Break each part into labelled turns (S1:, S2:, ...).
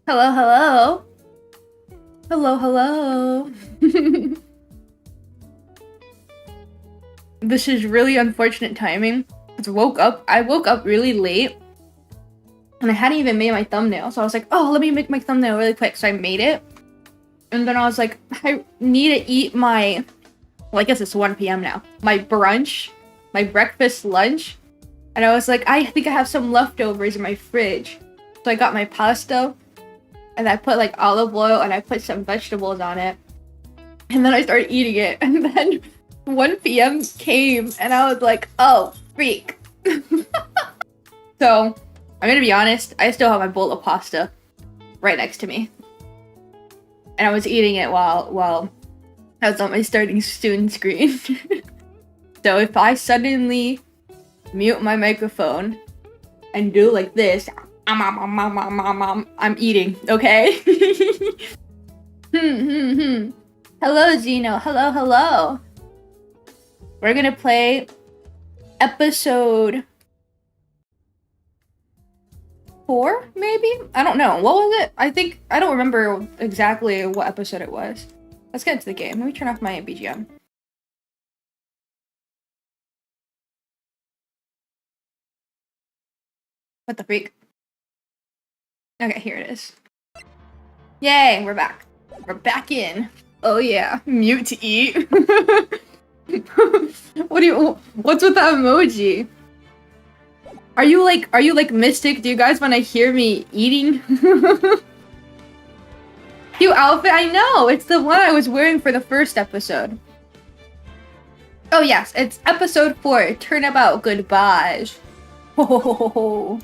S1: Hello, hello. Hello, hello. This is really unfortunate timing. I woke up really late and I hadn't even made my thumbnail. So I was like, oh, let me make my thumbnail really quick. So I made it. And then I was like, I need to eat my, well, I guess it's 1 p.m. now. My brunch, my breakfast, lunch. And I was like, I think I have some leftovers in my fridge. So I got my pasta and I put like olive oil and I put some vegetables on it. And then I started eating it. And then 1 p.m. came and I was like, oh, freak. So I'm gonna be honest, I still have my bowl of pasta right next to me. And I was eating it while I was on my starting student screen. So if I suddenly mute my microphone and do like this, I'm eating, okay? Hello, Zeno. Hello, hello. We're gonna play episode 4, maybe? I don't know. What was it? I don't remember exactly what episode it was. Let's get into the game. Let me turn off my BGM. What the freak? Okay, here it is. Yay, we're back. We're back in. Oh yeah, mute to eat. What's with that emoji? Are you like Mystic? Do you guys want to hear me eating? Cute outfit, I know! It's the one I was wearing for the first episode. Oh yes, it's episode 4, Turnabout Goodbye. Ho ho ho ho ho.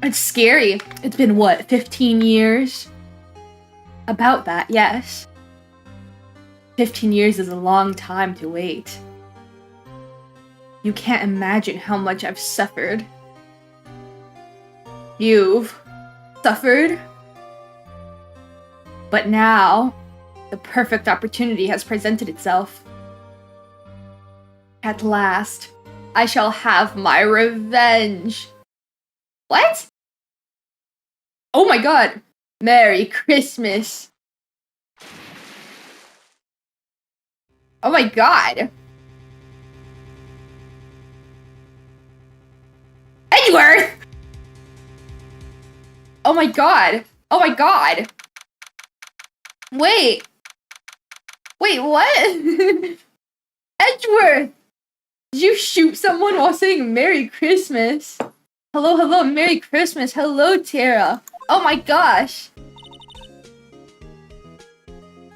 S1: It's scary. It's been what, 15 years? About that, yes. 15 years is a long time to wait. You can't imagine how much I've suffered. You've suffered? But now, the perfect opportunity has presented itself. At last, I shall have my revenge. What? Oh my god! Merry Christmas! Oh my god! Edgeworth! Oh my god! Oh my god! Wait! Wait, what? Edgeworth! Did you shoot someone while saying Merry Christmas? Hello, hello, Merry Christmas. Hello, Tara. Oh my gosh.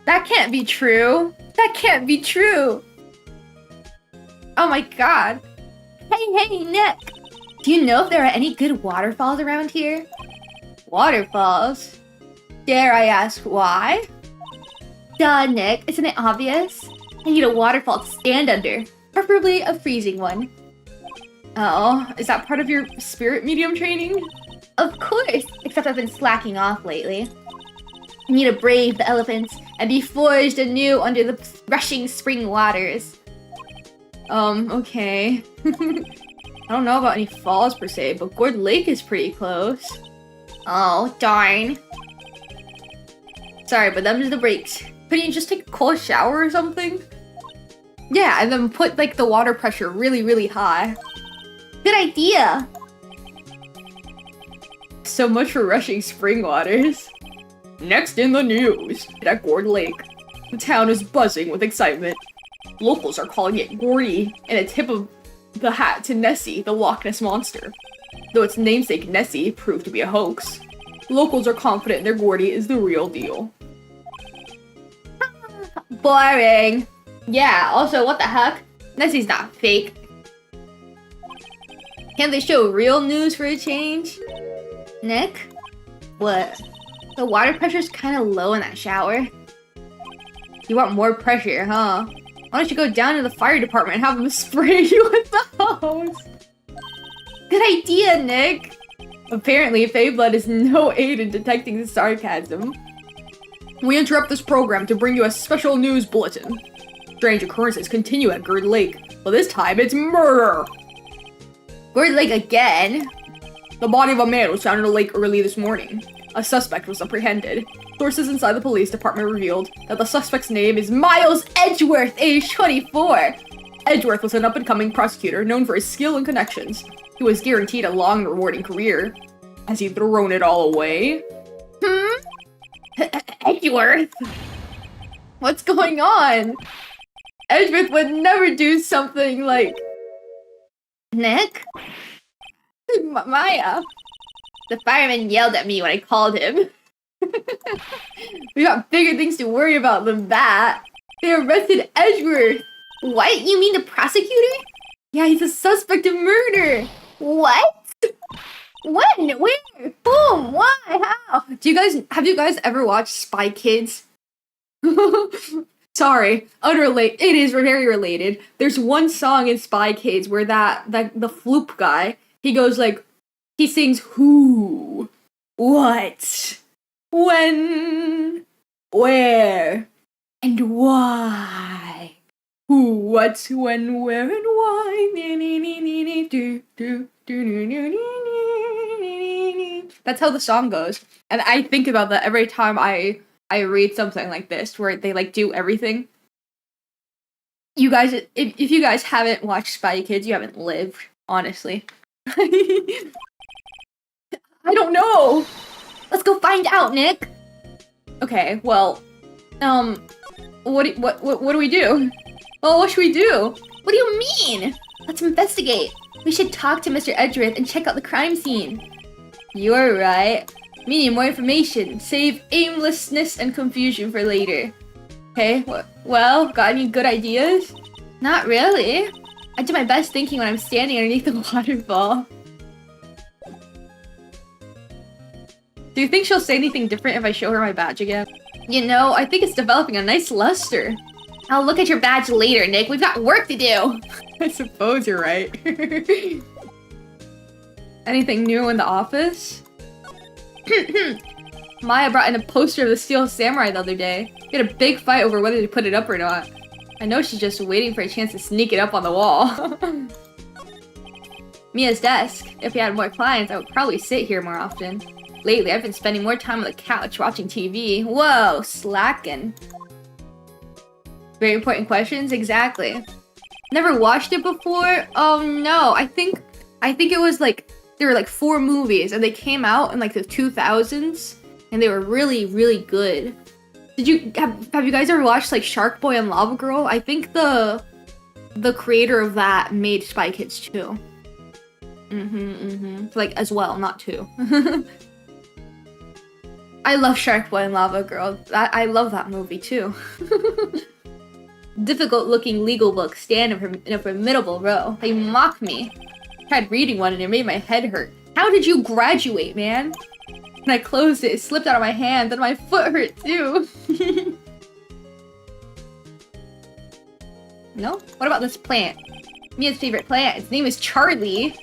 S1: That can't be true. That can't be true. Oh my god. Hey, Nick. Do you know if there are any good waterfalls around here? Waterfalls? Dare I ask why? Duh, Nick. Isn't it obvious? I need a waterfall to stand under. Preferably a freezing one. Oh, is that part of your spirit medium training? Of course, except I've been slacking off lately. I need to brave the elephants and be forged anew under the rushing spring waters. Okay. I don't know about any falls per se, but Gourd Lake is pretty close. Oh, darn. Sorry, but them's the breaks. Couldn't you just take a cold shower or something? Yeah, and then put like the water pressure really, really high. Good idea! So much for rushing spring waters. Next in the news, at Gourd Lake. The town is buzzing with excitement. Locals are calling it Gordy, and a tip of the hat to Nessie, the Loch Ness Monster. Though its namesake Nessie proved to be a hoax. Locals are confident their Gordy is the real deal. Boring! Yeah, also, what the heck? Nessie's not fake. Can't they show real news for a change? Nick? What? The water pressure's kind of low in that shower. You want more pressure, huh? Why don't you go down to the fire department and have them spray you with the hose? Good idea, Nick! Apparently, Fey Blood is no aid in detecting the sarcasm. We interrupt this program to bring you a special news bulletin. Strange occurrences continue at Gerd Lake, but this time it's murder! Gerd Lake again? The body of a man was found in a lake early this morning. A suspect was apprehended. Sources inside the police department revealed that the suspect's name is Miles Edgeworth, age 24. Edgeworth was an up-and-coming prosecutor known for his skill and connections. He was guaranteed a long and rewarding career. Has he thrown it all away? Edgeworth? What's going on? Edgeworth would never do something like... Nick? Maya? The fireman yelled at me when I called him. We got bigger things to worry about than that. They arrested Edgeworth. What? You mean the prosecutor? Yeah, he's a suspect of murder. What? When? Where? Whom? Why? How? Have you guys ever watched Spy Kids? Sorry, unrelated. It is very related. There's one song in Spy Kids where the floop guy, he goes like, he sings who, what, when, where, and why. Who, what, when, where, and why. That's how the song goes. And I think about that every time I read something like this, where they like do everything. You guys, if you guys haven't watched Spy Kids, you haven't lived, honestly. I don't know. Let's go find out, Nick. Okay, well, what do we do? Well, what should we do? What do you mean? Let's investigate. We should talk to Mr. Edgeworth and check out the crime scene. You're right. We need more information. Save aimlessness and confusion for later. Okay, well, got any good ideas? Not really. I do my best thinking when I'm standing underneath the waterfall. Do you think she'll say anything different if I show her my badge again? You know, I think it's developing a nice luster. I'll look at your badge later, Nick. We've got work to do. I suppose you're right. Anything new in the office? Maya brought in a poster of the Steel Samurai the other day. We had a big fight over whether to put it up or not. I know she's just waiting for a chance to sneak it up on the wall. Mia's desk. If we had more clients, I would probably sit here more often. Lately, I've been spending more time on the couch watching TV. Whoa, slacking. Very important questions? Exactly. Never watched it before? Oh no, I think it was like, there were like 4 movies and they came out in like the 2000s and they were really, really good. Did you, have you guys ever watched like Shark Boy and Lava Girl? I think the creator of that made Spy Kids 2. Like as well, not 2. I love Shark Boy and Lava Girl. I love that movie too. Difficult-looking legal books stand in a formidable row. They mock me. I tried reading one and it made my head hurt. How did you graduate, man? When I closed it, it slipped out of my hand and my foot hurt too. No? What about this plant? Mia's favorite plant. Its name is Charlie.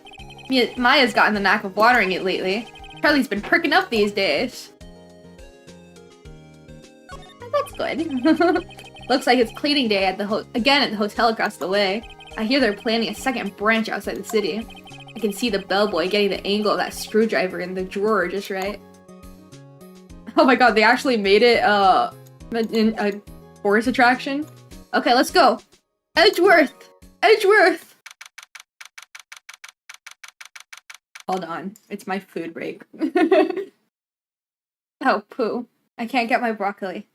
S1: Maya's gotten the knack of watering it lately. Charlie's been perking up these days. That's good. Looks like it's cleaning day at the hotel across the way. I hear they're planning a second branch outside the city. I can see the bellboy getting the angle of that screwdriver in the drawer just right. Oh my god, they actually made it a tourist attraction. Okay, let's go. Edgeworth! Edgeworth! Hold on, it's my food break. Oh, poo. I can't get my broccoli.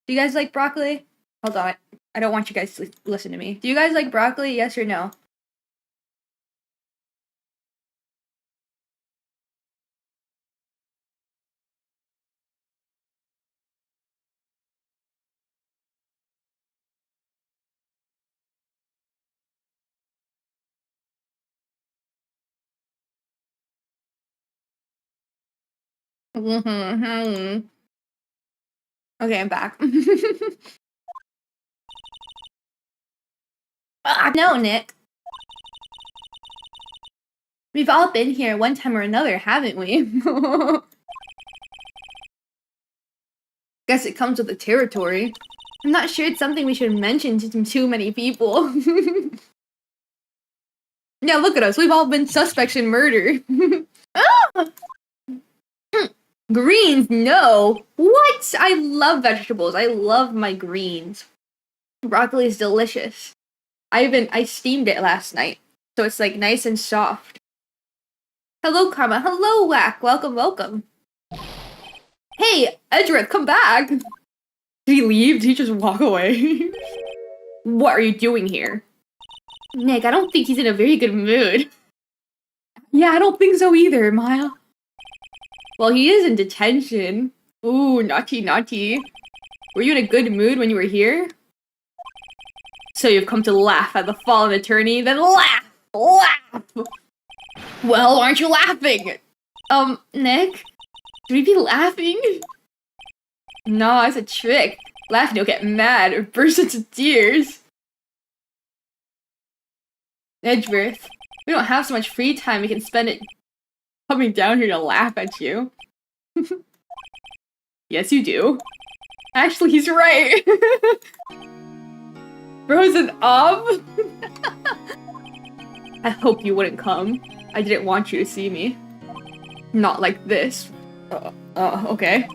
S1: Do you guys like broccoli? Hold on. I don't want you guys to listen to me. Do you guys like broccoli? Yes or no? Okay, I'm back. No, Nick. We've all been here one time or another, haven't we? Guess it comes with the territory. I'm not sure it's something we should mention to too many people. Yeah, look at us. We've all been suspects in murder. Ah! Greens, no. What? I love vegetables. I love my greens. Broccoli is delicious. I steamed it last night, so it's like nice and soft. Hello, Karma. Hello, Whack. Welcome, welcome. Hey, Edgeworth, come back. Did he leave? Did he just walk away? What are you doing here? Nick, I don't think he's in a very good mood. Yeah, I don't think so either, Maya. Well, he is in detention. Ooh, naughty, naughty. Were you in a good mood when you were here? So you've come to laugh at the fallen attorney? Then laugh! Laugh! Well, aren't you laughing? Nick? Should we be laughing? No, it's a trick. Laughing, you'll get mad or burst into tears. Edgeworth, we don't have so much free time we can spend it coming down here to laugh at you. Yes, you do. Actually, he's right. Frozen up? I hope you wouldn't come. I didn't want you to see me. Not like this. Okay.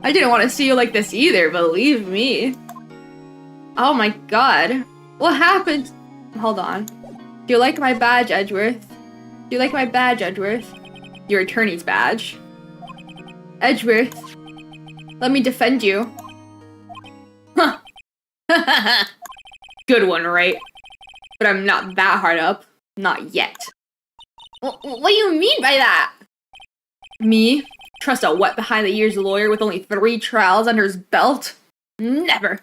S1: I didn't want to see you like this either, believe me. Oh my god. What happened? Hold on. Do you like my badge, Edgeworth? Do you like my badge, Edgeworth? Your attorney's badge. Edgeworth, let me defend you. Huh. Good one, right? But I'm not that hard up. Not yet. What do you mean by that? Me? Trust a wet behind-the-ears lawyer with only 3 trials under his belt? Never.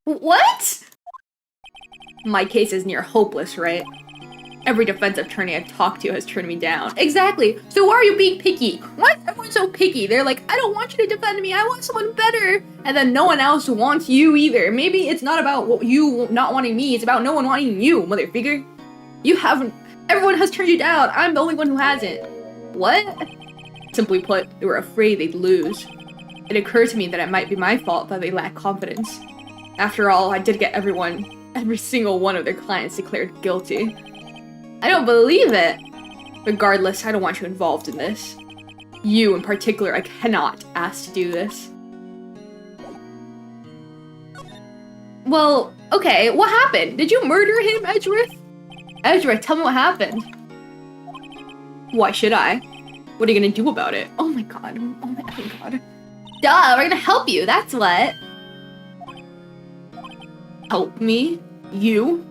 S1: What? My case is near hopeless, right? Every defense attorney I've talked to has turned me down. Exactly. So why are you being picky? Why is everyone so picky? They're like, I don't want you to defend me. I want someone better. And then no one else wants you either. Maybe it's not about you not wanting me. It's about no one wanting you, motherfucker. You haven't. Everyone has turned you down. I'm the only one who hasn't. What? Simply put, they were afraid they'd lose. It occurred to me that it might be my fault that they lack confidence. After all, I did get every single one of their clients declared guilty. I don't believe it! Regardless, I don't want you involved in this. You in particular, I cannot ask to do this. Well, okay, what happened? Did you murder him, Edgeworth? Edgeworth, tell me what happened. Why should I? What are you gonna do about it? Oh my god, oh my effing god. Duh, we're gonna help you, that's what. Help me? You?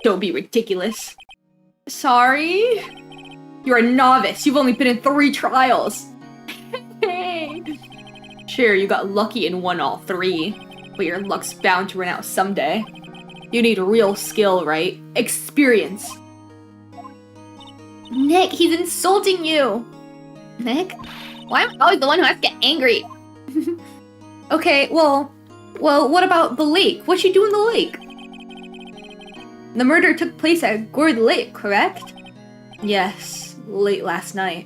S1: Don't be ridiculous. Sorry? You're a novice. You've only been in 3 trials. Sure, you got lucky and won all 3, but your luck's bound to run out someday. You need real skill, right? Experience. Nick, he's insulting you. Nick? Why am I always the one who has to get angry? Okay, well, what about the lake? What'd you do in the lake? The murder took place at Gourd Lake, correct? Yes, late last night.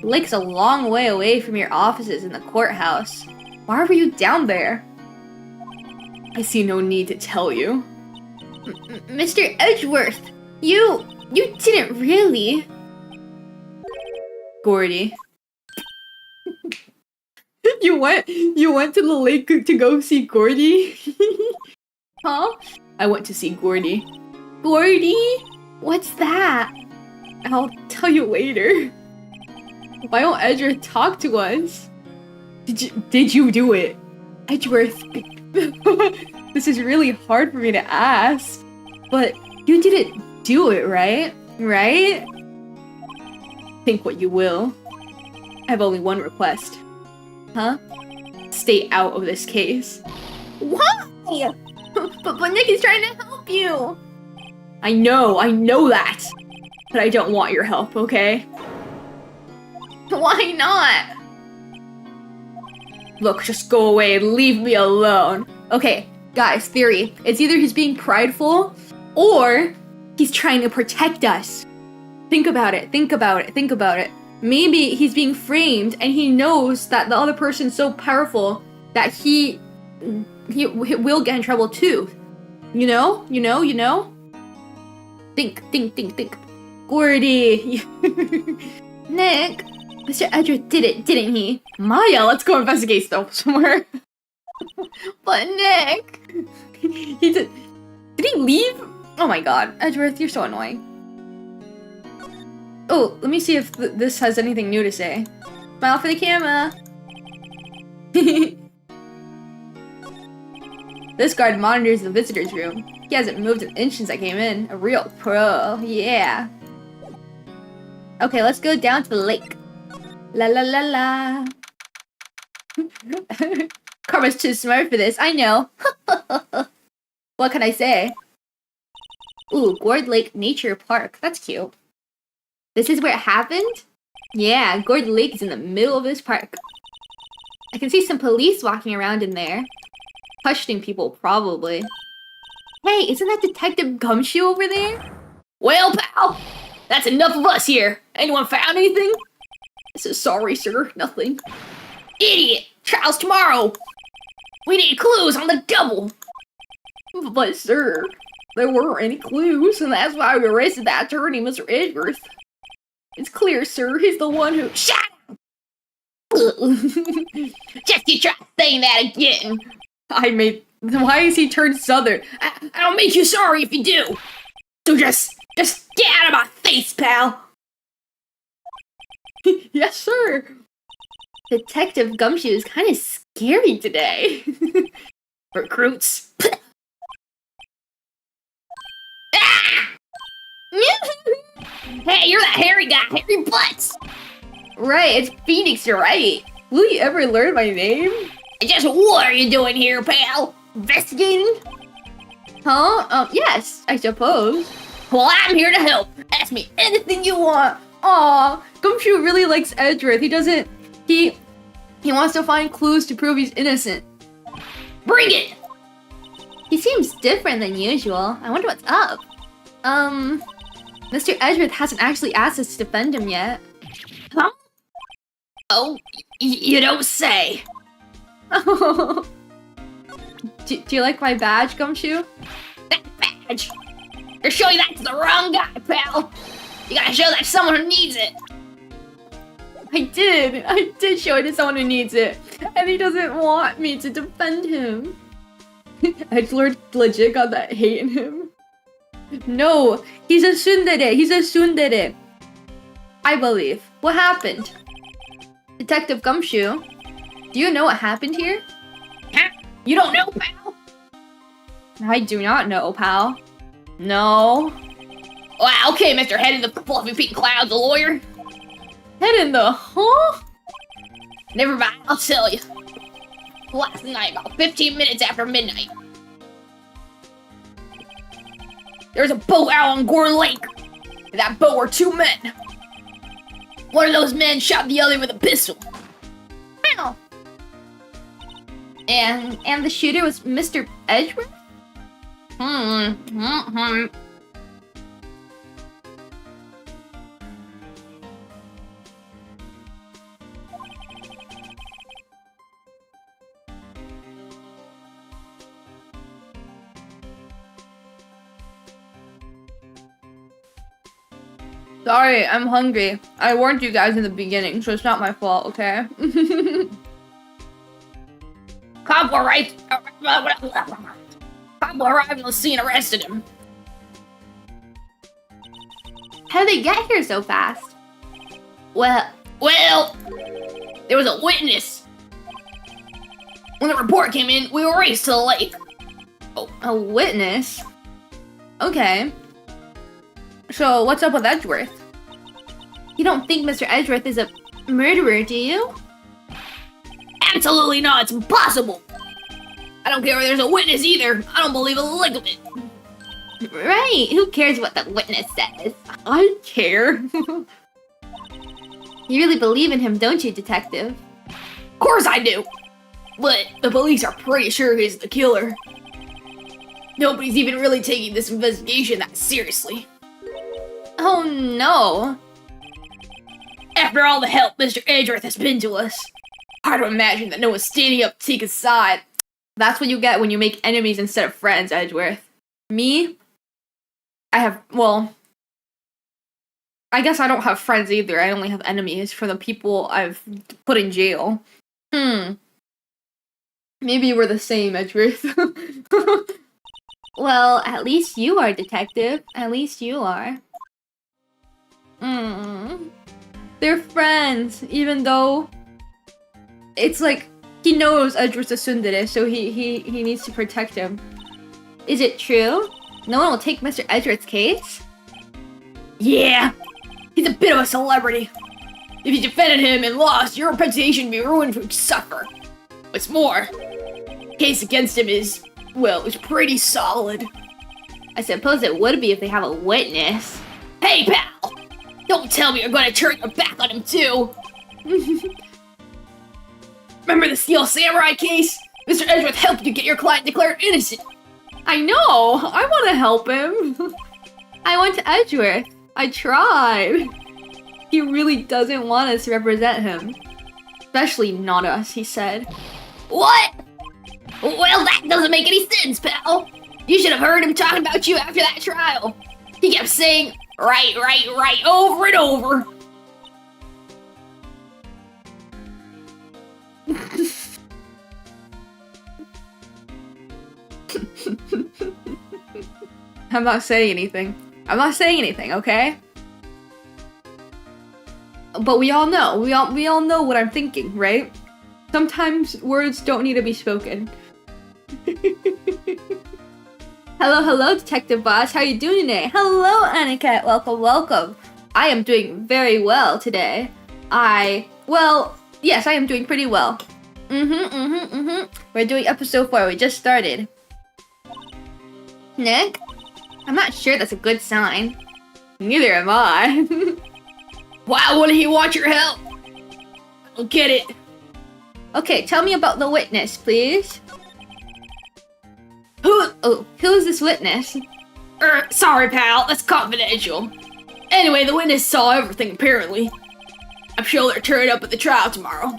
S1: The lake's a long way away from your offices in the courthouse. Why were you down there? I see no need to tell you. Mr. Edgeworth, you didn't really. Gordy. You went to the lake to go see Gordy? Huh? I went to see Gordy. Gordy? What's that? I'll tell you later. Why don't Edgeworth talk to us? Did you do it? Edgeworth, this is really hard for me to ask. But you didn't do it, right? Right? Think what you will. I have only one request. Huh? Stay out of this case. Why? But Nick is trying to help you! I know that! But I don't want your help, okay? Why not? Look, just go away and leave me alone. Okay, guys, theory. It's either he's being prideful or he's trying to protect us. Think about it, think about it, think about it. Maybe he's being framed and he knows that the other person's so powerful that he will get in trouble too. You know? Think. Gordy. Nick, Mr. Edgeworth did it, didn't he? Maya, let's go investigate stuff somewhere. But Nick, he did he leave? Oh my god, Edgeworth, you're so annoying. Oh, let me see if this has anything new to say. Smile for the camera. This guard monitors the visitor's room. He hasn't moved an inch since I came in. A real pro, yeah. Okay, let's go down to the lake. La la la la. Karma's too smart for this, I know. What can I say? Ooh, Gourd Lake Nature Park. That's cute. This is where it happened? Yeah, Gourd Lake is in the middle of this park. I can see some police walking around in there. Questioning people, probably. Hey, isn't that Detective Gumshoe over there? Well, pal, that's enough of us here. Anyone found anything? So sorry, sir, nothing. Idiot! Trial's tomorrow! We need clues on the double! But sir, there weren't any clues, and that's why we arrested that attorney, Mr. Edgeworth. It's clear, sir, he's the one who— Shut up! Just you try saying that again! Why is he turned southern? I'll make you sorry if you do! So just get out of my face, pal! Yes, sir! Detective Gumshoe is kind of scary today. Recruits. Ah! Hey, you're that hairy guy, Hairy Butts! Right, it's Phoenix, you're right. Will you ever learn my name? Just what are you doing here, pal? Investigating? Huh? Yes, I suppose. Well, I'm here to help. Ask me anything you want. Aw, Gumshoe really likes Edgeworth. He wants to find clues to prove he's innocent. Bring it! He seems different than usual. I wonder what's up. Mr. Edgeworth hasn't actually asked us to defend him yet. Huh? Oh, you don't say. Do you like my badge, Gumshoe? That badge? You're showing that to the wrong guy, pal. You gotta show that to someone who needs it. I did show it to someone who needs it. And he doesn't want me to defend him. Edgelord legit got that hate in him. No, he's a tsundere. I believe. What happened? Detective Gumshoe, do you know what happened here? Huh? You don't know, pal? I do not know, pal. No. Well, okay, Mr. Head in the Fluffy Pink Clouds, a lawyer. Head in the, huh? Never mind, I'll tell you. Last night, about 15 minutes after midnight, there was a boat out on Gourd Lake. In that boat were two men. One of those men shot the other with a pistol. Ow! And the shooter was Mr. Edgeworth? Sorry, I'm hungry. I warned you guys in the beginning, so it's not my fault, okay? Cop arrived on the scene, arrested him. How did they get here so fast? Well, there was a witness. When the report came in, we were raced to the lake. Oh, a witness? Okay. So, what's up with Edgeworth? You don't think Mr. Edgeworth is a murderer, do you? Absolutely not, it's impossible! I don't care if there's a witness either, I don't believe a lick of it. Right, who cares what the witness says? I care. You really believe in him, don't you, Detective? Of course I do!
S2: But the police are pretty sure he's the killer. Nobody's even really taking this investigation that seriously.
S1: Oh no.
S2: After all the help Mr. Edgeworth has been to us, hard to imagine that no one's standing up to take his side.
S1: That's what you get when you make enemies instead of friends, Edgeworth. Me? Well, I guess I don't have friends either. I only have enemies for the people I've put in jail. Maybe we're the same, Edgeworth. Well, at least you are, Detective. At least you are. They're friends, even though it's like he knows Edgeworth's a tsundere, so he needs to protect him. Is it true? No one will take Mr. Edgeworth's case?
S2: Yeah, he's a bit of a celebrity. If you defended him and lost, your reputation would be ruined from suffer. What's more, the case against him is, well, it's pretty solid.
S1: I suppose it would be if they have a witness.
S2: Hey, pal! Don't tell me you're going to turn your back on him, too! Remember the Steel Samurai case? Mr. Edgeworth helped you get your client declared innocent.
S1: I know! I want to help him! I went to Edgeworth. I tried. He really doesn't want us to represent him. Especially not us, he said.
S2: What? Well, that doesn't make any sense, pal. You should have heard him talking about you after that trial. He kept saying, right, over and over.
S1: I'm not saying anything. I'm not saying anything, okay? But we all know. We all know what I'm thinking, right? Sometimes words don't need to be spoken. Hello, Detective Boss. How you doing today? Hello, Aniket. Welcome. I am doing very well today. Well, yes, I am doing pretty well. We're doing episode 4. We just started. Nick? I'm not sure that's a good sign. Neither am I.
S2: Why wouldn't he want your help? I don't get it.
S1: Okay, tell me about the witness, please. Who's this witness?
S2: Sorry, pal. That's confidential. Anyway, the witness saw everything, apparently. I'm sure they're turning up at the trial tomorrow.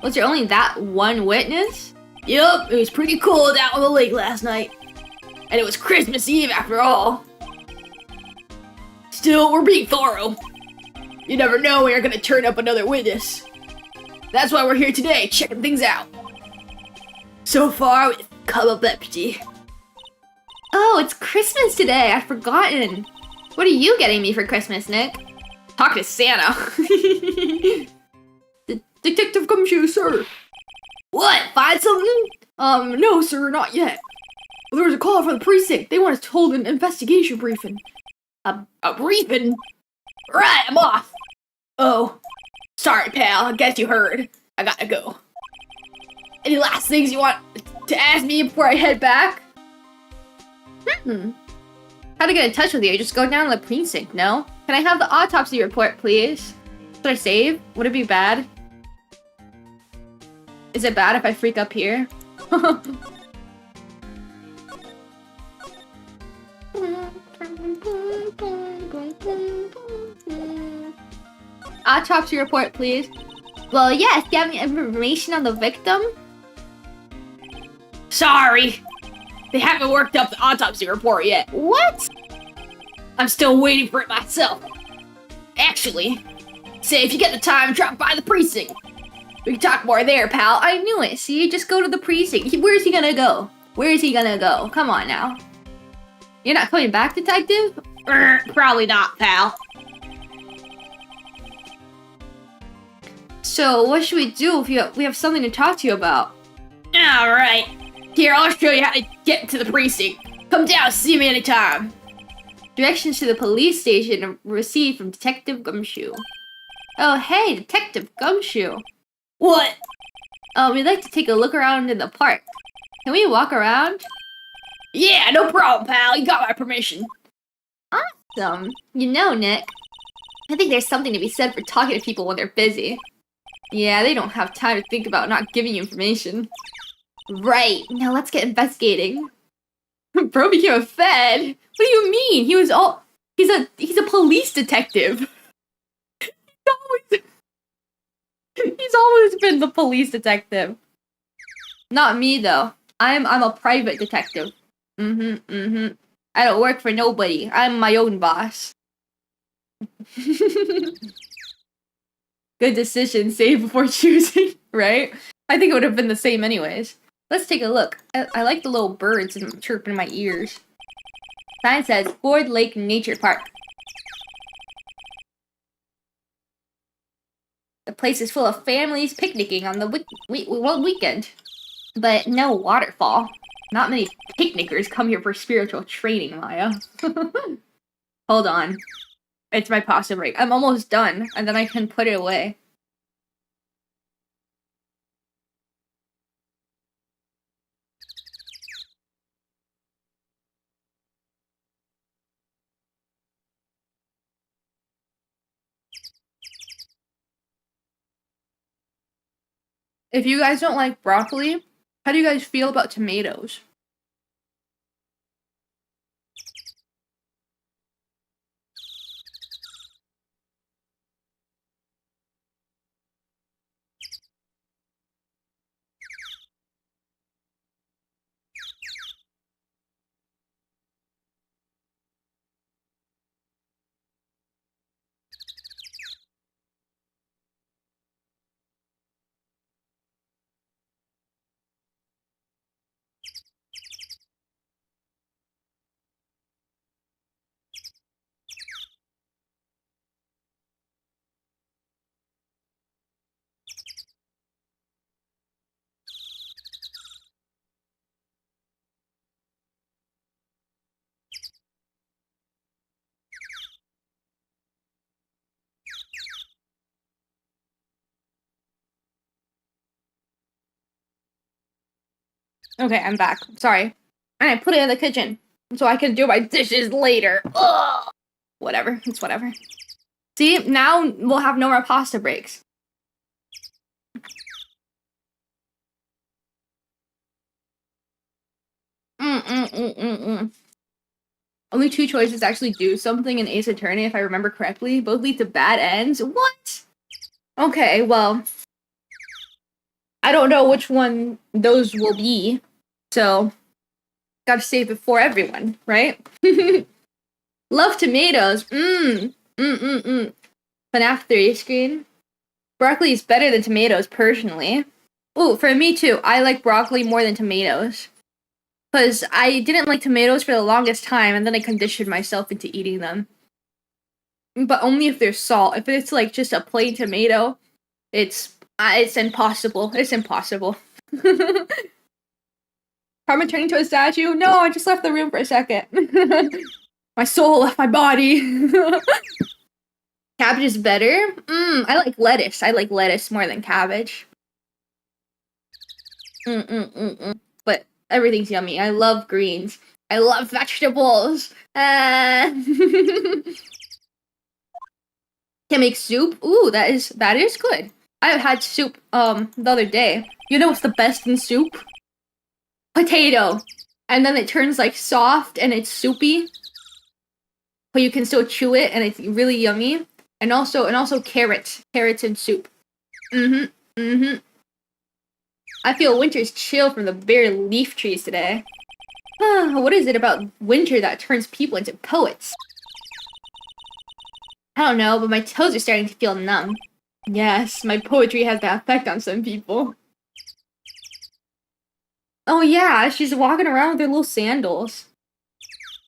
S1: Was there only that one witness?
S2: Yup, it was pretty cold out on the lake last night. And it was Christmas Eve after all. Still, we're being thorough. You never know when you're gonna turn up another witness. That's why we're here today, checking things out. So far, we've come up empty.
S1: Oh, it's Christmas today. I'd forgotten. What are you getting me for Christmas, Nick?
S2: Talk to Santa.
S1: Detective Gumshoe, sir.
S2: What? Find something?
S1: No, sir, not yet. There was a call from the precinct. They want us to hold an investigation briefing.
S2: A briefing? Right, I'm off. Oh, sorry, pal. I guess you heard. I gotta go. Any last things you want to ask me before I head back?
S1: How to get in touch with you? Just go down to the precinct, no? Can I have the autopsy report, please? Should I save? Would it be bad? Is it bad if I freak up here? Autopsy report, please. Well, yes, do you have any information on the victim?
S2: Sorry. They haven't worked up the autopsy report yet.
S1: What?
S2: I'm still waiting for it myself. Actually, say if you get the time, drop by the precinct. We can talk more there, pal.
S1: I knew it. See, just go to the precinct. Where's he gonna go? Where is he gonna go? Come on now. You're not coming back, Detective?
S2: Probably not, pal.
S1: So, what should we do if we have something to talk to you about?
S2: Alright. Here, I'll show you how to get to the precinct. Come down, see me anytime.
S1: Directions to the police station received from Detective Gumshoe. Oh, hey, Detective Gumshoe.
S2: What?
S1: We'd like to take a look around in the park. Can we walk around?
S2: Yeah, no problem, pal. You got my permission.
S1: Awesome. You know, Nick, I think there's something to be said for talking to people when they're busy. Yeah, they don't have time to think about not giving you information. Right, now let's get investigating. Bro became a fed? What do you mean? He's a police detective. He's always been the police detective. Not me though. I'm a private detective. I don't work for nobody. I'm my own boss. Good decision, save before choosing, right? I think it would have been the same anyways. Let's take a look. I like the little birds and chirping in my ears. Sign says Ford Lake Nature Park. The place is full of families picnicking on the weekend. But no waterfall. Not many picnickers come here for spiritual training, Maya. Hold on. It's my pasta break. I'm almost done, and then I can put it away. If you guys don't like broccoli, how do you guys feel about tomatoes? Okay, I'm back. Sorry. And I put it in the kitchen so I can do my dishes later. Ugh. Whatever. It's whatever. See, now we'll have no more pasta breaks. Only two choices actually do something in Ace Attorney, if I remember correctly. Both lead to bad ends. What? Okay, well, I don't know which one those will be, so gotta save it for everyone, right? Love tomatoes. FNAF 3 screen. Broccoli is better than tomatoes, personally. Ooh, for me too. I like broccoli more than tomatoes. Because I didn't like tomatoes for the longest time, and then I conditioned myself into eating them. But only if there's salt. If it's like just a plain tomato, it's impossible. It's impossible. Carmen turning into a statue? No, I just left the room for a second. My soul left my body. Cabbage is better? I like lettuce. I like lettuce more than cabbage. But everything's yummy. I love greens. I love vegetables. Can make soup? Ooh, that is good. I had soup the other day. You know what's the best in soup? Potato. And then it turns like soft and it's soupy. But you can still chew it and it's really yummy. And also carrots. Carrots in soup. I feel winter's chill from the bare leaf trees today. What is it about winter that turns people into poets? I don't know, but my toes are starting to feel numb. Yes, my poetry has that effect on some people. Oh yeah, she's walking around with her little sandals.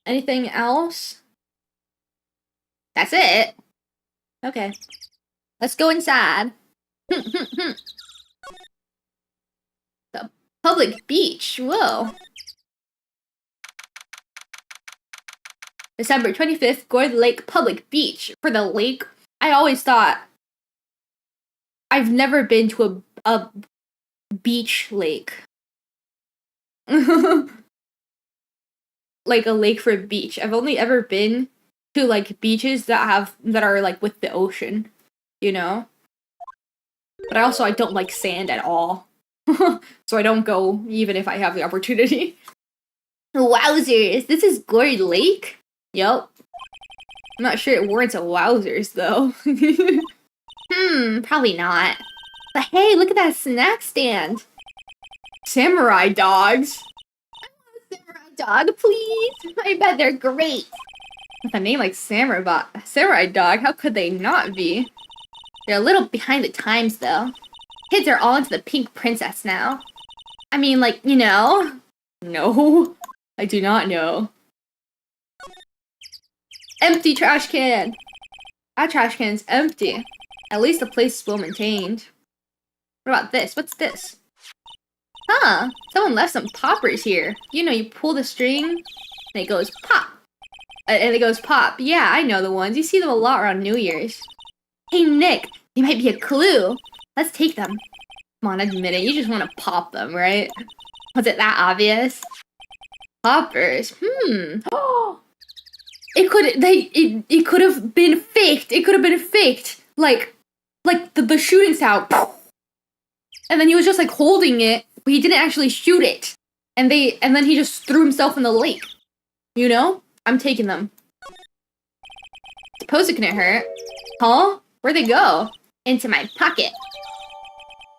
S1: Anything else? That's it? Okay. Let's go inside. The public beach, whoa. December 25th, Gourd Lake Public Beach. For the lake, I always thought I've never been to a beach lake. Like a lake for a beach. I've only ever been to like beaches that are like with the ocean, you know? But I don't like sand at all. So I don't go even if I have the opportunity. Wowzers, this is Gourd Lake? Yup. I'm not sure it warrants a wowzers though. Probably not. But hey, look at that snack stand. Samurai dogs. Samurai dog, please. I bet they're great. With a name like Samurai dog, how could they not be? They're a little behind the times though. Kids are all into the pink princess now. I mean, like, you know. No, I do not know. Empty trash can. That trash can's empty. At least the place is well maintained. What about this? What's this? Huh, someone left some poppers here. You know, you pull the string, and it goes pop. And it goes pop. Yeah, I know the ones. You see them a lot around New Year's. Hey, Nick, they might be a clue. Let's take them. Come on, admit it. You just want to pop them, right? Was it that obvious? Poppers. Oh, it could have been faked. It could have been faked. Like the shooting sound. And then he was just like holding it, but he didn't actually shoot it. And then he just threw himself in the lake. You know? I'm taking them. Suppose it couldn't hurt. Huh? Where'd they go? Into my pocket.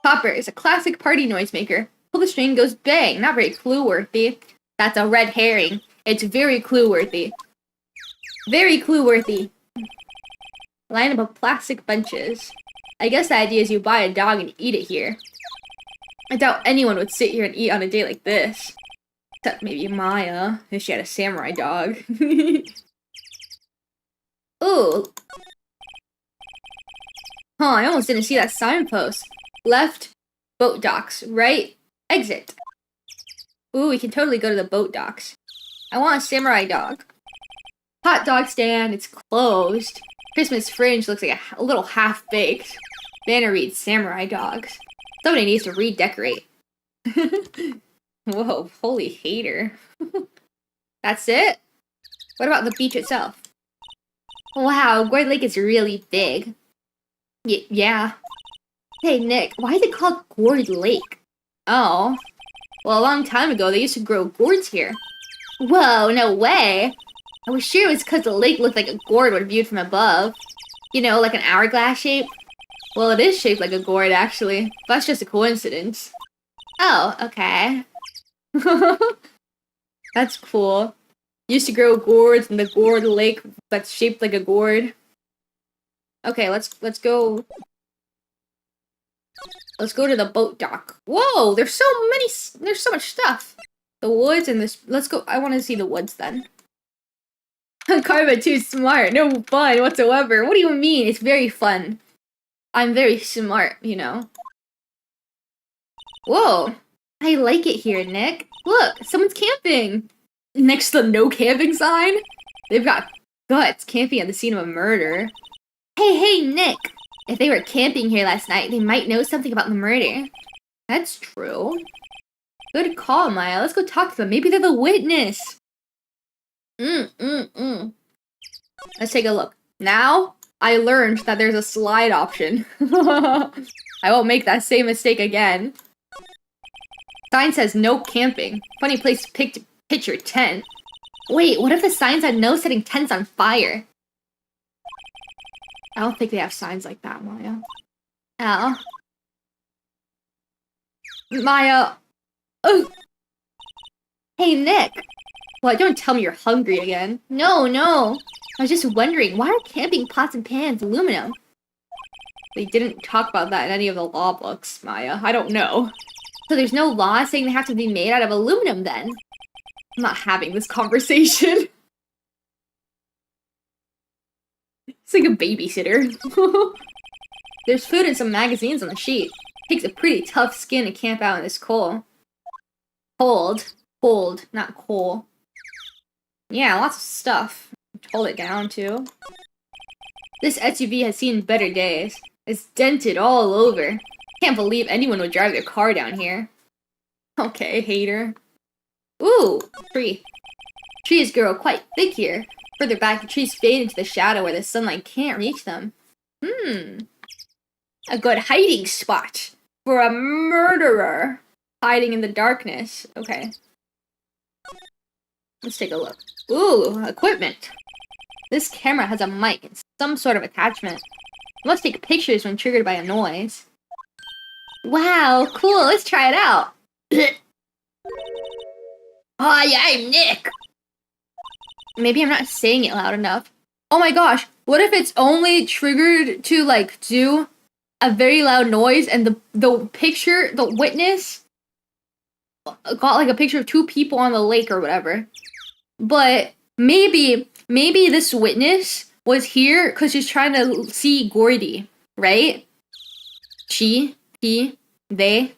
S1: Popper is a classic party noisemaker. Pull the string, goes bang. Not very clue-worthy. That's a red herring. It's very clue-worthy. Very clue-worthy. Line up of plastic bunches. I guess the idea is you buy a dog and eat it here. I doubt anyone would sit here and eat on a day like this. Except maybe Maya, if she had a samurai dog. Ooh. Huh, I almost didn't see that signpost. Left, boat docks. Right, exit. Ooh, we can totally go to the boat docks. I want a samurai dog. Hot dog stand, it's closed. Christmas fringe looks like a little half-baked. Banner reads samurai dogs. Somebody needs to redecorate. Whoa, holy hater. That's it? What about the beach itself? Wow, Gourd Lake is really big. Yeah. Hey, Nick, why is it called Gourd Lake? Oh. Well, a long time ago, they used to grow gourds here. Whoa, no way! I was sure it was because the lake looked like a gourd when viewed from above. You know, like an hourglass shape? Well, it is shaped like a gourd, actually. That's just a coincidence. Oh, okay. That's cool. Used to grow gourds in the Gourd Lake that's shaped like a gourd. Okay, let's go. Let's go to the boat dock. Whoa, there's so much stuff. The woods and this. Let's go. I want to see the woods then. Karma too smart. No fun whatsoever. What do you mean? It's very fun. I'm very smart, you know. Whoa. I like it here, Nick. Look, someone's camping. Next to the no camping sign. They've got guts camping at the scene of a murder. Hey, Nick. If they were camping here last night, they might know something about the murder. That's true. Good call, Maya. Let's go talk to them. Maybe they're the witness. Let's take a look. Now, I learned that there's a slide option. I won't make that same mistake again. Sign says no camping. Funny place to pitch your tent. Wait, what if the sign said no setting tents on fire? I don't think they have signs like that, Maya. Oh. Maya. Oh. Hey, Nick. What, don't tell me you're hungry again. No. I was just wondering, why are camping pots and pans aluminum? They didn't talk about that in any of the law books, Maya. I don't know. So there's no law saying they have to be made out of aluminum then? I'm not having this conversation. It's like a babysitter. There's food and some magazines on the sheet. Takes a pretty tough skin to camp out in this cold. Cold, not coal. Yeah, lots of stuff. Hold it down too. This SUV has seen better days. It's dented all over. Can't believe anyone would drive their car down here. Okay, hater. Ooh, tree. Trees grow quite thick here. Further back, the trees fade into the shadow where the sunlight can't reach them. A good hiding spot for a murderer hiding in the darkness. Okay. Let's take a look. Ooh, equipment. This camera has a mic and some sort of attachment. It must take pictures when triggered by a noise. Wow, cool. Let's try it out.
S2: Hi, I'm Nick.
S1: Maybe I'm not saying it loud enough. Oh my gosh, what if it's only triggered to, like, do a very loud noise and the picture, the witness, got, like, a picture of two people on the lake or whatever. But maybe this witness was here because she's trying to see Gordy, right? She, he, they.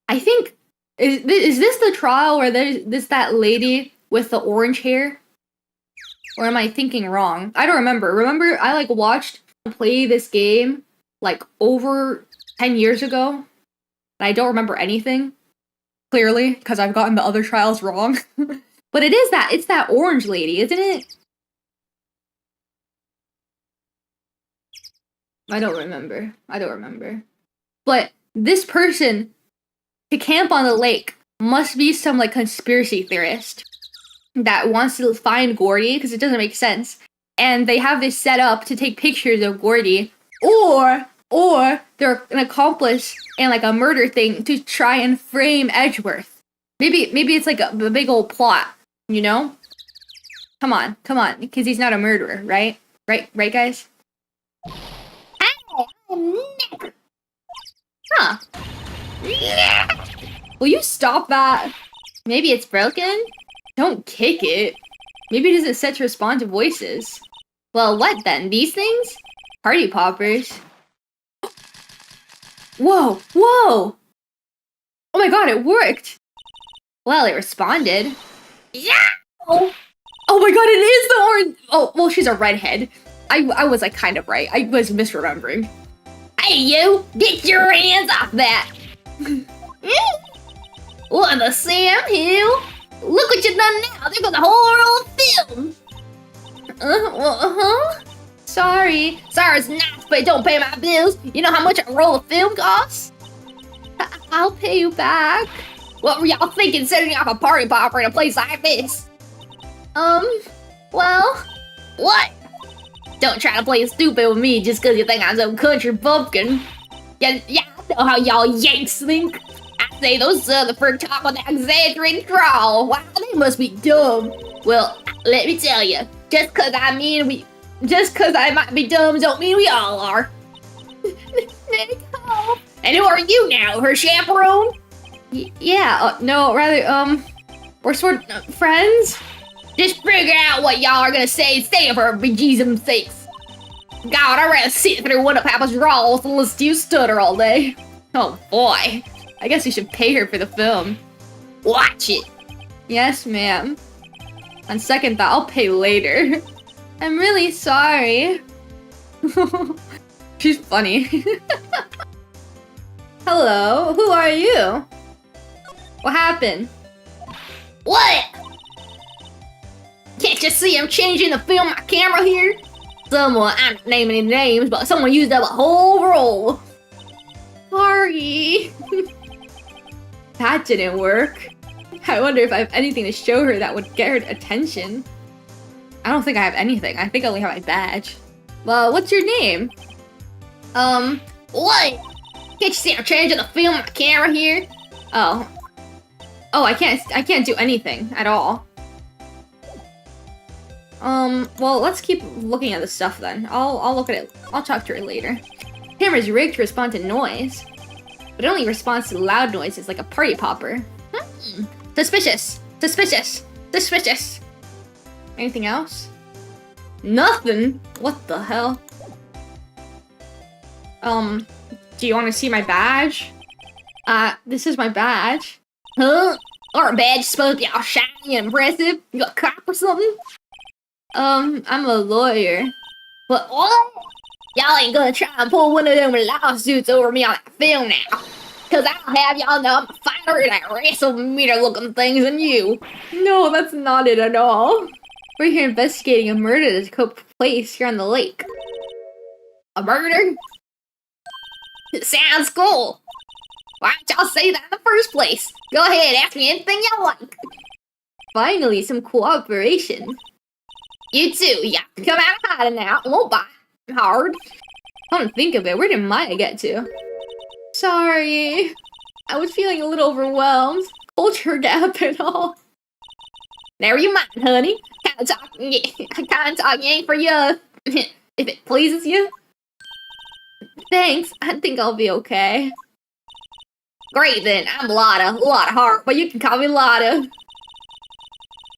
S1: I think, is this the trial where there's that lady with the orange hair? Or am I thinking wrong? I don't remember. Remember, I, like, watched play this game, like, over 10 years ago. And I don't remember anything. Clearly, because I've gotten the other trials wrong. But it's that orange lady, isn't it? I don't remember. But this person to camp on the lake must be some, like, conspiracy theorist that wants to find Gordy, because it doesn't make sense. And they have this set up to take pictures of Gordy, or they're an accomplice in, like, a murder thing to try and frame Edgeworth. Maybe it's like a big old plot, you know? Come on, because he's not a murderer, right? Right, guys?
S2: Hi, I'm Nick.
S1: Huh. Will you stop that? Maybe it's broken? Don't kick it. Maybe it isn't set to respond to voices. Well, what then? These things? Party poppers. Whoa! Oh my god, it worked! Well, it responded.
S2: Yeah!
S1: Oh my god, it is the orange! Oh, well, she's a redhead. I was, like, kind of right. I was misremembering.
S2: Hey, you! Get your hands off that! What the Sam Hill? Look what you've done now! There goes a whole roll of film!
S1: Sorry.
S2: Sorry's nice, but don't pay my bills. You know how much a roll of film costs?
S1: I'll pay you back.
S2: What were y'all thinking setting off a party popper in a place like this?
S1: Well...
S2: What? Don't try to play stupid with me just because you think I'm some country bumpkin. Yeah, I know how y'all Yanks think. I say those Southern talk with that exaggerated drawl. Wow, they must be dumb. Well, let me tell you, just cause I might be dumb don't mean we all are.
S1: Nicole.
S2: And who are you now, her chaperone?
S1: Yeah, no, rather, we're sort of friends?
S2: Just figure out what y'all are gonna say for bejesus sakes. God, I'd rather sit through one of Papa's drawls than listen to you stutter all day. Oh boy.
S1: I guess you should pay her for the film.
S2: Watch it.
S1: Yes, ma'am. On second thought, I'll pay later. I'm really sorry. She's funny. Hello, who are you? What happened?
S2: What? Can't you see I'm changing the film my camera here? I'm not naming any names, but someone used up a whole roll.
S1: Sorry. That didn't work. I wonder if I have anything to show her that would get her attention. I don't think I have anything. I think I only have my badge. Well, what's your name?
S2: What? Can't you see I'm changing the film my camera here?
S1: Oh, I can't do anything at all. Well, let's keep looking at the stuff then. I'll look at it. I'll talk to her later. Camera's rigged to respond to noise, but it only responds to loud noises like a party popper. Suspicious. Anything else? Nothing? What the hell? Do you want to see my badge? This is my badge.
S2: Huh? Our badge supposed to be all shiny and impressive? You got a cop or something?
S1: I'm a lawyer.
S2: But what? Y'all ain't gonna try and pull one of them lawsuits over me on that film now. Cause I'll have y'all know I'm finer than WrestleMeter looking things than you.
S1: No, that's not it at all. We're here investigating a murder that took place here on the lake.
S2: A murder? Sounds cool. Why don't y'all say that in the first place? Go ahead, ask me anything you like.
S1: Finally, some cooperation.
S2: You too, yeah. Come out of hiding now. Won't bite hard.
S1: Come to think of it, where did Maya get to? Sorry. I was feeling a little overwhelmed. Culture gap and all.
S2: Never you mind, honey. Kind of talking ain't for you. If it pleases you.
S1: Thanks, I think I'll be okay.
S2: Great then, I'm Lotta Heart, but you can call me Lotta.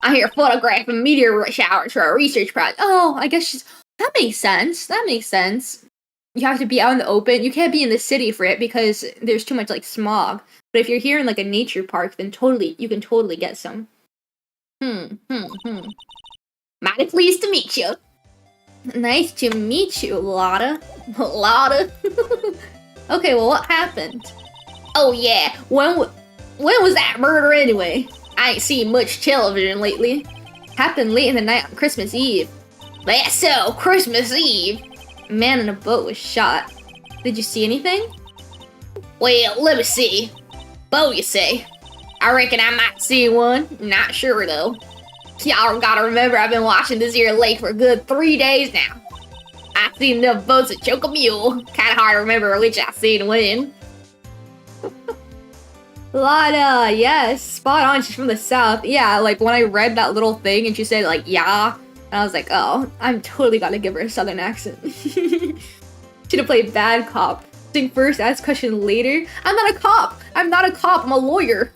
S2: I'm here photographing meteor showers for a research project.
S1: Oh, I guess she's... That makes sense. That makes sense. You have to be out in the open. You can't be in the city for it because there's too much, like, smog. But if you're here in, like, a nature park, then you can totally get some.
S2: Mighty pleased to meet you.
S1: Nice to meet you, Lotta. Lotta. Okay, well, what happened?
S2: Oh yeah, when was that murder anyway? I ain't seen much television lately.
S1: Happened late in the night on Christmas Eve.
S2: That's so, Christmas Eve.
S1: A man in a boat was shot. Did you see anything?
S2: Well, let me see. Boat, you say? I reckon I might see one. Not sure though. Y'all gotta remember I've been watching this here lake for a good 3 days now. I've seen enough boats to choke a mule. Kinda hard to remember which I seen when.
S1: Lotta, yes, spot on. She's from the south. Yeah, like when I read that little thing and she said like, yeah, and I was like, oh, I'm totally gotta give her a southern accent. Should have played bad cop. Sing first, ask question later. I'm not a cop. I'm not a cop. I'm a lawyer.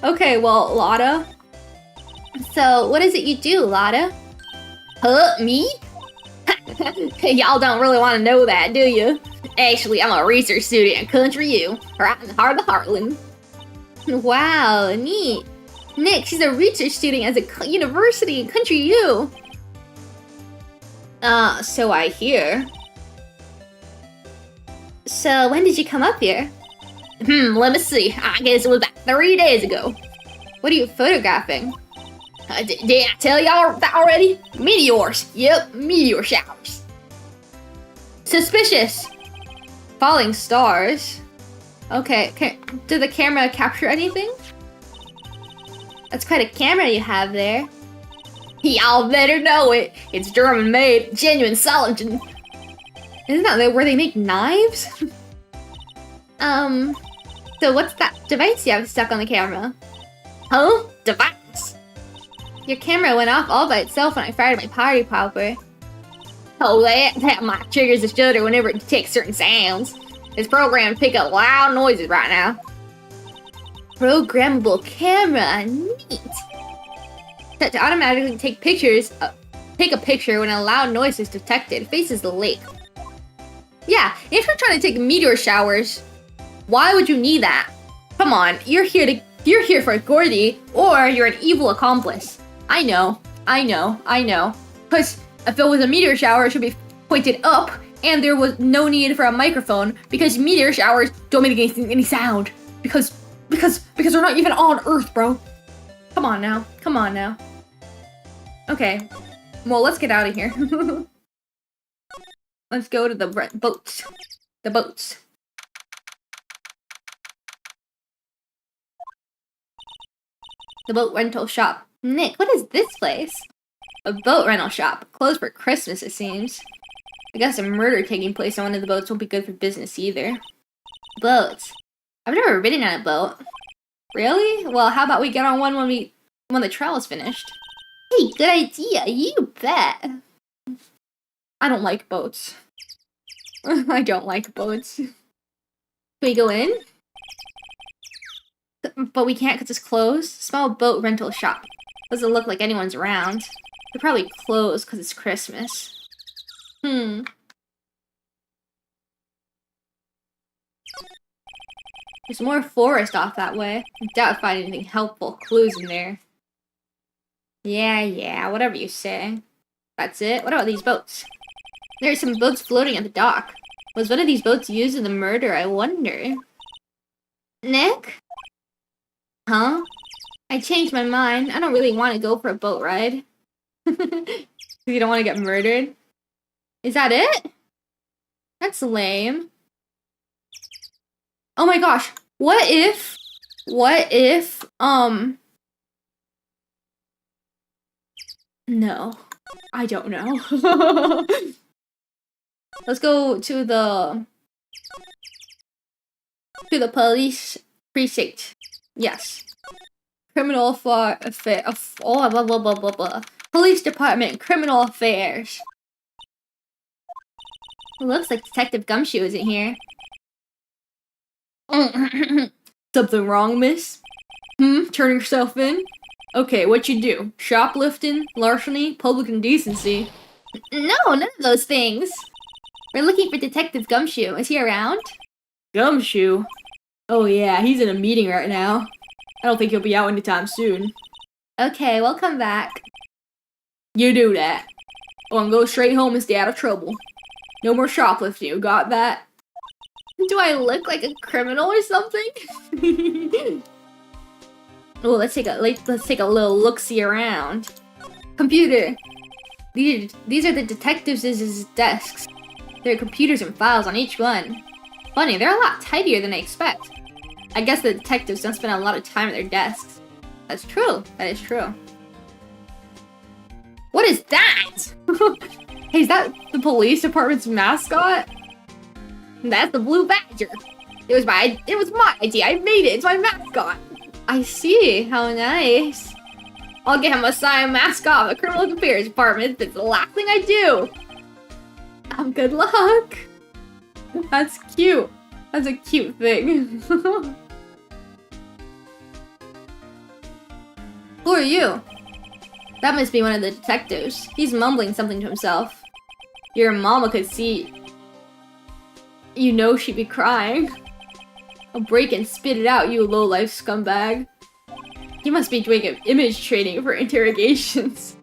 S1: Okay, well, Lotta. So, what is it you do, Lotta?
S2: Huh? Me? Y'all don't really want to know that, do you? Actually, I'm a research student at Country U, right in the heart of the Heartland.
S1: Wow, neat. Nick, she's a research student at a university in Country U. So I hear. So, when did you come up here?
S2: Let me see. I guess it was about 3 days ago.
S1: What are you photographing?
S2: Did I tell y'all that already? Meteors. Yep, meteor showers.
S1: Suspicious. Falling stars. Okay, did the camera capture anything? That's quite a camera you have there.
S2: Y'all better know it. It's German made, genuine Soligen.
S1: Isn't that where they make knives? So what's that device you have stuck on the camera?
S2: Huh? Device?
S1: Your camera went off all by itself when I fired my party popper.
S2: Oh, that might triggers the shutter whenever it detects certain sounds. It's programmed to pick up loud noises right now.
S1: Programmable camera, neat. Set to automatically take a picture when a loud noise is detected. Faces the lake. Yeah, if you're trying to take meteor showers, why would you need that? Come on, you're here for Gordy, or you're an evil accomplice. I know. Because if it was a meteor shower, it should be pointed up, and there was no need for a microphone, because meteor showers don't make any sound. Because they're not even on Earth, bro. Come on now. Okay, well, let's get out of here. Let's go to the boats. The boats. The boat rental shop. Nick, what is this place? A boat rental shop. Closed for Christmas, it seems. I guess a murder taking place on one of the boats won't be good for business either. Boats. I've never ridden on a boat. Really? Well, how about we get on one when the trail's finished? Hey, good idea. You bet. I don't like boats. I don't like boats. Can we go in? But we can't because it's closed. Small boat rental shop. Doesn't look like anyone's around. They're probably closed because it's Christmas. There's more forest off that way. I doubt finding anything helpful. Clues in there. Yeah, whatever you say. That's it? What about these boats? There are some boats floating at the dock. Was one of these boats used in the murder, I wonder? Nick? Huh? I changed my mind. I don't really want to go for a boat ride. You don't want to get murdered? Is that it? That's lame. Oh my gosh. What if, no, I don't know. Let's go to the police precinct. Yes. Criminal affair, oh, blah, blah, blah, blah, blah. Police department, criminal affairs. It looks like Detective Gumshoe isn't here. Something wrong, miss? Turn yourself in? Okay, what you do? Shoplifting, larceny, public indecency? No, none of those things. We're looking for Detective Gumshoe. Is he around? Gumshoe? Oh yeah, he's in a meeting right now. I don't think he'll be out anytime soon. Okay, we'll come back. You do that. Or I'm go straight home and stay out of trouble. No more shoplifting, you got that? Do I look like a criminal or something? Oh, let's take a little look-see around. Computer. These are the detectives' desks. There are computers and files on each one. Funny, they're a lot tidier than I expect. I guess the detectives don't spend a lot of time at their desks. That's true. That is true. What is that? Hey, is that the police department's mascot? That's the blue badger. It was my idea. I made it. It's my mascot. I see. How nice. I'll get him a signed mascot of the criminal affairs department. That's the last thing I do. Good luck. That's cute. That's a cute thing. Who are you? That must be one of the detectives. He's mumbling something to himself. Your mama could see. You know she'd be crying. I'll break and spit it out, you low-life scumbag. You must be doing image training for interrogations.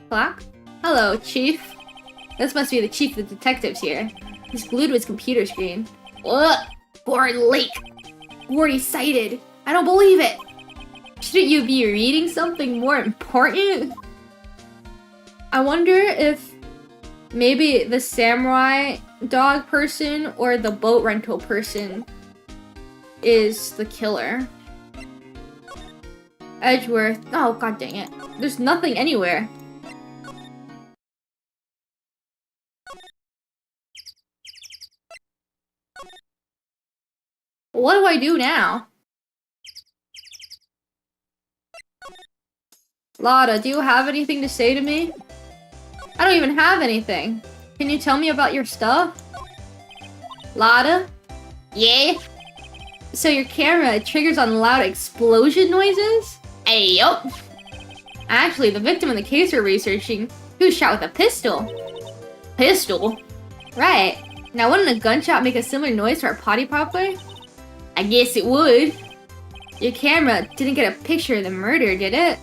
S1: Clock? Hello, Chief. This must be the chief of the detectives here. He's glued to his computer screen. Ugh! Board lake! Already cited! I don't believe it! Shouldn't you be reading something more important? I wonder if maybe the samurai dog person or the boat rental person is the killer. Edgeworth. Oh, god dang it. There's nothing anywhere. What do I do now? Lada, do you have anything to say to me? I don't even have anything. Can you tell me about your stuff? Lada? Yeah? So your camera triggers on loud explosion noises? Hey, yup. Actually, the victim in the case we're researching, he was shot with a pistol. Pistol? Right. Now wouldn't a gunshot make a similar noise to our potty popper? I guess it would. Your camera didn't get a picture of the murder, did it?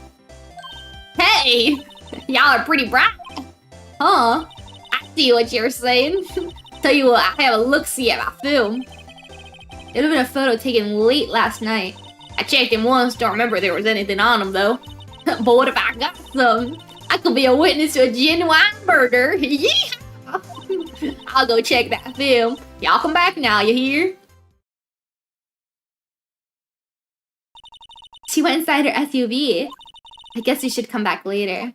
S1: Hey! Y'all are pretty bright. Huh? I see what you're saying. Tell you what, I have a look-see at my film. It would have been a photo taken late last night. I checked him once, don't remember there was anything on him though. But what if I got some? I could be a witness to a genuine murder. Yeah! I'll go check that film. Y'all come back now, you hear? She went inside her SUV. I guess we should come back later.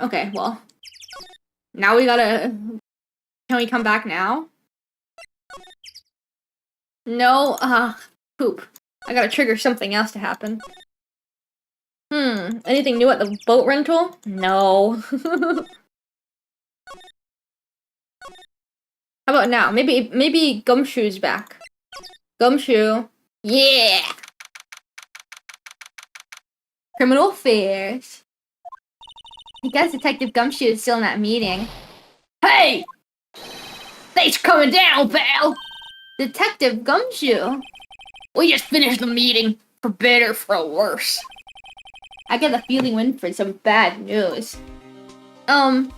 S1: Okay, well. Now we gotta... Can we come back now? No, poop. I gotta trigger something else to happen. Anything new at the boat rental? No. How about now? Maybe Gumshoe's back. Gumshoe. Yeah! Criminal affairs. I guess Detective Gumshoe is still in that meeting. Hey! Thanks for coming down, pal! Detective Gumshoe? We just finished the meeting. For better, for worse. I get the feeling we're in for some bad news. Talk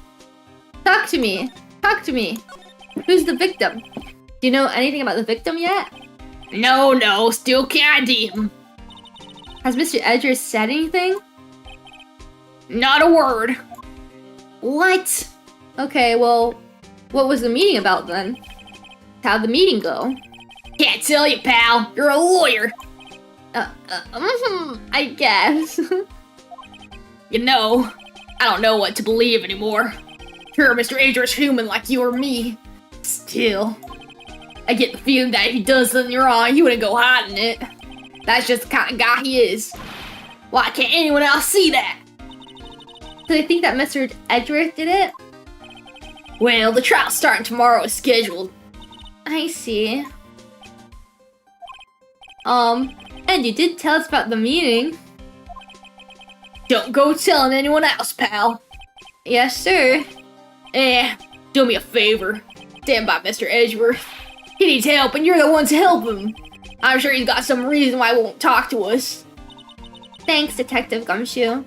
S1: to me. Talk to me. Who's the victim? Do you know anything about the victim yet? No, still can't ID him. Has Mr. Edgeworth said anything? Not a word.
S2: What?
S1: Okay, well, what was the meeting about then? How'd the meeting go?
S2: Can't tell you, pal. You're a lawyer.
S1: I guess.
S2: You know, I don't know what to believe anymore. Sure, Mr. Edgeworth's human like you or me. Still, I get the feeling that if he does something wrong, he wouldn't go hiding it. That's just the kind of guy he is. Why can't anyone else see that?
S1: Do they think that Mr. Edgeworth did it?
S2: Well, the trial's starting tomorrow as scheduled.
S1: I see. And you did tell us about the meeting.
S2: Don't go telling anyone else, pal.
S1: Yes, sir.
S2: Do me a favor. Stand by Mr. Edgeworth. He needs help, and you're the ones to help him. I'm sure he's got some reason why he won't talk to us.
S1: Thanks, Detective Gumshoe.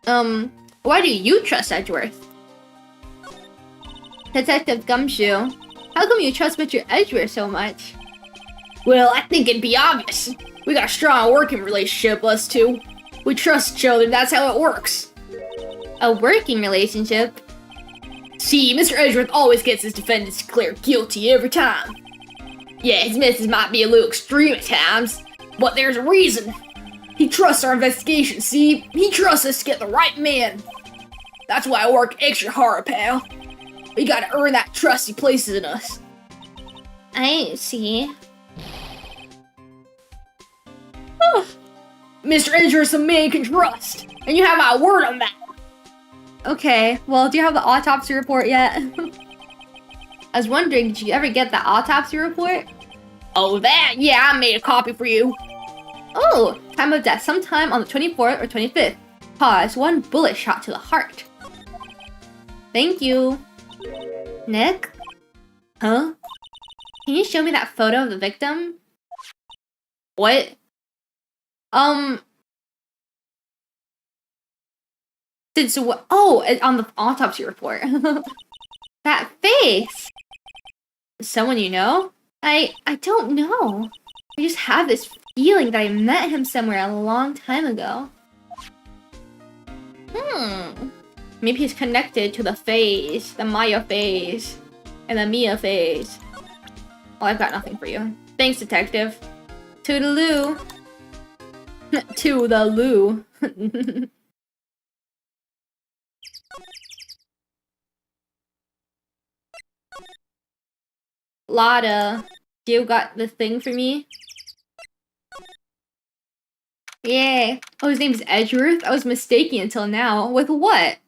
S1: Why do you trust Edgeworth? Detective Gumshoe, how come you trust Mr. Edgeworth so much?
S2: Well, I think it'd be obvious. We got a strong working relationship, us two. We trust each other, that's how it works.
S1: A working relationship?
S2: See, Mr. Edgeworth always gets his defendants declared guilty every time. Yeah, his methods might be a little extreme at times, but there's a reason. He trusts our investigation, see? He trusts us to get the right man. That's why I work extra hard, pal. We gotta earn that trust he places in us.
S1: I see.
S2: Mr. Edgeworth's a man you can trust, and you have my word on that.
S1: Okay, well, do you have the autopsy report yet? I was wondering, did you ever get the autopsy report?
S2: Oh, that? Yeah, I made a copy for you.
S1: Oh, time of death sometime on the 24th or 25th. Cause 1 bullet shot to the heart. Thank you. Nick?
S2: Huh?
S1: Can you show me that photo of the victim?
S2: What?
S1: Oh, it's on the autopsy report. That face! Someone you know? I don't know. I just have this feeling that I met him somewhere a long time ago. Maybe he's connected to the phase, the Maya phase, and the Mia phase. Well, I've got nothing for you. Thanks, detective. Toodaloo. To the loo. Lotta, you got the thing for me? Yeah. Oh, his name's Edgeworth? I was mistaken until now. With what?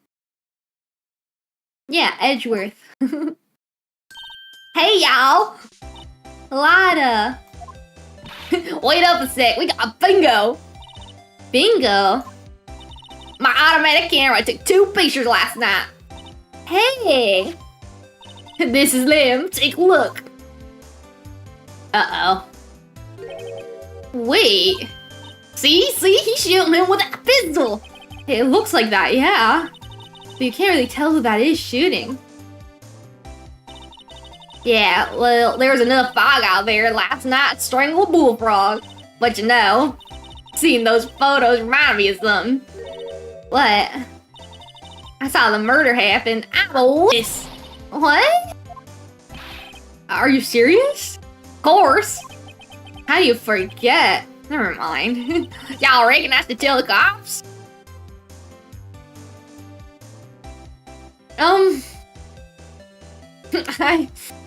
S1: Yeah, Edgeworth. Hey, y'all! Lotta!
S2: Wait up a sec, we got a bingo!
S1: Bingo?
S2: My automatic camera took 2 pictures last night.
S1: Hey!
S2: This is them, take a look. Uh-oh.
S1: Wait.
S2: See, he's shooting him with a pistol.
S1: It looks like that, yeah. But you can't really tell who that is shooting.
S2: Yeah, well, there was enough fog out there last night to strangle a bullfrog. But you know, seeing those photos reminded me of something.
S1: What?
S2: I saw the murder happen. I'm a witness.
S1: What? Are you serious?
S2: Of course.
S1: How do you forget? Never mind.
S2: Y'all reckon I should tell the cops?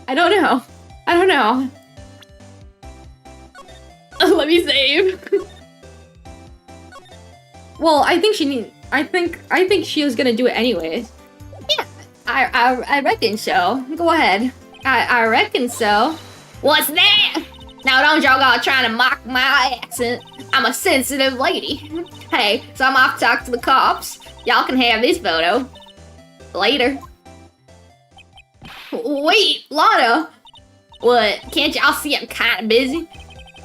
S1: I don't know. I don't know.
S2: Let me save.
S1: Well, I think she was gonna do it anyways.
S2: Yeah,
S1: I reckon so. Go ahead. I reckon so.
S2: What's that? Now don't y'all go trying to mock my accent. I'm a sensitive lady. Hey, so I'm off to talk to the cops. Y'all can have this photo. Later.
S1: Wait, Lotta.
S2: What? Can't y'all see I'm kinda busy?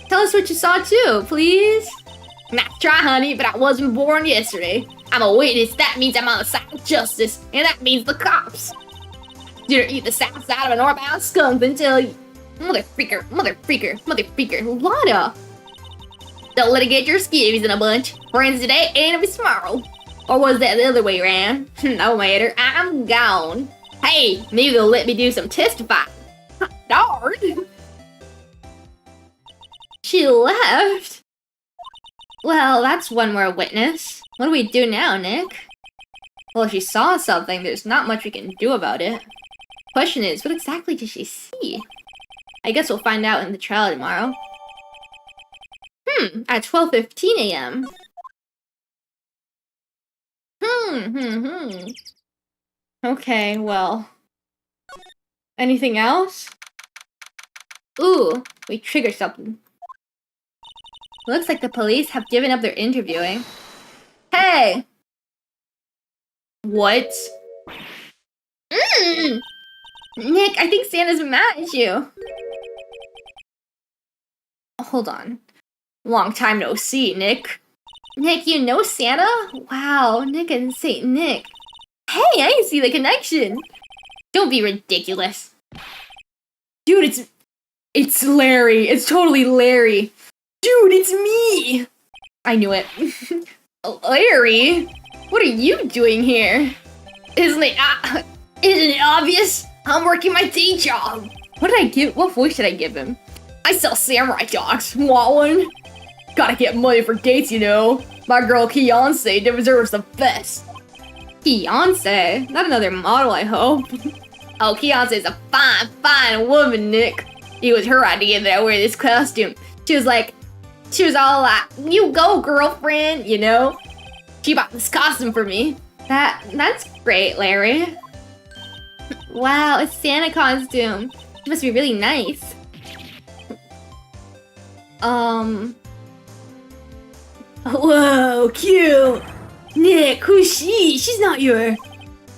S1: Tell us what you saw too, please.
S2: Not to try, honey, but I wasn't born yesterday. I'm a witness. That means I'm on the side of justice, and that means the cops. You're eat the south side of a northbound skunk until you... Motherfreaker.
S1: Lotta.
S2: Don't let it get your skivvies in a bunch. Friends today, enemies tomorrow. Or was that the other way around? No matter, I'm gone. Hey, maybe they'll let me do some testifying. Darn.
S1: She left? Well, that's one more witness. What do we do now, Nick? Well, if she saw something, there's not much we can do about it. Question is, what exactly did she see? I guess we'll find out in the trial tomorrow. At 12:15 a.m. Okay, well. Anything else? Ooh, we triggered something. Looks like the police have given up their interviewing. Hey!
S2: What?
S1: Nick, I think Santa's mad at you. Hold on.
S2: Long time no see, Nick.
S1: Nick, you know Santa? Wow, Nick and Saint Nick. Hey, I see the connection.
S2: Don't be ridiculous.
S1: Dude, it's Larry. It's totally Larry. Dude, it's me.
S2: I knew it.
S1: Larry? What are you doing here?
S2: Isn't it obvious? I'm working my day job.
S1: What voice should I give him?
S2: I sell samurai dogs. Want one? Gotta get money for dates, you know. My girl Fiance deserves the best.
S1: Fiance? Not another model, I hope.
S2: Oh, Fiance's a fine, fine woman, Nick. It was her idea that I wear this costume. She was all like, you go, girlfriend, you know? She bought this costume for me.
S1: That's great, Larry. Wow, a Santa costume. She must be really nice.
S2: Whoa, cute. Nick, who's she? She's not your...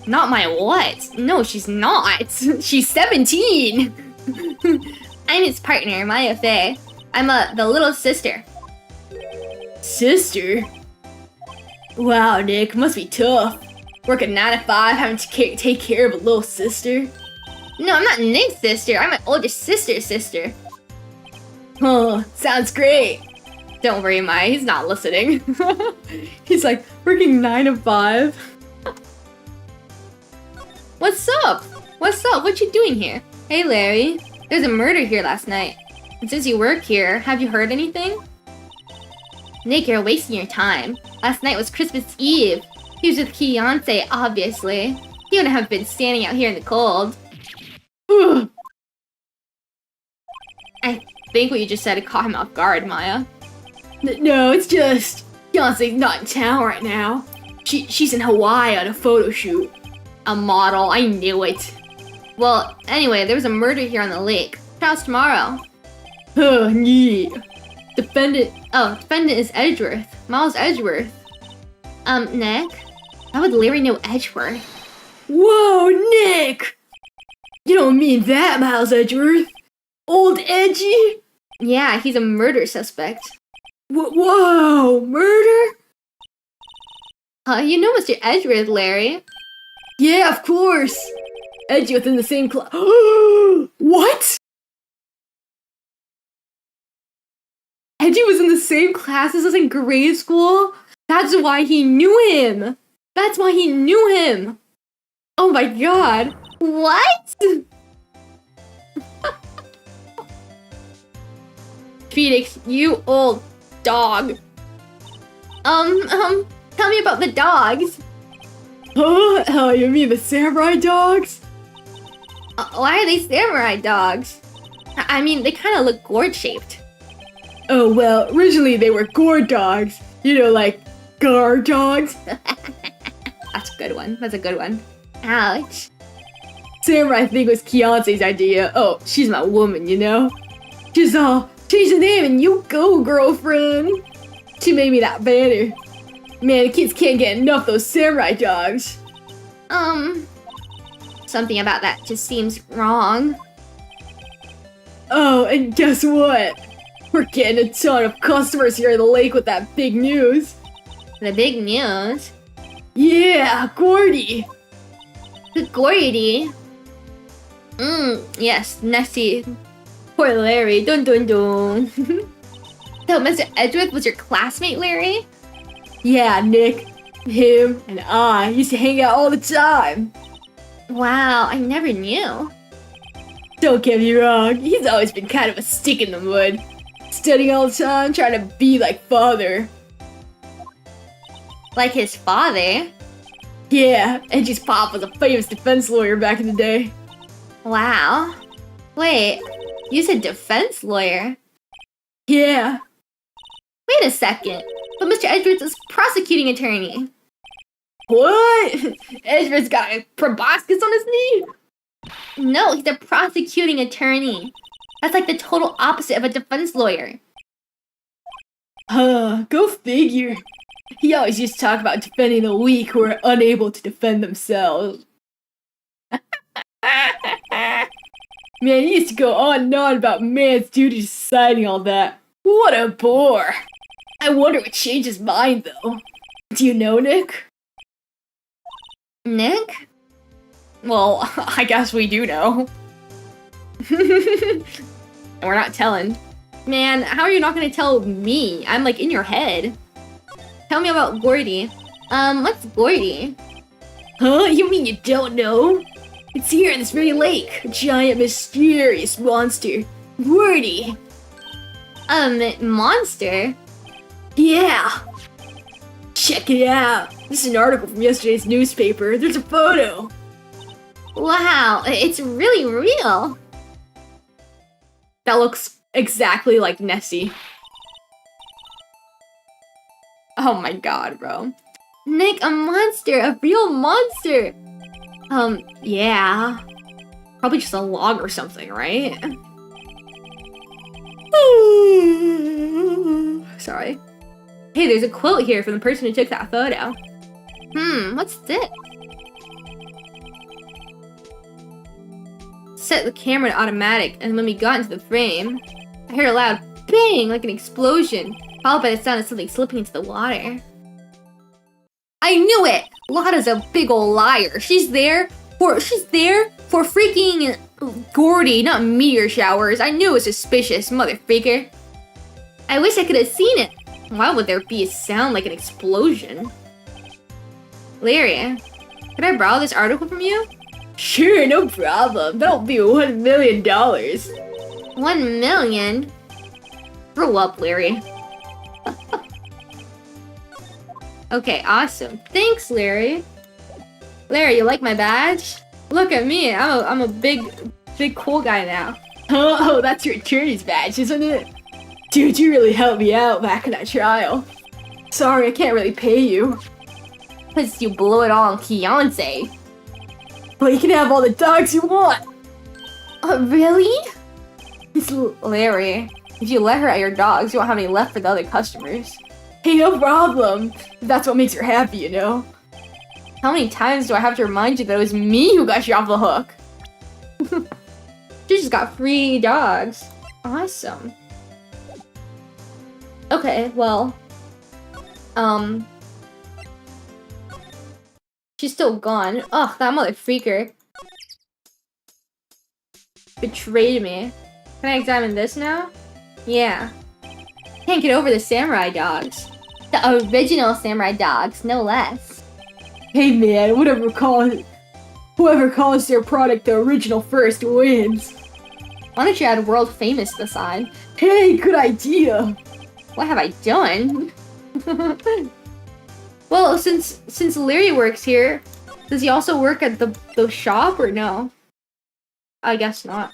S1: Not my what? No, she's not.
S2: She's 17.
S1: I'm his partner, Maya Faye. I'm the little sister.
S2: Sister? Wow, Nick, must be tough. Working 9 to 5, having to take care of a little sister.
S1: No, I'm not Nick's sister. I'm my older sister's sister.
S2: Huh, sounds great.
S1: Don't worry, Maya, he's not listening.
S2: He's like, working 9 to 5.
S1: What's up? What's up? What you doing here? Hey, Larry. There's a murder here last night. And since you work here, have you heard anything? Nick, you're wasting your time. Last night was Christmas Eve. He was with Fiance, obviously. He wouldn't have been standing out here in the cold. I think what you just said caught him off guard, Maya.
S2: No, it's just Fiance's not in town right now. She's in Hawaii on a photo shoot.
S1: A model, I knew it. Well, anyway, there was a murder here on the lake. Trial's tomorrow.
S2: Oh, neat.
S1: Defendant is Edgeworth. Miles Edgeworth. Nick? How would Larry know Edgeworth?
S2: Whoa, Nick! You don't mean that, Miles Edgeworth? Old Edgy?
S1: Yeah, he's a murder suspect.
S2: Whoa, murder?
S1: You know Mr. Edgeworth, Larry.
S2: Yeah, of course. Edgy within the same class. What?
S1: Edgy was in the same class as us in grade school? That's why he knew him! That's why he knew him! Oh my god! What?
S2: Phoenix, you old dog.
S1: Tell me about the dogs.
S2: Huh? Oh, you mean the samurai dogs?
S1: Why are they samurai dogs? I mean, they kind of look gourd-shaped.
S2: Oh, well, originally they were gourd dogs. You know, like, guard dogs.
S1: That's a good one. That's a good one. Ouch.
S2: Samurai thing was Fiance's idea. Oh, she's my woman, you know? She's all, change the name and you go, girlfriend. She made me that banner. Man, the kids can't get enough of those samurai dogs.
S1: Something about that just seems wrong.
S2: Oh, and guess what? We're getting a ton of customers here at the lake with that big news.
S1: The big news?
S2: Yeah, Gordy.
S1: The Gordy? Yes, Nessie.
S2: Poor Larry, dun dun dun.
S1: So Mr. Edgeworth was your classmate, Larry?
S2: Yeah, Nick. Him and I used to hang out all the time.
S1: Wow, I never knew.
S2: Don't get me wrong, he's always been kind of a stick in the mud. Studying all the time, trying to be like father.
S1: Like his father?
S2: Yeah, Edgy's pop was a famous defense lawyer back in the day.
S1: Wow. Wait, you said defense lawyer?
S2: Yeah.
S1: Wait a second. But Mr. Edgeworth is prosecuting attorney.
S2: What? Edgeworth's got a proboscis on his knee?
S1: No, he's a prosecuting attorney. That's like the total opposite of a defense lawyer.
S2: Go figure. He always used to talk about defending the weak who are unable to defend themselves. Man, he used to go on and on about man's duty to society and all that. What a bore. I wonder what changed his mind, though. Do you know Nick?
S1: Nick?
S2: Well, I guess we do know. And we're not telling.
S1: Man, how are you not gonna tell me? I'm like in your head. Tell me about Gordy. What's Gordy?
S2: Huh? You mean you don't know? It's here in this very lake. A giant, mysterious monster. Wordy.
S1: Monster?
S2: Yeah. Check it out. This is an article from yesterday's newspaper. There's a photo.
S1: Wow, it's really real.
S2: That looks exactly like Nessie. Oh my god, bro.
S1: Nick, a monster, a real monster.
S2: Yeah. Probably just a log or something, right? Sorry.
S1: Hey, there's a quote here from the person who took that photo. What's this? Set the camera to automatic, and when we got into the frame, I heard a loud bang like an explosion, followed by the sound of something slipping into the water. I knew it! Lotta's a big ol' liar. She's there for freaking Gordy, not meteor showers. I knew it was suspicious, mother freaker. I wish I could have seen it. Why would there be a sound like an explosion? Larry, can I borrow this article from you?
S2: Sure, no problem. That'll be $1 million.
S1: 1 million? Grow up, Larry. Okay, awesome. Thanks, Larry. Larry, you like my badge? Look at me. I'm a big cool guy now.
S2: Oh, that's your attorney's badge, isn't it? Dude, you really helped me out back in that trial. Sorry, I can't really pay you.
S1: Cause you blew it all on Fiance.
S2: But you can have all the dogs you want.
S1: Really? Larry, if you let her at your dogs, you won't have any left for the other customers.
S2: Hey, no problem. That's what makes her happy, you know?
S1: How many times do I have to remind you that it was me who got you off the hook? She just got free dogs. Awesome. Okay, well. She's still gone. Ugh, that mother freaker. Betrayed me. Can I examine this now? Yeah. Can't get over the samurai dogs. The original samurai dogs, no less.
S2: Hey man, whoever calls their product the original first wins.
S1: Why don't you add world famous to the side?
S2: Hey, good idea.
S1: What have I done? Well, since Larry works here, does he also work at the shop or no? I guess not.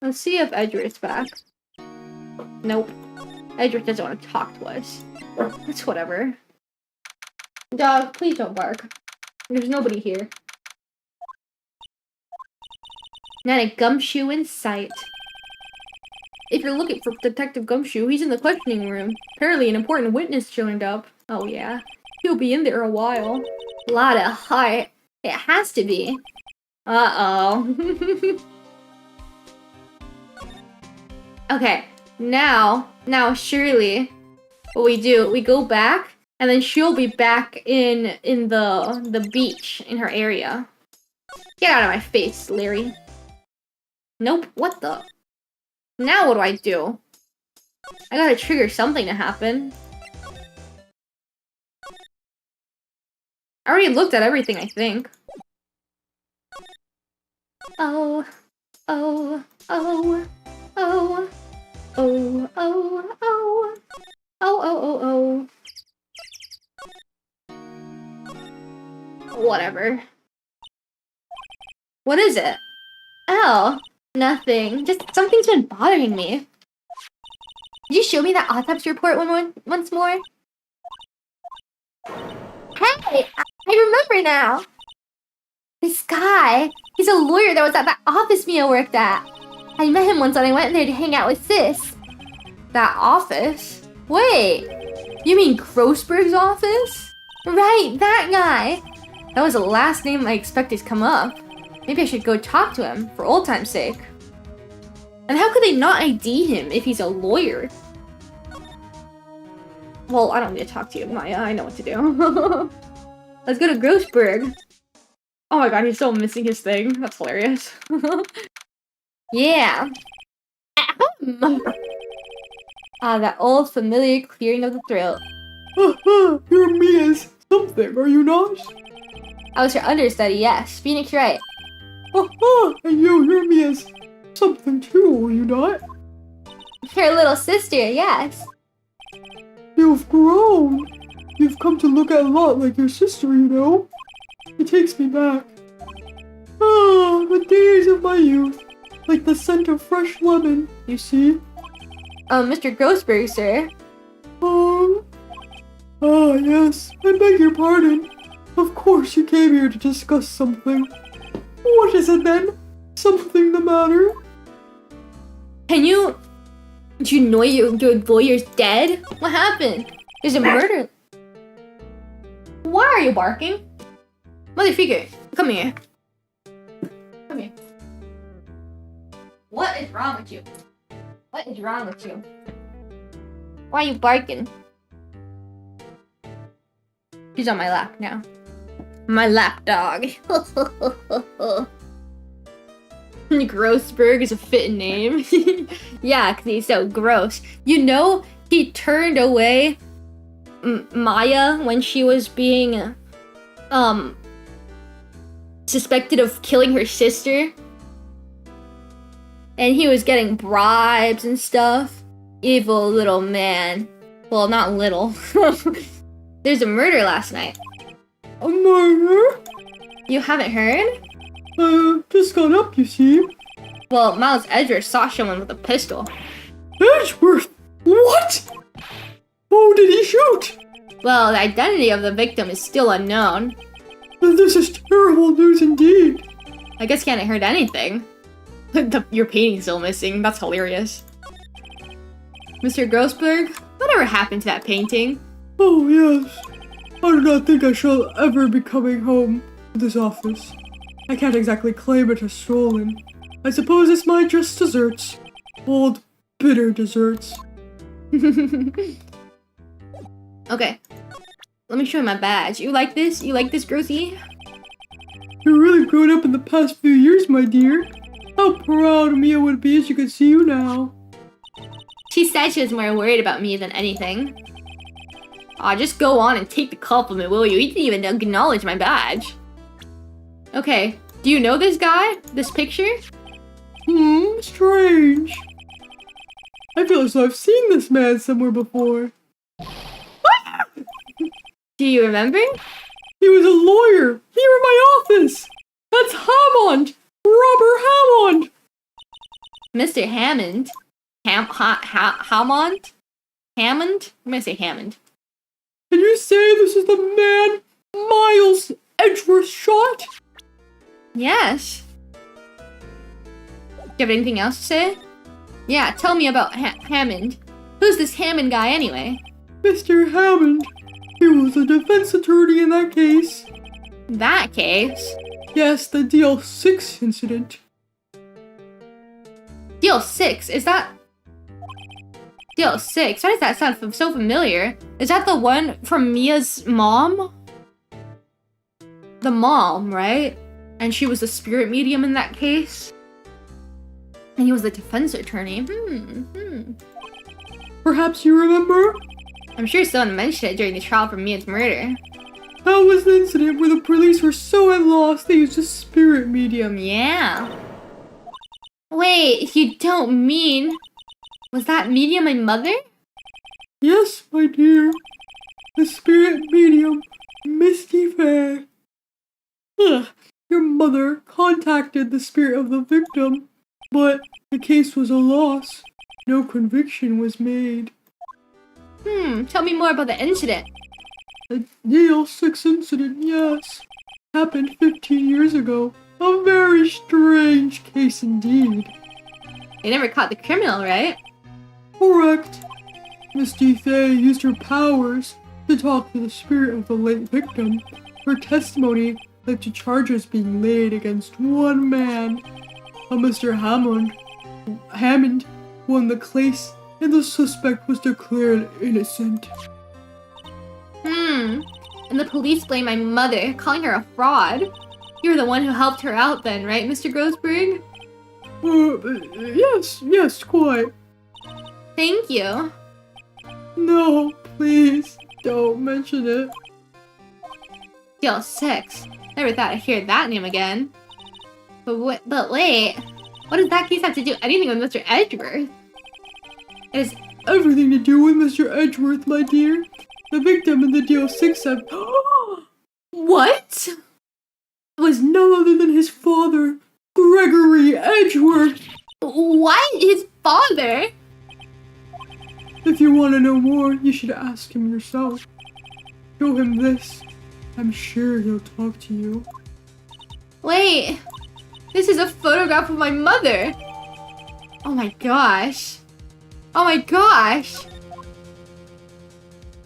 S1: Let's see if Edgeworth's back. Nope. Edgeworth doesn't want to talk to us. It's whatever. Dog, please don't bark. There's nobody here. Not a gumshoe in sight. If you're looking for Detective Gumshoe, he's in the questioning room. Apparently an important witness joined up. Oh yeah. He'll be in there a while. Lot of heart. It has to be. Uh-oh. Okay. Now surely what we do, we go back and then she'll be back in the beach in her area. Get out of my face, Larry. Nope. What the? Now what do I do? I gotta trigger something to happen. I already looked at everything, I think. Oh, oh, oh, oh, oh, oh, oh, oh, oh, oh, oh. Whatever. What is it? Oh, nothing. Just something's been bothering me. Could you show me that autopsy report once more? Hey, I remember now. This guy, he's a lawyer that was at that office Mia worked at. I met him once when I went there to hang out with Sis. That office? Wait, you mean Grossberg's office? Right, that guy. That was the last name I expected to come up. Maybe I should go talk to him, for old time's sake. And how could they not ID him if he's a lawyer? Well, I don't need to talk to you, Maya. I know what to do. Let's go to Grossberg. Oh my god, he's still missing his thing. That's hilarious. Yeah. Ah, that old familiar clearing of the throat.
S3: You're Mia's something, are you not?
S1: I was your understudy, yes. Phoenix Wright.
S3: And you're Mia's something too, are you not?
S1: Your little sister, yes.
S3: You've grown. You've come to look a lot like your sister, you know? It takes me back. Ah, the days of my youth. Like the scent of fresh lemon, you see?
S1: Mr. Grossberg, sir.
S3: Yes. I beg your pardon. Of course you came here to discuss something. What is it then? Something the matter?
S1: Do you know your lawyer's dead? What happened? There's a murder. Why are you barking? Mother figure, come here. Come here. What is wrong with you? What is wrong with you? Why are you barking? She's on my lap now. My lap dog. Grossberg is a fitting name. Yeah, because he's so gross. You know, he turned away Maya when she was being suspected of killing her sister. And he was getting bribes and stuff. Evil little man. Well, not little. There's a murder last night.
S3: A murder?
S1: You haven't heard?
S3: Just got up, you see.
S1: Well, Miles Edgeworth saw someone with a pistol.
S3: Edgeworth? What? Who did he shoot?
S1: Well, the identity of the victim is still unknown.
S3: This is terrible news indeed.
S1: I guess you haven't heard anything. Your painting's still missing. That's hilarious. Mr. Grossberg, whatever happened to that painting?
S3: Oh, yes. I do not think I shall ever be coming home to this office. I can't exactly claim it as stolen. I suppose it's my just desserts. Old, bitter desserts.
S1: Okay. Let me show you my badge. You like this? You like this, Grossy?
S3: You've really grown up in the past few years, my dear. How proud Mia would be if she could see you now.
S1: She said she was more worried about me than anything. Aw, just go on and take the compliment, will you? You didn't even acknowledge my badge. Okay, do you know this guy? This picture?
S3: Strange. I feel as though I've seen this man somewhere before.
S1: Do you remember?
S3: He was a lawyer here in my office. That's Hammond. Robert Hammond.
S1: Mr. Hammond? Hammond? Hammond? I'm gonna say Hammond.
S3: Can you say this is the man Miles Edgeworth shot?
S1: Yes. Do you have anything else to say? Yeah, tell me about Hammond. Who's this Hammond guy anyway?
S3: Mr. Hammond. He was a defense attorney in that case.
S1: That case?
S3: Yes, the DL6 incident.
S1: DL6? Is that... DL6? Why does that sound so familiar? Is that the one from Mia's mom? The mom, right? And she was a spirit medium in that case? And he was the defense attorney.
S3: Perhaps you remember?
S1: I'm sure someone mentioned it during the trial for Mia's murder.
S3: That was the incident where the police were so at loss they used a spirit medium.
S1: Yeah. Wait, you don't mean... Was that medium my mother?
S3: Yes, my dear. The spirit medium, Misty Fair. Ugh. Your mother contacted the spirit of the victim, but the case was a loss. No conviction was made.
S1: Tell me more about the incident.
S3: The Yale 6 incident, yes. Happened 15 years ago. A very strange case indeed.
S1: They never caught the criminal, right?
S3: Correct. Misty Fey used her powers to talk to the spirit of the late victim. Her testimony led to charges being laid against one man. A Mr. Hammond won the case, and the suspect was declared innocent.
S1: And the police blame my mother, calling her a fraud. You're the one who helped her out then, right, Mr. Grossberg?
S3: Yes, quite.
S1: Thank you.
S3: No, please, don't mention it.
S1: Deal 6. Never thought I'd hear that name again. But wait, what does that case have to do anything with Mr. Edgeworth? It is
S3: Everything to do with Mr. Edgeworth, my dear. The victim in the Deal 6 have...
S1: what?
S3: was none other than his father, Gregory Edgeworth.
S1: What? His father?
S3: If you want to know more, you should ask him yourself. Show him this. I'm sure he'll talk to you.
S1: Wait, this is a photograph of my mother. Oh my gosh. Oh my gosh.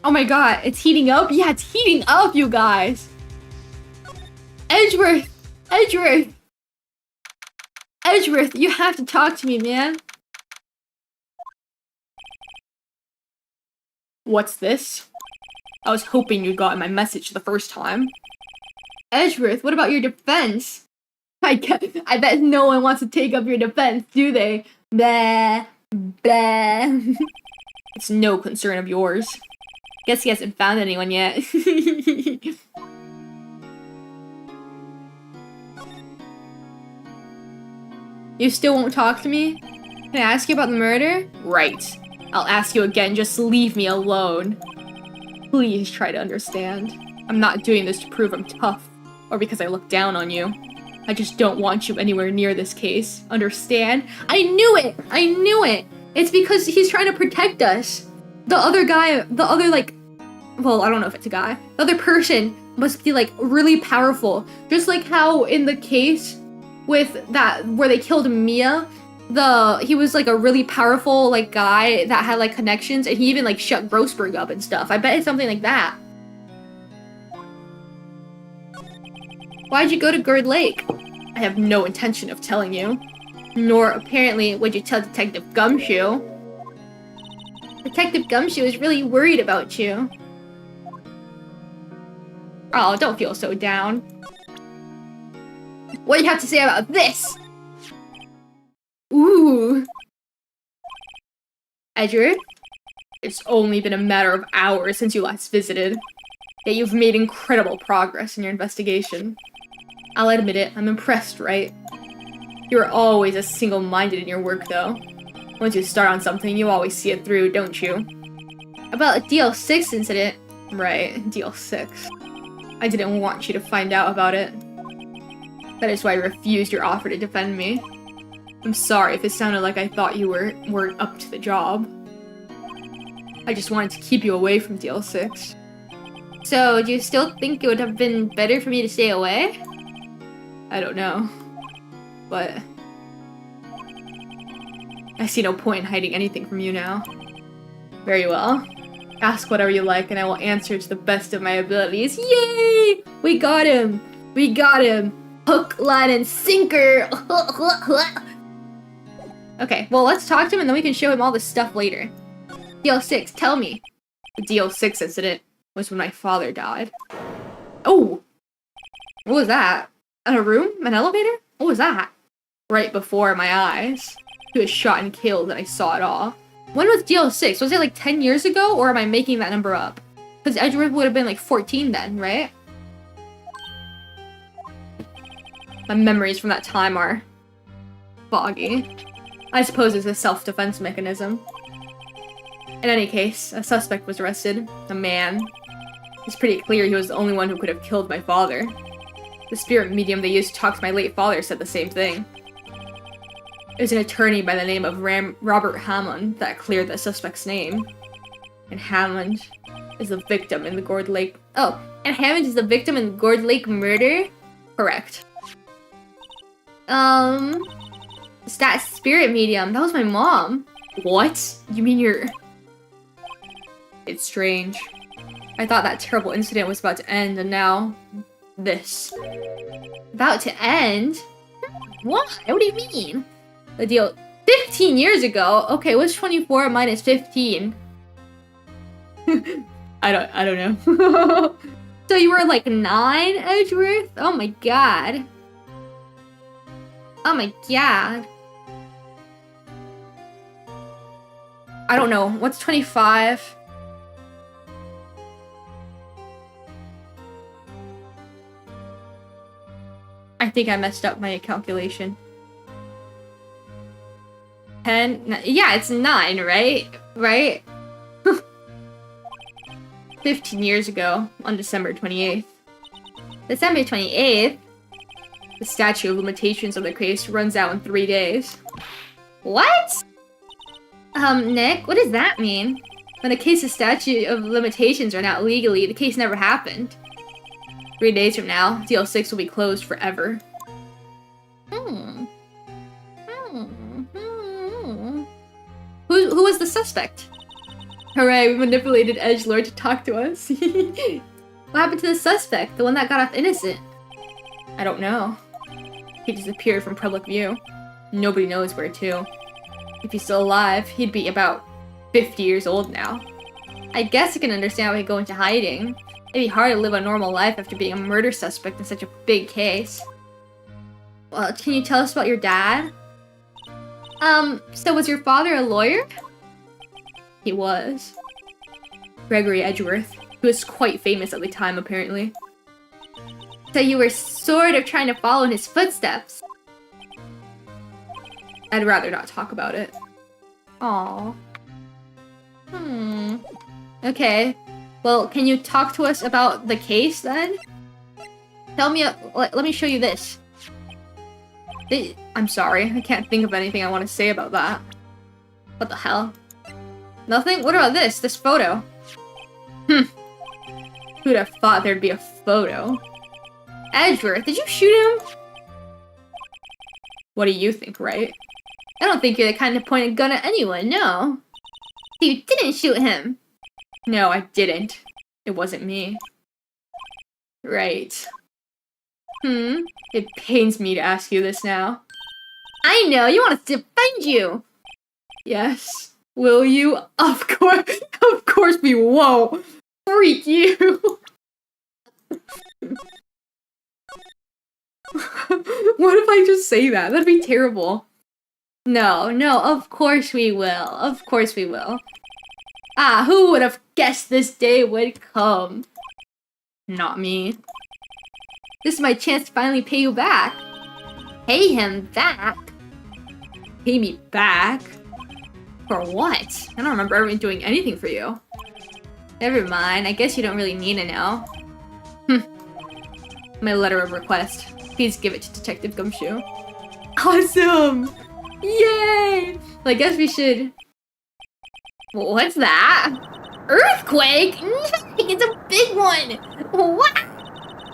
S1: Oh my god, it's heating up? Yeah, it's heating up, you guys. Edgeworth! Edgeworth! Edgeworth, you have to talk to me, man.
S2: What's this? I was hoping you'd gotten my message the first time.
S1: Edgeworth, what about your defense? I bet no one wants to take up your defense, do they? Blah, blah.
S2: It's no concern of yours.
S1: Guess he hasn't found anyone yet. You still won't talk to me? Can I ask you about the murder?
S2: Right. I'll ask you again, just leave me alone. Please try to understand. I'm not doing this to prove I'm tough, or because I look down on you. I just don't want you anywhere near this case. Understand?
S1: I knew it! I knew it! It's because he's trying to protect us. The other guy, well, I don't know if it's a guy. The other person must be, really powerful. Just like how in the case with that, where they killed Mia, he was, a really powerful, guy that had, connections, and he even, shut Grossberg up and stuff. I bet it's something like that. Why'd you go to Gerd Lake?
S2: I have no intention of telling you.
S1: Nor, apparently, would you tell Detective Gumshoe. Detective Gumshoe is really worried about you.
S2: Oh, don't feel so down.
S1: What do you have to say about this? Ooh. Edgeworth?
S2: It's only been a matter of hours since you last visited. Yet you've made incredible progress in your investigation.
S1: I'll admit it, I'm impressed, right?
S2: You're always as single-minded in your work, though. Once you start on something, you always see it through, don't you?
S1: About a DL6 incident.
S2: Right, Deal 6. I didn't want you to find out about it. That is why I refused your offer to defend me. I'm sorry if it sounded like I thought you weren't up to the job. I just wanted to keep you away from Deal 6.
S1: So, do you still think it would have been better for me to stay away?
S2: I don't know. But I see no point in hiding anything from you now. Very well. Ask whatever you like and I will answer to the best of my abilities.
S1: Yay! We got him! We got him! Hook, line, and sinker! Okay, well, let's talk to him and then we can show him all this stuff later. DL6, tell me.
S2: The DL6 incident was when my father died.
S1: Oh! What was that? In a room? An elevator? What was that?
S2: Right before my eyes.
S1: He was shot and killed, and I saw it all. When was DL6? Was it like 10 years ago, or am I making that number up? Because Edgeworth would have been like 14 then, right? My memories from that time are foggy. I suppose it's a self-defense mechanism. In any case, a suspect was arrested. A man. It's pretty clear he was the only one who could have killed my father. The spirit medium they used to talk to my late father said the same thing. It was an attorney by the name of Robert Hammond that cleared the suspect's name. And Hammond is the victim in the Gourd Lake... Oh, and Hammond is the victim in the Gourd Lake murder? Correct. That spirit medium, that was my mom. What? You mean you're... It's strange. I thought that terrible incident was about to end, and now... this. About to end? What? What do you mean? The deal... 15 years ago? Okay, what's 24 minus 15? I don't know. So you were like 9, Edgeworth? Oh my god. Oh my god. I don't know. What's 25? I think I messed up my calculation. 10? Yeah, it's 9, right? Right? 15 years ago, on December 28th. December 28th? The statute of limitations of the case runs out in 3 days. What? Nick, what does that mean? When a case's statute of limitations run out legally, the case never happened. 3 days from now, DL6 will be closed forever. Who was the suspect? Hooray, we manipulated Edgelord to talk to us. What happened to the suspect? The one that got off innocent? I don't know. He disappeared from public view. Nobody knows where to. If he's still alive, he'd be about 50 years old now. I guess I can understand why he'd go into hiding. It'd be hard to live a normal life after being a murder suspect in such a big case. Well, can you tell us about your dad? So was your father a lawyer? He was. Gregory Edgeworth, who was quite famous at the time, apparently. So you were sort of trying to follow in his footsteps. I'd rather not talk about it. Aww. Okay. Well, can you talk to us about the case, then? Tell me, let me show you this. I'm sorry, I can't think of anything I want to say about that. What the hell? Nothing? What about this? This photo? Who'd have thought there'd be a photo? Edgeworth, did you shoot him? What do you think, right? I don't think you're the kind to point a gun at anyone, no. You didn't shoot him. No, I didn't. It wasn't me. Right. It pains me to ask you this now. I know, you want us to defend you! Yes. Will you? Of course we won't! Freak you! What if I just say that? That'd be terrible. No, of course we will. Of course we will. Ah, who would have guessed this day would come? Not me. This is my chance to finally pay you back. Pay him back? Pay me back? For what? I don't remember ever doing anything for you. Never mind, I guess you don't really need to know. My letter of request. Please give it to Detective Gumshoe. Awesome! Yay! Well, I guess we should... What's that? Earthquake? It's a big one! What?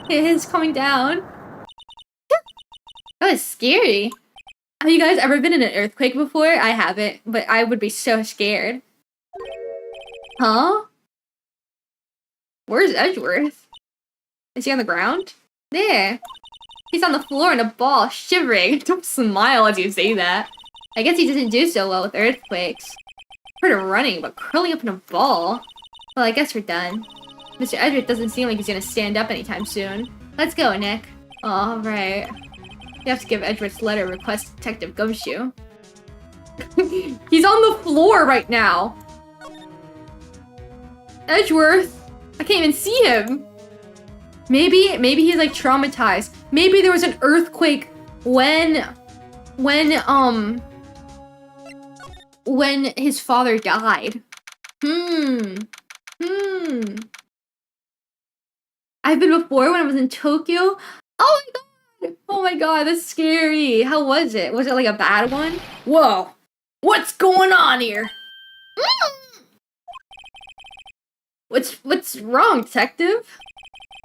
S1: It is coming down. That was scary. Have you guys ever been in an earthquake before? I haven't, but I would be so scared. Huh? Where's Edgeworth? Is he on the ground? There. He's on the floor in a ball, shivering. Don't smile as you say that. I guess he doesn't do so well with earthquakes. Heard of running, but curling up in a ball? Well, I guess we're done. Mr. Edgeworth doesn't seem like he's gonna stand up anytime soon. Let's go, Nick. Alright. You have to give Edgeworth's letter request to Detective Gumshoe. He's on the floor right now. Edgeworth. I can't even see him. Maybe he's like traumatized. Maybe there was an earthquake when his father died. I've been before when I was in Tokyo. Oh my god! Oh my god, that's scary. How was it? Was it like a bad one?
S2: Whoa! What's going on here?
S1: What's wrong, detective?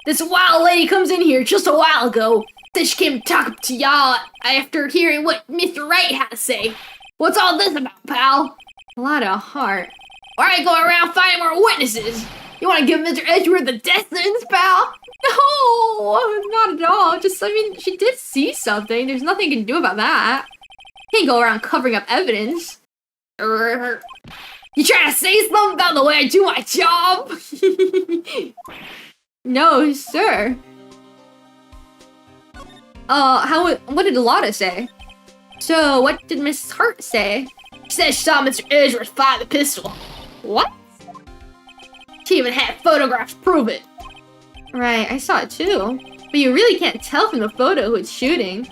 S2: This wild lady comes in here just a while ago. Said she came to talk to y'all after hearing what Mr. Wright had to say. What's all this about, pal?
S1: A lot of heart.
S2: Why are you going around finding more witnesses? You want to give Mr. Edgeworth the death sentence, pal?
S1: No, not at all. Just, I mean, she did see something. There's nothing you can do about that. Can't go around covering up evidence.
S2: You trying to say something about the way I do my job?
S1: No, sir. What did Lotta say? So, what did Miss Hart say?
S2: She said she saw Mr. Edgeworth fire the pistol.
S1: What?
S2: She even had photographs to prove it.
S1: Right, I saw it too. But you really can't tell from the photo who it's shooting.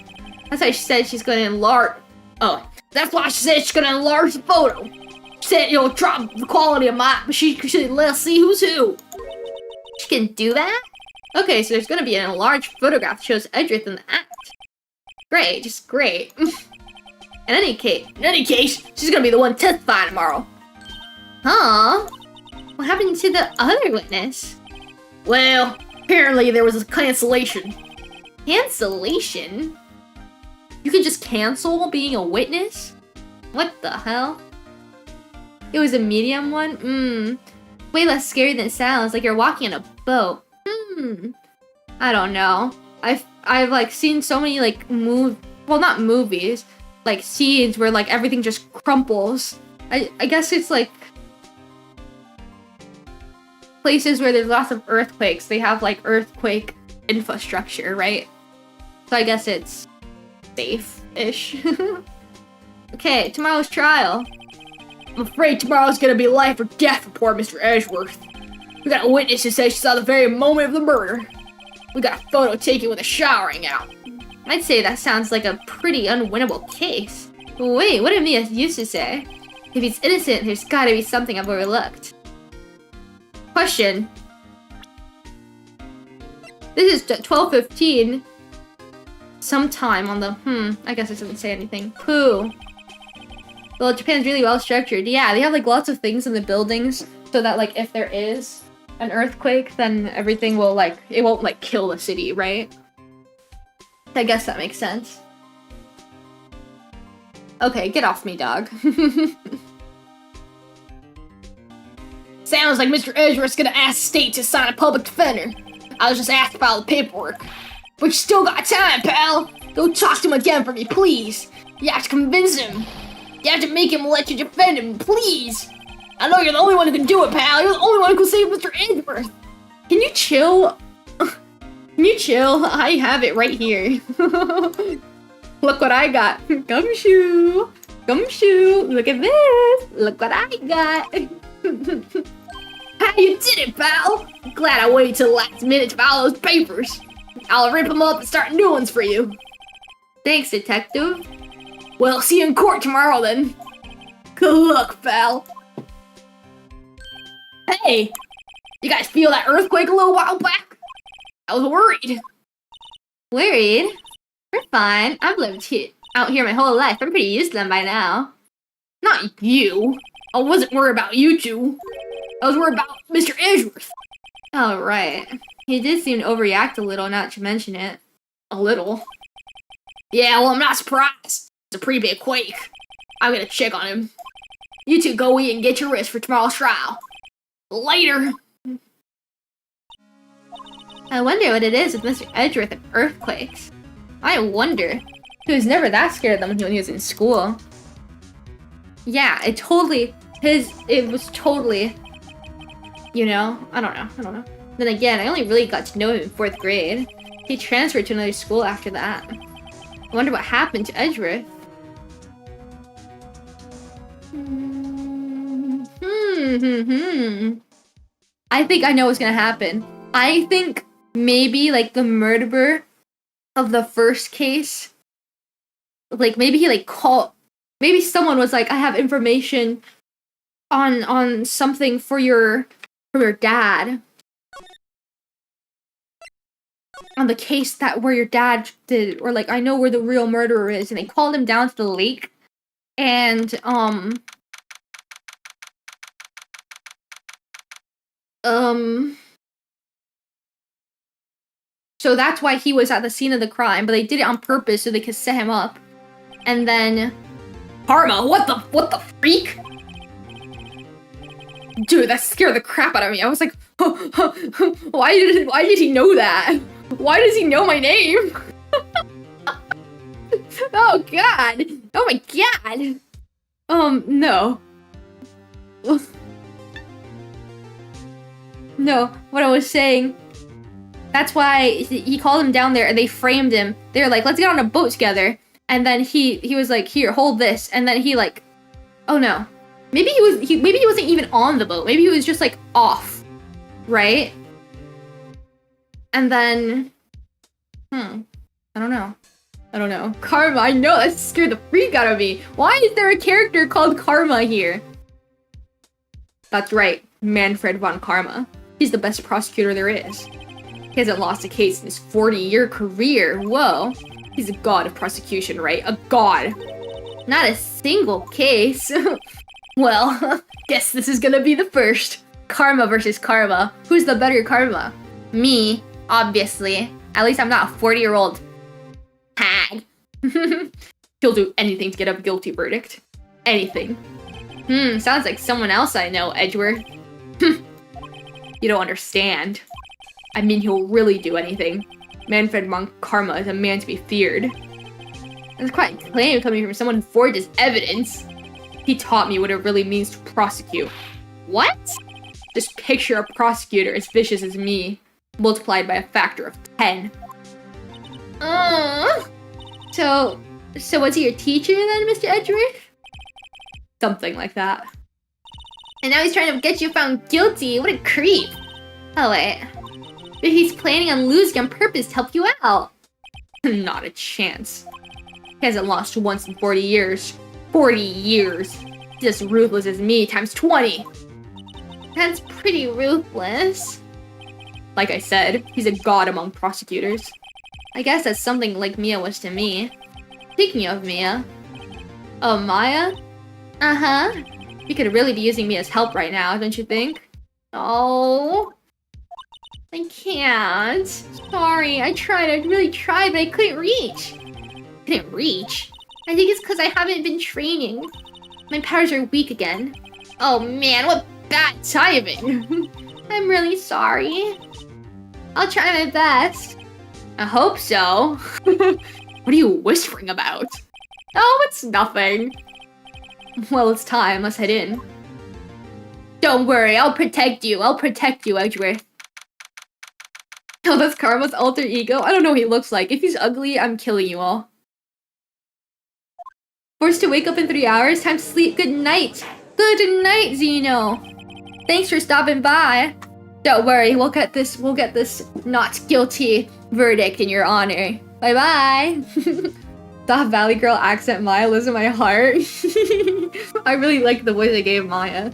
S1: That's why she said she's gonna enlarge.
S2: Oh, that's why she said she's gonna enlarge the photo. She said it'll drop the quality of mine, but she should let us see who's who.
S1: She can do that? Okay, so there's gonna be an enlarged photograph that shows Edgeworth in the act. Great, just great. In any case,
S2: she's gonna be the one testifying tomorrow.
S1: Huh? What happened to the other witness?
S2: Well, apparently there was a cancellation.
S1: Cancellation? You can just cancel being a witness? What the hell? It was a medium one? Way less scary than it sounds, like you're walking on a boat. I don't know. I've like seen so many like well, not movies, like scenes where like everything just crumples. I guess it's like places where there's lots of earthquakes. They have like earthquake infrastructure, right? So I guess it's safe-ish. Okay, tomorrow's trial.
S2: I'm afraid tomorrow's gonna be life or death for poor Mr. Edgeworth. We got a witness who says she saw the very moment of the murder. We got a photo taken with a showering out.
S1: I'd say that sounds like a pretty unwinnable case. Wait, what did Mia used to say? If he's innocent, there's gotta be something I've overlooked. Question. This is 12:15. Sometime on the, I guess it doesn't say anything. Pooh. Well, Japan's really well structured. Yeah, they have like lots of things in the buildings so that like if there is an earthquake, then everything will like, it won't like kill the city, right? I guess that makes sense. Okay, get off me, dog.
S2: Sounds like Mr. Edgeworth's gonna ask the state to assign a public defender. I was just asked to file the paperwork. But you still got time, pal! Go talk to him again for me, please! You have to convince him! You have to make him let you defend him, please! I know you're the only one who can do it, pal! You're the only one who can save Mr. Edgeworth!
S1: Can you chill? Can you chill? I have it right here. Look what I got. Gumshoe! Gumshoe! Look at this! Look what I got!
S2: How you did it, pal! Glad I waited till the last minute to file those papers. I'll rip them up and start new ones for you.
S1: Thanks, detective.
S2: Well, see you in court tomorrow then. Good luck, pal. Hey! You guys feel that earthquake a little while back? I was worried.
S1: Worried? We're fine. I've lived out here my whole life. I'm pretty used to them by now.
S2: Not you. I wasn't worried about you two. I was worried about Mr. Edgeworth.
S1: Oh, right. He did seem to overreact a little, not to mention it.
S2: A little? Yeah, well, I'm not surprised. It's a pretty big quake. I'm gonna check on him. You two go eat and get your rest for tomorrow's trial. Later!
S1: I wonder what it is with Mr. Edgeworth and earthquakes. I wonder. He was never that scared of them when he was in school. Yeah, it was totally, you know, I don't know. Then again, I only really got to know him in 4th grade. He transferred to another school after that. I wonder what happened to Edgeworth. I think I know what's gonna happen. I think maybe like the murderer of the first case, like maybe he like called, maybe someone was like, I have information on something for your dad. On the case that where your dad did, or like I know where the real murderer is, and they called him down to the lake, and so that's why he was at the scene of the crime, but they did it on purpose so they could set him up. And then
S2: Karma, what the freak?
S1: dude, that scared the crap out of me. I was like, why did he know that? Why does he know my name? Oh god. Oh my god. No. No, what I was saying. That's why he called him down there and they framed him. They were like, let's get on a boat together. And then he was like, here, hold this. And then he like, oh no. Maybe maybe he wasn't even on the boat. Maybe he was just like off. Right? And then I don't know. Karma, I know, that scared the freak out of me. Why is there a character called Karma here? That's right, Manfred von Karma. He's the best prosecutor there is. He hasn't lost a case in his 40-year career. Whoa. He's a god of prosecution, right? A god. Not a single case. Well, guess this is gonna be the first. Karma versus Karma. Who's the better Karma? Me, obviously. At least I'm not a 40-year-old hag. He'll do anything to get a guilty verdict. Anything. Sounds like someone else I know, Edgeworth. You don't understand. I mean, he'll really do anything. Manfred von Karma is a man to be feared. That's quite a claim coming from someone who forges evidence. He taught me what it really means to prosecute. What? Just picture a prosecutor as vicious as me, multiplied by a factor of 10. So was he your teacher then, Mr. Edgeworth? Something like that. And now he's trying to get you found guilty. What a creep. Oh wait. But he's planning on losing on purpose to help you out. Not a chance. He hasn't lost once in 40 years. 40 years. Just ruthless as me times 20. That's pretty ruthless. Like I said, he's a god among prosecutors. I guess that's something like Mia was to me. Speaking of Mia. Oh, Maya? Uh-huh. You could really be using me as help right now, don't you think? Oh. I can't. Sorry, I really tried, but I couldn't reach. Couldn't reach? I think it's because I haven't been training. My powers are weak again. Oh man, what bad timing. I'm really sorry. I'll try my best. I hope so. What are you whispering about? Oh, it's nothing. Well, it's time. Let's head in. Don't worry, I'll protect you. I'll protect you, Edgeworth. Oh, that's Karma's alter ego? I don't know what he looks like. If he's ugly, I'm killing you all. Forced to wake up in 3 hours? Time to sleep. Good night. Good night, Zeno. Thanks for stopping by. Don't worry, we'll get this not guilty verdict in your honor. Bye-bye. That Valley Girl accent Maya lives in my heart. I really like the voice they gave Maya.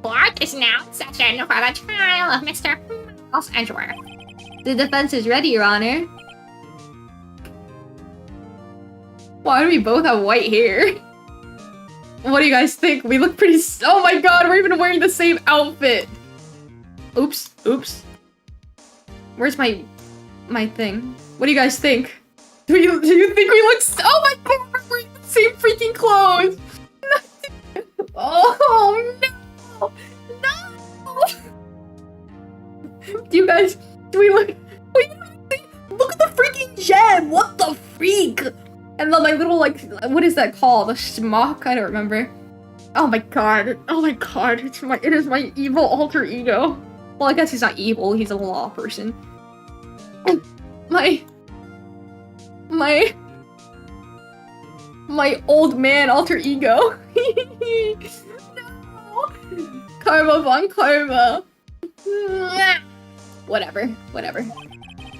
S4: Court is now in session for the trial of Mr. Edgeworth.
S1: The defense is ready, Your Honor. Why do we both have white hair? What do you guys think? We look pretty. Oh my god, we're even wearing the same outfit. Oops, oops. Where's my thing? What do you guys think? Do you think we look? Oh my god, we're wearing the same freaking clothes. Oh no, no. Do we look? Wait, look at the freaking gem. What the freak? And then my little, like, what is that called? A smock? I don't remember. Oh my god. Oh my god. It is my evil alter ego. Well, I guess he's not evil. He's a law person. My old man alter ego. No. Karma von karma. Whatever.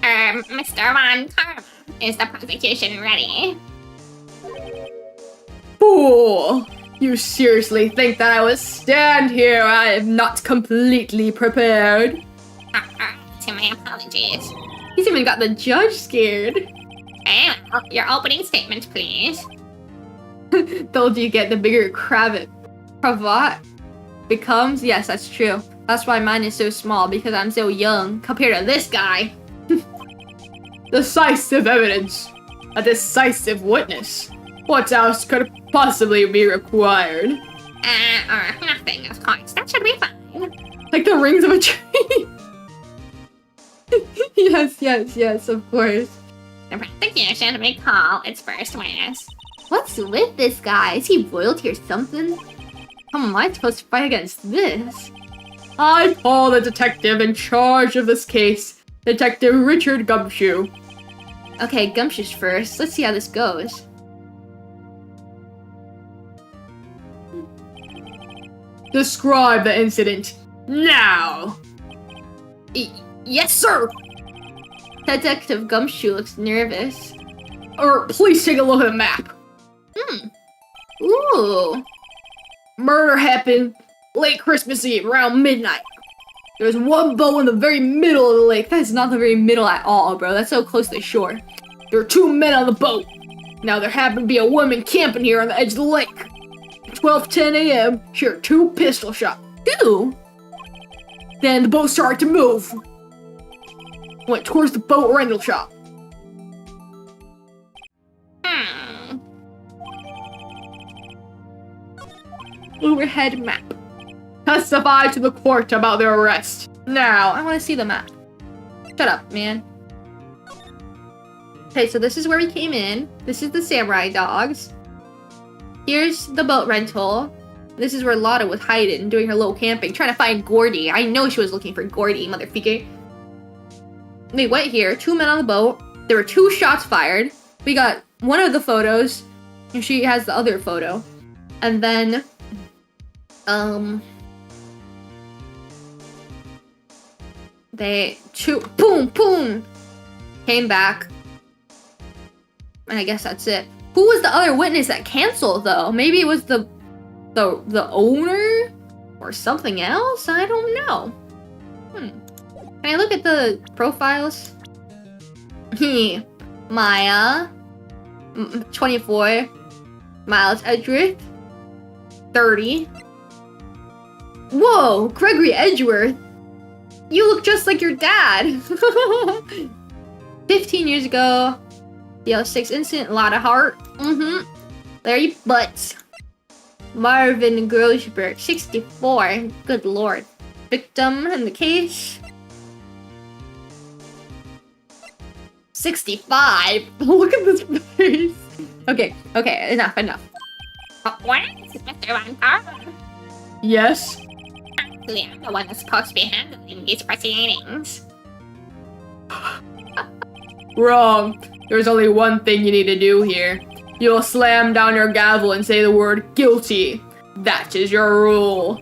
S4: Mr. Von Karma, is the prosecution ready?
S1: Fool! You seriously think that I would stand here? I am not completely prepared.
S4: To my apologies.
S1: He's even got the judge scared.
S4: Very well, your opening statement, please.
S1: Told you get the bigger cravat becomes. Yes, that's true. That's why mine is so small, because I'm so young compared to this guy. Decisive evidence. A decisive witness. What else could possibly be required?
S4: Nothing, of course. That should be fine.
S1: Like the rings of a tree. Yes, of course.
S4: The prosecution may call its first witness.
S1: What's with this guy? Is he royalty or something? How am I supposed to fight against this? I call the detective in charge of this case, Detective Richard Gumshoe. Okay, Gumshoe's first. Let's see how this goes. Describe the incident now.
S2: Yes, sir.
S1: Detective Gumshoe looks nervous.
S2: Please take a look at the map.
S1: Ooh.
S2: Murder happened late Christmas Eve, around midnight. There's one boat in the very middle of the lake.
S1: That's not the very middle at all, bro. That's so close to the shore.
S2: There are 2 men on the boat. Now, there happened to be a woman camping here on the edge of the lake. 12:10 a.m., she heard 2 pistol shots.
S1: 2?
S2: Then the boat started to move. Went towards the boat rental shop.
S1: Overhead map.
S2: Testify to the court about their arrest. Now.
S1: I want to see the map. Shut up, man. Okay, so this is where we came in. This is the samurai dogs. Here's the boat rental. This is where Lotta was hiding, doing her little camping, trying to find Gordy. I know she was looking for Gordy, motherfucker. We went here, 2 men on the boat. There were 2 shots fired. We got one of the photos, and she has the other photo. And then, they boom, came back. And I guess that's it. Who was the other witness that canceled, though? Maybe it was the owner? Or something else? I don't know. Can I look at the profiles? Maya. 24. Miles Edgeworth. 30. Whoa! Gregory Edgeworth! You look just like your dad! 15 years ago. The L6 incident, a lot of heart. Larry Butts. Marvin Grossberg, 64. Good lord. Victim in the case. 65. Look at this face. Okay, enough.
S4: What? Mr. Von Karma?
S2: Yes?
S4: Actually, I'm the one that's supposed to be handling these proceedings.
S2: Wrong. There's only one thing you need to do here. You'll slam down your gavel and say the word guilty. That is your rule.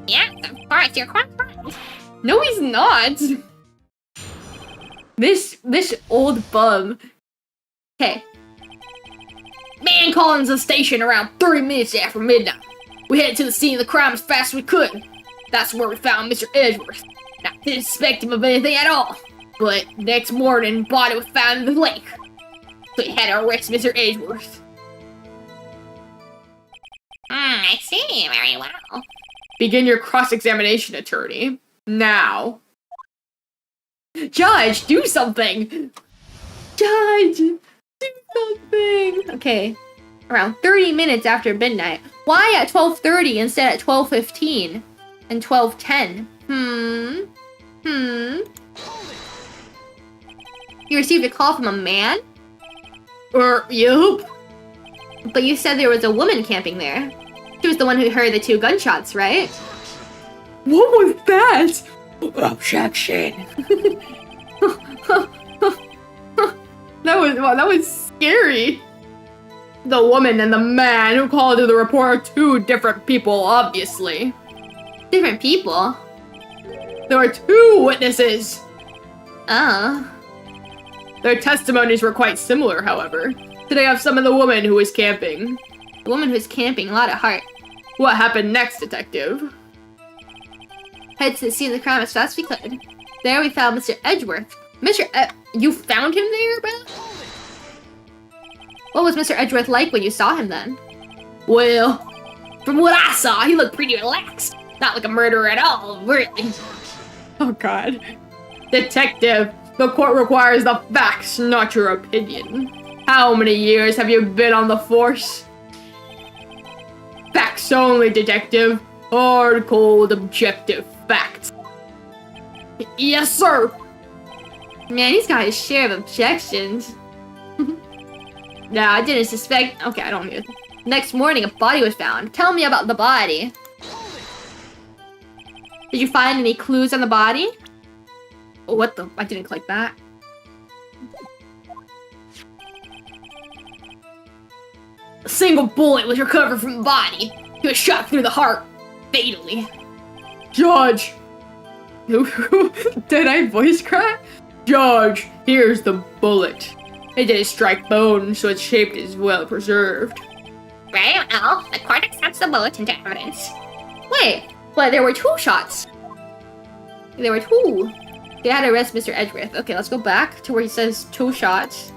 S4: Yes, of course, you're quite right.
S1: No, he's not. This old bum. Okay.
S2: Man calling the station around 30 minutes after midnight. We headed to the scene of the crime as fast as we could. That's where we found Mr. Edgeworth. Now, didn't suspect him of anything at all. But next morning, body was found in the lake. So we had to arrest Mr. Edgeworth.
S4: I see, very well.
S2: Begin your cross-examination, attorney. Now. Judge, do something!
S1: Judge, do something. Okay. Around 30 minutes after midnight. Why at 12:30 instead at 12:15 and 12:10? You received a call from a man?
S2: Yup.
S1: But you said there was a woman camping there. She was the one who heard the 2 gunshots, right?
S2: What was that? Objection.
S1: That was scary.
S2: The woman and the man who called to the report are two different people, obviously.
S1: Different people?
S2: There were two witnesses.
S1: Oh.
S2: Their testimonies were quite similar, however. Today I have summoned the woman who was camping.
S1: The woman who's camping, a lot of heart.
S2: What happened next, Detective?
S1: Head to the scene of the crime as fast as we could. There we found Mr. Edgeworth.
S2: You found him there, Beth?
S1: What was Mr. Edgeworth like when you saw him then?
S2: Well, from what I saw, he looked pretty relaxed. Not like a murderer at all, really. Oh god. Detective, the court requires the facts, not your opinion. How many years have you been on the force? Facts only, Detective. Hard, cold, objective facts. Yes, sir.
S1: Man, he's got his share of objections. Nah, I didn't suspect. Okay, I don't need it. Next morning, a body was found. Tell me about the body. Did you find any clues on the body?
S2: Oh, what the? I didn't click that. A single bullet was recovered from the body. He was shot through the heart, fatally. Judge! Did I voice crack? Judge, here's the bullet. It didn't strike bone, so its shape is well preserved.
S4: Very well. The court accepts the bullet into evidence.
S1: Wait, but there were two shots. There were two. They had to arrest Mr. Edgeworth. Okay, let's go back to where he says two shots.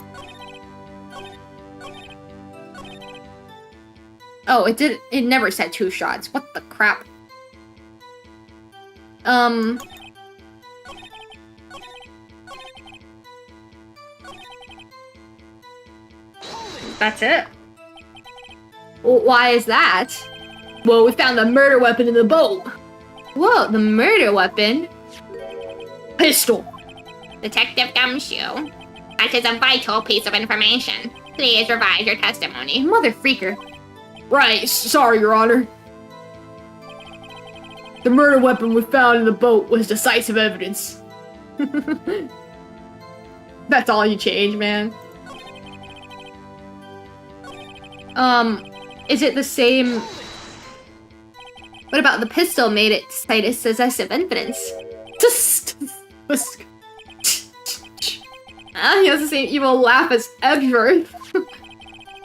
S1: Oh, it never said two shots. What the crap? That's it. Why is that?
S2: Well, we found the murder weapon in the boat.
S1: Whoa, the murder weapon?
S2: Pistol.
S4: Detective Gumshoe. That is a vital piece of information. Please revise your testimony.
S1: Mother freaker.
S2: Right, sorry, Your Honor. The murder weapon we found in the boat was decisive evidence. That's all you change, man.
S1: Is it the same? What about the pistol made it cite as decisive evidence?
S2: He has the same evil laugh as Edgeworth.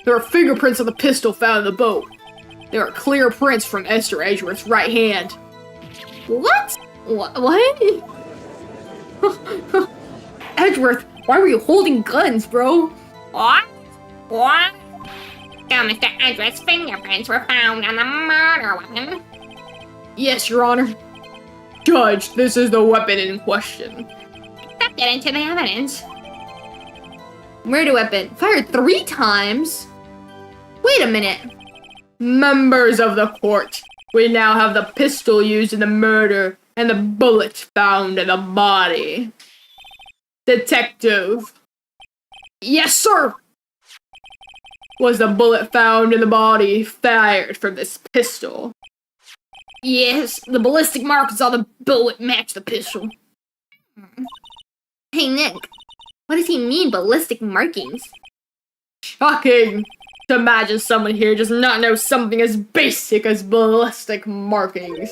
S2: There are fingerprints on the pistol found in the boat. There are clear prints from Esther Edgeworth's right hand.
S1: What? What?
S2: Edgeworth, why were you holding guns, bro?
S4: What? What? So Mr. Edgeworth's fingerprints were found on the murder weapon.
S2: Yes, Your Honor. Judge, this is the weapon in question.
S4: Accepted into the evidence.
S1: Murder weapon. Fired 3 times? Wait a minute.
S2: Members of the court, we now have the pistol used in the murder and the bullet found in the body. Detective. Yes, sir! Was the bullet found in the body fired from this pistol? Yes, the ballistic markings on the bullet match the pistol.
S1: Hey, Nick. What does he mean, ballistic markings?
S2: Shocking to imagine someone here does not know something as basic as ballistic markings.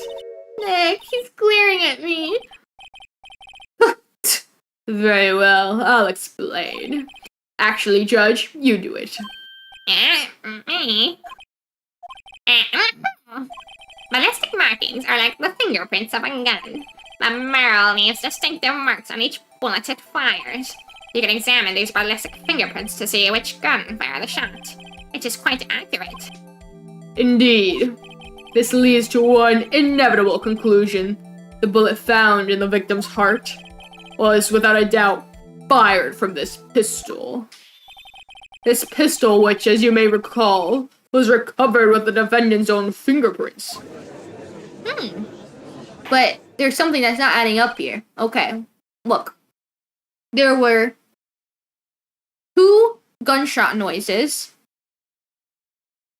S1: Nick, he's glaring at me.
S2: Very well, I'll explain. Actually, Judge, you do it.
S4: Me? Ballistic markings are like the fingerprints of a gun. The barrel leaves distinctive marks on each bullet it fires. You can examine these ballistic fingerprints to see which gun fired the shot. It is quite accurate.
S2: Indeed. This leads to one inevitable conclusion. The bullet found in the victim's heart was, without a doubt, fired from this pistol. This pistol, which, as you may recall, was recovered with the defendant's own fingerprints.
S1: But there's something that's not adding up here. Okay, look. There were 2 gunshot noises.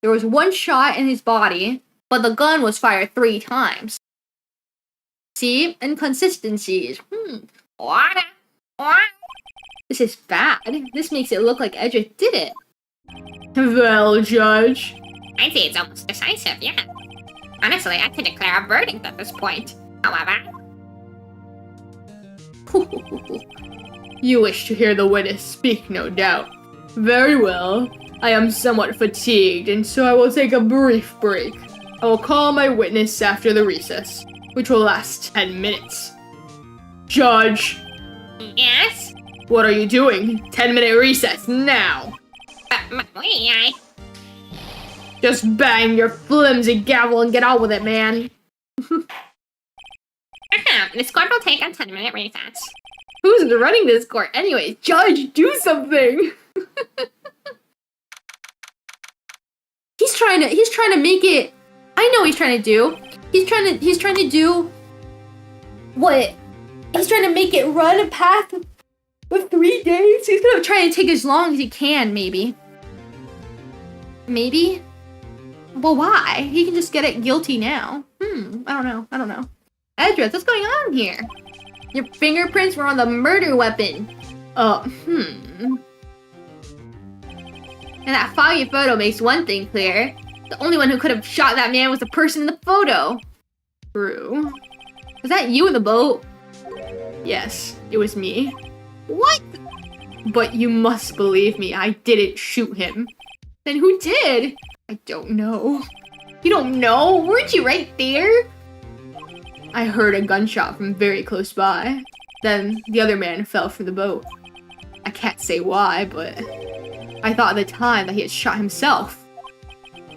S1: There was 1 shot in his body, but the gun was fired 3 times. See? Inconsistencies.
S4: What? What?
S1: This is bad. This makes it look like Edgeworth did it.
S2: Well, Judge.
S4: I'd say it's almost decisive, yeah. Honestly, I could declare a verdict at this point. However,
S2: You wish to hear the witness speak, no doubt. Very well. I am somewhat fatigued, and so I will take a brief break. I will call my witness after the recess, which will last 10 minutes. Judge,
S4: yes?
S2: what are you doing? 10-minute recess, now!
S4: Wait,
S2: Just bang your flimsy gavel and get on with it, man.
S4: this court will take a 10-minute recess.
S2: Who's running this court anyway? Judge, do something!
S1: He's trying to make it. I know what he's trying to do. He's trying to do what? He's trying to make it run a path of 3 days. He's gonna try to take as long as he can, maybe. Maybe? Well, why? He can just get it guilty now. I don't know. Edgeworth, what's going on here? Your fingerprints were on the murder weapon. And that foggy photo makes one thing clear. The only one who could have shot that man was the person in the photo.
S2: True.
S1: Was that you in the boat?
S2: Yes, it was me.
S1: What?
S2: But you must believe me, I didn't shoot him.
S1: Then who did?
S2: I don't know.
S1: You don't know? Weren't you right there?
S2: I heard a gunshot from very close by. Then the other man fell from the boat. I can't say why, but I thought at the time that he had shot himself.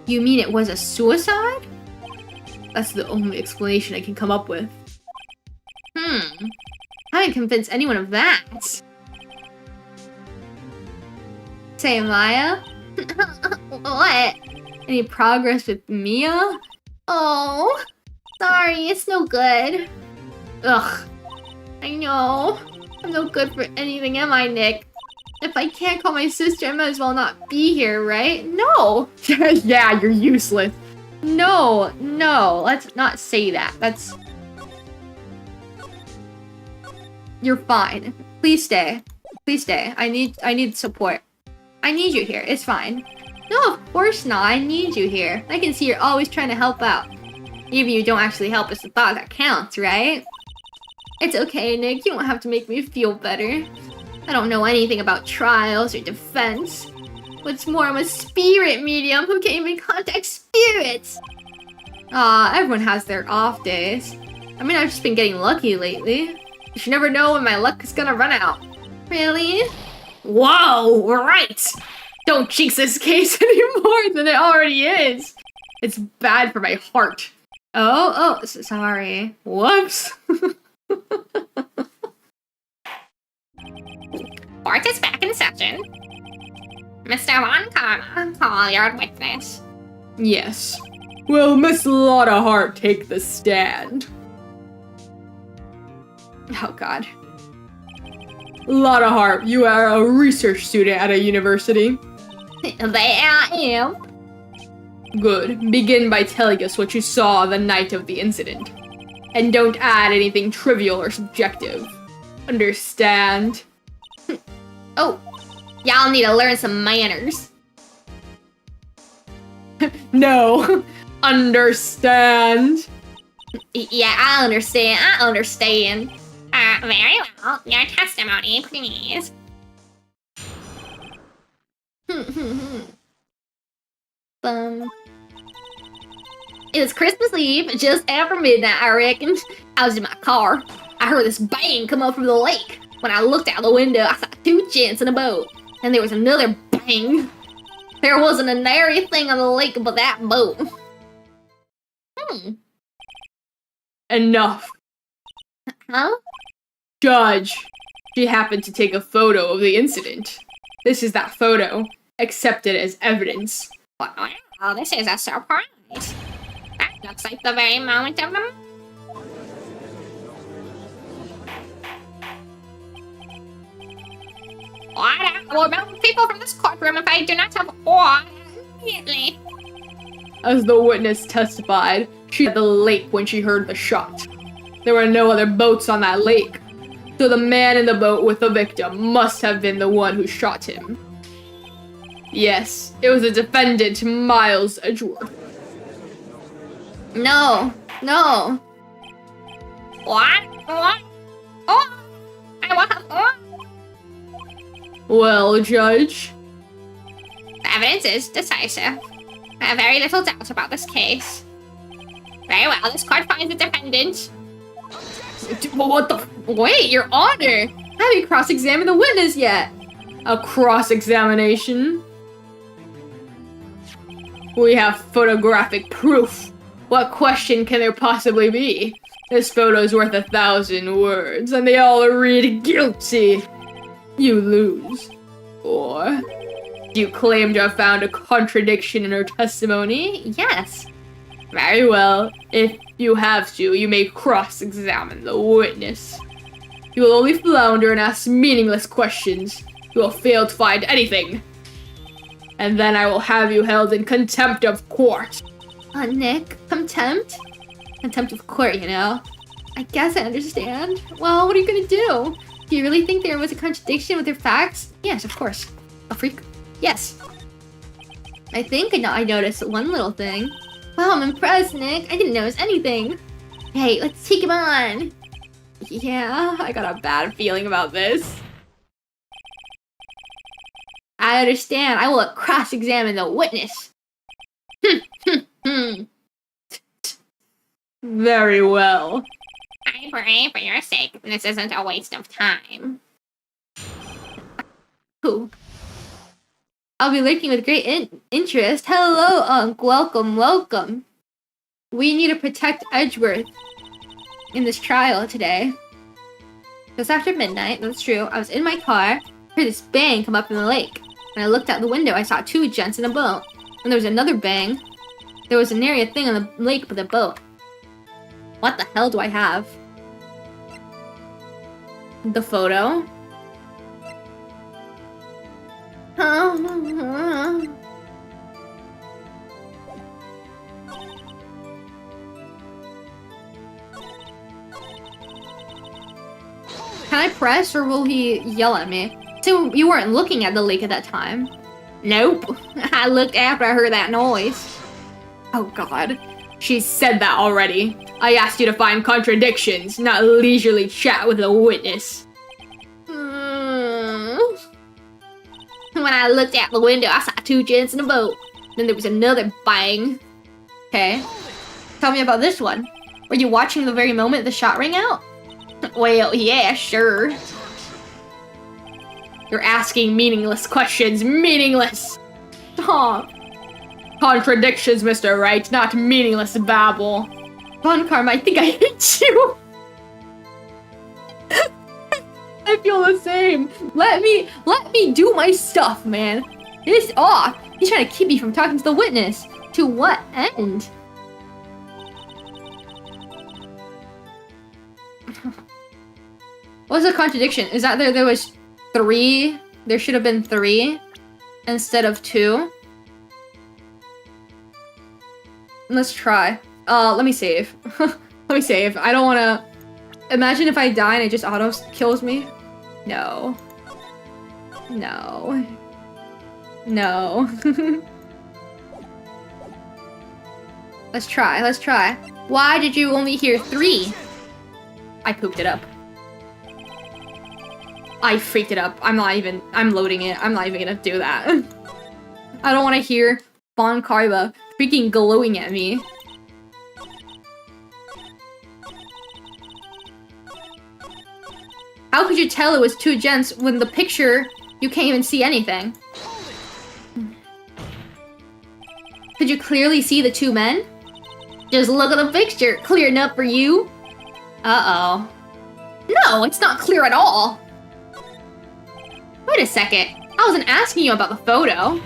S1: You mean it was a suicide?
S2: That's the only explanation I can come up with.
S1: I haven't convinced anyone of that. Say, Maya? What? Any progress with Mia? Oh, sorry, it's no good. Ugh, I know. I'm no good for anything, am I, Nick? If I can't call my sister, I might as well not be here, right? No!
S2: Yeah, you're useless.
S1: No, let's not say that. That's... You're fine. Please stay. Please stay. I need support. I need you here. It's fine. No, of course not. I need you here. I can see you're always trying to help out. Even if you don't actually help, it's the thought that counts, right? It's okay, Nick. You don't have to make me feel better. I don't know anything about trials or defense. What's more, I'm a spirit medium who can even contact spirits. Everyone has their off days. I mean, I've just been getting lucky lately. You should never know when my luck is gonna run out. Really?
S2: Whoa, right! Don't jinx this case any more than it already is. It's bad for my heart.
S1: Sorry.
S2: Whoops.
S4: Court is back in session. Mr. Von Karma, call your witness.
S2: Yes. Will Miss Lotta Hart take the stand?
S1: Oh god.
S2: Lotta Hart, you are a research student at a university.
S1: There I am.
S2: Good. Begin by telling us what you saw the night of the incident. And don't add anything trivial or subjective. Understand?
S1: Oh, y'all need to learn some manners.
S2: No. Understand?
S1: Yeah, I understand.
S4: Very well. Your testimony, please.
S1: It was Christmas Eve, just after midnight, I reckon. I was in my car. I heard this bang come up from the lake. When I looked out the window, I saw 2 gents in a boat. And there was another bang. There wasn't a nary thing on the lake but that boat.
S2: Enough.
S1: Huh?
S2: Judge, she happened to take a photo of the incident. This is that photo. Accept it as evidence.
S4: Wow, this is a surprise. That looks like the very moment of the... I will remove people from this courtroom if I do not have order immediately.
S2: As the witness testified, she had the lake when she heard the shot. There were no other boats on that lake, so the man in the boat with the victim must have been the one who shot him. Yes, it was the defendant, Miles Edgeworth.
S1: No, no.
S4: What? What? Oh! I want. Oh!
S2: Well, Judge.
S4: The evidence is decisive. I have very little doubt about this case. Very well, this court finds the defendant.
S2: What the? Wait, Your Honor! I haven't cross-examined the witness yet. A cross-examination? We have photographic proof. What question can there possibly be? This photo's worth 1,000 words, and they all read guilty. You lose. Or do you claim to have found a contradiction in her testimony?
S1: Yes.
S2: Very well. If you have to, you may cross-examine the witness. You will only flounder and ask meaningless questions. You will fail to find anything. And then I will have you held in contempt of court.
S1: Nick, contempt? Contempt of court, you know? I guess I understand. Well, what are you gonna do? Do you really think there was a contradiction with your facts? Yes, of course. A freak? Yes. I think I noticed one little thing. Wow, I'm impressed, Nick. I didn't notice anything. Hey, let's take him on.
S2: Yeah, I got a bad feeling about this.
S1: I understand. I will cross-examine the witness.
S2: Very well.
S4: I pray for your sake, this isn't a waste of time.
S1: Cool. I'll be lurking with great interest. Hello, Unc. Welcome, welcome. We need to protect Edgeworth in this trial today. Just after midnight, that's true. I was in my car, heard this bang come up from the lake. When I looked out the window, I saw two gents in a boat. And there was another bang. There was nary a thing on the lake but the boat. What the hell do I have? The photo? Can I press or will he yell at me? So you weren't looking at the lake at that time?
S2: Nope.
S1: I looked after I heard that noise.
S2: Oh god. She said that already. I asked you to find contradictions, not leisurely chat with a witness.
S1: When I looked out the window, I saw two gents in a boat. Then there was another bang. Okay. Tell me about this one. Were you watching the very moment the shot rang out? Well, yeah, sure.
S2: You're asking meaningless questions. Meaningless! Stop. Contradictions, Mr. Wright, not meaningless babble.
S1: Von Karma, I think I hate you.
S2: I feel the same.
S1: Let me do my stuff, man. Piss off. He's trying to keep me from talking to the witness. To what end? What's the contradiction? Is that there was 3? There should have been 3 instead of 2. Let's try. Let me save. Let me save. I don't wanna... Imagine if I die and it just auto-kills me. No. No. No. Let's try. Let's try. Why did you only hear 3? I pooped it up. I freaked it up. I'm loading it. I'm not even gonna do that. I don't want to hear Von Karma freaking glowing at me. How could you tell it was 2 gents when the picture you can't even see anything? Could you clearly see the 2 men? Just look at the picture. Clear enough for you? Uh-oh. No, it's not clear at all. Wait a second. I wasn't asking you about the photo.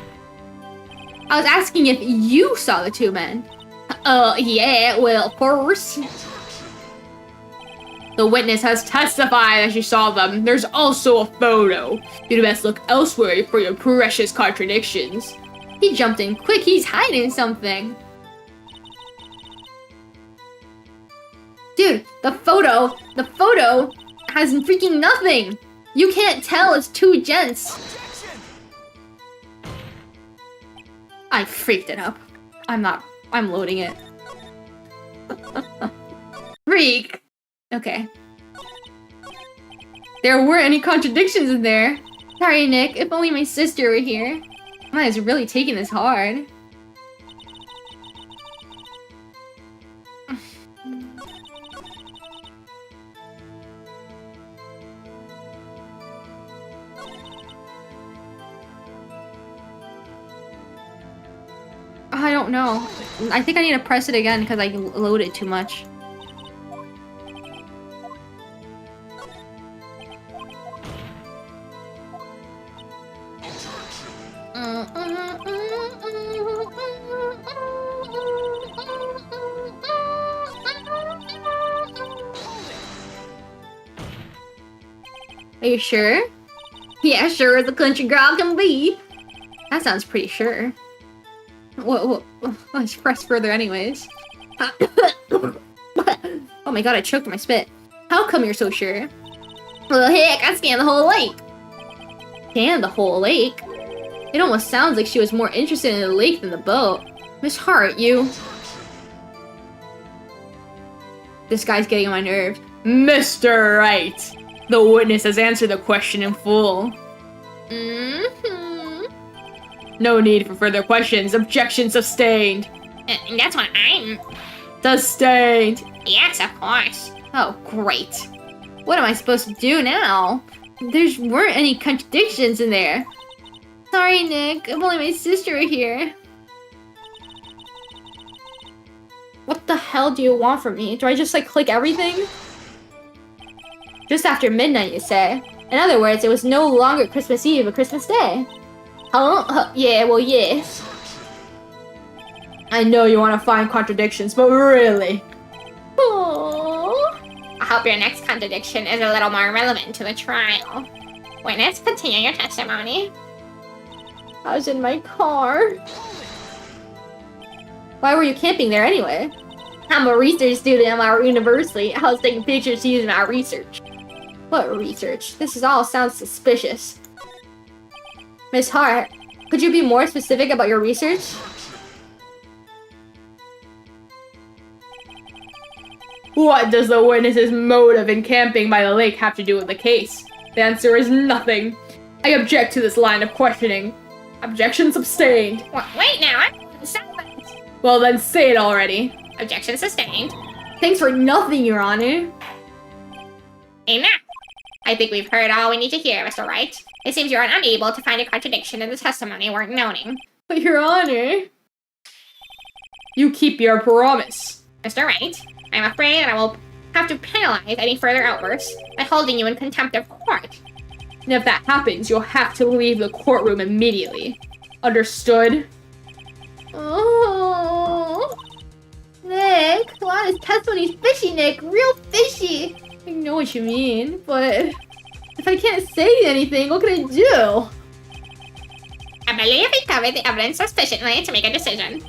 S1: I was asking if you saw the 2 men. Yeah, well, of course.
S2: The witness has testified that she saw them. There's also a photo. You'd best look elsewhere for your precious contradictions.
S1: He jumped in quick. He's hiding something. Dude, the photo has freaking nothing. You can't tell it's 2 gents. I freaked it up. I'm loading it. Freak! Okay. There weren't any contradictions in there. Sorry, Nick. If only my sister were here. Maya's really taking this hard. I don't know. I think I need to press it again because I loaded too much. Are you sure? Yeah, sure as a country girl can be. That sounds pretty sure. Whoa, let's press further anyways. Oh my god, I choked my spit. How come you're so sure? Well, heck, I scanned the whole lake. Scanned the whole lake? It almost sounds like she was more interested in the lake than the boat. Miss Hart, you... This guy's getting on my nerves.
S2: Mr. Wright, the witness has answered the question in full. No need for further questions. Objection sustained.
S4: That's what I'm...
S2: Sustained.
S4: Yes, of course.
S1: Oh, great. What am I supposed to do now? There weren't any contradictions in there. Sorry, Nick. If only my sister were here. What the hell do you want from me? Do I just, like, click everything? Just after midnight, you say? In other words, it was no longer Christmas Eve but Christmas Day. Huh? Yeah, well, yes.
S2: I know you want to find contradictions, but really...
S1: Aww.
S4: I hope your next contradiction is a little more relevant to the trial. Witness, continue your testimony.
S1: I was in my car. Why were you camping there anyway? I'm a research student at my university. I was taking pictures to use in my research. What research? This all sounds suspicious. Miss Hart, could you be more specific about your research?
S2: What does the witness's motive in camping by the lake have to do with the case? The answer is nothing. I object to this line of questioning. Objection sustained.
S4: Wait now, I'm silent.
S2: Well then say it already.
S4: Objection sustained.
S1: Thanks for nothing, Your Honor.
S4: Enough. I think we've heard all we need to hear, Mr. Wright. It seems you're unable to find a contradiction in the testimony worth noting.
S1: But Your Honor...
S2: You keep your promise.
S4: Mr. Wright, I'm afraid that I will have to penalize any further outbursts by holding you in contempt of court.
S2: And if that happens, you'll have to leave the courtroom immediately. Understood?
S1: Oh, Nick, a lot of this testimony's fishy, Nick. Real fishy. I know what you mean, but if I can't say anything, what can I do?
S4: I believe we covered the evidence sufficiently to make a decision.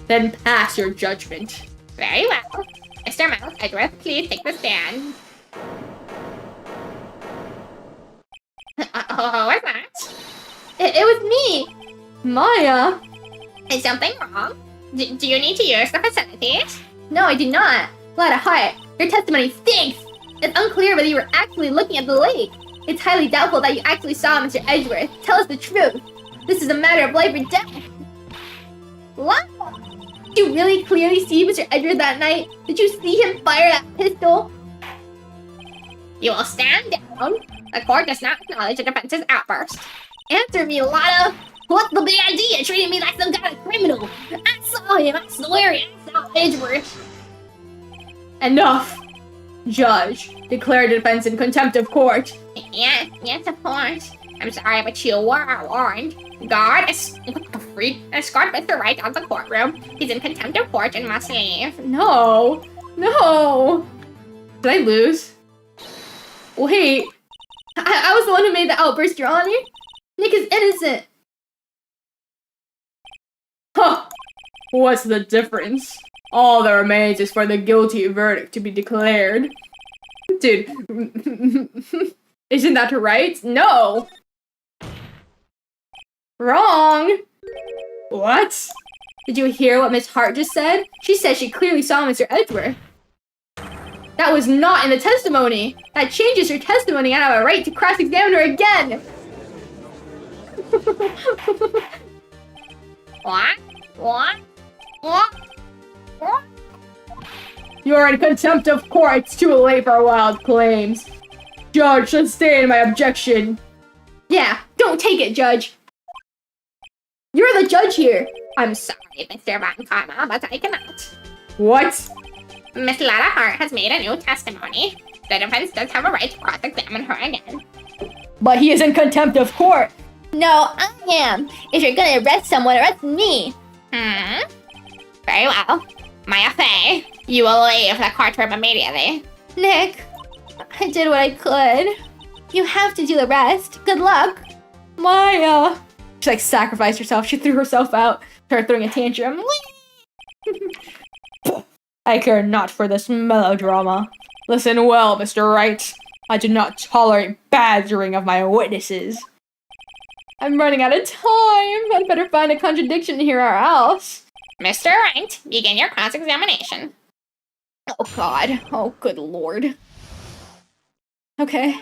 S2: Then pass your judgment.
S4: Very well. Mr. Mouse, Edgeworth, please take the stand. What was that?
S1: It was me, Maya.
S4: Is something wrong? Do you need to use the facilities?
S1: No, I do not. Lada Hart, your testimony stinks. It's unclear whether you were actually looking at the lake. It's highly doubtful that you actually saw Mr. Edgeworth. Tell us the truth. This is a matter of life or death. What? Did you really clearly see Mr. Edgeworth that night? Did you see him fire that pistol?
S4: You will stand down. The court does not acknowledge the defense's outburst.
S1: Answer me, Lada. What's the big idea treating me like some kind of criminal? I saw him. I swear I saw Edgeworth.
S2: Enough. Judge, declare defense in contempt of court.
S4: Yes, of course. I'm sorry, but you were warned. Guard, what the freak? Escort Mr. Wright out of the courtroom. He's in contempt of court and must leave.
S2: No. Did I lose? Wait.
S1: I was the one who made the outburst, Your Honor. Nick is innocent.
S2: Huh. What's the difference? All that remains is for the guilty verdict to be declared. Dude. Isn't that right? No. Wrong.
S1: What? Did you hear what Miss Hart just said? She said she clearly saw Mr. Edgeworth. That was not in the testimony. That changes her testimony and I have a right to cross-examine her again.
S4: What? What? What? What?
S1: You are in contempt of court. It's too late for wild claims. Judge, sustain my objection. Yeah, don't take it, Judge. You're the judge here.
S4: I'm sorry, Mr. Von Karma, but I cannot.
S1: What?
S4: Miss Lotta Hart has made a new testimony. The defense does have a right to cross-examine her again.
S1: But he is in contempt of court.
S5: No, I am. If you're gonna arrest someone, arrest me.
S4: Very well. Maya Fey, you will leave the courtroom immediately.
S5: Nick, I did what I could. You have to do the rest. Good luck.
S1: Maya. She like sacrificed herself. She threw herself out. Started throwing a tantrum. I care not for this melodrama. Listen well, Mr. Wright. I do not tolerate badgering of my witnesses. I'm running out of time. I'd better find a contradiction here or else.
S4: Mr. Wright, begin your cross-examination.
S1: Oh God. Oh good lord. Okay.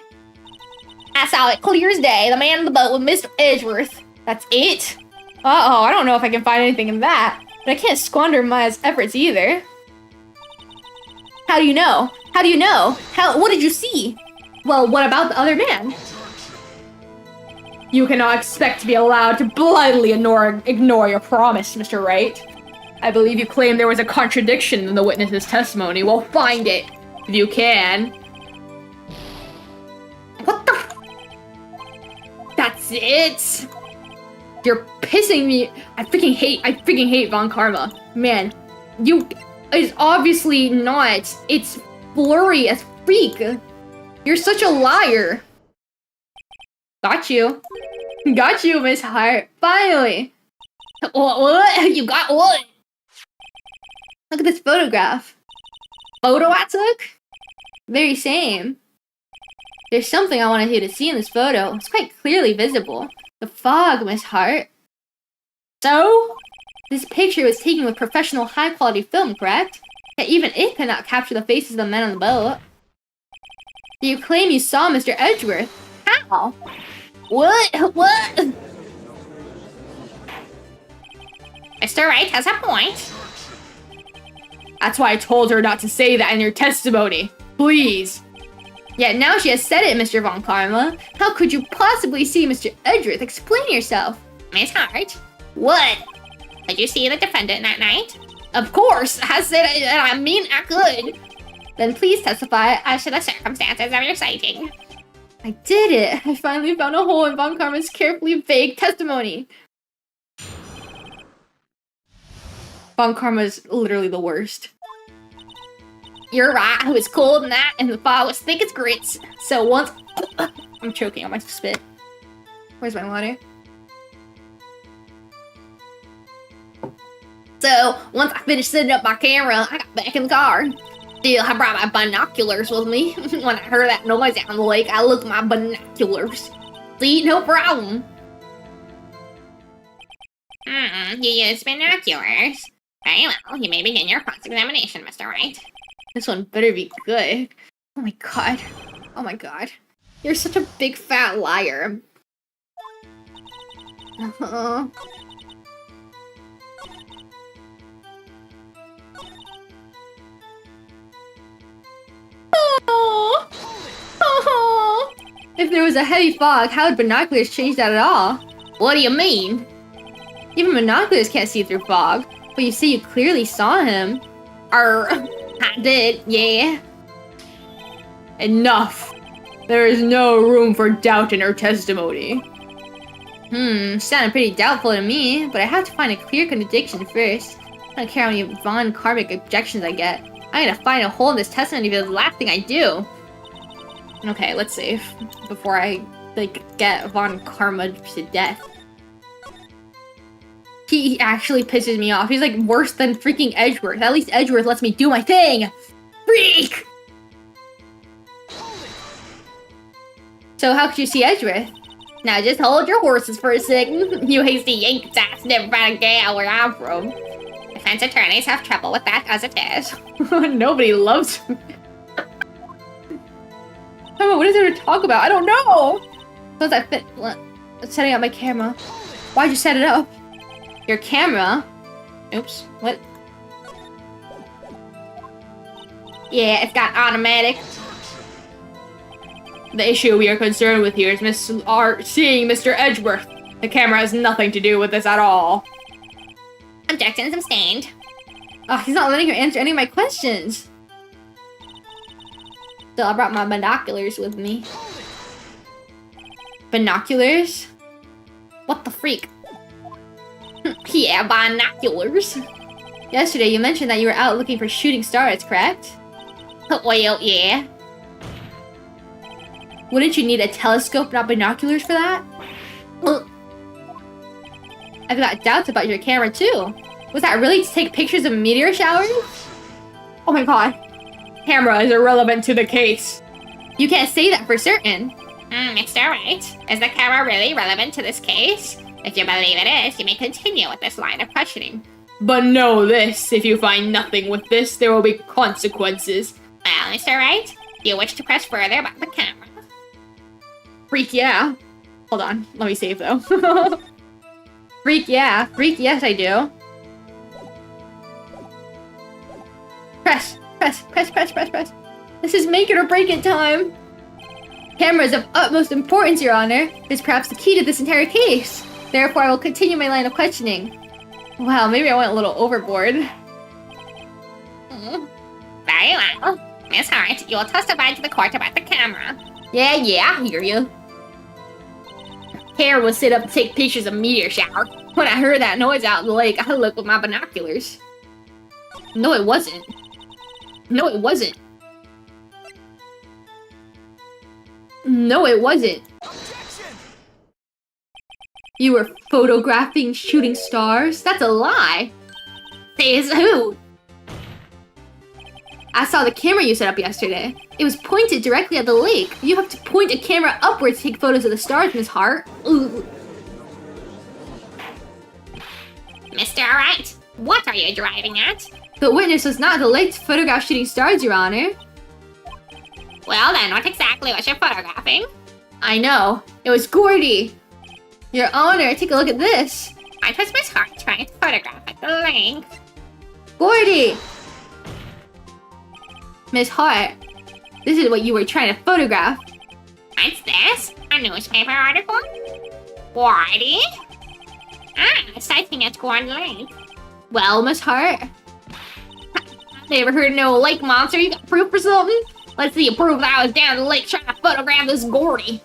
S5: I saw it clear as day. The man in the boat with Mr. Edgeworth.
S1: That's it? Uh-oh, I don't know if I can find anything in that. But I can't squander Maya's efforts either. How do you know? How do you know? What did you see? Well, what about the other man? You cannot expect to be allowed to blindly ignore your promise, Mr. Wright. I believe you claimed there was a contradiction in the witness's testimony. Well, find it, if you can. What the? That's it? You're pissing me. I freaking hate Von Karma. Man, it's obviously not. It's blurry as freak. You're such a liar. Got you. Got you, Miss Hart. Finally. What? You got what? Look at this photograph. Photo I took? Very same. There's something I wanted you to see in this photo. It's quite clearly visible. The fog, Miss Hart. So? This picture was taken with professional high-quality film, correct? Yet even it could not capture the faces of the men on the boat. Do you claim you saw Mr. Edgeworth? How? What?
S4: Mr. Wright has a point.
S1: That's why I told her not to say that in your testimony. Please. Yet now she has said it, Mr. Von Karma. How could you possibly see Mr. Edgeworth? Explain yourself.
S4: Miss Hart,
S5: What?
S4: did you see the defendant that night?
S1: Of course. I said I could.
S4: Then please testify as to the circumstances of your sighting.
S1: I did it. I finally found a hole in Von Karma's carefully vague testimony. Von Karma's literally the worst.
S5: You're right. It was cold and that, and the fog was thick as grits.
S1: So once... I'm choking on my spit. Where's my water?
S5: So, once I finished setting up my camera, I got back in the car. Still, I brought my binoculars with me. When I heard that noise out on the lake, I looked at my binoculars. See, no problem.
S4: You used binoculars. Very well, you may begin your cross-examination, Mr. Wright.
S1: This one better be good. Oh my god. Oh my god. You're such a big fat liar. If there was a heavy fog, how would binoculars change that at all?
S5: What do you mean?
S1: Even binoculars can't see through fog. But you say you clearly saw him.
S5: I did, yeah.
S1: Enough. There is no room for doubt in her testimony. Sounded pretty doubtful to me, but I have to find a clear contradiction first. I don't care how many Von Karmic objections I get. I'm gonna find a hole in this testimony because it's the last thing I do. Okay, let's save before I get Von Karma to death. He actually pisses me off. He's like worse than freaking Edgeworth. At least Edgeworth lets me do my thing. Freak! So how could you see Edgeworth?
S5: Now just hold your horses for a second. You hasty Yankees ass never found a gal where I'm from.
S4: Defense attorneys have trouble with that as it is.
S1: Nobody loves me. Oh, what is there to talk about? I don't know. Once I fit setting up my camera. Why'd you set it up? Your camera? Oops. What?
S5: Yeah, it's got automatic.
S2: The issue we are concerned with here is seeing Mr. Edgeworth. The camera has nothing to do with this at all.
S4: Objection sustained.
S1: Oh, he's not letting her answer any of my questions.
S5: So I brought my binoculars with me.
S1: Binoculars?
S5: What the freak? Yeah, binoculars.
S1: Yesterday you mentioned that you were out looking for shooting stars, correct?
S5: Well, yeah.
S1: Wouldn't you need a telescope, not binoculars for that? I've got doubts about your camera too. Was that really to take pictures of meteor showers?
S2: Oh my god. Camera is irrelevant to the case.
S1: You can't say that for certain.
S4: Mr. Wright, is the camera really relevant to this case? If you believe it is, you may continue with this line of questioning.
S2: But know this, if you find nothing with this, there will be consequences.
S4: Well, Mr. Wright, do you wish to press further about the camera?
S1: Freak yeah. Hold on, let me save though. Freak yeah. Freak yes I do. Press. This is make it or break it time. Camera is of utmost importance, Your Honor. It is perhaps the key to this entire case. Therefore, I will continue my line of questioning. Wow, maybe I went a little overboard.
S4: Very well. Miss Hart, you will testify to the court about the camera.
S5: Yeah, I hear you. Karen was set up to take pictures of meteor shower. When I heard that noise out in the lake, I looked with my binoculars.
S1: No, it wasn't.
S5: No, it wasn't.
S1: No, it wasn't. You were photographing shooting stars? That's a lie.
S5: Says who?
S1: I saw the camera you set up yesterday. It was pointed directly at the lake. You have to point a camera upwards to take photos of the stars, Miss Hart.
S5: Ooh.
S4: Mr. Wright, what are you driving at?
S1: The witness was not at the lake to photograph shooting stars, Your Honor.
S4: Well then, what exactly was you photographing?
S1: I know. It was Gordy. Your Honor, take a look at this.
S4: I was Miss Hart trying to photograph at the lake.
S1: Gordy! Miss Hart, this is what you were trying to photograph.
S4: What's this? A newspaper article? Gordy? Citing at Gordy Lake.
S1: Well, Miss Hart,
S5: Never heard of no lake monster? You got proof or something? Let's see you prove that I was down the lake trying to photograph this Gordy.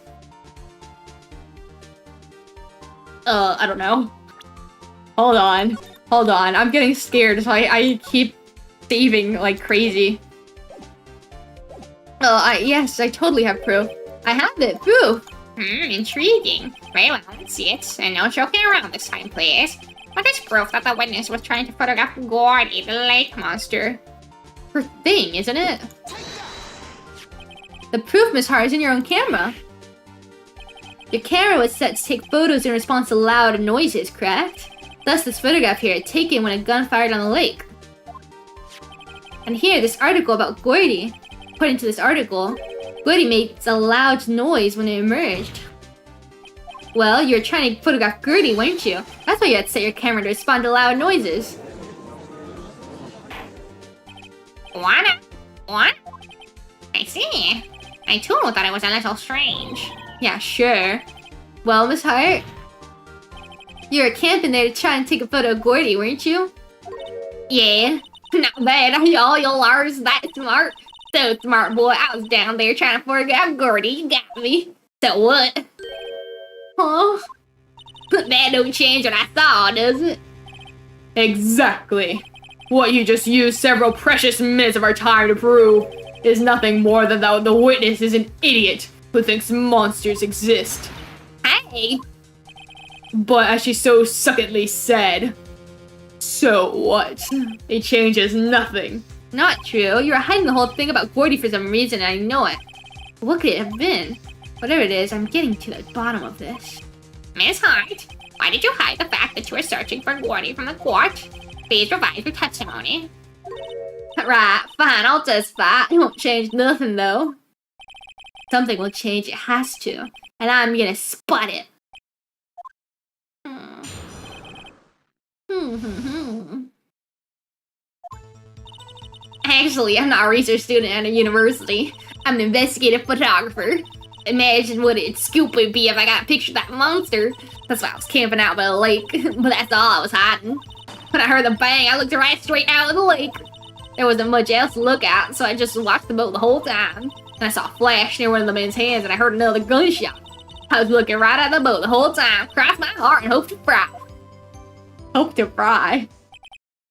S1: I don't know. Hold on. I'm getting scared, so I keep saving like crazy. Yes, I totally have proof. I have it, proof.
S4: Intriguing. Very well, let's see it. And no joking around this time, please. What is proof that the witness was trying to photograph Gordy, the lake monster?
S1: Her thing, isn't it? The proof, Miss Hart, is in your own camera. Your camera was set to take photos in response to loud noises, correct? Thus, this photograph here, taken when a gun fired on the lake. And here, this article about Gordy. According to this article, Gordy makes a loud noise when it emerged. Well, you were trying to photograph Gordy, weren't you? That's why you had to set your camera to respond to loud noises.
S4: What? I see. I too thought it was a little strange.
S1: Yeah, sure. Well, Miss Hart, you were camping there to try and take a photo of Gordy, weren't you?
S5: Yeah, not bad, y'all. Y'all are that smart. So smart, boy. I was down there trying to photograph Gordy. You got me. So what?
S1: Huh?
S5: That don't change what I saw, does it?
S2: Exactly. What you just used several precious minutes of our time to prove is nothing more than that the witness is an idiot who thinks monsters exist.
S5: Hey!
S2: But as she so suckingly said, so what? It changes nothing.
S1: Not true. You were hiding the whole thing about Gordy for some reason, and I know it. What could it have been? Whatever it is, I'm getting to the bottom of this.
S4: Miss Hart, why did you hide the fact that you were searching for Gordy from the court? Please provide your testimony.
S1: Right, fine, I'll testify. It won't change nothing, though. Something will change, it has to. And I'm gonna spot it. Actually, I'm not a research student at a university. I'm an investigative photographer. Imagine what a scoop would be if I got a picture of that monster. That's why I was camping out by the lake, but that's all I was hiding. When I heard the bang, I looked right straight out of the lake. There wasn't much else to look at, so I just watched the boat the whole time. And I saw a flash near one of the men's hands, and I heard another gunshot. I was looking right at the boat the whole time, crossed my heart, and hoped to fry. Hope to fry?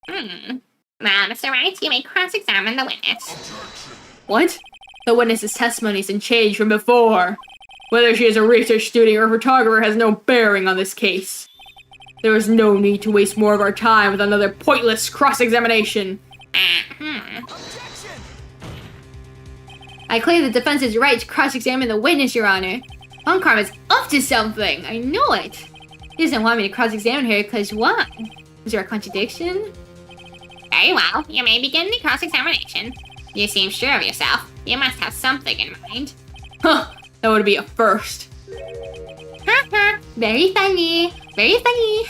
S4: Now, Mr. Wright, you may cross-examine the witness.
S1: What? The witness's testimony has changed from before. Whether she is a research student or a photographer has no bearing on this case. There is no need to waste more of our time with another pointless cross-examination. I claim the defense is right to cross-examine the witness, Your Honor. Uncarm is up to something. I know it. He doesn't want me to cross-examine her because why? Is there a contradiction?
S4: Very well, you may begin the cross-examination. You seem sure of yourself. You must have something in mind.
S1: Huh, that would be a first.
S4: Very funny. Very funny.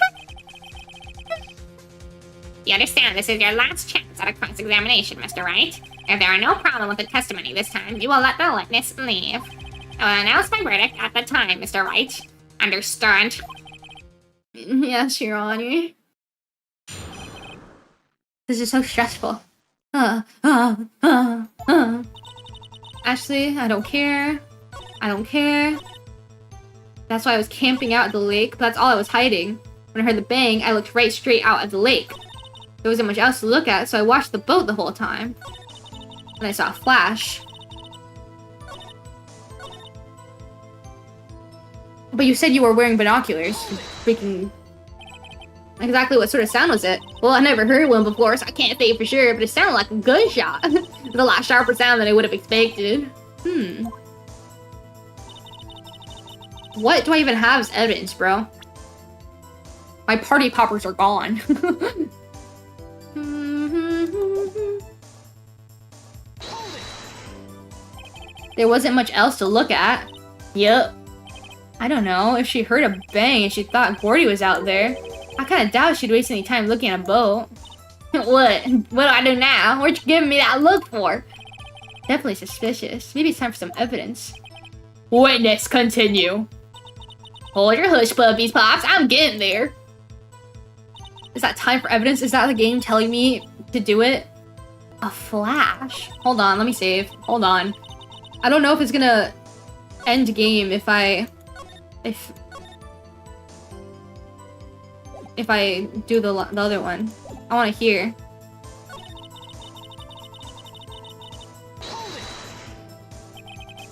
S4: You understand this is your last chance at a cross-examination, Mr. Wright. If there are no problem with the testimony this time, you will let the witness leave. I will announce my verdict at the time, Mr. Wright. Understood?
S1: Yes, Your Honor. This is so stressful. Actually, I don't care. I don't care. That's why I was camping out at the lake, but that's all I was hiding. When I heard the bang, I looked right straight out at the lake. There wasn't much else to look at, so I watched the boat the whole time. And I saw a flash. But you said you were wearing binoculars. Freaking... Exactly what sort of sound was it? Well, I never heard one before, so I can't say for sure, but it sounded like a gunshot. It's a lot sharper sound than I would have expected. What do I even have as evidence, bro? My party poppers are gone. There wasn't much else to look at. Yup. I don't know, if she heard a bang and she thought Gordy was out there, I kind of doubt she'd waste any time looking at a boat. What? What do I do now? What you giving me that look for? Definitely suspicious. Maybe it's time for some evidence. Witness, continue.
S5: Hold your hush puppies, Pops. I'm getting there.
S1: Is that time for evidence? Is that the game telling me to do it? A flash? Hold on, let me save. Hold on. I don't know if it's gonna end game if I do the other one. I want to hear.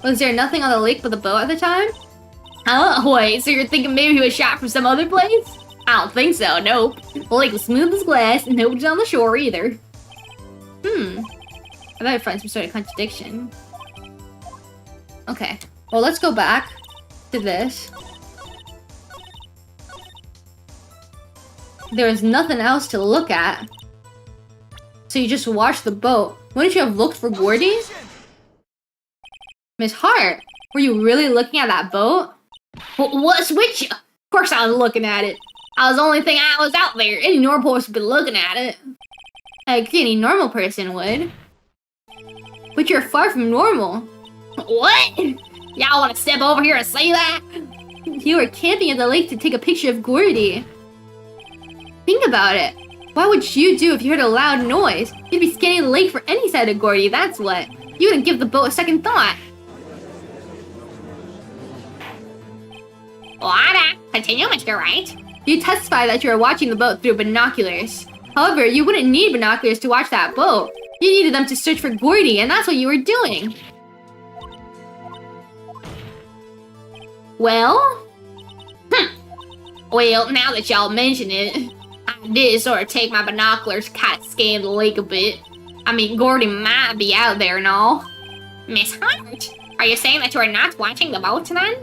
S1: Was there nothing on the lake but the boat at the time?
S5: Huh? Wait, so you're thinking maybe he was shot from some other place? I don't think so, nope. The lake was smooth as glass and nobody's on the shore either.
S1: I better find some sort of contradiction. Okay, well let's go back to this. There was nothing else to look at. So you just watched the boat. Wouldn't you have looked for Gordy? Miss Hart, were you really looking at that boat?
S5: What's with you? Of course I was looking at it. I was the only thing I was out there. Any normal person would be looking at it.
S1: I agree, any normal person would. But you're far from normal.
S5: What? Y'all want to step over here and say that?
S1: You were camping at the lake to take a picture of Gordy. Think about it. What would you do if you heard a loud noise? You'd be scanning the lake for any side of Gordy, that's what. You wouldn't give the boat a second thought.
S4: What? Continue, Mr. Wright.
S1: You testify that you were watching the boat through binoculars. However, you wouldn't need binoculars to watch that boat. You needed them to search for Gordy, and that's what you were doing.
S5: Well? Well, now that y'all mention it, I did sort of take my binoculars, kind of scan the lake a bit. I mean, Gordy might be out there and all.
S4: Miss Hart, Are you saying that you are not watching the boat then?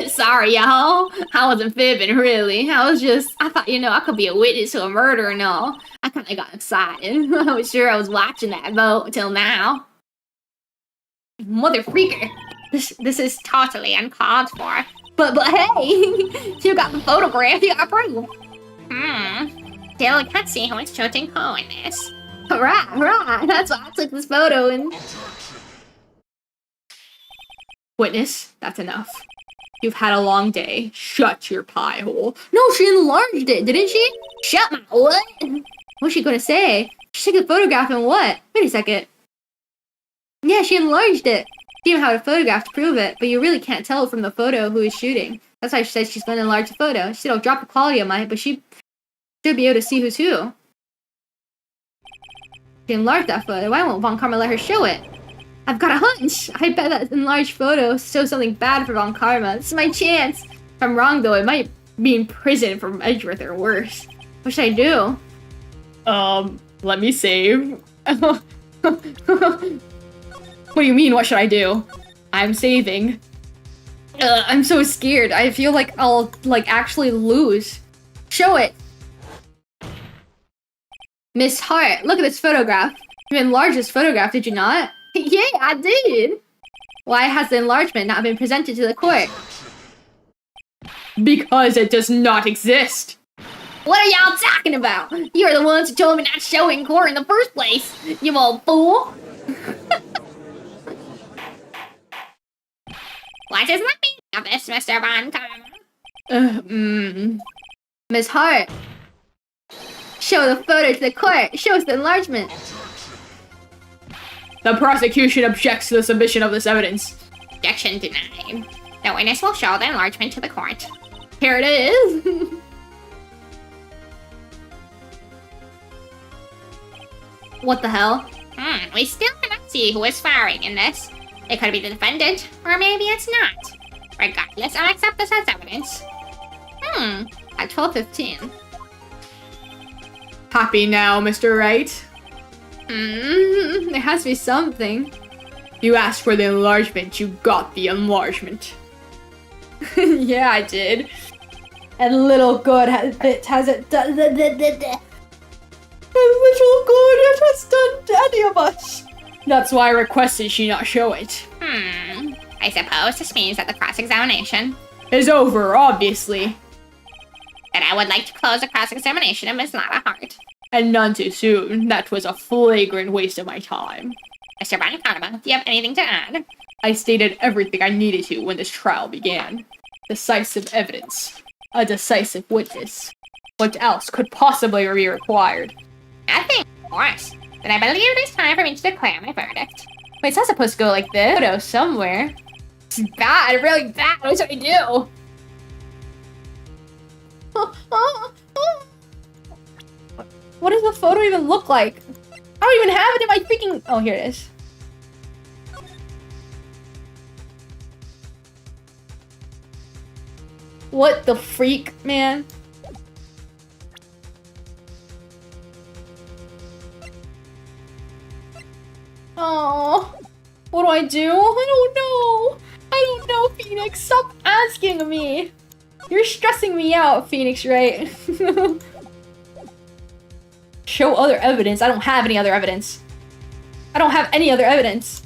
S5: Sorry, y'all. I wasn't fibbing, really. I thought, I could be a witness to a murder and all. I kind of got excited. I was sure I was watching that boat until now. Mother freaker.
S4: This is totally uncalled for.
S5: But hey, you got the photograph, you got proof.
S4: Still, we can't see who is shooting who in this.
S5: Right. That's why I took this photo and...
S2: Witness, that's enough. You've had a long day. Shut your pie hole.
S5: No, she enlarged it, didn't she? Shut my what? What's she gonna say? She took a photograph and what? Wait a second. Yeah, she enlarged it. She even had a photograph to prove it, but you really can't tell from the photo who is shooting. That's why she says she's gonna enlarge the photo. She said it'll drop the quality of mine, but she should be able to see who's who. She enlarged that photo. Why won't Von Karma let her show it? I've got a hunch. I bet that enlarged photo shows something bad for Von Karma. This is my chance. If I'm wrong, though, it might be in prison from Edgeworth or worse. What should I do?
S2: Let me save. What do you mean, what should I do? I'm saving.
S1: I'm so scared. I feel like I'll, actually lose.
S5: Show it. Miss Hart, look at this photograph. You enlarged this photograph, did you not? Yeah, I did. Why has the enlargement not been presented to the court?
S2: Because it does not exist.
S5: What are y'all talking about? You're the ones who told me not to show it in court in the first place, you old fool.
S4: What is the meaning of this, Mr. Von Karma?
S5: Miss Hart, show the photo to the court. Show us the enlargement.
S2: The prosecution objects to the submission of this evidence.
S4: Objection denied. The witness will show the enlargement to the court.
S5: Here it is. What the hell?
S4: We still cannot see who is firing in this. It could be the defendant, or maybe it's not. Regardless, I'll accept this as evidence.
S5: At 12:15.
S2: Happy now, Mr. Wright?
S5: There has to be something.
S2: You asked for the enlargement, you got the enlargement.
S1: Yeah, I did. And little good has it done. And little good it has done to any of us.
S2: That's why I requested she not show it.
S4: I suppose this means that the cross-examination
S2: is over, obviously.
S4: Then I would like to close the cross-examination of Miss Lara Hart.
S2: And none too soon. That was a flagrant waste of my time.
S4: Mr. Von Karma, do you have anything to add?
S2: I stated everything I needed to when this trial began. Decisive evidence. A decisive witness. What else could possibly be required?
S4: Nothing, of course. Then I believe it is time for me to declare my verdict.
S1: Wait, it's not supposed to go like this. Photo somewhere.
S5: It's bad, really bad. What should I do?
S1: What does the photo even look like? I don't even have it in my freaking... Oh, here it is. What the freak, man? Oh, what do I do? I don't know. I don't know, Phoenix. Stop asking me. You're stressing me out, Phoenix, right? Show other evidence. I don't have any other evidence. I don't have any other evidence.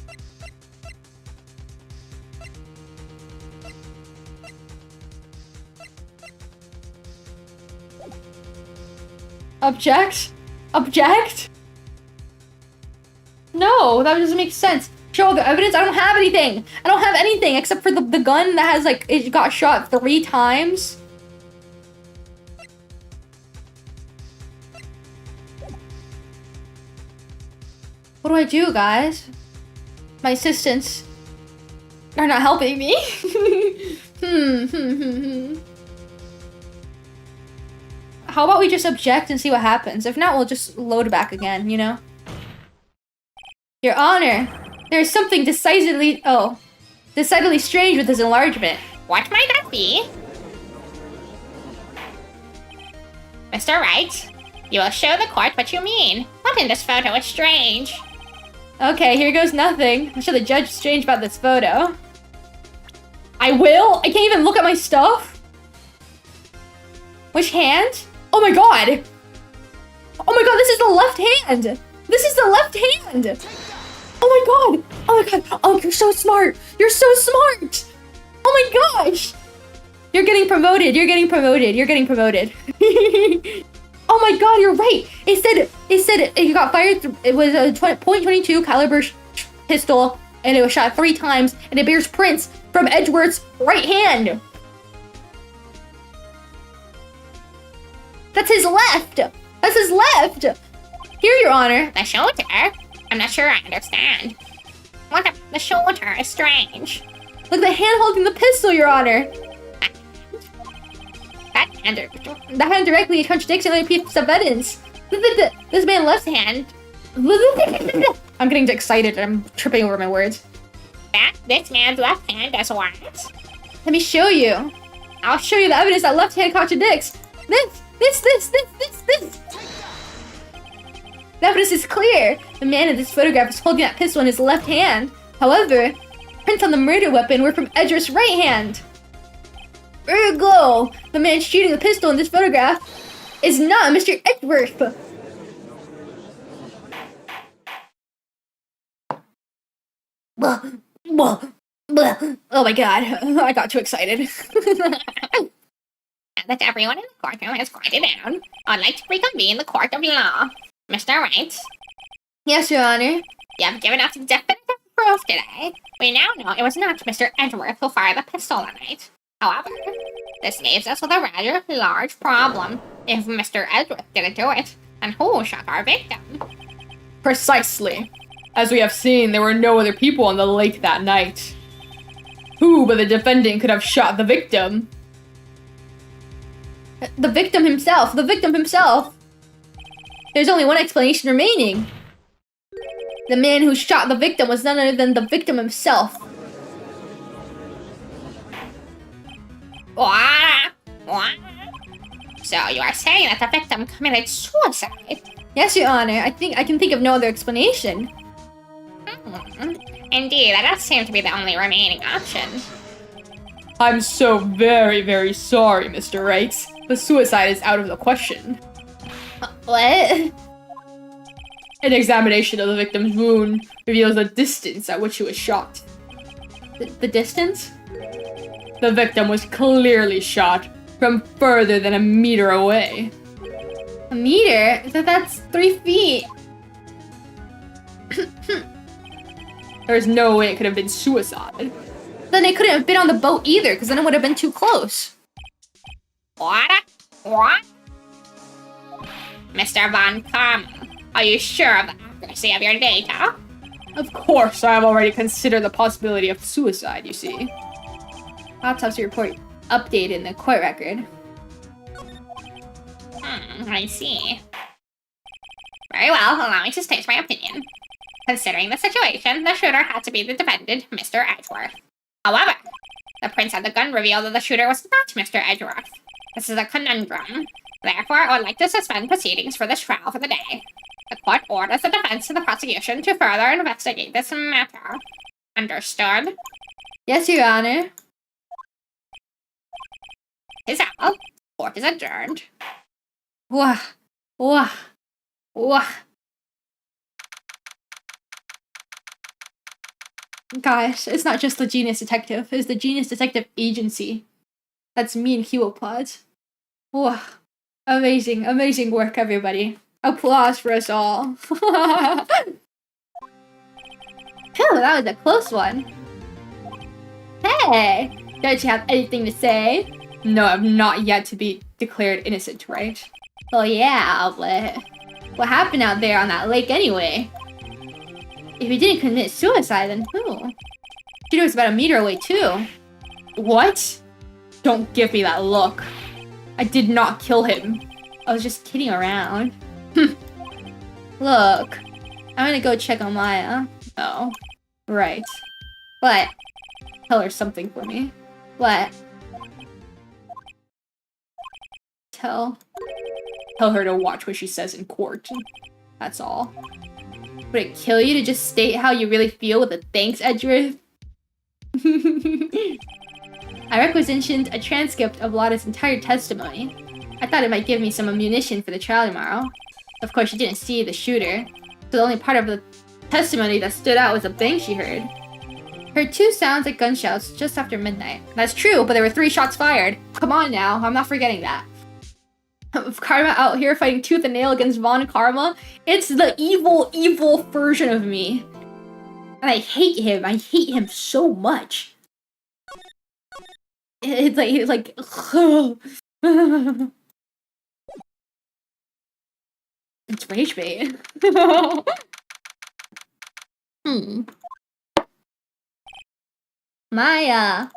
S1: Object? Object? No, that doesn't make sense. Show other evidence? I don't have anything. I don't have anything except for the gun that has, like, it got shot 3 times. What do I do, guys? My assistants are not helping me. How about we just object and see what happens? If not, we'll just load back again, you know? Your Honor, there's something decidedly strange with this enlargement.
S4: What might that be? Mr. Wright, you will show the court what you mean. What in this photo is strange?
S1: Okay, here goes nothing. I'm sure the judge is strange about this photo. I will? I can't even look at my stuff? Which hand? Oh my god! Oh my god, this is the left hand! This is the left hand! Oh my god! Oh my god! Oh, you're so smart! You're so smart! Oh my gosh! You're getting promoted, you're getting promoted, you're getting promoted. Oh my god, you're right! It said it got fired, it was a .22 caliber pistol, and it was shot 3 times, and it bears prints from Edgeworth's right hand! That's his left! That's his left! Here, Your Honor.
S4: The shooter? I'm not sure I understand. What if the shooter is strange?
S1: Look, the hand holding the pistol, Your Honor.
S4: That hand.
S1: The hand directly contradicts another piece of evidence. This man's left hand. I'm getting excited. I'm tripping over my words.
S4: This man's left hand does what?
S1: Let me show you. I'll show you the evidence that left hand contradicts. This. The evidence is clear. The man in this photograph is holding that pistol in his left hand. However, prints on the murder weapon were from Edgeworth's right hand. Ergo, the man shooting the pistol in this photograph is not Mr. Edgeworth. Oh my god, I got too excited.
S4: Now that everyone in the courtroom has quieted down, I'd like to reconvene the court of law. Mr. Wright,
S1: Yes, Your Honor.
S4: you have given us definitive proof today. We now know it was not Mr. Edgeworth who fired the pistol that night. However, this leaves us with a rather large problem. If Mr. Edgeworth didn't do it, then who shot our victim?
S2: Precisely. As we have seen, there were no other people on the lake that night. Who but the defendant could have shot the victim?
S1: The victim himself. The victim himself. There's only one explanation remaining. The man who shot the victim was none other than the victim himself.
S4: What? So you are saying that the victim committed suicide?
S1: Yes, Your Honor. I can think of no other explanation.
S4: Indeed, that does seem to be the only remaining option.
S2: I'm so very, very sorry, Mr. Wright. The suicide is out of the question.
S1: What?
S2: An examination of the victim's wound reveals the distance at which he was shot.
S1: The distance?
S2: The victim was clearly shot from further than a meter away.
S1: A meter? That's 3 feet.
S2: There's no way it could have been suicide.
S1: Then it couldn't have been on the boat either, because then it would have been too close.
S4: What? Mr. Von Carmel, are you sure of the accuracy of your data?
S2: Of course, I have already considered the possibility of suicide, you see.
S1: Autopsy report updated in the court record.
S4: I see. Very well, allow me to state my opinion. Considering the situation, the shooter had to be the defendant, Mr. Edgeworth. However, the prints of the gun reveal that the shooter was not Mr. Edgeworth. This is a conundrum. Therefore, I would like to suspend proceedings for this trial for the day. The court orders the defense and the prosecution to further investigate this matter. Understood?
S1: Yes, Your Honor.
S4: Is all. Court is adjourned.
S1: Wah. Wah. Wah. Guys, it's not just the Genius Detective, it's the Genius Detective Agency. That's me and kiwopods. Wah. Amazing, amazing work, everybody. Applause for us all. Phew, that was a close one. Hey, don't you have anything to say?
S2: No, I'm not yet to be declared innocent, right?
S1: Oh yeah, but what happened out there on that lake anyway? If he didn't commit suicide, then who? Shooter was about a meter away too.
S2: What? Don't give me that look. I did not kill him.
S1: I was just kidding around. Look, I'm gonna go check on Maya.
S2: Oh,
S1: Right. What? Tell her something for me. What? Tell
S2: tell her to watch what she says in court. That's all.
S1: Would it kill you to just state how you really feel with a thanks, Edgeworth? I requisitioned a transcript of Lotta's entire testimony. I thought it might give me some ammunition for the trial tomorrow. Of course, she didn't see the shooter, so the only part of the testimony that stood out was the bang she heard. Heard 2 sounds like gunshots just after midnight. That's true, but there were 3 shots fired. Come on now, I'm not forgetting that. Karma out here fighting tooth and nail against Von Karma. It's the evil, evil version of me. And I hate him. I hate him so much. It's like it's rage bait. Maya.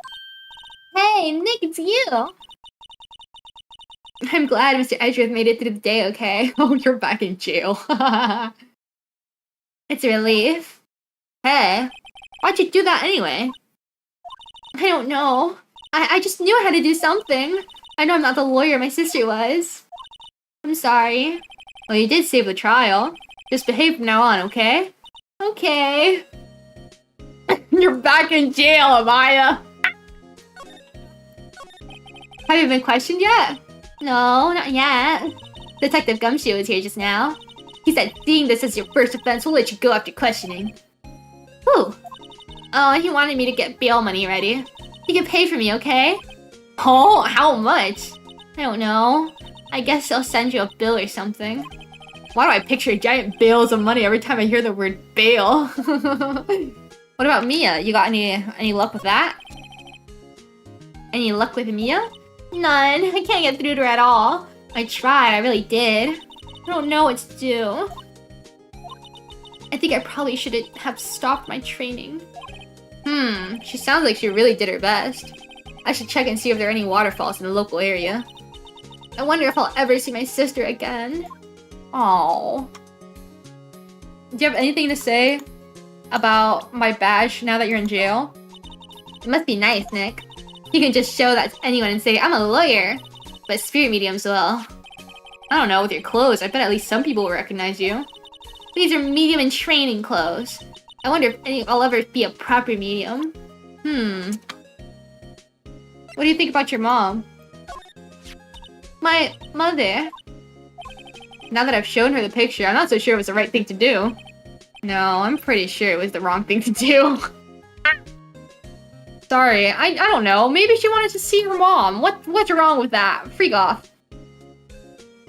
S1: Hey, Nick, it's you. I'm glad Mr. Edgeworth made it through the day okay. Oh, you're back in jail. It's a relief. Hey, why'd you do that anyway? I don't know. I just knew I had to do something. I know I'm not the lawyer my sister was. I'm sorry. Well, you did save the trial. Just behave from now on, okay? Okay. You're back in jail, Amaya. Have you been questioned yet? No, not yet. Detective Gumshoe was here just now. He said, seeing this as your first offense, we'll let you go after questioning. Whew. Oh, he wanted me to get bail money ready. He can pay for me, okay? Oh, how much? I don't know. I guess I'll send you a bill or something. Why do I picture giant bales of money every time I hear the word bail? What about Mia? You got any luck with that? Any luck with Mia? None. I can't get through to her at all. I tried, I really did. I don't know what to do. I think I probably should have stopped my training. She sounds like she really did her best. I should check and see if there are any waterfalls in the local area. I wonder if I'll ever see my sister again. Aww. Do you have anything to say about my badge now that you're in jail? It must be nice, Nick. You can just show that to anyone and say, I'm a lawyer. But spirit mediums will. I don't know, with your clothes, I bet at least some people will recognize you. These are medium and training clothes. I wonder if I'll ever be a proper medium. What do you think about your mom? My mother? Now that I've shown her the picture, I'm not so sure it was the right thing to do. No, I'm pretty sure it was the wrong thing to do. Sorry, I don't know. Maybe she wanted to see her mom. What's wrong with that? Freak off.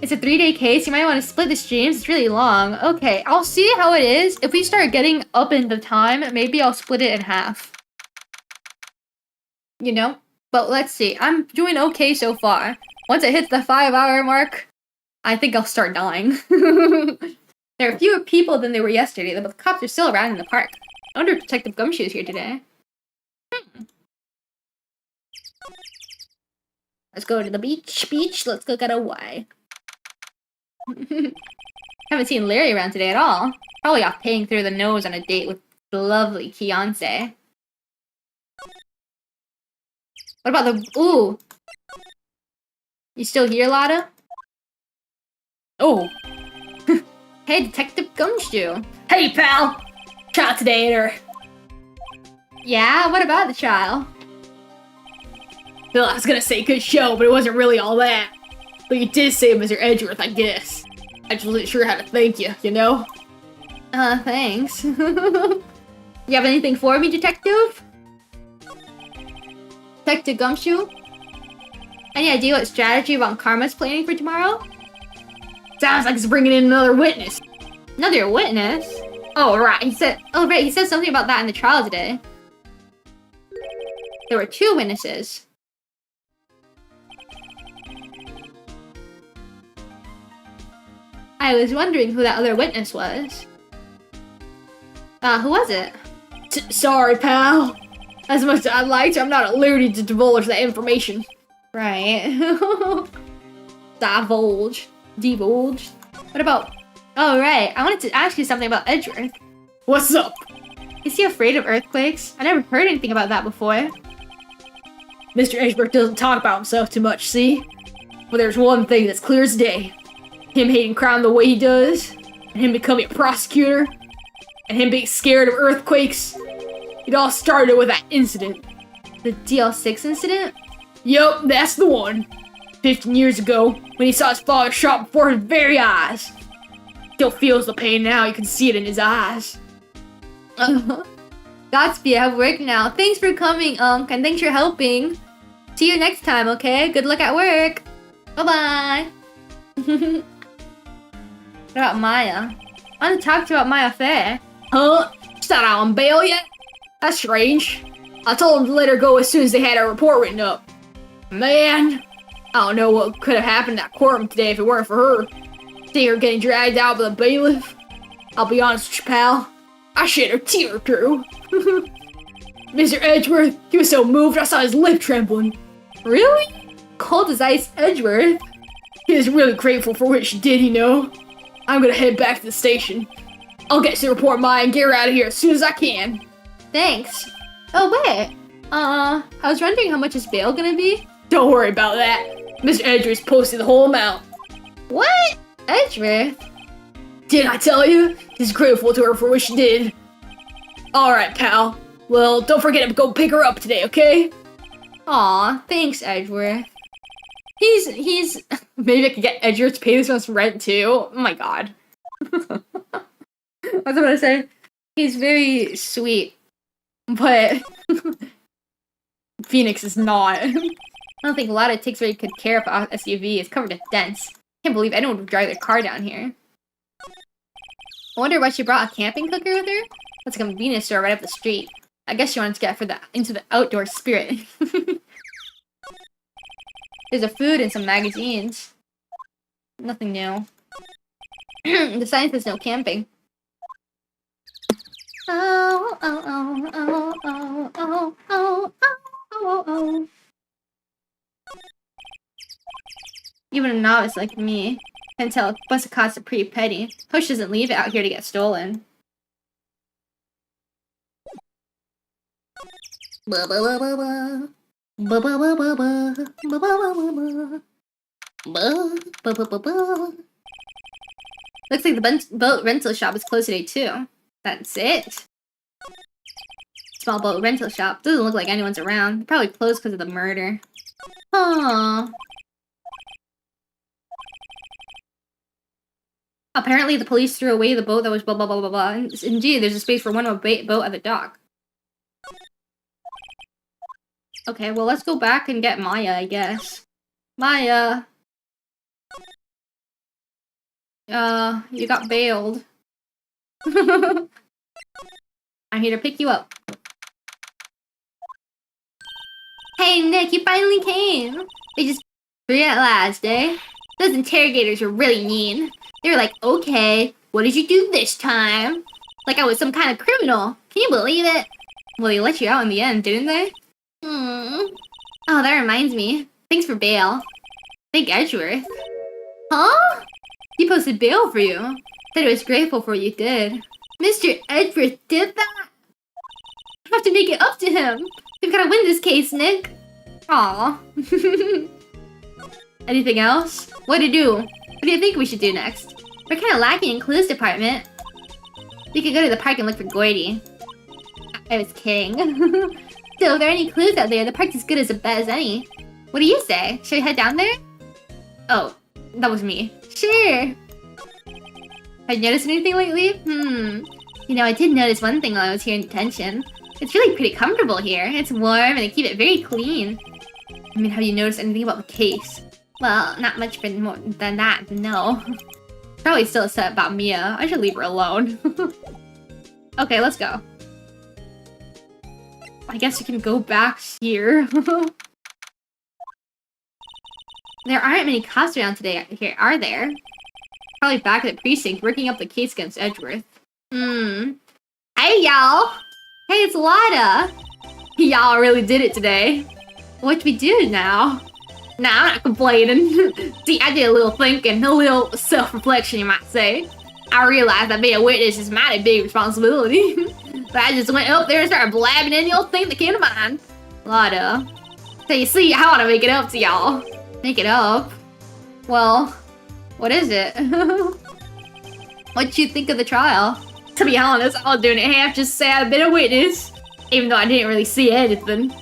S1: It's a 3-day case. You might want to split the streams. It's really long. Okay, I'll see how it is. If we start getting up in the time, maybe I'll split it in half. You know? But let's see. I'm doing okay so far. Once it hits the 5-hour mark, I think I'll start dying. There are fewer people than there were yesterday, but the cops are still around in the park. I wonder if Detective Gumshoe is here today. Let's go to the beach. Let's go get a Y. Haven't seen Larry around today at all. Probably off paying through the nose on a date with the lovely fiancé. What about the... Ooh. You still here, Lotta?
S2: Oh.
S1: Hey, Detective Gumshoe.
S2: Hey, pal. Trial today, ain't her?
S1: Yeah, what about the trial?
S2: Well, I was gonna say good show, but it wasn't really all that. But you did save Mr. Edgeworth, I guess. I just wasn't sure how to thank you, you know?
S1: Thanks. You have anything for me, Detective? Detective Gumshoe? Any idea what strategy Von Karma's planning for tomorrow?
S2: Sounds like he's bringing in another witness.
S1: Another witness? Oh, right. He said something about that in the trial today. There were 2 witnesses. I was wondering who that other witness was. Who was it?
S2: Sorry, pal. As much as I'd like to, I'm not at liberty to divulge that information.
S1: Right. Divulge. What about... Oh, right. I wanted to ask you something about Edgeworth.
S2: What's up?
S1: Is he afraid of earthquakes? I never heard anything about that before.
S2: Mr. Edgeworth doesn't talk about himself too much, see? But there's one thing that's clear as day. Him hating crime the way he does, and him becoming a prosecutor, and him being scared of earthquakes. It all started with that incident.
S5: The DL6 incident?
S2: Yup, that's the one. 15 years ago, when he saw his father shot before his very eyes. Still feels the pain now, you can see it in his eyes.
S5: Godspeed, I have work now. Thanks for coming, Unc, and thanks for helping. See you next time, okay? Good luck at work. Bye-bye. What about Maya? I want to talk to you about my affair.
S2: Huh? She's not out on bail yet? That's strange. I told him to let her go as soon as they had her report written up. Man, I don't know what could have happened at courtroom today if it weren't for her. See her getting dragged out by the bailiff. I'll be honest with you, pal. I shed a tear or two. Mr. Edgeworth, he was so moved I saw his lip trembling.
S5: Really? Cold as ice, Edgeworth.
S2: He is really grateful for what she did, you know. I'm gonna head back to the station. I'll get to report Maya and get her out of here as soon as I can.
S5: Thanks. Oh, wait. I was wondering how much is bail gonna be?
S2: Don't worry about that. Mr. Edgeworth posted the whole amount.
S5: What? Edgeworth?
S2: Didn't I tell you? He's grateful to her for what she did. Alright, pal. Well, don't forget to go pick her up today, okay?
S5: Aw, thanks, Edgeworth. He's...
S2: Maybe I could get Edgeworth to pay this one's rent too. Oh my god.
S5: I was about to say, he's very sweet, but
S2: Phoenix is not.
S5: I don't think Lada takes very good care of our SUV. It's covered with dents. Can't believe anyone would drive their car down here. I wonder why she brought a camping cooker with her? That's a convenience store right up the street. I guess she wanted to get for into the outdoor spirit. There's a food and some magazines. Nothing new. The sign says no camping. Oh, oh, oh, oh, oh, oh, oh, oh, oh. Even a novice like me can tell a bus of costs are pretty petty. Push doesn't leave it out here to get stolen. Ba ba ba ba ba. Ba ba ba ba ba. Ba ba ba ba ba. Ba ba ba ba ba. Looks like the boat rental shop is closed today too. That's it. Small boat rental shop. Doesn't look like anyone's around. Probably closed because of the murder. Aww. Apparently the police threw away the boat that was blah blah blah blah blah. Indeed, there's a space for one more boat at the dock. Okay, well let's go back and get Maya, I guess. Maya! You got bailed. I'm here to pick you up. Hey Nick, you finally came! They just free at last, eh? Those interrogators were really mean. They were like, okay, what did you do this time? Like I was some kind of criminal. Can you believe it? Well, they let you out in the end, didn't they? Oh, that reminds me. Thanks for bail. Thank Edgeworth. Huh? He posted bail for you. Said he was grateful for what you did. Mr. Edgeworth did that? I have to make it up to him. We've got to win this case, Nick. Aw. Anything else? What to do? What do you think we should do next? We're kind of lacking in clues department. We could go to the park and look for Gordy. I was kidding. Still, if there are any clues out there, the park's as good as a bet as any. What do you say? Should we head down there? Oh, that was me. Sure. Have you noticed anything lately? You know, I did notice one thing while I was here in detention. It's really pretty comfortable here. It's warm and they keep it very clean. I mean, have you noticed anything about the case? Well, not much more than that, no. Probably still upset about Mia. I should leave her alone. Okay, let's go. I guess you can go back here. There aren't many cops around today here, are there? Probably back at the precinct working up the case against Edgeworth. Hey, y'all! Hey, it's Lada! Y'all really did it today. What do we do now? Nah, I'm not complaining. See, I did a little thinking, a little self-reflection, you might say. I realized that being a witness is a mighty big responsibility. But I just went up there and started blabbing any old thing that came to mind. Lada. So you see, I want to make it up to y'all. Make it up? Well, what is it? What'd you think of the trial?
S2: To be honest, I was doing it half just say I'd been a witness. Even though I didn't really see anything.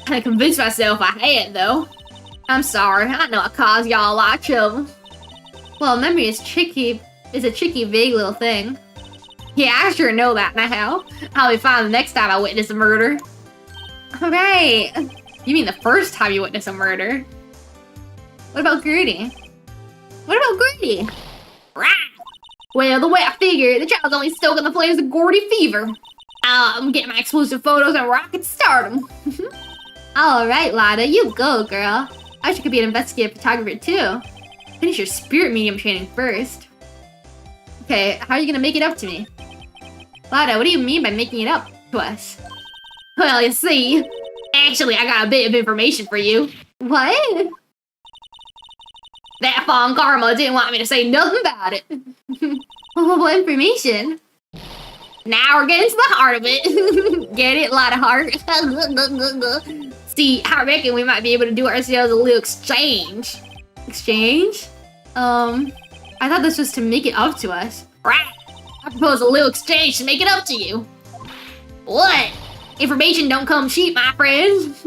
S2: I convinced myself I had, though. I'm sorry, I know I caused y'all a lot of trouble.
S5: Well, memory is tricky. It's a tricky, vague little thing.
S2: Yeah, I sure know that now. I'll be fine the next time I witness a murder.
S5: Alright.
S2: You mean the first time you witness a murder?
S5: What about Gertie? What about Gertie?
S2: Right. Well, the way I figure, the child's only stoking the flames of Gordy fever. I'm getting my exclusive photos and rocket stardom.
S5: Alright, Lada, you go, girl. I wish I could be an investigative photographer, too. Finish your spirit medium training first. Okay, how are you gonna make it up to me? Lada, what do you mean by making it up to us?
S2: Well, you see, actually, I got a bit of information for you.
S5: What?
S2: That Fawn Karma didn't want me to say nothing about it.
S5: What information?
S2: Now we're getting to the heart of it. Get it, lot of heart. See, I reckon we might be able to do ourselves a little exchange.
S5: Exchange? I thought this was to make it up to us.
S2: Right. I propose a little exchange to make it up to you. What? Information don't come cheap, my friends.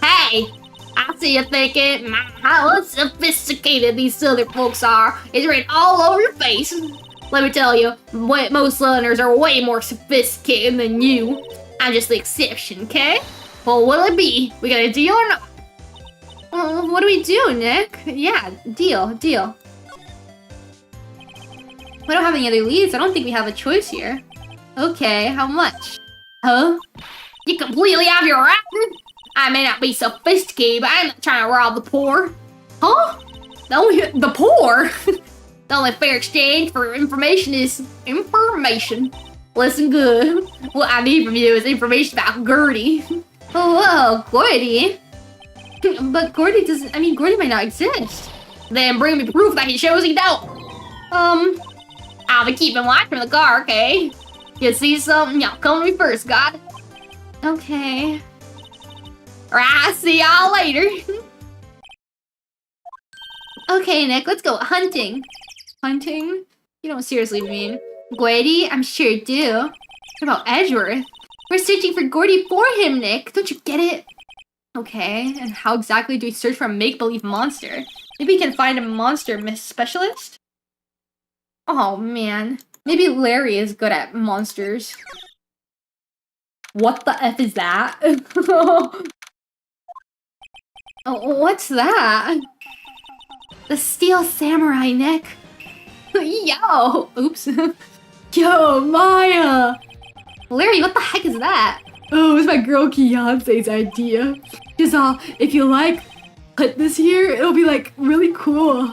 S2: Hey, I see you thinking, how unsophisticated these southern folks are. It's written all over your face. Let me tell you, most southerners are way more sophisticated than you. I'm just the exception, okay? Well, what'll it be? We got a deal or not?
S5: What do we do, Nick? Yeah, deal. We don't have any other leads. I don't think we have a choice here. Okay, how much? Huh?
S2: You completely out of your right? I may not be sophisticated, but I'm not trying to rob the poor. Huh? The poor? The only fair exchange for information is information. Listen good. What I need from you is information about Gertie.
S5: Oh, whoa, Gordy. But Gordy doesn't, Gordy might not exist.
S2: Then bring me proof that he shows he don't. I'll be keeping watch from the car, okay? You see something, y'all come to me first, God.
S5: Okay.
S2: Right, see y'all later.
S5: Okay, Nick, let's go hunting. Hunting? You don't seriously mean Gordy? I'm sure you do. What about Edgeworth? We're searching for Gordy for him, Nick. Don't you get it? Okay, and how exactly do we search for a make-believe monster? Maybe we can find a monster specialist? Oh, man. Maybe Larry is good at monsters.
S2: What the F is that?
S5: Oh, what's that? The Steel Samurai, Nick.
S2: Yo! Oops.
S3: Yo, Maya!
S5: Larry, what the heck is that?
S3: Oh, it was my girl Beyonce's idea. Just if you put this here, it'll be really cool.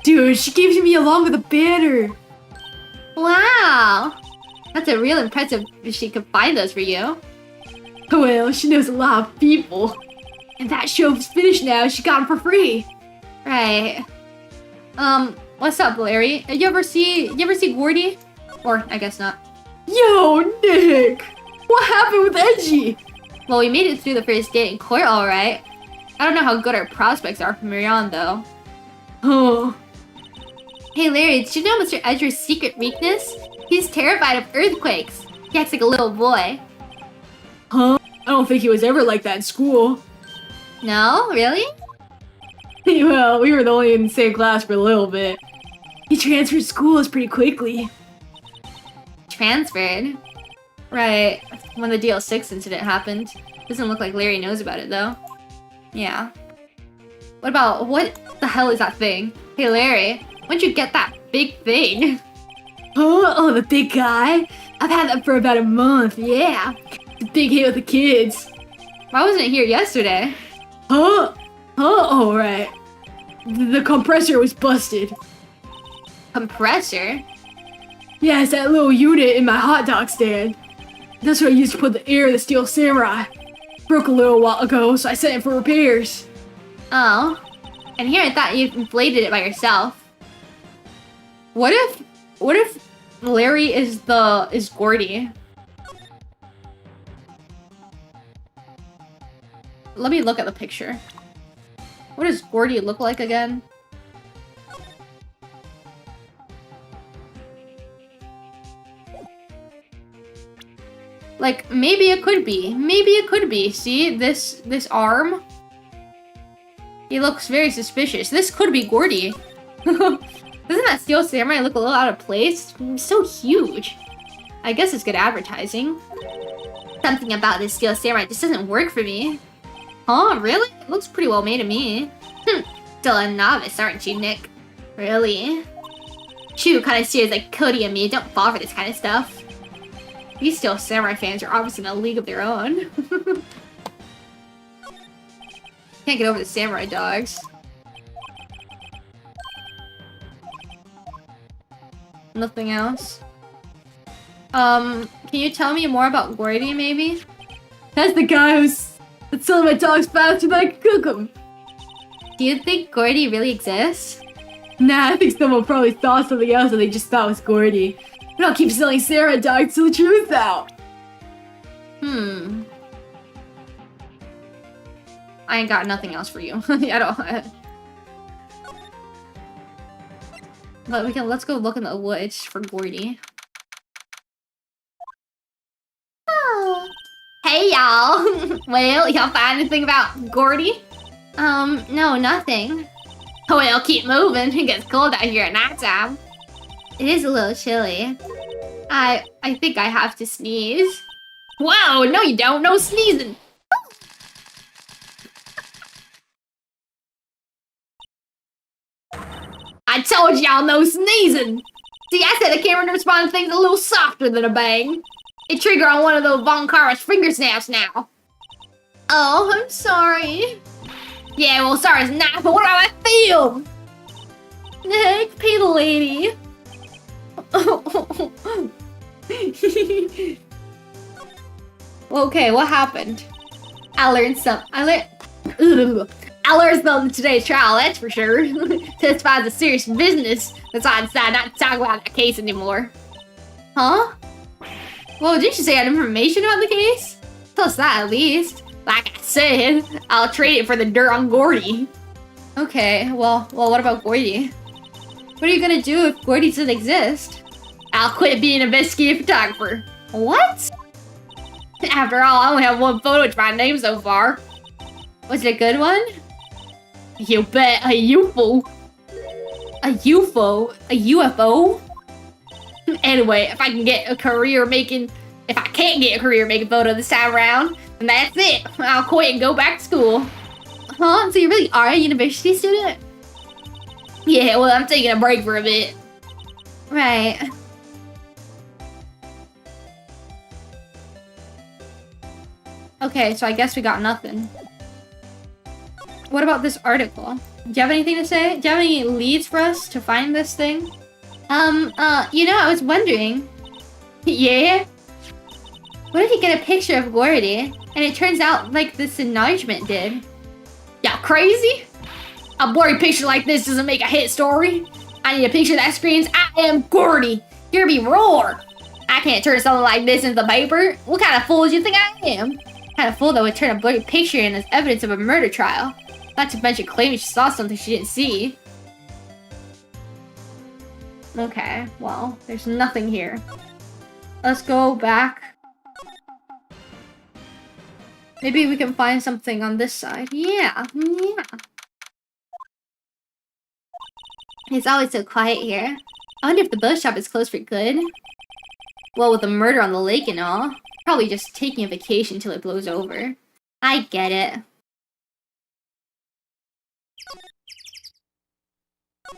S3: Dude, she gave it to me along with a banner.
S5: Wow. That's a real impressive if she could find those for you.
S3: Well, she knows a lot of people. And that show's finished now, she got them for free.
S5: Right. What's up, Larry? You ever see Gordy? Or, I guess not.
S3: Yo, Nick! What happened with Edgy?
S5: Well, we made it through the first day in court, alright. I don't know how good our prospects are from here on, though.
S3: Oh.
S5: Hey, Larry, did you know Mr. Edgeworth's secret weakness? He's terrified of earthquakes. He acts like a little boy.
S3: Huh? I don't think he was ever like that in school.
S5: No? Really?
S3: Well, we were the only in the same class for a little bit. He transferred schools pretty quickly.
S5: Transferred? Right. When the DL6 incident happened. Doesn't look like Larry knows about it, though. Yeah. What the hell is that thing? Hey, Larry, when'd you get that big thing?
S3: Huh? Oh, the big guy? I've had that for about a month, yeah. It's a big hit with the kids.
S5: Why wasn't it here yesterday?
S3: Huh? Oh, right. The compressor was busted.
S5: Compressor?
S3: Yeah, it's that little unit in my hot dog stand. That's what I used to put the air in the Steel Samurai. Broke a little while ago, so I sent it for repairs.
S5: Oh. And here I thought you inflated it by yourself. What if Larry is Gordy? Let me look at the picture. What does Gordy look like again?
S1: Like, maybe it could be. Maybe it could be. See, this arm? He looks very suspicious. This could be Gordy. Doesn't that Steel Samurai look a little out of place? It's so huge. I guess it's good advertising. Something about this Steel Samurai just doesn't work for me. Huh? Really? It looks pretty well made to me. Still a novice, aren't you, Nick? Really? Shoot, kind of serious like Cody and me. Don't fall for this kind of stuff. These Steel Samurai fans are obviously in a league of their own. Can't get over the samurai dogs. Nothing else. Can you tell me more about Gordy, maybe? That's the guy that's selling my dogs faster than I can cook them. Do you think Gordy really exists? Nah, I think someone probably thought something else and they just thought it was Gordy. But I'll keep selling samurai dogs till the truth's out. I ain't got nothing else for you. I don't. But let's go look in the woods for Gordy. Oh. Hey y'all! Well, y'all find anything about Gordy? No, nothing. Well, keep moving. It gets cold out here at nighttime. It is a little chilly. I think I have to sneeze. Whoa, no you don't. No sneezing. I told y'all no sneezing. See, I said the camera to respond to things a little softer than a bang. It triggered on one of those Von Kara's finger snaps now. Oh, I'm sorry. Yeah, well, sorry's not, but what do I feel? Nick, pay the lady. Okay, what happened? I learned something in today's trial, that's for sure. Testifies a serious business. That's why I decided not to talk about that case anymore. Huh? Well, didn't you say I had information about the case? Tell us that at least. Like I said, I'll trade it for the dirt on Gordy. Okay, well, what about Gordy? What are you gonna do if Gordy doesn't exist? I'll quit being an investigative photographer. What? After all, I only have one photo to my name so far. Was it a good one? You bet, a UFO. A UFO? A UFO? Anyway, if I can't get a career making photo this time around, then that's it. I'll quit and go back to school. Huh? So you really are a university student? Yeah, well, I'm taking a break for a bit. Right. Okay, so I guess we got nothing. What about this article? Do you have anything to say? Do you have any leads for us to find this thing? You know, I was wondering. Yeah? What if you get a picture of Gordy, and it turns out like this enlargement did? Y'all crazy? A blurry picture like this doesn't make a hit story. I need a picture that screams, I am Gordy. Hear me roar. I can't turn something like this into the paper. What kind of fool do you think I am? What kind of fool that would turn a blurry picture in as evidence of a murder trial? Not to mention claiming she saw something she didn't see. Okay, well, there's nothing here. Let's go back. Maybe we can find something on this side. Yeah. It's always so quiet here. I wonder if the boat shop is closed for good. Well, with the murder on the lake and all, probably just taking a vacation till it blows over. I get it.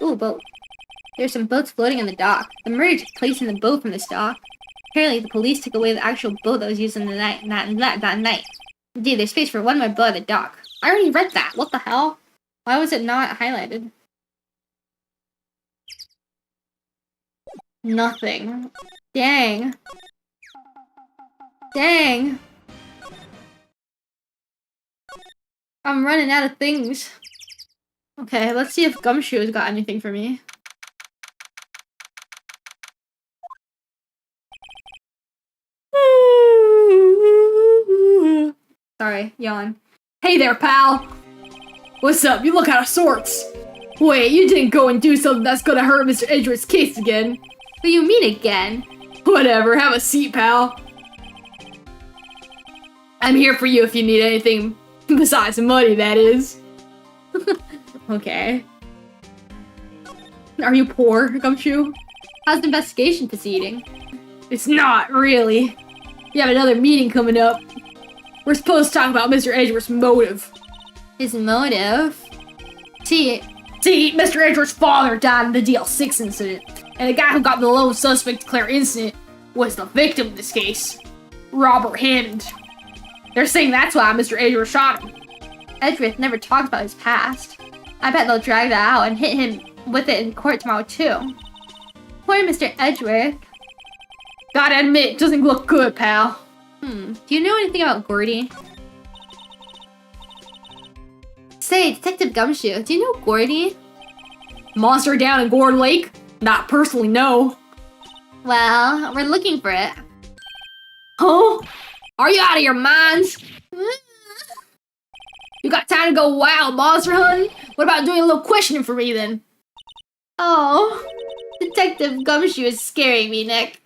S1: Ooh, boat. There's some boats floating in the dock. The murder took place in the boat from this dock. Apparently, the police took away the actual boat that was used in the that night. Indeed, there's space for one more boat at the dock. I already read that. What the hell? Why was it not highlighted? Nothing. Dang. Dang. I'm running out of things. Okay, let's see if Gumshoe's got anything for me. Sorry, yawn. Hey there, pal! What's up? You look out of sorts! Wait, you didn't go and do something that's gonna hurt Mr. Edgeworth's case again? What do you mean again? Whatever, have a seat, pal.
S2: I'm here for you if you need anything besides money, that is.
S5: Okay. Are you poor, Gumshoe? How's the investigation proceeding?
S2: It's not, really. You have another meeting coming up. We're supposed to talk about Mr. Edgeworth's motive.
S5: His motive? See,
S2: Mr. Edgeworth's father died in the DL6 incident, and the guy who got the lone suspect declared innocent was the victim in this case, Robert Hammond. They're saying that's why Mr. Edgeworth shot him.
S5: Edgeworth never talked about his past. I bet they'll drag that out and hit him with it in court tomorrow too. Poor Mr. Edgeworth.
S2: Gotta admit, it doesn't look good, pal.
S5: Do you know anything about Gordy? Say, Detective Gumshoe, do you know Gordy?
S2: Monster down in Gordon Lake? Not personally, no.
S5: Well, we're looking for it.
S2: Huh? Are you out of your minds? You got time to go wild monster hunting? What about doing a little questioning for me then?
S5: Oh, Detective Gumshoe is scaring me, Nick.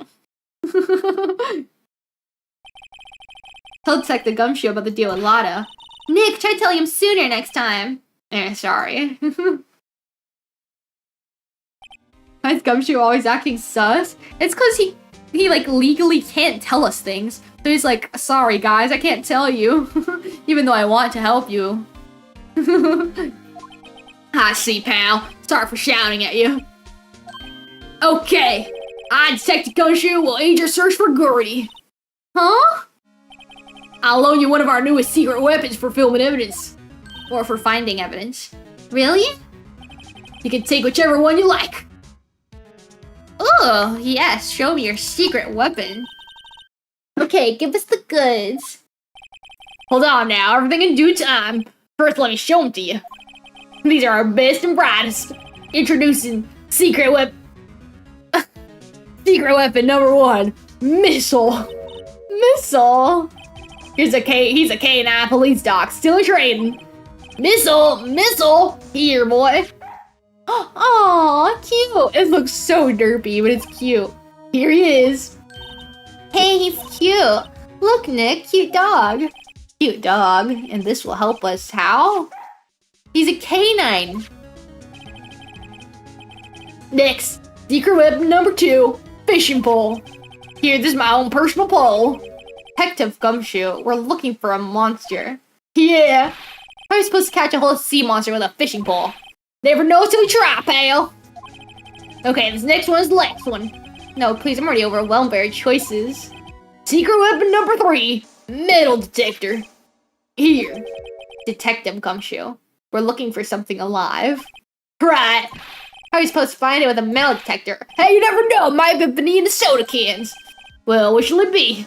S5: Tell Detective Gumshoe about the deal with Lotta. Nick, try telling him sooner next time. Sorry. Why is Gumshoe always acting sus? It's because he like legally can't tell us things. So he's like, sorry guys, I can't tell you. Even though I want to help you.
S2: I see, pal. Sorry for shouting at you. Okay. Detective Gumshoe will aid your search for Gordy.
S5: Huh?
S2: I'll loan you one of our newest secret weapons for filming evidence.
S5: Or for finding evidence. Really?
S2: You can take whichever one you like.
S5: Oh, yes, show me your secret weapon. Okay, give us the goods.
S2: Hold on now, everything in due time. First, let me show them to you. These are our best and brightest. Introducing secret weapon number 1, missile.
S5: Missile?
S2: He's a K9 police doc, still trading. Missile, here, boy.
S5: Aw, cute.
S2: It looks so derpy, but it's cute. Here he is.
S5: Hey, he's cute. Look, Nick, cute dog. Cute dog, and this will help us. How? He's a canine.
S2: Next, secret weapon number 2, fishing pole. Here, this is my own personal pole.
S5: Detective Gumshoe, we're looking for a monster.
S2: Yeah.
S5: How are you supposed to catch a whole sea monster with a fishing pole?
S2: Never know till you try, pal. Okay, this next one is the last one.
S5: No, please, I'm already overwhelmed by your choices.
S2: Secret weapon number 3, metal detector. Here.
S5: Detective Gumshoe, we're looking for something alive.
S2: Right.
S5: How are you supposed to find it with a metal detector?
S2: Hey, you never know, might be beneath the soda cans. Well, what shall it be?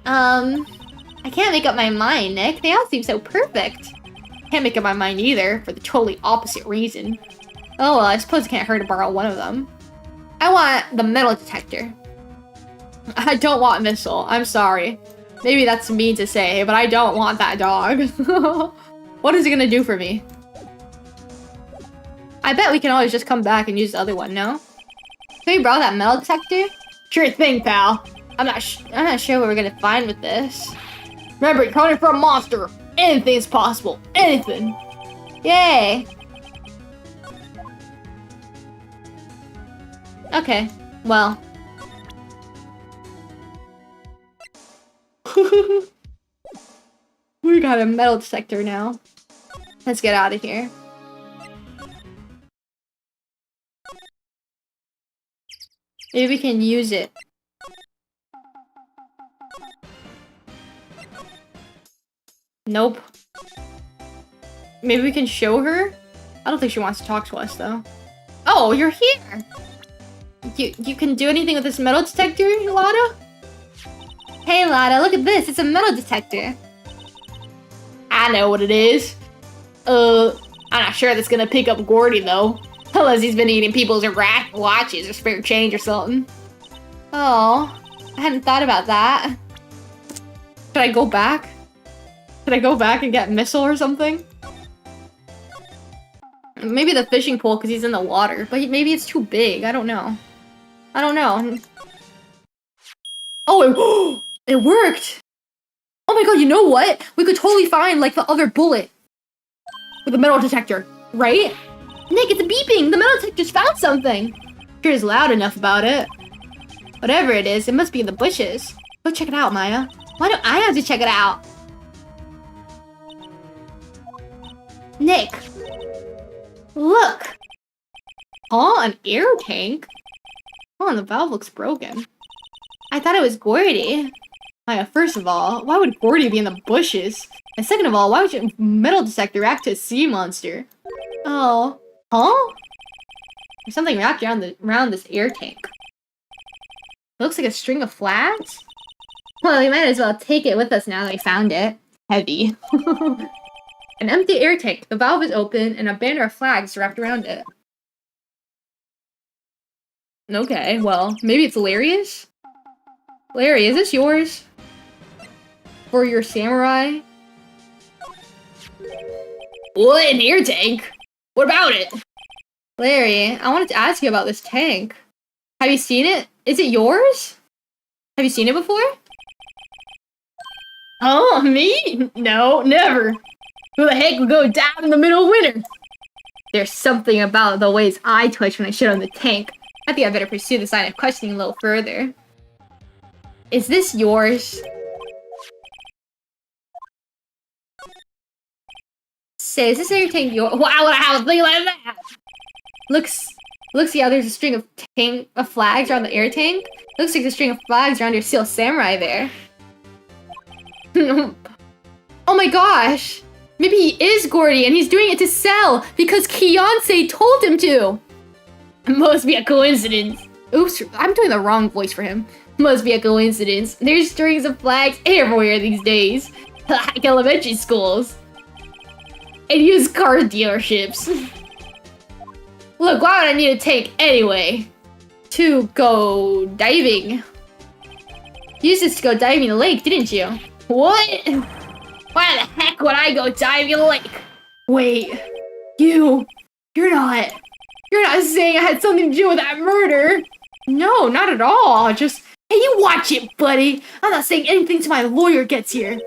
S5: I can't make up my mind, Nick. They all seem so perfect. Can't make up my mind either, for the totally opposite reason. Oh well, I suppose it can't hurt to borrow one of them. I want the metal detector. I don't want missile. I'm sorry. Maybe that's mean to say, but I don't want that dog. What is it gonna do for me? I bet we can always just come back and use the other one, no? Can we borrow that metal detector?
S2: Sure thing, pal.
S5: I'm not sure what we're gonna find with this.
S2: Remember, you're coming for a monster. Anything's possible. Anything.
S5: Yay! Okay, well. We got a metal detector now. Let's get out of here. Maybe we can use it. Nope. Maybe we can show her? I don't think she wants to talk to us, though. Oh, you're here! You can do anything with this metal detector, Lotta? Hey, Lotta, look at this. It's a metal detector.
S2: I know what it is. I'm not sure that's gonna pick up Gordy, though. Unless he's been eating people's watches or spare change or something.
S5: Oh, I hadn't thought about that. Should I go back? Should I go back and get missile or something? Maybe the fishing pole because he's in the water, but maybe it's too big. I don't know. Oh, it worked! Oh my god, you know what? We could totally find, like, the other bullet. With the metal detector, right? Nick, it's beeping! The metal detector's found something! Sure is loud enough about it. Whatever it is, it must be in the bushes. Go check it out, Maya. Why don't I have to check it out? Nick! Look! Oh, an air tank? Oh, and the valve looks broken. I thought it was Gordy. Maya, first of all, why would Gordy be in the bushes? And second of all, why would your metal detector react to a sea monster? Oh. Huh? There's something wrapped around this air tank. It looks like a string of flags? Well, we might as well take it with us now that we found it. Heavy. An empty air tank. The valve is open and a banner of flags wrapped around it. Okay, well, maybe it's Larry's? Larry, is this yours? For your samurai?
S2: What? An air tank? What about it?
S5: Larry, I wanted to ask you about this tank. Have you seen it? Is it yours? Have you seen it before?
S2: Oh, me? No, never. Who the heck would go down in the middle of winter?
S5: There's something about the ways I twitch when I shit on the tank. I think I better pursue this line of questioning a little further. Is this yours? Say, is this air tank yours?
S2: Why would I have a thing like that?
S5: Looks, yeah, there's a string of flags around the air tank. Looks like a string of flags around your Steel Samurai there. Oh my gosh! Maybe he is Gordy and he's doing it to sell because Kiyoncé told him to!
S2: Must be a coincidence.
S5: Oops, I'm doing the wrong voice for him. Must be a coincidence. There's strings of flags everywhere these days.
S2: Like elementary schools. And used car dealerships.
S5: Look, why would I need a tank anyway? To go diving. You used this to go diving in the lake, didn't you?
S2: What? Why the heck would I go diving in the lake?
S5: Wait, you're not saying I had something to do with that murder? No, not at all. Just, hey, you watch it, buddy. I'm not saying anything till my lawyer gets here.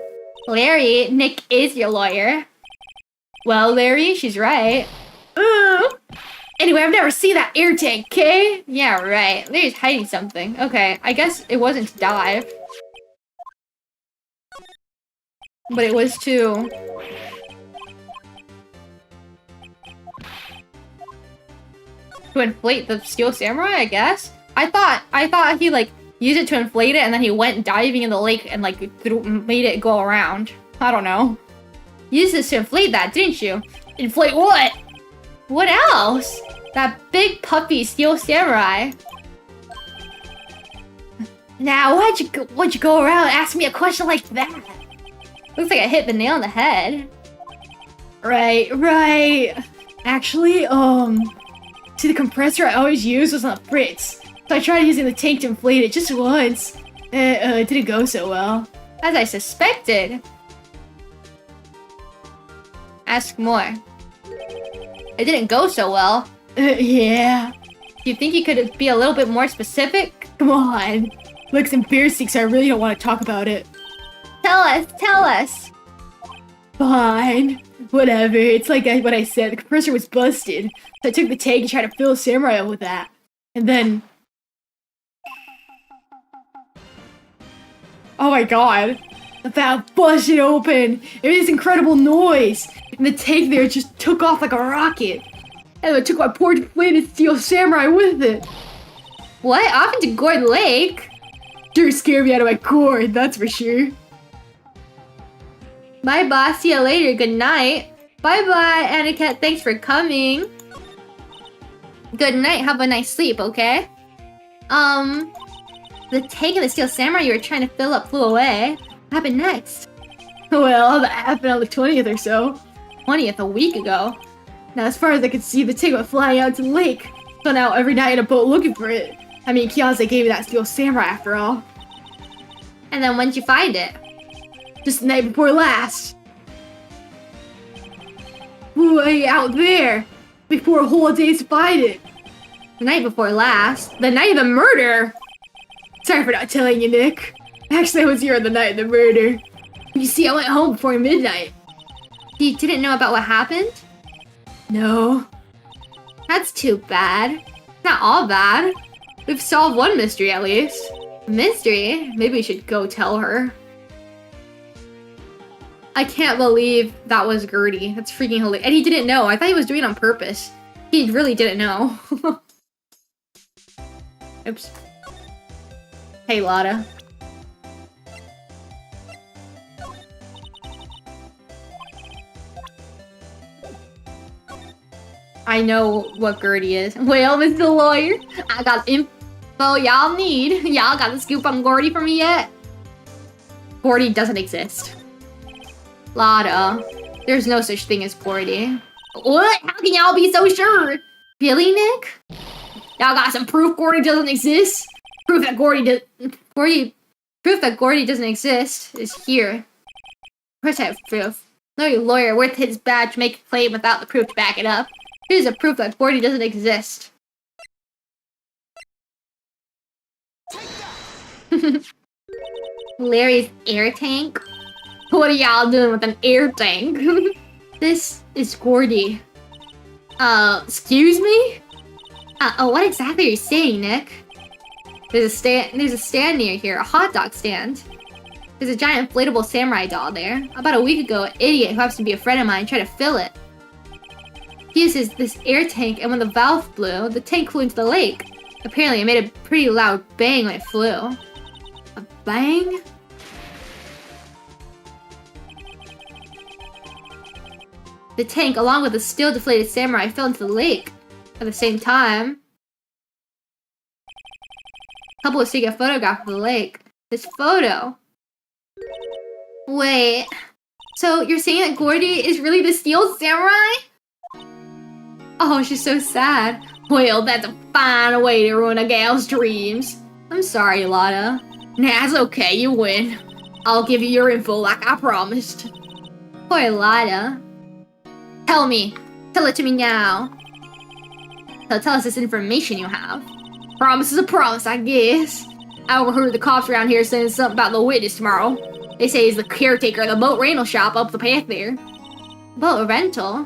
S5: Larry, Nick is your lawyer. Well, Larry, she's right. Anyway, I've never seen that air tank, okay? Yeah, right. Larry's hiding something. Okay, I guess it wasn't to dive. But it was to... to inflate the Steel Samurai, I guess? I thought he, like, used it to inflate it and then he went diving in the lake and, like, made it go around. I don't know. You used this to inflate that, didn't you?
S2: Inflate what?
S5: What else? That big puppy Steel Samurai. Now, why'd you go around and ask me a question like that? Looks like I hit the nail on the head. Right. Actually, see, the compressor I always use was on the Fritz. So I tried using the tank to inflate it just once. It didn't go so well. As I suspected. Ask more. It didn't go so well. Yeah. Do you think you could be a little bit more specific? Come on. Looks embarrassing, so I really don't want to talk about it. Tell us. Fine. Whatever. It's like what I said. The compressor was busted. So I took the tank and tried to fill a samurai up with that. And then... oh my god. The valve busted open. It made this incredible noise. And the tank there just took off like a rocket. And it took my poor deflated Steel Samurai with it. What? Off into Gourd Lake? Sure scared me out of my cord, that's for sure. Bye, boss. See you later. Good night. Bye-bye, Aniket. Thanks for coming. Good night. Have a nice sleep, okay? The tank and the Steel Samurai you were trying to fill up flew away. What happened next? Well, that happened on the 20th or so. 20th, a week ago. Now, as far as I could see, the tank went flying out to the lake. Spun out every night in a boat looking for it. I mean, Kiyoncé gave me that Steel Samurai after all. And then when'd you find it? Just the night before last. Way out there. Before a whole day to find it. The night before last? The night of the murder? Sorry for not telling you, Nick. Actually, I was here on the night of the murder.
S2: You see, I went home before midnight.
S5: You didn't know about what happened?
S2: No.
S5: That's too bad. Not all bad.
S2: We've solved one mystery at least.
S5: Mystery?
S2: Maybe we should go tell her.
S5: I can't believe that was Gertie. That's freaking hilarious. And he didn't know. I thought he was doing it on purpose. He really didn't know.
S2: Oops. Hey, Lotta.
S5: I know what Gertie is. Well, Mr. Lawyer, I got info y'all need. Y'all got the scoop on Gordy for me yet? Gordy doesn't exist. Lotta, there's no such thing as Gordy.
S2: What? How can y'all be so sure?
S5: Really, Nick?
S2: Y'all got some proof Gordy doesn't exist? Proof that Gordy
S5: doesn't exist is here. Where's that proof? No lawyer worth his badge make a claim without the proof to back it up. Here's a proof that Gordy doesn't exist. Larry's air tank?
S2: What are y'all doing with an air tank?
S5: This is Gordy.
S2: Excuse me?
S5: What exactly are you saying, Nick? There's a stand near here, a hot dog stand. There's a giant inflatable samurai doll there. About a week ago, an idiot who happens to be a friend of mine tried to fill it. He uses this air tank, and when the valve blew, the tank flew into the lake. Apparently, it made a pretty loud bang when it flew. A bang? The tank, along with the still deflated samurai, fell into the lake. At the same time, a couple was taking a photograph of the lake. This photo. Wait, so you're saying that Gordy is really the steel samurai? Oh, she's so sad.
S2: Well, that's a fine way to ruin a gal's dreams.
S5: I'm sorry, Lotta.
S2: Nah, it's okay, you win. I'll give you your info like I promised.
S5: Poor Lotta. Tell me. Tell it to me now. So tell us this information you have.
S2: Promise is a promise, I guess. I overheard the cops around here saying something about the witness tomorrow. They say he's the caretaker of the boat rental shop up the path there.
S5: Boat rental?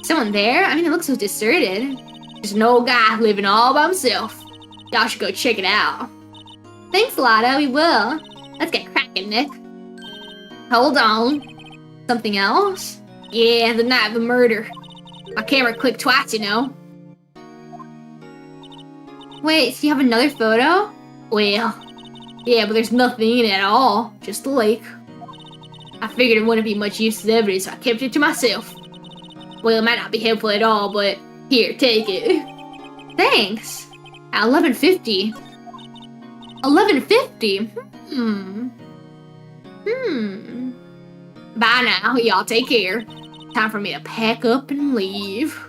S5: Someone there? I mean, it looks so deserted.
S2: Just an old guy living all by himself. Y'all should go check it out.
S5: Thanks, Lotta, we will. Let's get cracking, Nick.
S2: Hold on.
S5: Something else?
S2: Yeah, the night of the murder. My camera clicked twice, you know.
S5: Wait, so you have another photo?
S2: Well, yeah, but there's nothing in it at all. Just the lake. I figured it wouldn't be much use as evidence, so I kept it to myself. Well, it might not be helpful at all, but here, take it.
S5: Thanks.
S2: At 11:50.
S5: 11:50?
S2: Bye now, y'all take care. Time for me to pack up and leave.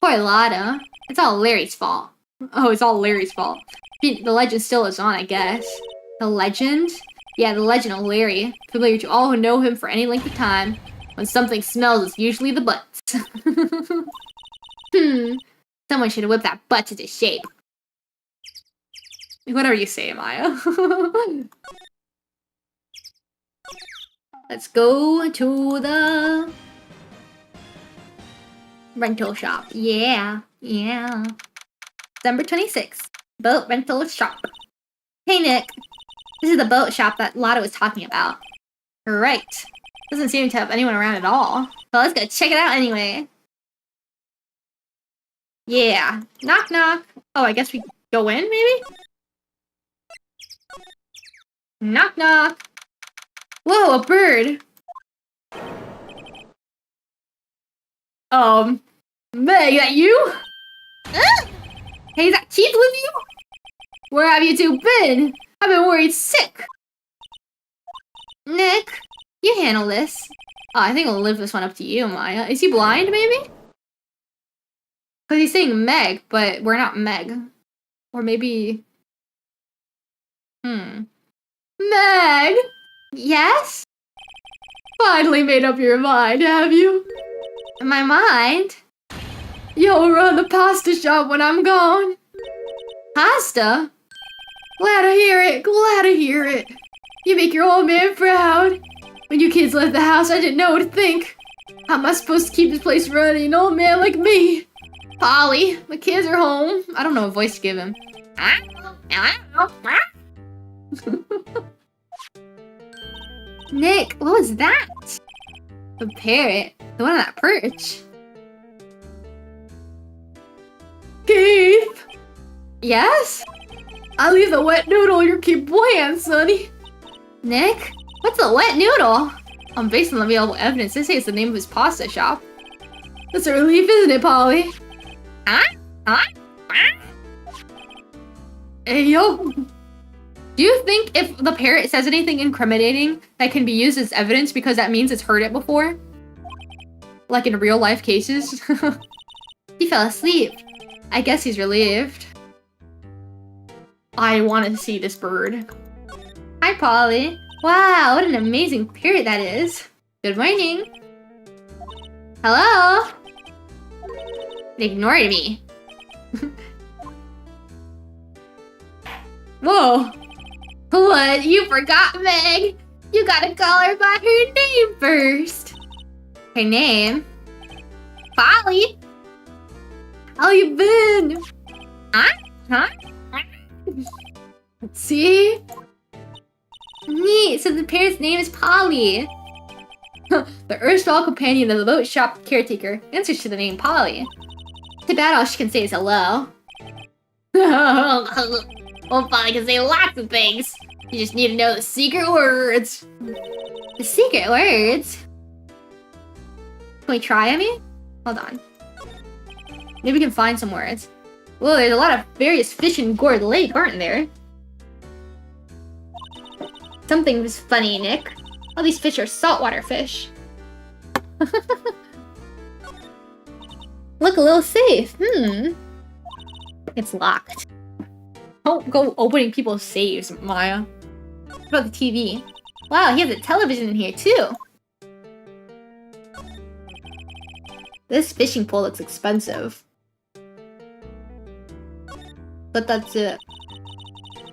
S5: Poor Lotta. It's all Larry's fault.
S2: Oh, it's all Larry's fault.
S5: The legend still is on, I guess. The legend? Yeah, the legend of Larry. Familiar to all who know him for any length of time. When something smells, it's usually the butts. Someone should whip that butt into shape.
S2: Whatever you say, Maya.
S5: Let's go to the rental shop. Yeah. December 26th. Boat rental shop. Hey, Nick. This is the boat shop that Lotta was talking about.
S2: Right. Doesn't seem to have anyone around at all.
S5: Well, let's go check it out anyway.
S2: Yeah. Knock, knock. Oh, I guess we go in, maybe? Knock, knock.
S5: Whoa, a bird.
S2: Meg, that you?
S5: Hey, is that Keith with you?
S2: Where have you two been? I've been worried sick.
S5: Nick, you handle this.
S2: Oh, I think I'll leave this one up to you, Maya. Is he blind, maybe?
S5: Because he's saying Meg, but we're not Meg.
S2: Or maybe... Meg!
S5: Yes?
S2: Finally made up your mind, have you?
S5: My mind?
S2: You'll run the pasta shop when I'm gone.
S5: Pasta?
S2: Glad to hear it, glad to hear it.
S5: You make your old man proud. When you kids left the house, I didn't know what to think. How am I supposed to keep this place running, an old man like me? Polly, my kids are home. I don't know what voice to give him. Nick, what was that? The parrot. The one on that perch. Keith! Yes? I leave the wet noodle in your keep bland, sonny. Nick? What's a wet noodle? Based on the available evidence, they say it's the name of his pasta shop. That's a relief, isn't it, Polly? Hey, yo. Do you think if the parrot says anything incriminating, that can be used as evidence because that means it's heard it before? Like in real life cases? He fell asleep. I guess he's relieved. I want to see this bird. Hi, Polly. Wow, what an amazing parrot that is. Good morning. Hello? It ignored me. Whoa. What? You forgot, Meg? You gotta call her by her name first. Her name? Polly. How you been?
S4: Huh?
S5: See? Neat, so the parrot's name is Polly. The erstwhile companion of the boat shop caretaker answers to the name Polly. Too bad all she can say is hello.
S4: Well, Polly can say lots of things. You just need to know the secret words.
S5: The secret words? Can we try, I mean? Hold on. Maybe we can find some words. Whoa, there's a lot of various fish in Gourd Lake, aren't there? Something was funny, Nick. All these fish are saltwater fish. Look a little safe. It's locked. Don't go opening people's saves, Maya. What about the TV? Wow, he has a television in here too. This fishing pole looks expensive. But that's it.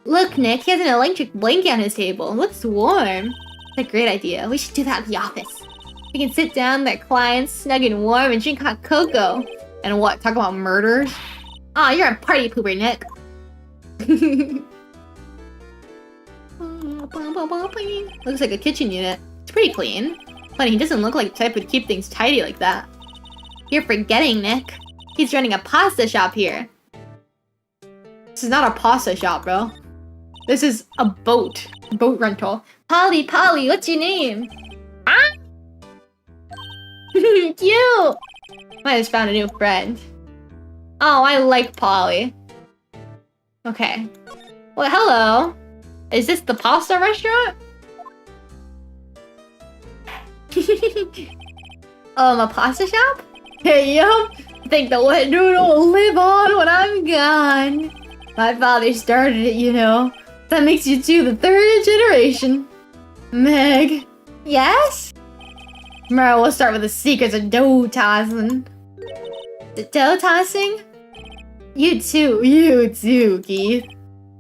S5: Look, Nick, he has an electric blanket on his table. It looks warm. That's a great idea. We should do that at the office. We can sit down with our clients, snug and warm, and drink hot cocoa. And what, talk about murders? Aw, you're a party pooper, Nick. Looks like a kitchen unit. It's pretty clean. But he doesn't look like the type who'd keep things tidy like that. You're forgetting, Nick. He's running a pasta shop here. This is not a pasta shop, bro. This is a boat. Boat rental. Polly, what's your name? Cute! I just found a new friend. Oh, I like Polly. Okay. Well, hello. Is this the pasta restaurant? A pasta shop? Hey, yup. Think the wet noodle will live on when I'm gone. My father started it, you know. That makes you two the third generation. Meg. Yes? Tomorrow we'll start with the secrets of dough tossing. The dough tossing? You too, Keith.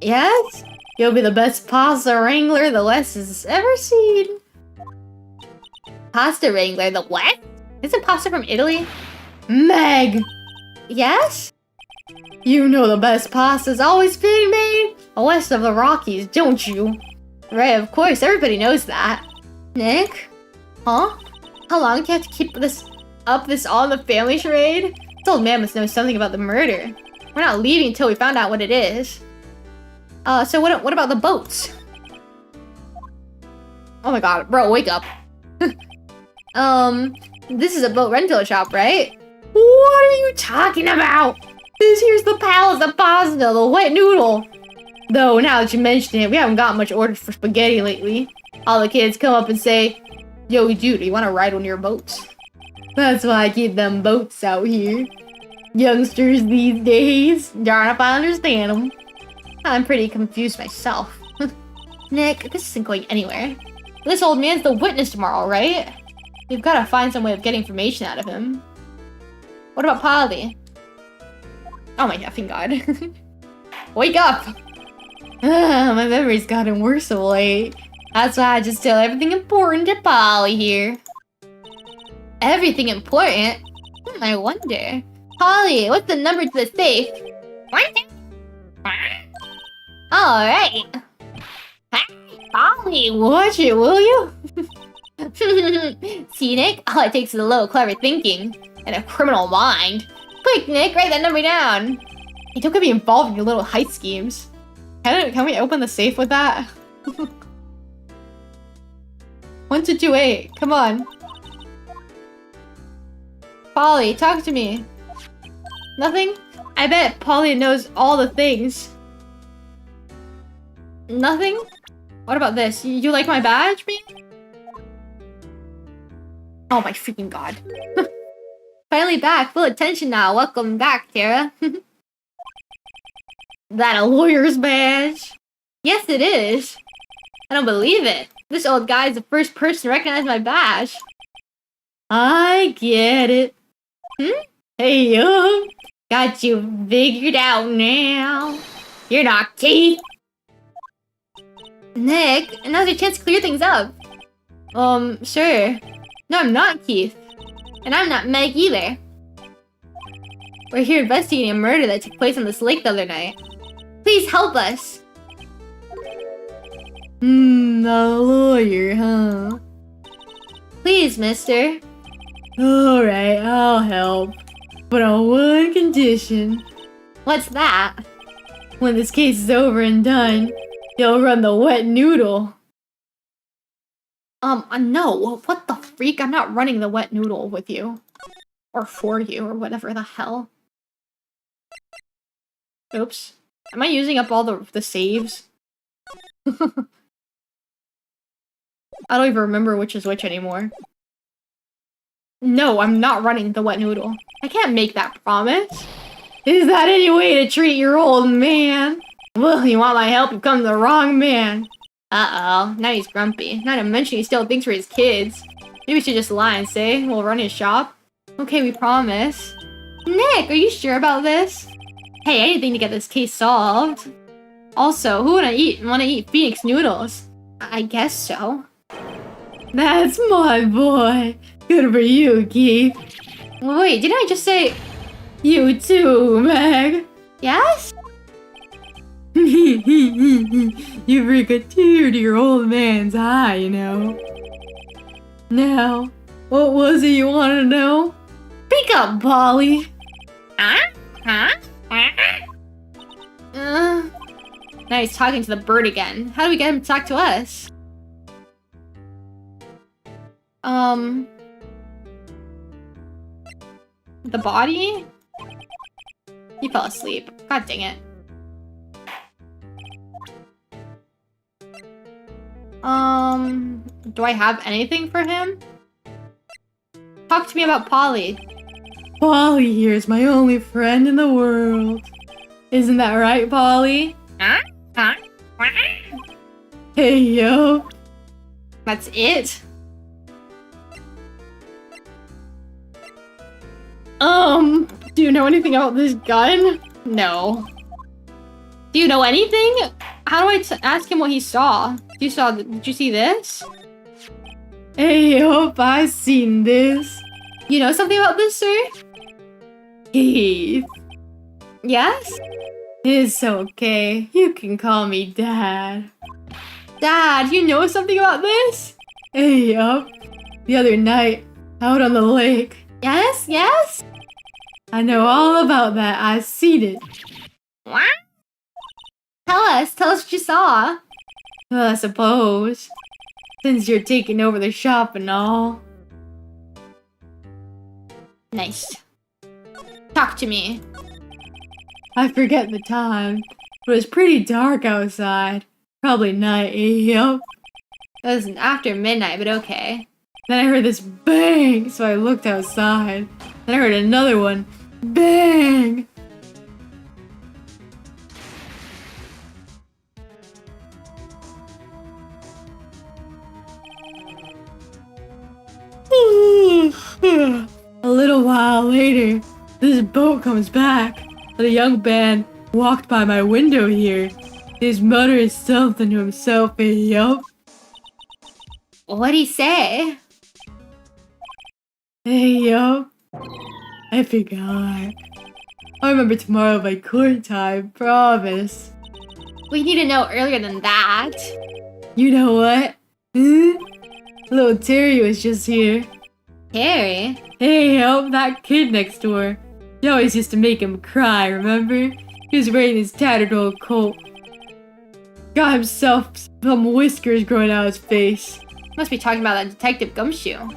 S5: Yes? You'll be the best pasta wrangler the West has ever seen. Pasta wrangler, the what? Isn't pasta from Italy? Meg! Yes? You know the best pasta's always being made west of the Rockies, don't you? Right, of course, everybody knows that. Nick? Huh? How long do you have to keep this all in the family charade? This old man must know something about the murder. We're not leaving until we found out what it is. So what about the boats? Oh my god, bro, wake up. This is a boat rental shop, right? What are you talking about? This here's the palace of pasta, the wet noodle. Though, now that you mention it, we haven't got much orders for spaghetti lately. All the kids come up and say, yo, dude, you want to ride one of your boats? That's why I keep them boats out here. Youngsters these days, darn if I understand them. I'm pretty confused myself. Nick, this isn't going anywhere. This old man's the witness tomorrow, right? We've got to find some way of getting information out of him. What about Polly? Oh my effing god. Wake up! My memory's gotten worse of late. That's why I just tell everything important to Polly here. Everything important? I wonder. Polly, what's the number to the safe?
S4: 1, 2, 1.
S5: Alright. Hey, Polly, watch it, will you? See, Nick? All it takes is a little clever thinking and a criminal mind. Quick, Nick, write that number down. Hey, don't get me involved in your little heist schemes. Can we open the safe with that? 1228, come on. Polly, talk to me. Nothing? I bet Polly knows all the things. Nothing? What about this? You like my badge, me? Oh my freaking god. Finally back, full attention now. Welcome back, Tara. That a lawyer's badge? Yes, it is. I don't believe it. This old guy is the first person to recognize my badge. I get it. Hey, got you figured out now. You're not Keith. Nick, now's your chance to clear things up. Sure. No, I'm not Keith. And I'm not Meg either. We're here investigating a murder that took place on this lake the other night. Please help us. A lawyer, huh? Please, mister. Alright, I'll help. But on one condition. What's that? When this case is over and done, you'll run the wet noodle. No. What the freak? I'm not running the wet noodle with you. Or for you, or whatever the hell. Oops. Am I using up all the saves? I don't even remember which is which anymore. No, I'm not running the wet noodle. I can't make that promise. Is that any way to treat your old man? Well, you want my help, you've come to the wrong man. Uh-oh, now he's grumpy. Not to mention he still thinks we're his kids. Maybe we should just lie and say we'll run his shop. Okay, we promise. Nick, are you sure about this? Hey, anything to get this case solved. Also, who wanna eat Phoenix noodles? I guess so. That's my boy. Good for you, Keith. Wait, didn't I just say you too, Meg? Yes? You bring a tear to your old man's eye, you know. Now, what was it you wanted to know? Speak up, Polly. Now he's talking to the bird again. How do we get him to talk to us? The body? He fell asleep. God dang it. Do I have anything for him? Talk to me about Polly. Polly here is my only friend in the world. Isn't that right, Polly? Hey, yo. That's it? Do you know anything about this gun? No. Do you know anything? How do I ask him what he saw? Did you see this? Hey, hope I've seen this. You know something about this, sir? Keith. Yes? It's okay. You can call me Dad. Dad, you know something about this? Hey, the other night, out on the lake. Yes? I know all about that. I seen it.
S4: What?
S5: Tell us what you saw. Well, I suppose. Since you're taking over the shop and all. Nice. Talk to me. I forget the time, but it was pretty dark outside. Probably night, yup. It was after midnight, but okay. Then I heard this bang, so I looked outside. Then I heard another one. Bang! A little while later, this boat comes back, and a young man walked by my window here. He's muttering something to himself, and yup. What'd he say?
S3: Hey, yo. I forgot. I'll remember tomorrow by court time, promise.
S5: We need to know earlier than that.
S3: You know what? Little Terry was just here.
S5: Terry?
S3: Hey, help, that kid next door. She always used to make him cry, remember? He was wearing his tattered old coat. Got himself some whiskers growing out his face.
S5: Must be talking about that Detective Gumshoe.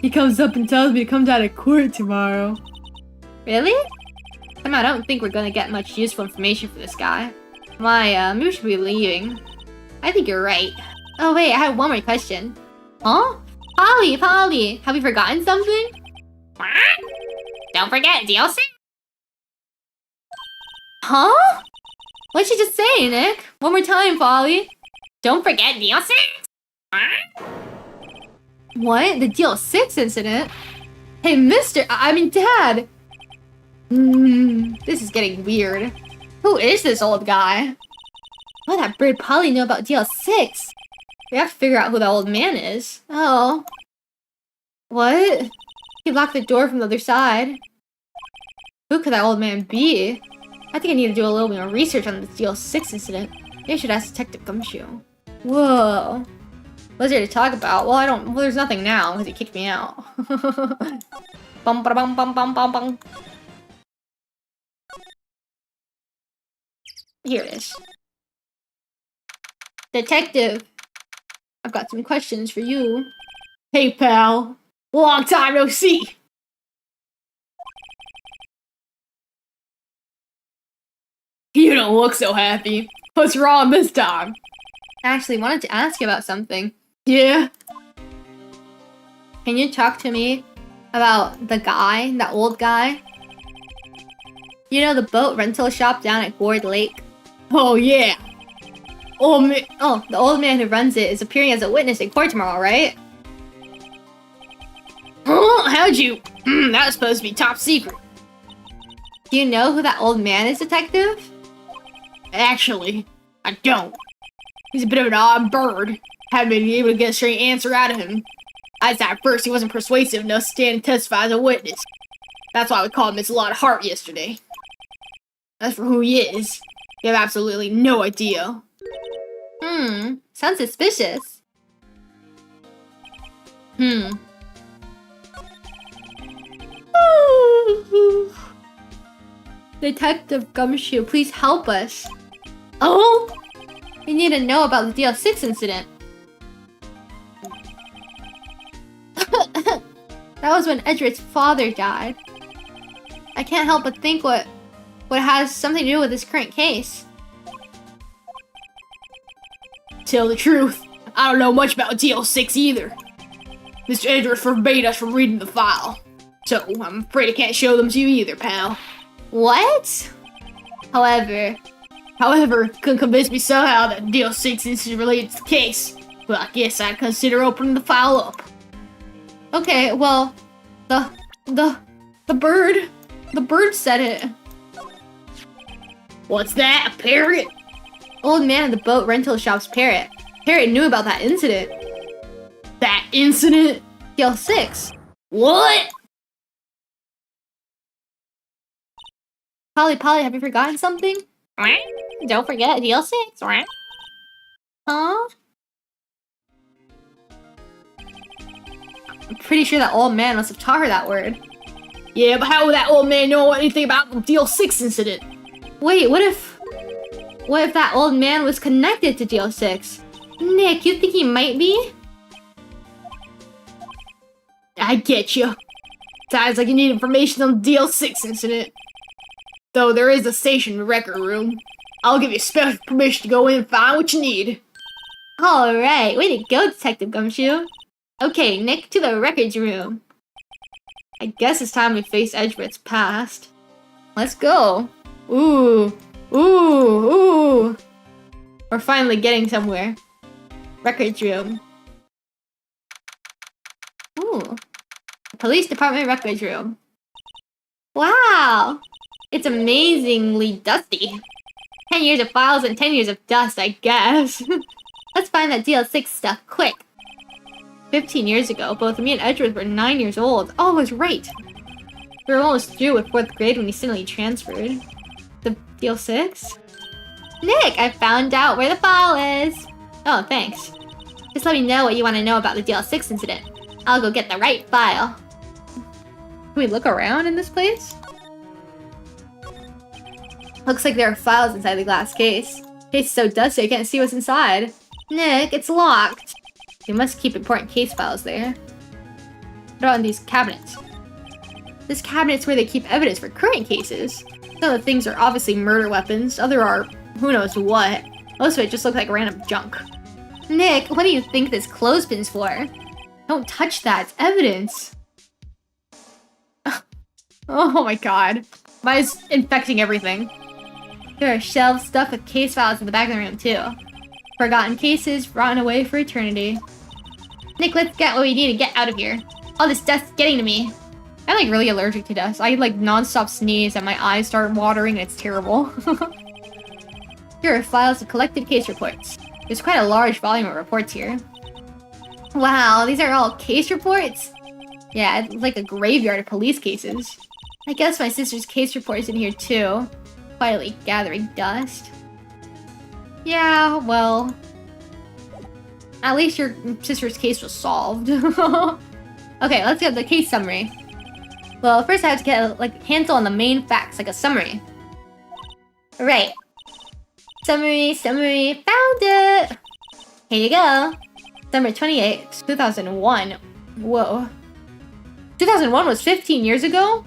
S3: He comes up and tells me to come down to court tomorrow.
S5: Really? I don't think we're gonna get much useful information for this guy. Maybe we should be leaving. I think you're right. Oh wait, I have one more question. Huh? Polly, have we forgotten something?
S4: What? Don't forget DLC.
S5: Huh? What'd she just say, Nick? One more time, Polly.
S4: Don't forget DLC. What?
S5: What? The Deal 6 incident? Hey, Dad! This is getting weird. Who is this old guy? What that bird Polly know about Deal 6? We have to figure out who that old man is. Oh. What? He locked the door from the other side. Who could that old man be? I think I need to do a little more research on the Deal 6 incident. Maybe I should ask Detective Gumshoe. Whoa. What's there to talk about? Well, there's nothing now, because he kicked me out. Bum ba bum bum bum bum bum. Here it is. Detective, I've got some questions for you.
S2: Hey, pal. Long time no see. You don't look so happy. What's wrong this time?
S5: I actually wanted to ask you about something.
S2: Yeah?
S5: Can you talk to me about the guy, that old guy? You know the boat rental shop down at Gourd Lake?
S2: Oh, yeah.
S5: Oh, the old man who runs it is appearing as a witness in court tomorrow, right?
S2: Huh? How'd you... that was supposed to be top secret.
S5: Do you know who that old man is, Detective?
S2: Actually, I don't. He's a bit of an odd bird. Haven't been able to get a straight answer out of him. I thought at first he wasn't persuasive enough to stand and testify as a witness. That's why we called him It's a Lot of Heart yesterday. As for who he is, you have absolutely no idea.
S5: Sounds suspicious. Detective Gumshoe, please help us.
S2: Oh?
S5: We need to know about the DL6 incident. That was when Edgeworth's father died. I can't help but think what has something to do with this current case.
S2: Tell the truth, I don't know much about DL6 either. Mr. Edgeworth forbade us from reading the file. So, I'm afraid I can't show them to you either, pal.
S5: What?
S2: However, couldn't convince me somehow that DL6 is related to the case. But I guess I'd consider opening the file up.
S5: Okay, well, the bird said it.
S2: What's that, a parrot?
S5: Old man at the boat rental shop's parrot. Parrot knew about that incident.
S2: That incident?
S5: DL6.
S2: What?
S5: Polly, have you forgotten something?
S4: What?
S5: Don't forget DL6.
S4: What?
S5: Huh? I'm pretty sure that old man must have taught her that word.
S2: Yeah, but how would that old man know anything about the DL6 incident?
S5: Wait, what if that old man was connected to DL6? Nick, you think he might be?
S2: I get you. Sounds like you need information on the DL6 incident. Though there is a station record room. I'll give you special permission to go in and find what you need.
S5: Alright, way to go, Detective Gumshoe. Okay, Nick, to the records room. I guess it's time we face Edgeworth's past. Let's go. Ooh. We're finally getting somewhere. Records room. Ooh. Police Department records room. Wow! It's amazingly dusty. 10 years of files and 10 years of dust, I guess. Let's find that DL6 stuff, quick. 15 years ago, both me and Edgeworth were 9 years old. Oh, I was right. We were almost through with 4th grade when he suddenly transferred. The DL6? Nick, I found out where the file is. Oh, thanks. Just let me know what you want to know about the DL6 incident. I'll go get the right file. Can we look around in this place? Looks like there are files inside the glass case. Case is so dusty I can't see what's inside. Nick, it's locked. You must keep important case files there. What about in these cabinets? This cabinet's where they keep evidence for current cases. Some of the things are obviously murder weapons, other are who knows what. Most of it just looks like random junk. Nick, what do you think this clothespin's for? Don't touch that, it's evidence. Oh my god. Mine's infecting everything. There are shelves stuffed with case files in the back of the room too. Forgotten cases, rotten away for eternity. Nick, let's get what we need to get out of here. All this dust's getting to me. I'm like really allergic to dust. I like non-stop sneeze and my eyes start watering and it's terrible. Here are files of collected case reports. There's quite a large volume of reports here. Wow, these are all case reports? Yeah, it's like a graveyard of police cases. I guess my sister's case report's in here too. Quietly gathering dust. Yeah, well... At least your sister's case was solved. Okay, let's get the case summary. Well, first I have to get a handle on the main facts, like a summary. Right. Summary, found it! Here you go. December 28th, 2001. Whoa. 2001 was 15 years ago?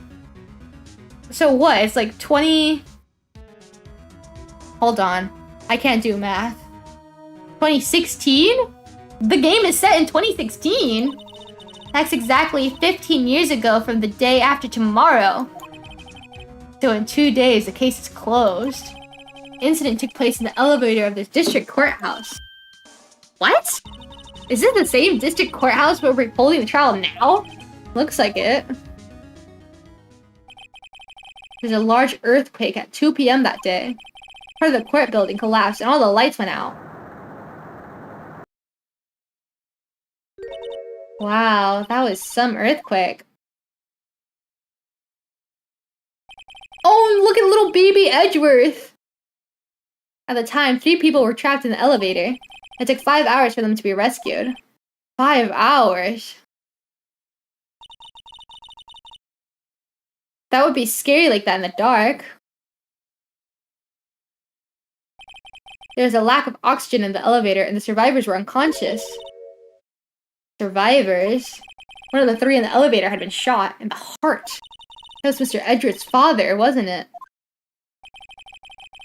S5: So what? It's like 20... Hold on. I can't do math. 2016? The game is set in 2016? That's exactly 15 years ago from the day after tomorrow. So in 2 days, the case is closed. Incident took place in the elevator of the district courthouse. What? Is it the same district courthouse where we're holding the trial now? Looks like it. There's a large earthquake at 2 p.m. that day. Part of the court building collapsed and all the lights went out. Wow, that was some earthquake. Oh, look at little baby Edgeworth! At the time, 3 people were trapped in the elevator. It took 5 hours for them to be rescued. 5 hours? That would be scary like that in the dark. There was a lack of oxygen in the elevator and the survivors were unconscious. Survivors? One of the 3 in the elevator had been shot in the heart. That was Mr. Edgeworth's father, wasn't it?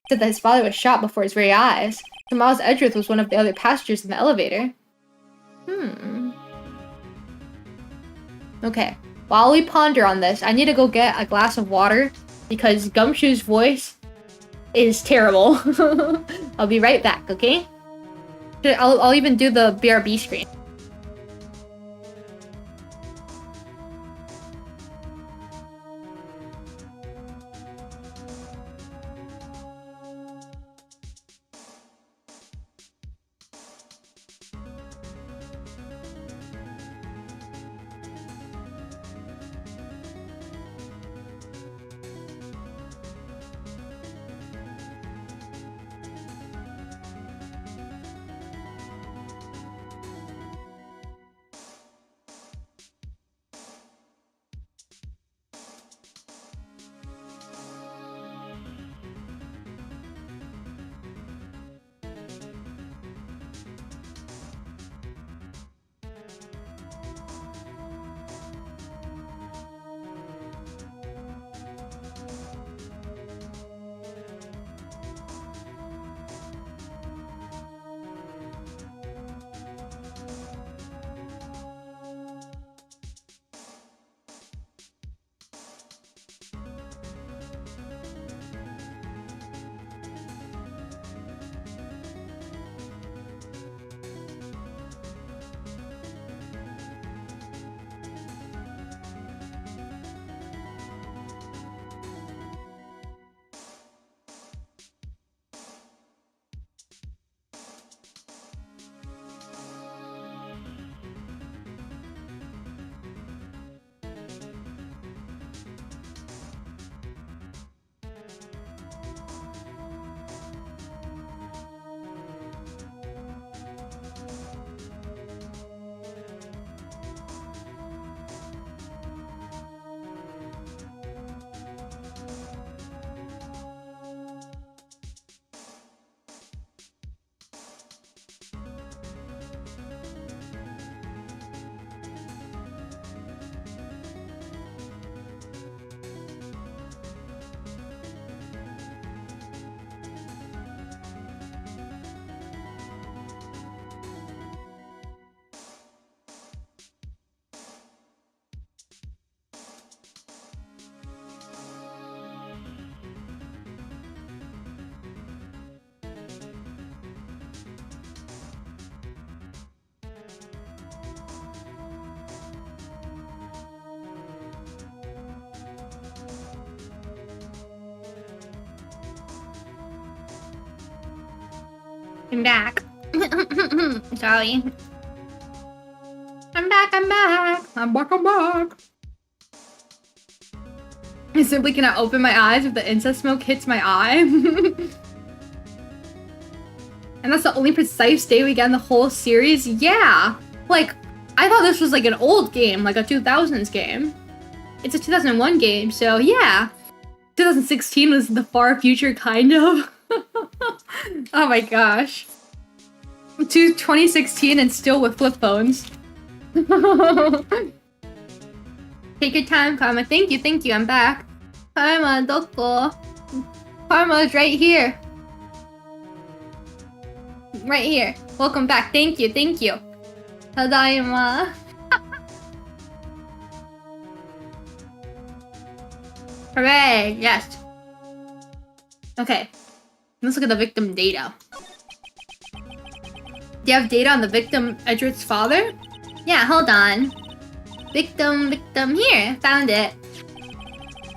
S5: Said that his father was shot before his very eyes. So Miles Edgeworth was one of the other passengers in the elevator. Okay. While we ponder on this, I need to go get a glass of water because Gumshoe's voice is terrible. I'll be right back, okay? I'll even do the BRB screen.
S1: I'm back. Sorry. I'm back, I'm back. I'm back, I'm back. I simply cannot open my eyes if the incest smoke hits my eye. And that's the only precise day we get in the whole series? Yeah! Like, I thought this was like an old game, like a 2000s game. It's a 2001 game, so yeah. 2016 was the far future, kind of. Oh my gosh. To 2016 and still with flip phones. Take your time, Karma. Thank you, I'm back. Karma, doko. Karma's right here. Right here. Welcome back. Thank you. Tadaima. Hooray, yes. Okay. Let's look at the victim data. Do you have data on the victim, Edgeworth's father? Yeah, hold on. Victim, here, found it.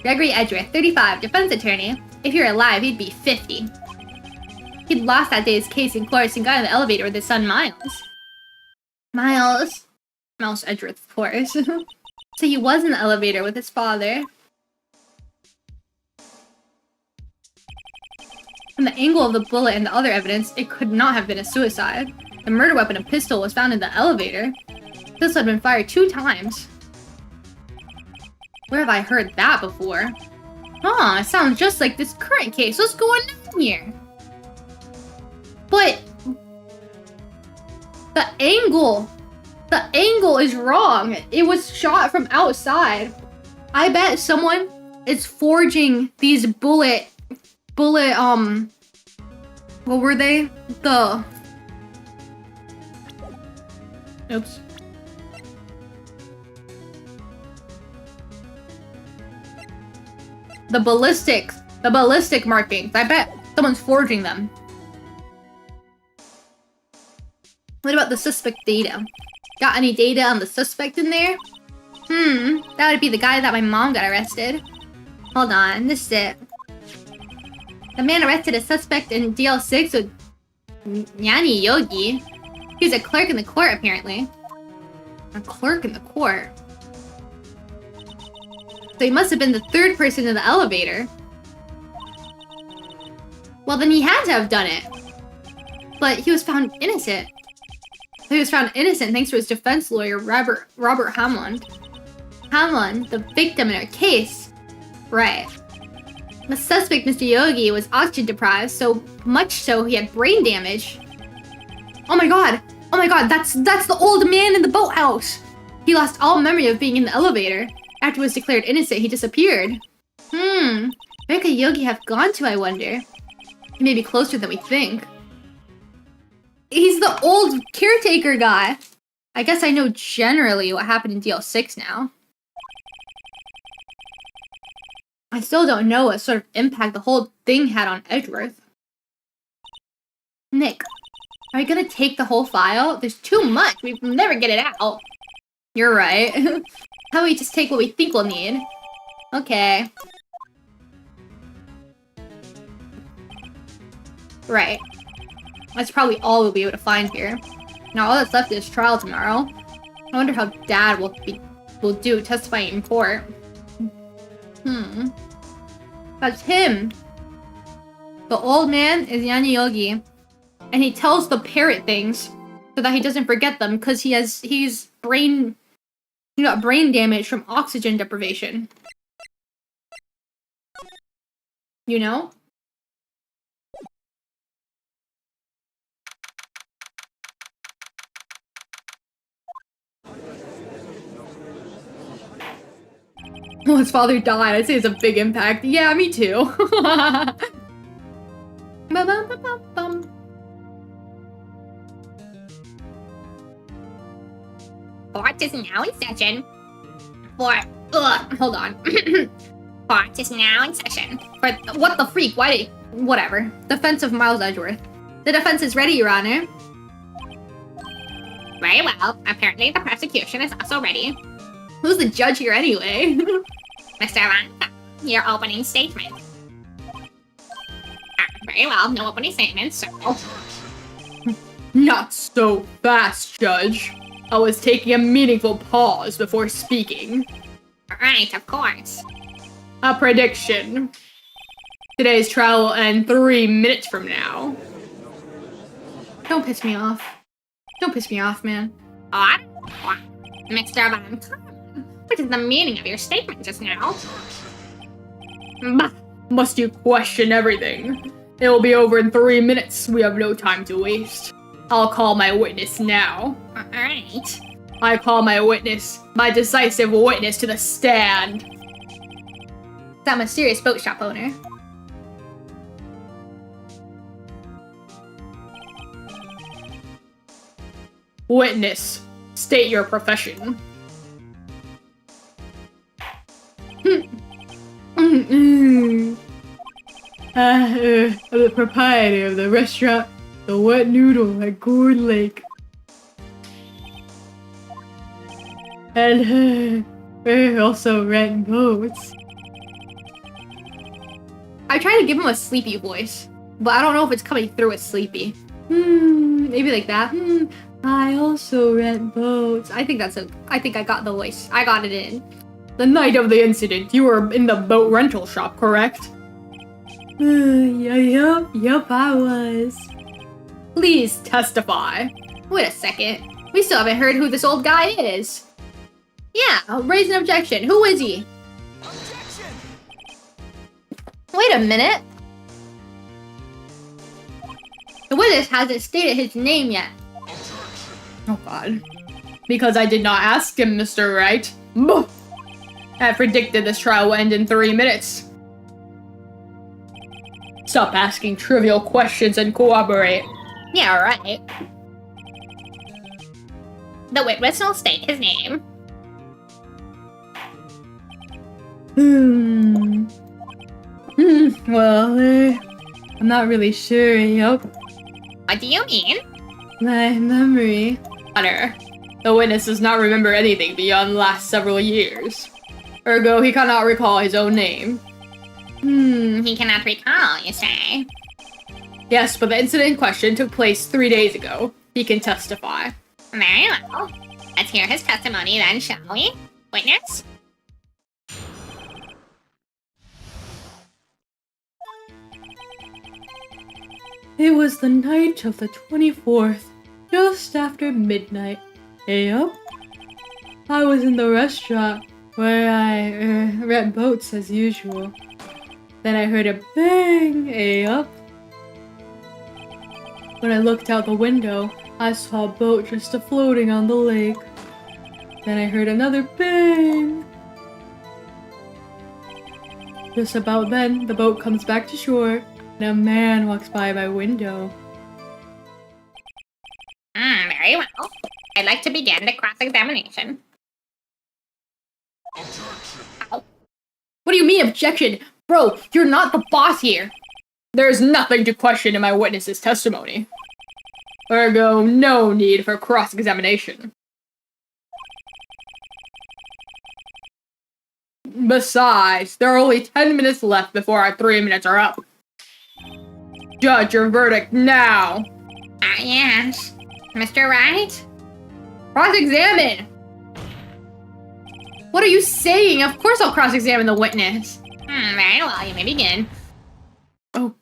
S1: Gregory Edgeworth, 35, defense attorney. If you're alive, he'd be 50. He'd lost that day's case in court and got in the elevator with his son Miles. Miles Edgeworth, of course. So he was in the elevator with his father. From the angle of the bullet and the other evidence, it could not have been a suicide. The murder weapon, a pistol, was found in the elevator. The pistol had been fired 2 times. Where have I heard that before? Huh, it sounds just like this current case. What's going on here? But the angle is wrong. It was shot from outside. I bet someone is forging these bullet, what were they? Oops. The ballistic markings. I bet someone's forging them. What about the suspect data? Got any data on the suspect in there? That would be the guy that my mom got arrested. Hold on, this is it. The man arrested a suspect in DL6 with Nyani Yogi. He was a clerk in the court, apparently. A clerk in the court? So he must have been the 3rd person in the elevator. Well, then he had to have done it. But he was found innocent. He was found innocent thanks to his defense lawyer, Robert Hamlund. Hamlund, the victim in our case. Right. The suspect, Mr. Yogi, was oxygen deprived, so much so he had brain damage. Oh my god, that's the old man in the boathouse! He lost all memory of being in the elevator. After he was declared innocent, he disappeared. Where could Yogi have gone to, I wonder? He may be closer than we think. He's the old caretaker guy. I guess I know generally what happened in DL6 now. I still don't know what sort of impact the whole thing had on Edgeworth. Nick, are you gonna take the whole file? There's too much. We'll never get it out. You're right. How about we just take what we think we'll need? Okay. Right. That's probably all we'll be able to find here. Now all that's left is trial tomorrow. I wonder how Dad will do testifying in court. That's him. The old man is Nyani Yogi. And he tells the parrot things so that he doesn't forget them because he got brain damage from oxygen deprivation. You know? Well, his father died. I'd say it's a big impact. Yeah, me too.
S4: Court is now in session.
S1: Hold on.
S4: Court is now in session.
S1: For what the freak? Why? Whatever. Defense of Miles Edgeworth. The defense is ready, Your Honor.
S4: Very well. Apparently the prosecution is also ready.
S1: Who's the judge here anyway?
S4: Mr. Lanka, your opening statement. Very well, no opening statement, so...
S2: Not so fast, Judge. I was taking a meaningful pause before speaking.
S4: Right, of course.
S2: A prediction. Today's trial will end 3 minutes from now.
S1: Don't piss me off. Don't piss me off, man.
S4: What? What? Mr. Van Karma, what is the meaning of your statement just now?
S2: Bah, must you question everything? It will be over in 3 minutes. We have no time to waste. I'll call my witness now.
S4: Alright.
S2: I call my witness, my decisive witness to the stand.
S1: That mysterious boat shop owner.
S2: Witness, state your profession. I'm the proprietor of the restaurant, The Wet Noodle at Gourd Lake. And we also rent boats.
S1: I try to give him a sleepy voice, but I don't know if it's coming through as sleepy. Maybe like that.
S2: I also rent boats.
S1: I think I got the voice. I got it in.
S2: The night of the incident, you were in the boat rental shop, correct? Yup, I was. Please testify.
S1: Wait a second. We still haven't heard who this old guy is. Yeah, I'll raise an objection. Who is he?
S6: Objection!
S1: Wait a minute. The witness hasn't stated his name yet.
S2: Oh god. Because I did not ask him, Mr. Wright. I predicted this trial will end in 3 minutes. Stop asking trivial questions and cooperate.
S4: Yeah, right. The witness will state his name.
S2: Well, I'm not really sure, yup.
S4: What do you mean?
S2: My memory. Honor, the witness does not remember anything beyond the last several years. Ergo, he cannot recall his own name.
S4: He cannot recall, you say?
S2: Yes, but the incident in question took place 3 days ago. He can testify.
S4: Very well. Let's hear his testimony then, shall we? Witness?
S2: It was the night of the 24th, just after midnight. Yup. I was in the restaurant where I rent boats as usual. Then I heard a bang. Yup. When I looked out the window, I saw a boat just floating on the lake. Then I heard another bang. Just about then, the boat comes back to shore, and a man walks by my window.
S4: Very well. I'd like to begin the cross-examination.
S1: What do you mean, objection? Bro, you're not the boss here.
S2: There's nothing to question in my witness's testimony. Ergo, no need for cross-examination. Besides, there are only 10 minutes left before our 3 minutes are up. Judge your verdict now!
S4: Yes. Mr. Wright?
S1: Cross-examine! What are you saying? Of course I'll cross-examine the witness.
S4: Very well, you may begin.
S2: Oh,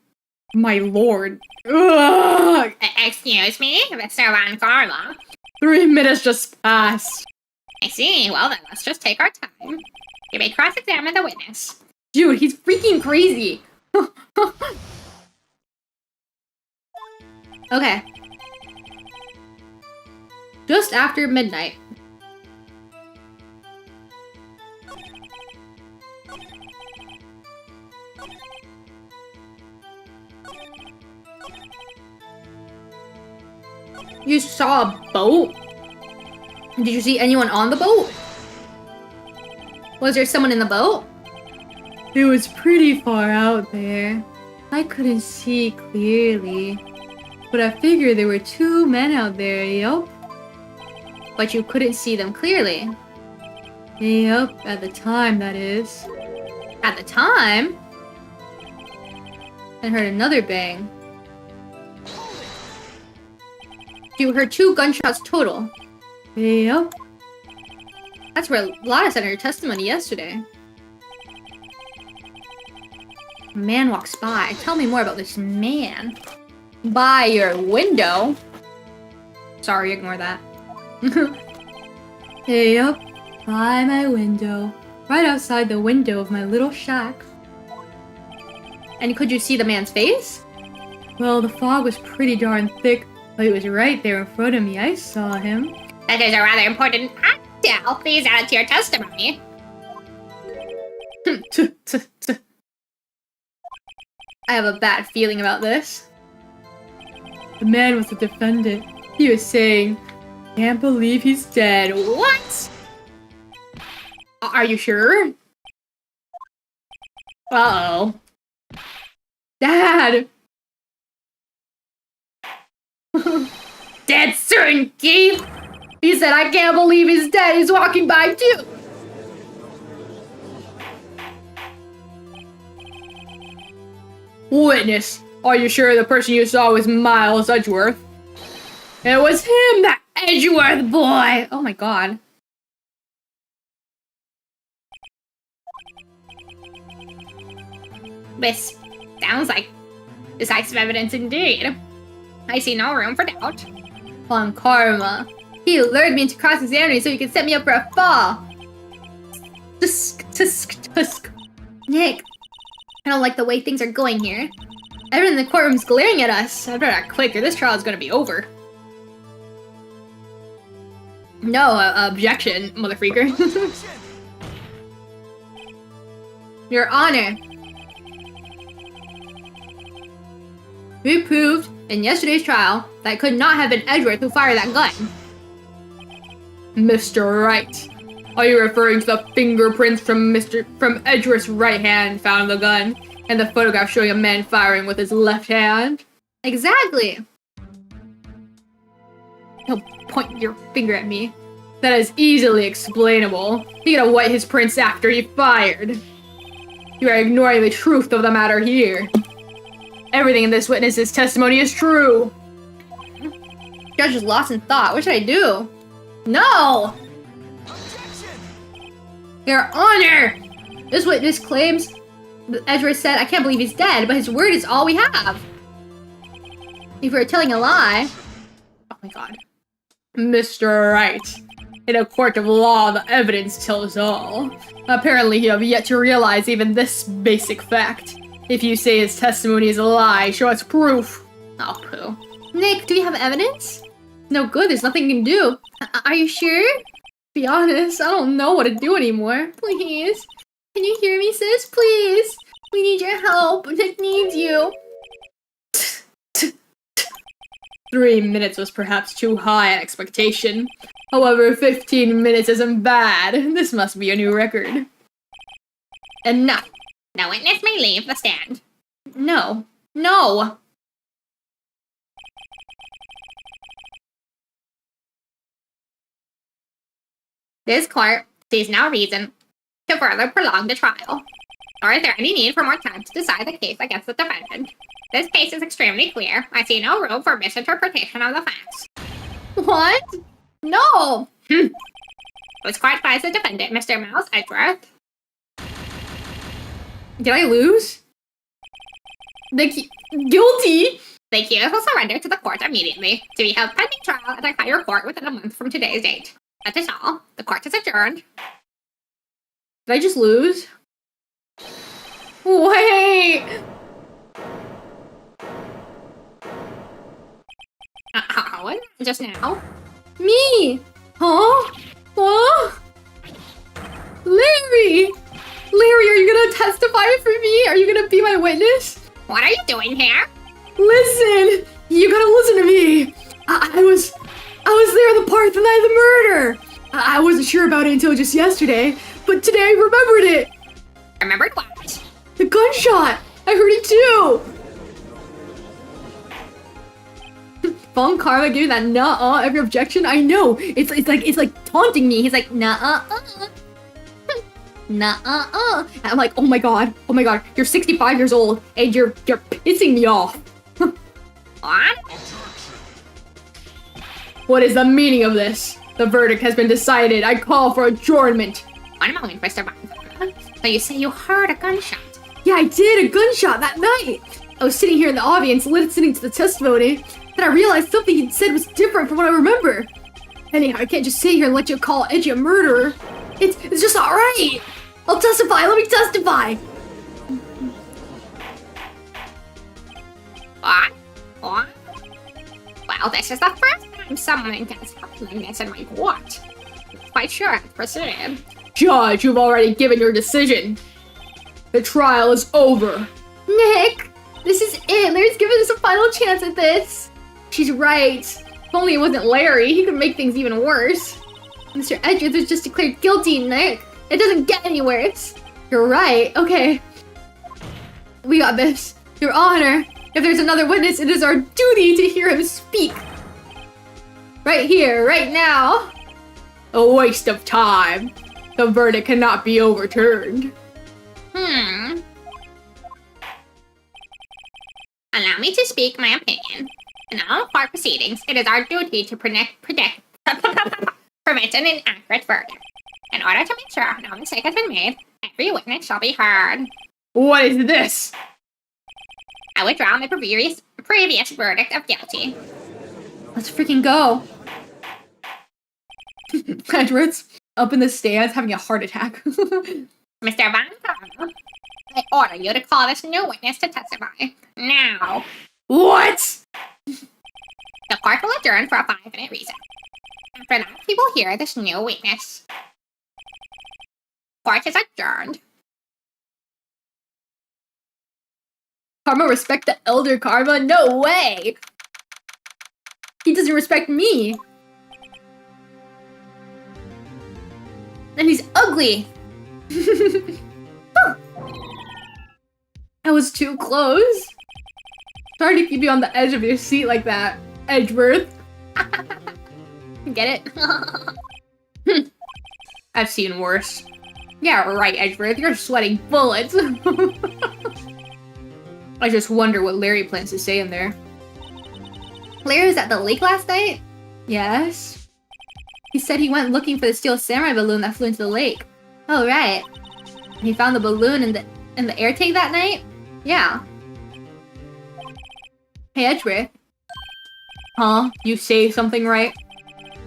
S2: my lord. Ugh!
S4: Excuse me, Mr. Van Karma.
S2: 3 minutes just passed.
S4: I see. Well then, let's just take our time. You may cross-examine the witness.
S1: Dude, he's freaking crazy. Okay. Just after midnight. You saw a boat? Did you see anyone on the boat? Was there someone in the boat?
S2: It was pretty far out there. I couldn't see clearly. But I figured there were 2 men out there, yup.
S1: But you couldn't see them clearly.
S2: Yup, at the time, that is.
S1: At the time? I heard another bang.
S5: You heard 2 gunshots total.
S3: Yep.
S5: That's where Lotta said in her testimony yesterday. A man walks by. Tell me more about this man. By your window? Sorry, ignore that.
S3: Yep. By my window. Right outside the window of my little shack.
S5: And could you see the man's face?
S3: Well, the fog was pretty darn thick, but it was right there in front of me. I saw him.
S4: That is a rather important detail. Please add it to your testimony.
S5: I have a bad feeling about this.
S3: The man was the defendant. He was saying, "Can't believe he's dead."
S5: What? Are you sure?
S3: Uh-oh. Dad!
S5: Dead certain, Keith! He said, I can't believe he's dead. He's walking by too.
S3: Witness, are you sure the person you saw was Miles Edgeworth?
S5: It was him, that Edgeworth boy! Oh my god.
S4: This sounds like decisive evidence indeed. I see no room for doubt.
S5: Von Karma. He lured me into cross-examining so he could set me up for a fall. Tusk, tusk, tusk. Nick, I don't like the way things are going here. Everyone in the courtroom's glaring at us. I better act quick or this trial is gonna be over. No, objection, motherfreaker. Your Honor. We proved in yesterday's trial that it could not have been Edgeworth who fired that gun.
S3: Mr. Wright, are you referring to the fingerprints from Edgeworth's right hand found in the gun, and the photograph showing a man firing with his left hand?
S5: Exactly. Don't point your finger at me.
S3: That is easily explainable. He got to wipe his prints after he fired. You are ignoring the truth of the matter here. Everything in this witness's testimony is true.
S5: Judge is lost in thought. What should I do? No! Your Honor! This witness claims that Edgeworth said, I can't believe he's dead, but his word is all we have. If we're telling a lie... Oh my god.
S3: Mr. Wright, in a court of law, the evidence tells all. Apparently you have yet to realize even this basic fact. If you say his testimony is a lie, show us proof.
S5: Oh, poo. Nick, do you have evidence? No good, there's nothing you can do. Are you sure?
S3: Be honest, I don't know what to do anymore.
S5: Please. Can you hear me, sis? Please. We need your help. Nick needs you.
S3: 3 minutes was perhaps too high an expectation. However, 15 minutes isn't bad. This must be a new record.
S5: Enough.
S4: No witness may leave the stand.
S5: No. No!
S4: This court sees no reason to further prolong the trial, nor is there any need for more time to decide the case against the defendant. This case is extremely clear. I see no room for misinterpretation of the facts.
S5: What? No!
S4: This court finds the defendant, Mr. Miles Edgeworth.
S5: Did I lose? Guilty?
S4: The accused will surrender to the court immediately, to be held pending trial at a higher court within a month from today's date. That is all. The court is adjourned.
S5: Did I just lose?
S3: Wait!
S4: What? Just now?
S5: Me!
S3: Huh? Huh? Larry! Larry, are you gonna testify for me? Are you gonna be my witness?
S4: What are you doing here?
S3: Listen! You gotta listen to me! I was there at the park the night of the murder! I wasn't sure about it until just yesterday, but today I remembered it!
S4: Remembered what?
S3: The gunshot! I heard it too! Von Karma gave me that nuh-uh every objection. I know! It's like taunting me. He's like, nuh-uh-uh. Nuh-uh-uh. I'm like, oh my god, you're 65 years old and you're pissing me off.
S4: What?
S2: What is the meaning of this? The verdict has been decided. I call for adjournment.
S4: One moment, Mr. Bond. So you say you heard a gunshot?
S2: Yeah, I did, a gunshot that night. I was sitting here in the audience listening to the testimony, and I realized something he'd said was different from what I remember. Anyhow, I can't just sit here and let you call Edgy a murderer. It's just not right. I'll testify, let me testify.
S4: What? What? Well, this is the first time someone gets something this in my court. I'm quite sure I'll proceed.
S2: Judge, you've already given your decision. The trial is over.
S5: Nick, this is it. Larry's giving us a final chance at this.
S2: She's right. If only it wasn't Larry, he could make things even worse.
S5: Mr. Edgeworth was just declared guilty, Nick. It doesn't get any worse.
S2: You're right. Okay. We got this. Your Honor, if there's another witness, it is our duty to hear him speak. Right here, right now. A waste of time. The verdict cannot be overturned.
S4: Allow me to speak my opinion. In all court proceedings, it is our duty to prevent an inaccurate verdict. In order to make sure no mistake has been made, every witness shall be heard.
S2: What is this?
S4: I withdraw my previous verdict of guilty.
S2: Let's freaking go. Edgeworth's up in the stands having a heart attack.
S4: Mr. Van Carmel, I order you to call this new witness to testify. Now.
S2: What?
S4: The court will adjourn for a 5-minute recess. After that, we will hear this new witness. Court is adjourned.
S2: Karma respect the elder Karma? No way! He doesn't respect me. And he's ugly. I was too close. Sorry to keep you on the edge of your seat like that, Edgeworth.
S4: Get it?
S2: I've seen worse. Yeah, right, Edgeworth. You're sweating bullets. I just wonder what Larry plans to say in there.
S5: Larry was at the lake last night?
S2: Yes?
S5: He said he went looking for the steel samurai balloon that flew into the lake. Oh, right. And he found the balloon in the air tank that night? Yeah. Hey, Edgeworth.
S2: Huh? You say something right?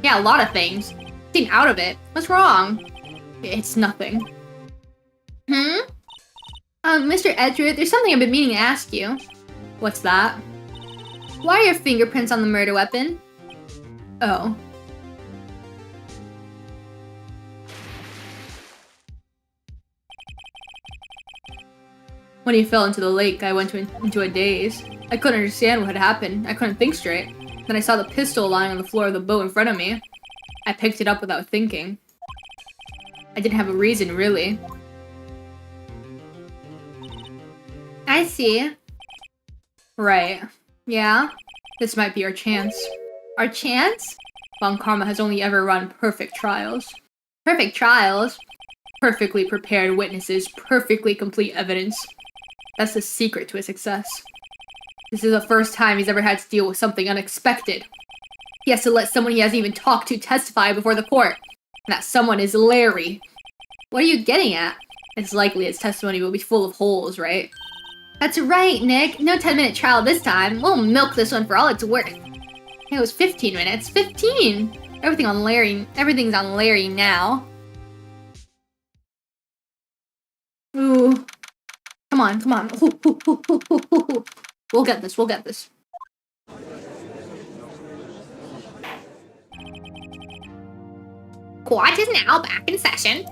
S5: Yeah, a lot of things. Staying out of it. What's wrong?
S2: It's nothing.
S5: Mr. Edgeworth, there's something I've been meaning to ask you.
S2: What's that?
S5: Why are your fingerprints on the murder weapon?
S2: Oh. When he fell into the lake, I went into a daze. I couldn't understand what had happened. I couldn't think straight. Then I saw the pistol lying on the floor of the boat in front of me. I picked it up without thinking. I didn't have a reason, really.
S5: I see.
S2: Right.
S5: Yeah?
S2: This might be our chance.
S5: Our chance?
S2: Von Karma has only ever run perfect trials.
S5: Perfect trials?
S2: Perfectly prepared witnesses, perfectly complete evidence. That's the secret to his success. This is the first time he's ever had to deal with something unexpected. He has to let someone he hasn't even talked to testify before the court. And that someone is Larry.
S5: What are you getting at?
S2: It's likely his testimony will be full of holes, right?
S5: That's right, Nick. No 10-minute trial this time. We'll milk this one for all it's worth. It was 15 minutes. 15! Everything's on Larry now.
S2: Ooh. Come on, come on. We'll get this, we'll get this.
S4: Court is now back in session.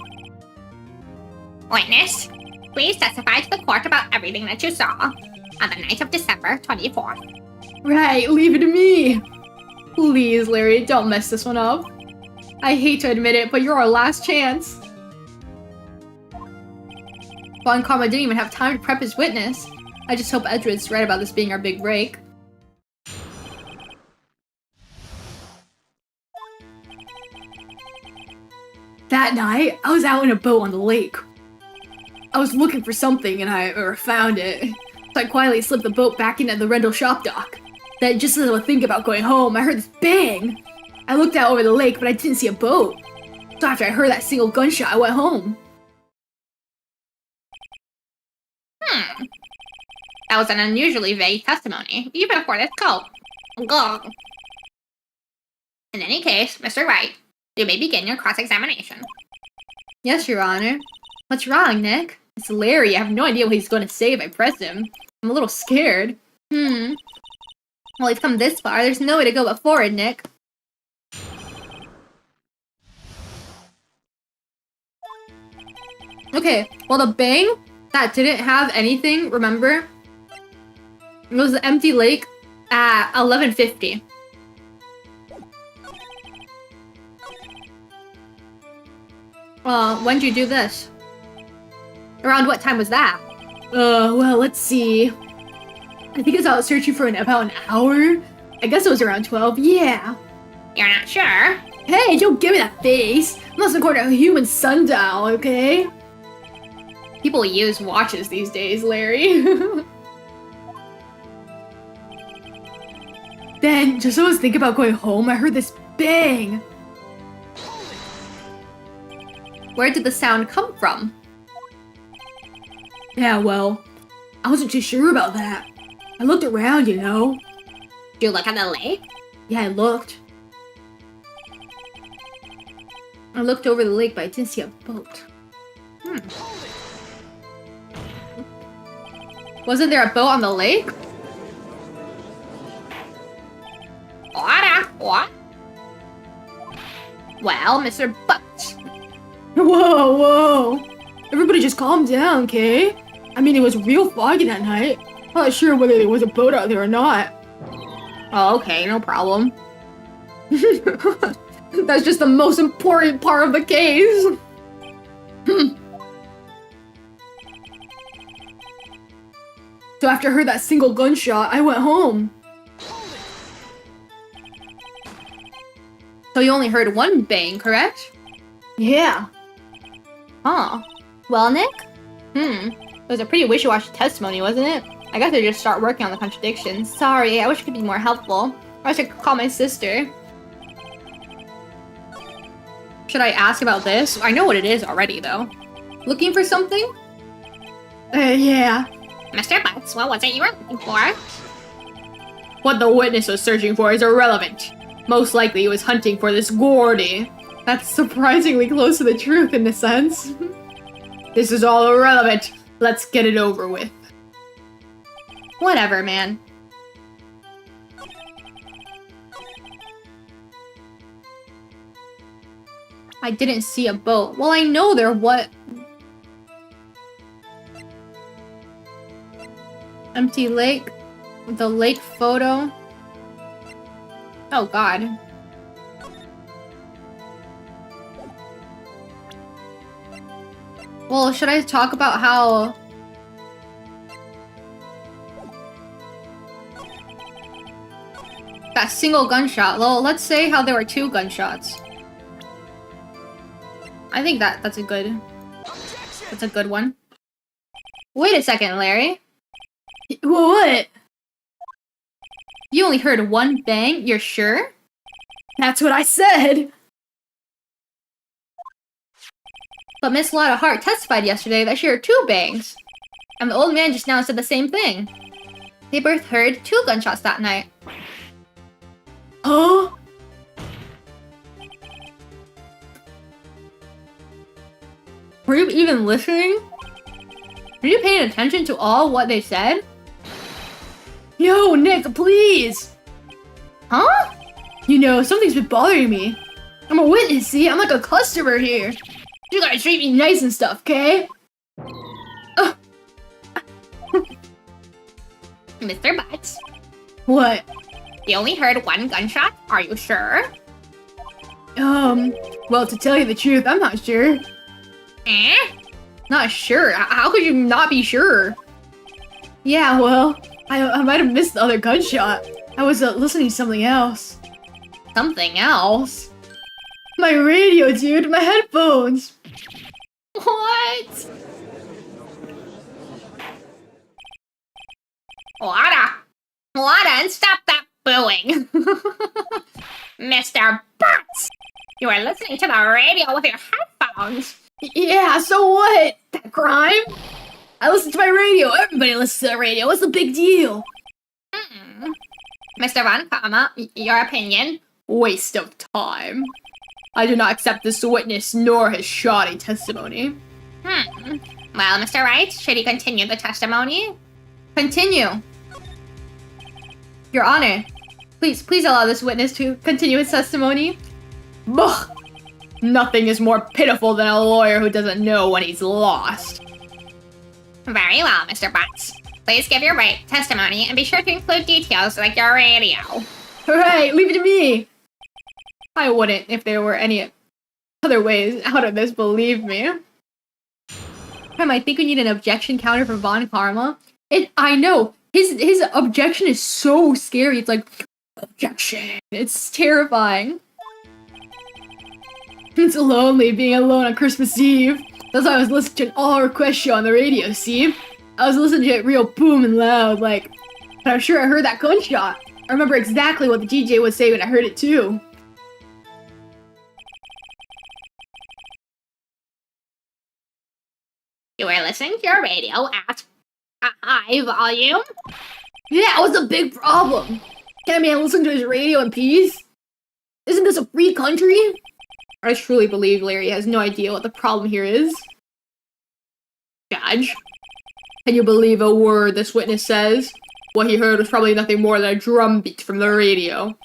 S4: Witness, please testify to the court about everything that you saw on the night of December 24th.
S2: Right, leave it to me. Please, Larry, don't mess this one up. I hate to admit it, but you're our last chance. Von Karma didn't even have time to prep his witness. I just hope Edgeworth's right about this being our big break. That night, I was out in a boat on the lake. I was looking for something and I found it. So I quietly slipped the boat back into the rental shop dock. Then just as I was thinking about going home, I heard this bang. I looked out over the lake, but I didn't see a boat. So after I heard that single gunshot, I went home.
S4: That was an unusually vague testimony, even for this cult. Gah. In any case, Mr. Wright, you may begin your cross-examination.
S5: Yes, Your Honor. What's wrong, Nick?
S2: It's Larry. I have no idea what he's going to say if I press him. I'm a little scared.
S5: Well, we've come this far. There's no way to go but forward, Nick. Okay, well the bang that didn't have anything, remember? It was the empty lake at 11:50. When did you do this? Around what time was that?
S2: Well, let's see. I think I was out searching for about an hour. I guess it was around 12. Yeah.
S4: You're not sure?
S2: Hey, don't give me that face. I'm not according to a human sundial, okay? People use watches these days, Larry. Then, just as I was thinking about going home, I heard this bang.
S5: Where did the sound come from?
S2: Yeah, well, I wasn't too sure about that. I looked around, you know.
S4: Did you look at the lake?
S2: Yeah, I looked.
S5: I looked over the lake, but I didn't see a boat. Wasn't there a boat on the lake?
S4: What? Well, Mr. Butts,
S2: Whoa. Everybody just calm down, okay? I mean, it was real foggy that night. I'm not sure whether there was a boat out there or not.
S5: Oh, okay, no problem.
S2: That's just the most important part of the case. So after I heard that single gunshot, I went home.
S5: So you only heard one bang, correct?
S2: Yeah.
S5: Huh. Well, Nick? It was a pretty wishy-washy testimony, wasn't it? I guess I just start working on the contradictions. Sorry, I wish I could be more helpful. I wish I could call my sister. Should I ask about this? I know what it is already, though. Looking for something?
S2: Yeah.
S4: Mr. Butts, what was it you were looking for?
S2: What the witness was searching for is irrelevant. Most likely he was hunting for this Gordy. That's surprisingly close to the truth in a sense. This is all irrelevant. Let's get it over with.
S5: Whatever, man. I didn't see a boat. Well, I know there what? Empty lake. The lake photo. Oh god. Well, should I talk about how that single gunshot? Well, let's say how there were two gunshots. I think that's a good one. Wait a second, Larry.
S2: What?
S5: You only heard one bang, you're sure?
S2: That's what I said.
S5: But Miss Lotta Hart testified yesterday that she heard two bangs. And the old man just now said the same thing. They both heard two gunshots that night.
S2: Huh?
S5: Were you even listening? Were you paying attention to all what they said?
S2: Yo, Nick, please!
S5: Huh?
S2: You know, something's been bothering me. I'm a witness, see? I'm like a customer here. You gotta treat me nice and stuff, okay?
S4: Mr. Butts,
S2: What?
S4: you only heard one gunshot? Are you sure?
S2: Well, to tell you the truth, I'm not sure.
S4: Eh?
S5: Not sure. How could you not be sure?
S2: Yeah, well, I might have missed the other gunshot. I was listening to something else.
S5: Something else.
S2: My radio, dude, my headphones.
S5: What?
S4: Lotta, and stop that booing. Mr. Butts! You are listening to the radio with your headphones.
S2: Yeah, so what? That crime? I listen to my radio. Everybody listens to the radio. What's the big deal?
S4: Mr. Von Karma, your opinion?
S2: Waste of time. I do not accept this witness nor his shoddy testimony.
S4: Well, Mr. Wright, should he continue the testimony?
S1: Continue. Your Honor, please allow this witness to continue his testimony.
S2: Bah! Nothing is more pitiful than a lawyer who doesn't know when he's lost.
S4: Very well, Mr. Butts. Please give your right testimony and be sure to include details like your radio.
S2: Alright, leave it to me. I wouldn't if there were any other ways out of this, believe me.
S1: I think we need an objection counter for Von Karma. I know. His objection is so scary. It's like, objection. It's terrifying.
S2: It's lonely being alone on Christmas Eve. That's why I was listening to an all-request show on the radio, see? I was listening to it real booming loud, like, but I'm sure I heard that gunshot. I remember exactly what the DJ would say when I heard it too.
S4: You were listening to your radio at a high volume?
S2: Yeah, what's the big problem? Can't man listen to his radio in peace? Isn't this a free country?
S1: I truly believe Larry has no idea what the problem here is.
S2: Judge, can you believe a word this witness says? What he heard was probably nothing more than a drum beat from the radio.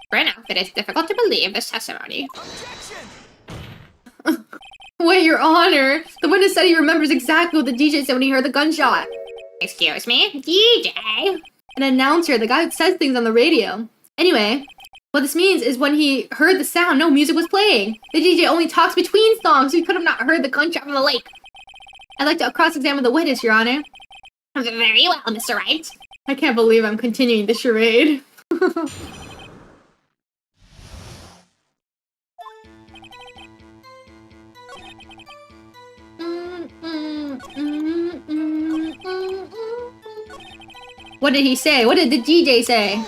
S4: For now, it is difficult to believe this testimony.
S1: Wait, Your Honor! The witness said he remembers exactly what the DJ said when he heard the gunshot.
S4: Excuse me? DJ?
S1: An announcer, the guy who says things on the radio. Anyway, what this means is when he heard the sound, no music was playing. The DJ only talks between songs, so he could have not heard the gunshot from the lake. I'd like to cross-examine the witness, Your Honor.
S4: Very well, Mr. Wright.
S1: I can't believe I'm continuing the charade. What did he say? What did the DJ say?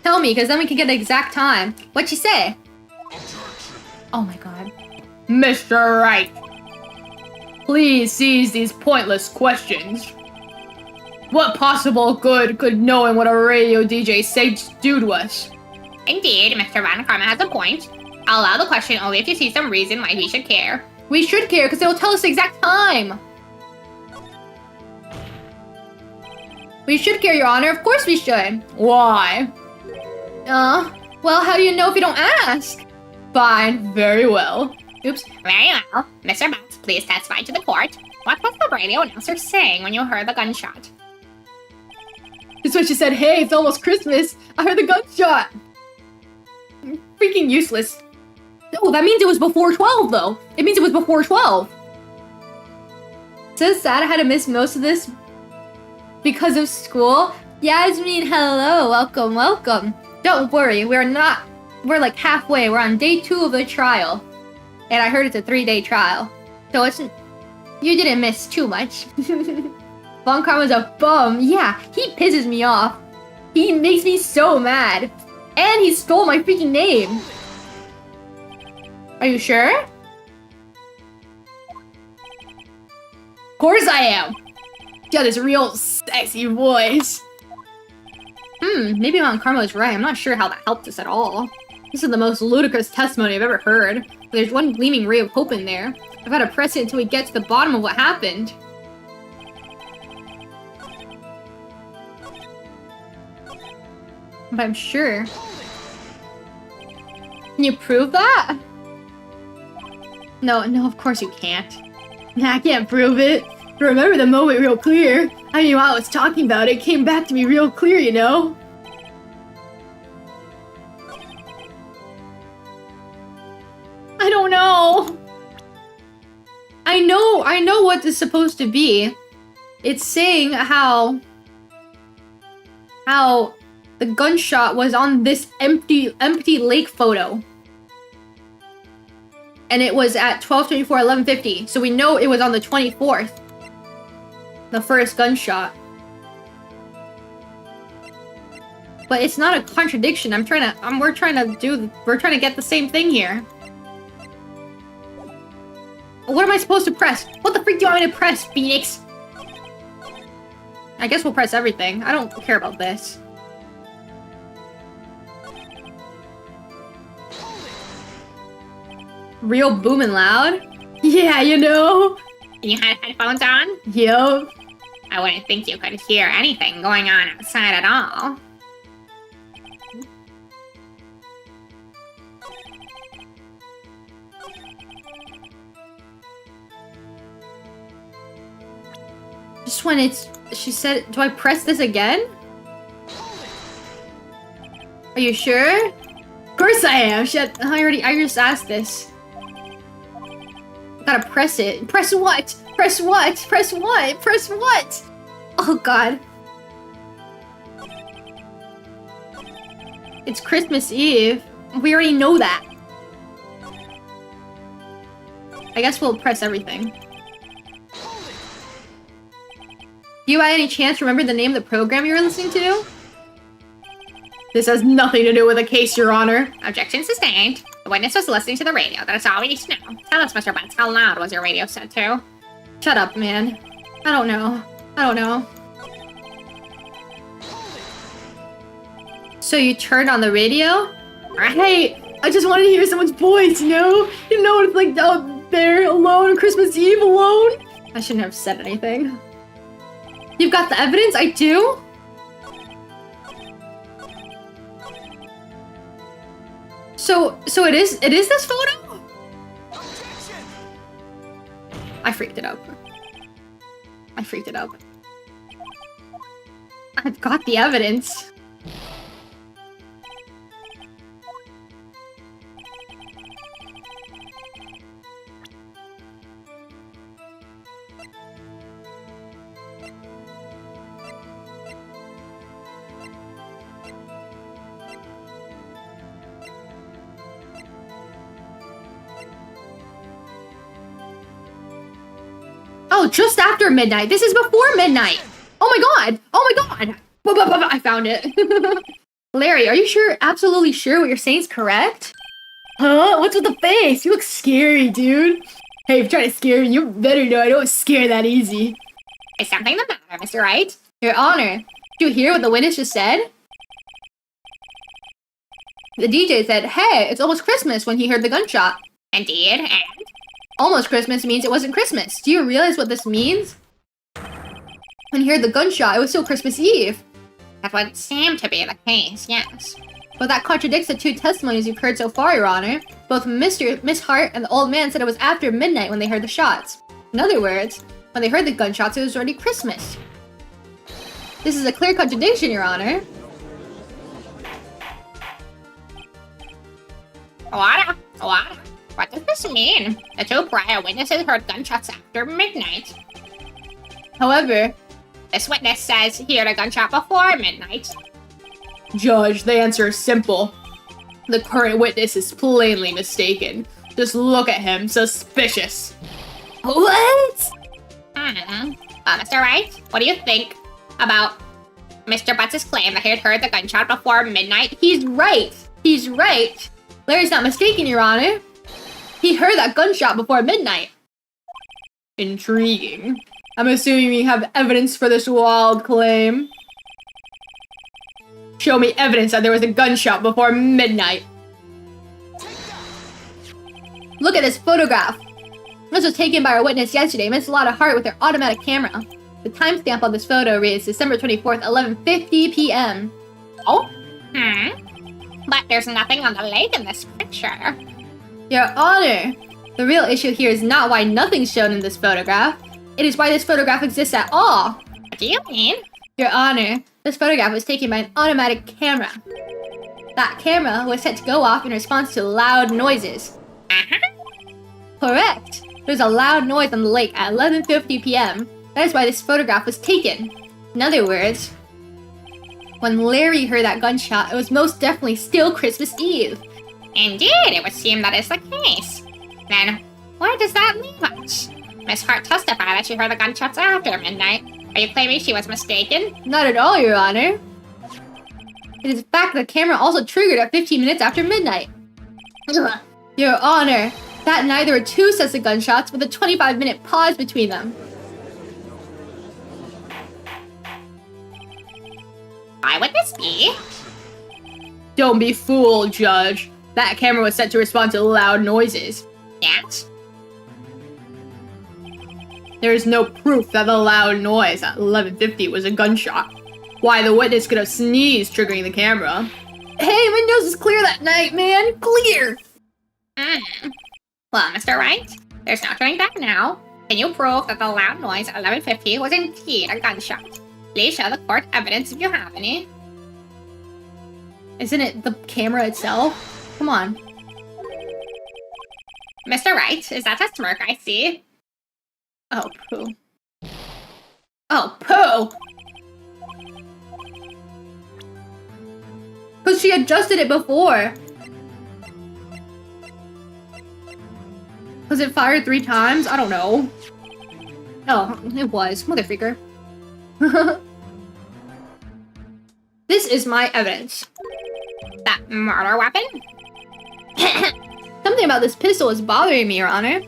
S1: Tell me, because then we can get the exact time. What'd she say? Oh my god.
S2: Mr. Wright, please cease these pointless questions. What possible good could knowing what a radio DJ said do to us?
S4: Indeed, Mr. Von Karma has a point. I'll allow the question only if you see some reason why we should care.
S1: We should care, because it'll tell us the exact time. We should care, Your Honor. Of course we should.
S2: Why?
S1: Well, how do you know if you don't ask?
S2: Fine, very well.
S1: Oops.
S4: Very well. Mr. Butts, please testify to the court. What was the radio announcer saying when you heard the gunshot?
S2: It's when she said, hey, it's almost Christmas. I heard the gunshot.
S1: Freaking useless. Oh, that means it was before 12, though. It means it was before 12. So sad I had to miss most of this because of school. Yasmin, hello. Welcome, welcome. Don't worry, we're like halfway. We're on day 2 of the trial. And I heard it's a 3-day trial. So you didn't miss too much. Von Karma's a bum. Yeah, he pisses me off. He makes me so mad. And he stole my freaking name. Are you sure?
S2: Of course I am. Got this real sexy voice.
S1: Maybe Von Karma was right. I'm not sure how that helped us at all. This is the most ludicrous testimony I've ever heard. There's one gleaming ray of hope in there. I've got to press it until we get to the bottom of what happened. But I'm sure. Can you prove that? No, of course you can't.
S2: Nah, I can't prove it. But remember the moment real clear. I knew I was talking about it. It came back to me real clear, you know?
S1: I don't know. I know what it's supposed to be. It's saying how the gunshot was on this empty lake photo. And it was at 12:24, 11:50. So we know it was on the 24th. The first gunshot.
S5: But it's not a contradiction. We're trying to get the same thing here. What am I supposed to press? What the freak do you want me to press, Phoenix? I guess we'll press everything. I don't care about this. Real booming loud? Yeah, you know?
S4: You had headphones on?
S5: Yup.
S4: I wouldn't think you could hear anything going on outside at all.
S5: Just when she said, do I press this again? Are you sure? Of course I am. Shit, I just asked this. Gotta press it. Press what? Press what? Press what? Press what? Oh god. It's Christmas Eve. We already know that. I guess we'll press everything. Do you by any chance remember the name of the program you were listening to? This has nothing to do with the case, Your Honor.
S4: Objection sustained. The witness was listening to the radio. That is all we need to know. Tell us, Mr. Butts, how loud was your radio set to?
S5: Shut up, man. I don't know. I don't know. So you turned on the radio? Hey, I just wanted to hear someone's voice, you know? You know what it's like out there alone on Christmas Eve alone? I shouldn't have said anything. You've got the evidence? I do? So it is this photo? I freaked it up. I freaked it up. I've got the evidence. Oh, just after midnight. This is before midnight. Oh my god. Oh my god. I found it. Larry, are you sure, absolutely sure what you're saying is correct? Huh? What's with the face? You look scary, dude. Hey, if you're trying to scare me, you better know I don't scare that easy.
S4: Is something the matter, Mr. Wright?
S5: Your Honor, did you hear what the witness just said? The DJ said, hey, it's almost Christmas when he heard the gunshot.
S4: Indeed, and?
S5: Almost Christmas means it wasn't Christmas. Do you realize what this means? When he heard the gunshot, it was still Christmas Eve.
S4: That would seem to be the case, yes.
S5: But that contradicts the two testimonies you've heard so far, Your Honor. Both Miss Hart and the old man said it was after midnight when they heard the shots. In other words, when they heard the gunshots, it was already Christmas. This is a clear contradiction, Your Honor.
S4: What does this mean? The two prior witnesses heard gunshots after midnight.
S5: However,
S4: this witness says he heard a gunshot before midnight.
S2: Judge, the answer is simple. The current witness is plainly mistaken. Just look at him, suspicious.
S5: what?
S4: Mr. Wright, what do you think about Mr. Butts' claim that he had heard the gunshot before midnight?
S5: He's right. He's right. Larry's not mistaken, Your Honor. He heard that gunshot before midnight.
S2: Intriguing. I'm assuming we have evidence for this wild claim. Show me evidence that there was a gunshot before midnight.
S5: Look at this photograph. This was taken by our witness yesterday, Miss Lotta Hart, with her automatic camera. The timestamp on this photo reads December 24th, 11:50 p.m.
S4: Oh? But there's nothing on the lake in this picture.
S5: Your Honor, the real issue here is not why nothing's shown in this photograph. It is why this photograph exists at all.
S4: What do you mean?
S5: Your Honor, this photograph was taken by an automatic camera. That camera was set to go off in response to loud noises. Correct. There's a loud noise on the lake at 11:50 p.m. That is why this photograph was taken. In other words, when Larry heard that gunshot, it was most definitely still Christmas Eve.
S4: Indeed, it would seem that is the case. Then, where does that leave us? Miss Hart testified that she heard the gunshots after midnight. Are you claiming she was mistaken?
S5: Not at all, Your Honor. It is fact the camera also triggered at 15 minutes after midnight.
S4: Ugh.
S5: Your Honor, that night there were 2 sets of gunshots with a 25-minute pause between them.
S4: Why would this be?
S2: Don't be fooled, Judge. That camera was set to respond to loud noises.
S4: Yet?
S2: There is no proof that the loud noise at 11:50 was a gunshot. Why the witness could have sneezed, triggering the camera.
S5: Hey, my nose is clear that night, man! Clear!
S4: Well, Mr. Wright, there's no turning back now. Can you prove that the loud noise at 11:50 was indeed a gunshot? Please show the court evidence if you have any.
S5: Isn't it the camera itself? Come on.
S4: Mr. Wright, is that a smirk I see?
S2: Oh, poo. Oh, poo!
S5: Because she adjusted it before. Was it fired 3 times? I don't know. Oh, it was. Motherfreaker. This is my evidence.
S4: That murder weapon?
S5: Something about this pistol is bothering me, Your Honor.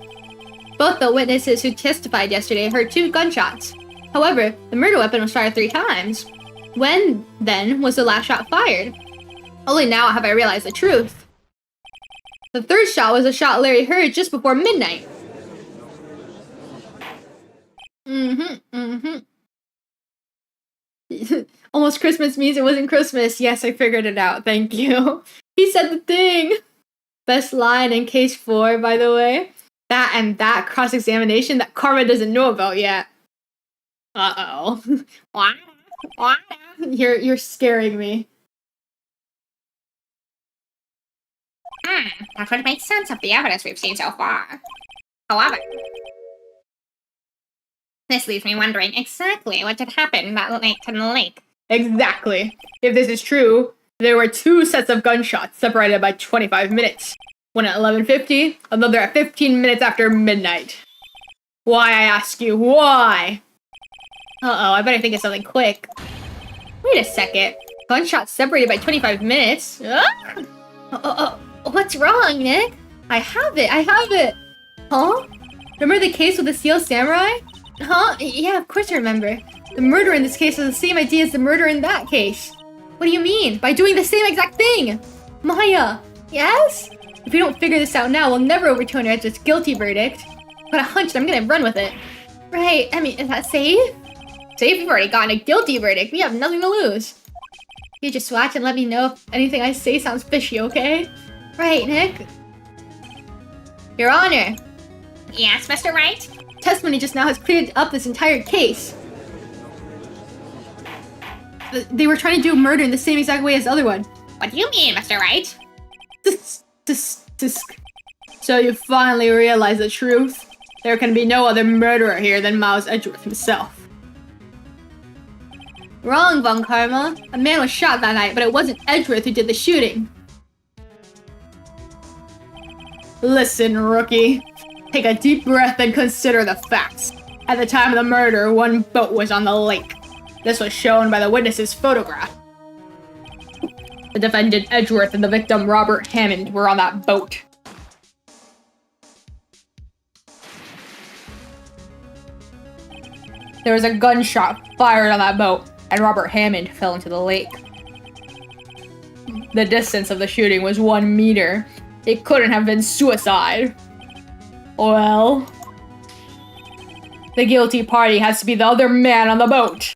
S5: Both the witnesses who testified yesterday heard 2 gunshots. However, the murder weapon was fired 3 times. When, then, was the last shot fired? Only now have I realized the truth. The 3rd shot was a shot Larry heard just before midnight. Almost Christmas means it wasn't Christmas. Yes, I figured it out. Thank you. He said the thing. Best line in case 4, by the way. That and that cross-examination that Karma doesn't know about yet. Uh-oh.
S4: What?
S5: You're scaring me.
S4: That would make sense of the evidence we've seen so far. However, this leaves me wondering exactly what did happen that night in the lake.
S2: Exactly. If this is true, there were 2 sets of gunshots separated by 25 minutes. One at 11:50, another at 15 minutes after midnight. Why, I ask you, why? Uh-oh, I better think of something quick. Wait a second.
S5: Gunshots separated by 25 minutes? What's wrong, Nick? I have it! Huh? Remember the case with the Steel Samurai? Huh? Yeah, of course I remember. The murder in this case has the same idea as the murder in that case. What do you mean? By doing the same exact thing? Maya, yes? If we don't figure this out now, we'll never overturn Edgeworth's guilty verdict. But a hunch that I'm gonna run with it. Right, I mean, is that safe? Safe? We've already gotten a guilty verdict. We have nothing to lose. You just watch and let me know if anything I say sounds fishy, okay? Right, Nick? Your Honor,
S4: Yes, Mr. Wright?
S5: testimony just now has cleared up this entire case. They were trying to do murder in the same exact way as the other one.
S4: What do you mean, Mr. Wright?
S2: So you finally realize the truth? There can be no other murderer here than Miles Edgeworth himself.
S5: Wrong, Von Karma. A man was shot that night, but it wasn't Edgeworth who did the shooting.
S2: Listen, rookie. Take a deep breath and consider the facts. At the time of the murder, 1 boat was on the lake. This was shown by the witness's photograph. The defendant Edgeworth and the victim Robert Hammond were on that boat. There was a gunshot fired on that boat, and Robert Hammond fell into the lake. The distance of the shooting was 1 meter. It couldn't have been suicide. Well, the guilty party has to be the other man on the boat.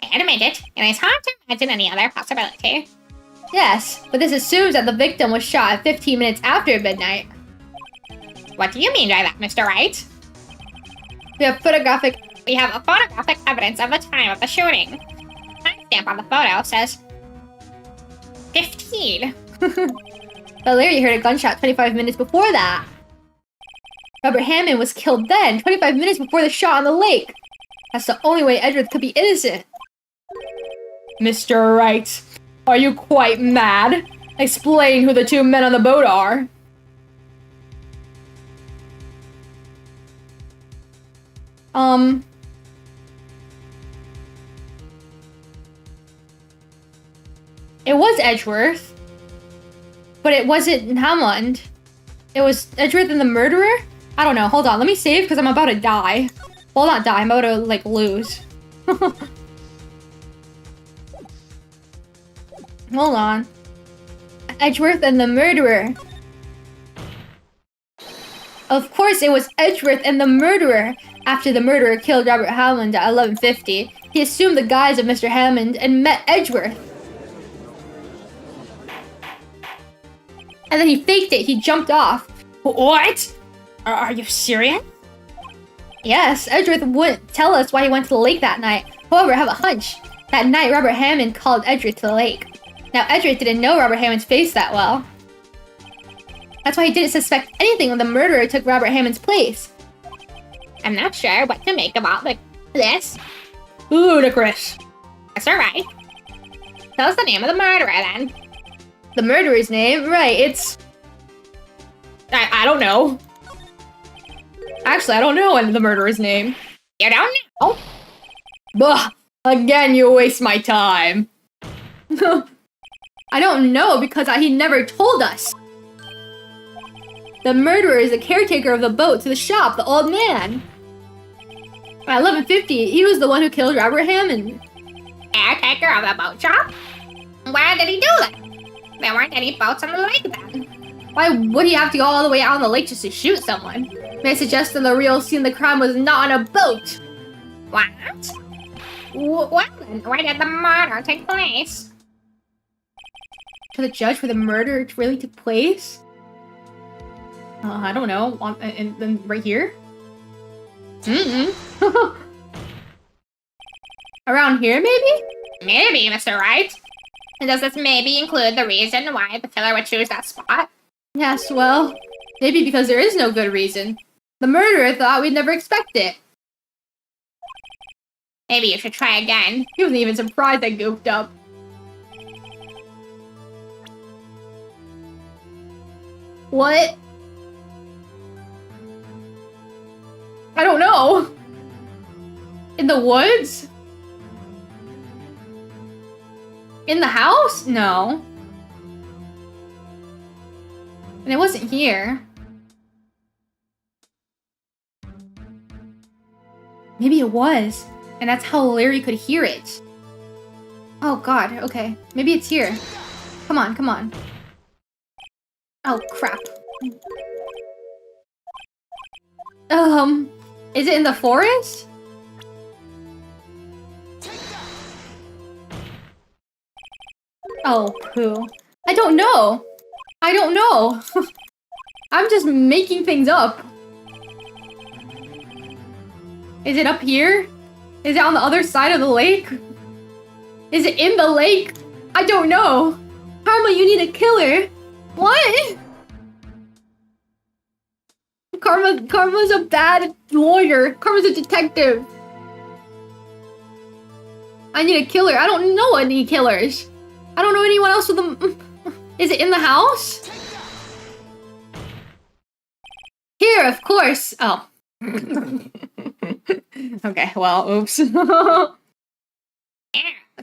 S4: I admit it is hard to imagine any other possibility.
S5: Yes, but this assumes that the victim was shot 15 minutes after midnight.
S4: What do you mean by that, Mr. Wright?
S5: We have photographic...
S4: We have a photographic evidence of the time of the shooting. The timestamp on the photo says 15.
S5: But Larry heard a gunshot 25 minutes before that. Robert Hammond was killed then, 25 minutes before the shot on the lake. That's the only way Edgeworth could be innocent.
S2: Mr. Wright, are you quite mad? Explain who the 2 men on the boat are.
S1: It was Edgeworth. But it wasn't Hammond. It was Edgeworth and the murderer? I don't know. Hold on. Let me save because I'm about to die. Well, not die. I'm about to, like, lose. Hold on. Edgeworth and the murderer. Of course, it was Edgeworth and the murderer. After the murderer killed Robert Hammond at 11:50, he assumed the guise of Mr. Hammond and met Edgeworth. And then he faked it. He jumped off.
S2: What? Are you serious?
S1: Yes, Edgeworth wouldn't tell us why he went to the lake that night. However, I have a hunch. That night, Robert Hammond called Edgeworth to the lake. Now, Edgeworth didn't know Robert Hammond's face that well. That's why he didn't suspect anything when the murderer took Robert Hammond's place.
S4: I'm not sure what to make about this.
S2: Ludicrous.
S4: Mr. Wright. Tell us the name of the murderer, then.
S1: The murderer's name? Right, it's...
S2: I don't know. Actually, I don't know the murderer's name.
S4: You don't know?
S2: Bah! Again, you waste my time.
S1: I don't know because he never told us. The murderer is the caretaker of the boat to the shop, the old man. At 11:50, he was the one who killed Robert Hammond.
S4: Caretaker of the boat shop? Where did he do that? There weren't any boats on the lake then.
S1: Why would he have to go all the way out on the lake just to shoot someone? May I suggest that the real scene of the crime was not on a boat?
S4: What? Well then, where did the murder take place?
S1: To the judge where the murder really took place?
S2: I don't know. And then right here?
S1: Around here, maybe?
S4: Maybe, Mr. Wright. And does this maybe include the reason why the killer would choose that spot?
S1: Yes, well, maybe because there is no good reason. The murderer thought we'd never expect it.
S4: Maybe you should try again.
S1: He wasn't even surprised I goofed up. What? I don't know. In the woods? In the house? No. And it wasn't here. Maybe it was. And that's how Larry could hear it. Oh god, okay. Maybe it's here. Come on, come on. Oh crap. Is it in the forest? Oh, poo. I don't know. I don't know. I'm just making things up. Is it up here? Is it on the other side of the lake? Is it in the lake? I don't know. Karma, you need a killer. What? Karma's a bad lawyer. Karma's a detective. I need a killer. I don't know any killers. I don't know anyone else with them. Is it in the house? Here, of course. Oh. Okay, well, oops.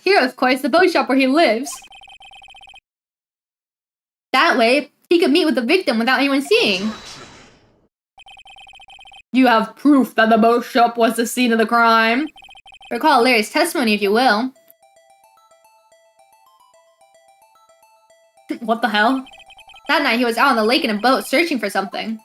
S1: Here, of course, the boat shop where he lives. That way, he could meet with the victim without anyone seeing.
S2: You have proof that the boat shop was the scene of the crime?
S1: Recall Larry's testimony, if you will.
S2: What the hell?
S1: That night, he was out on the lake in a boat searching for something.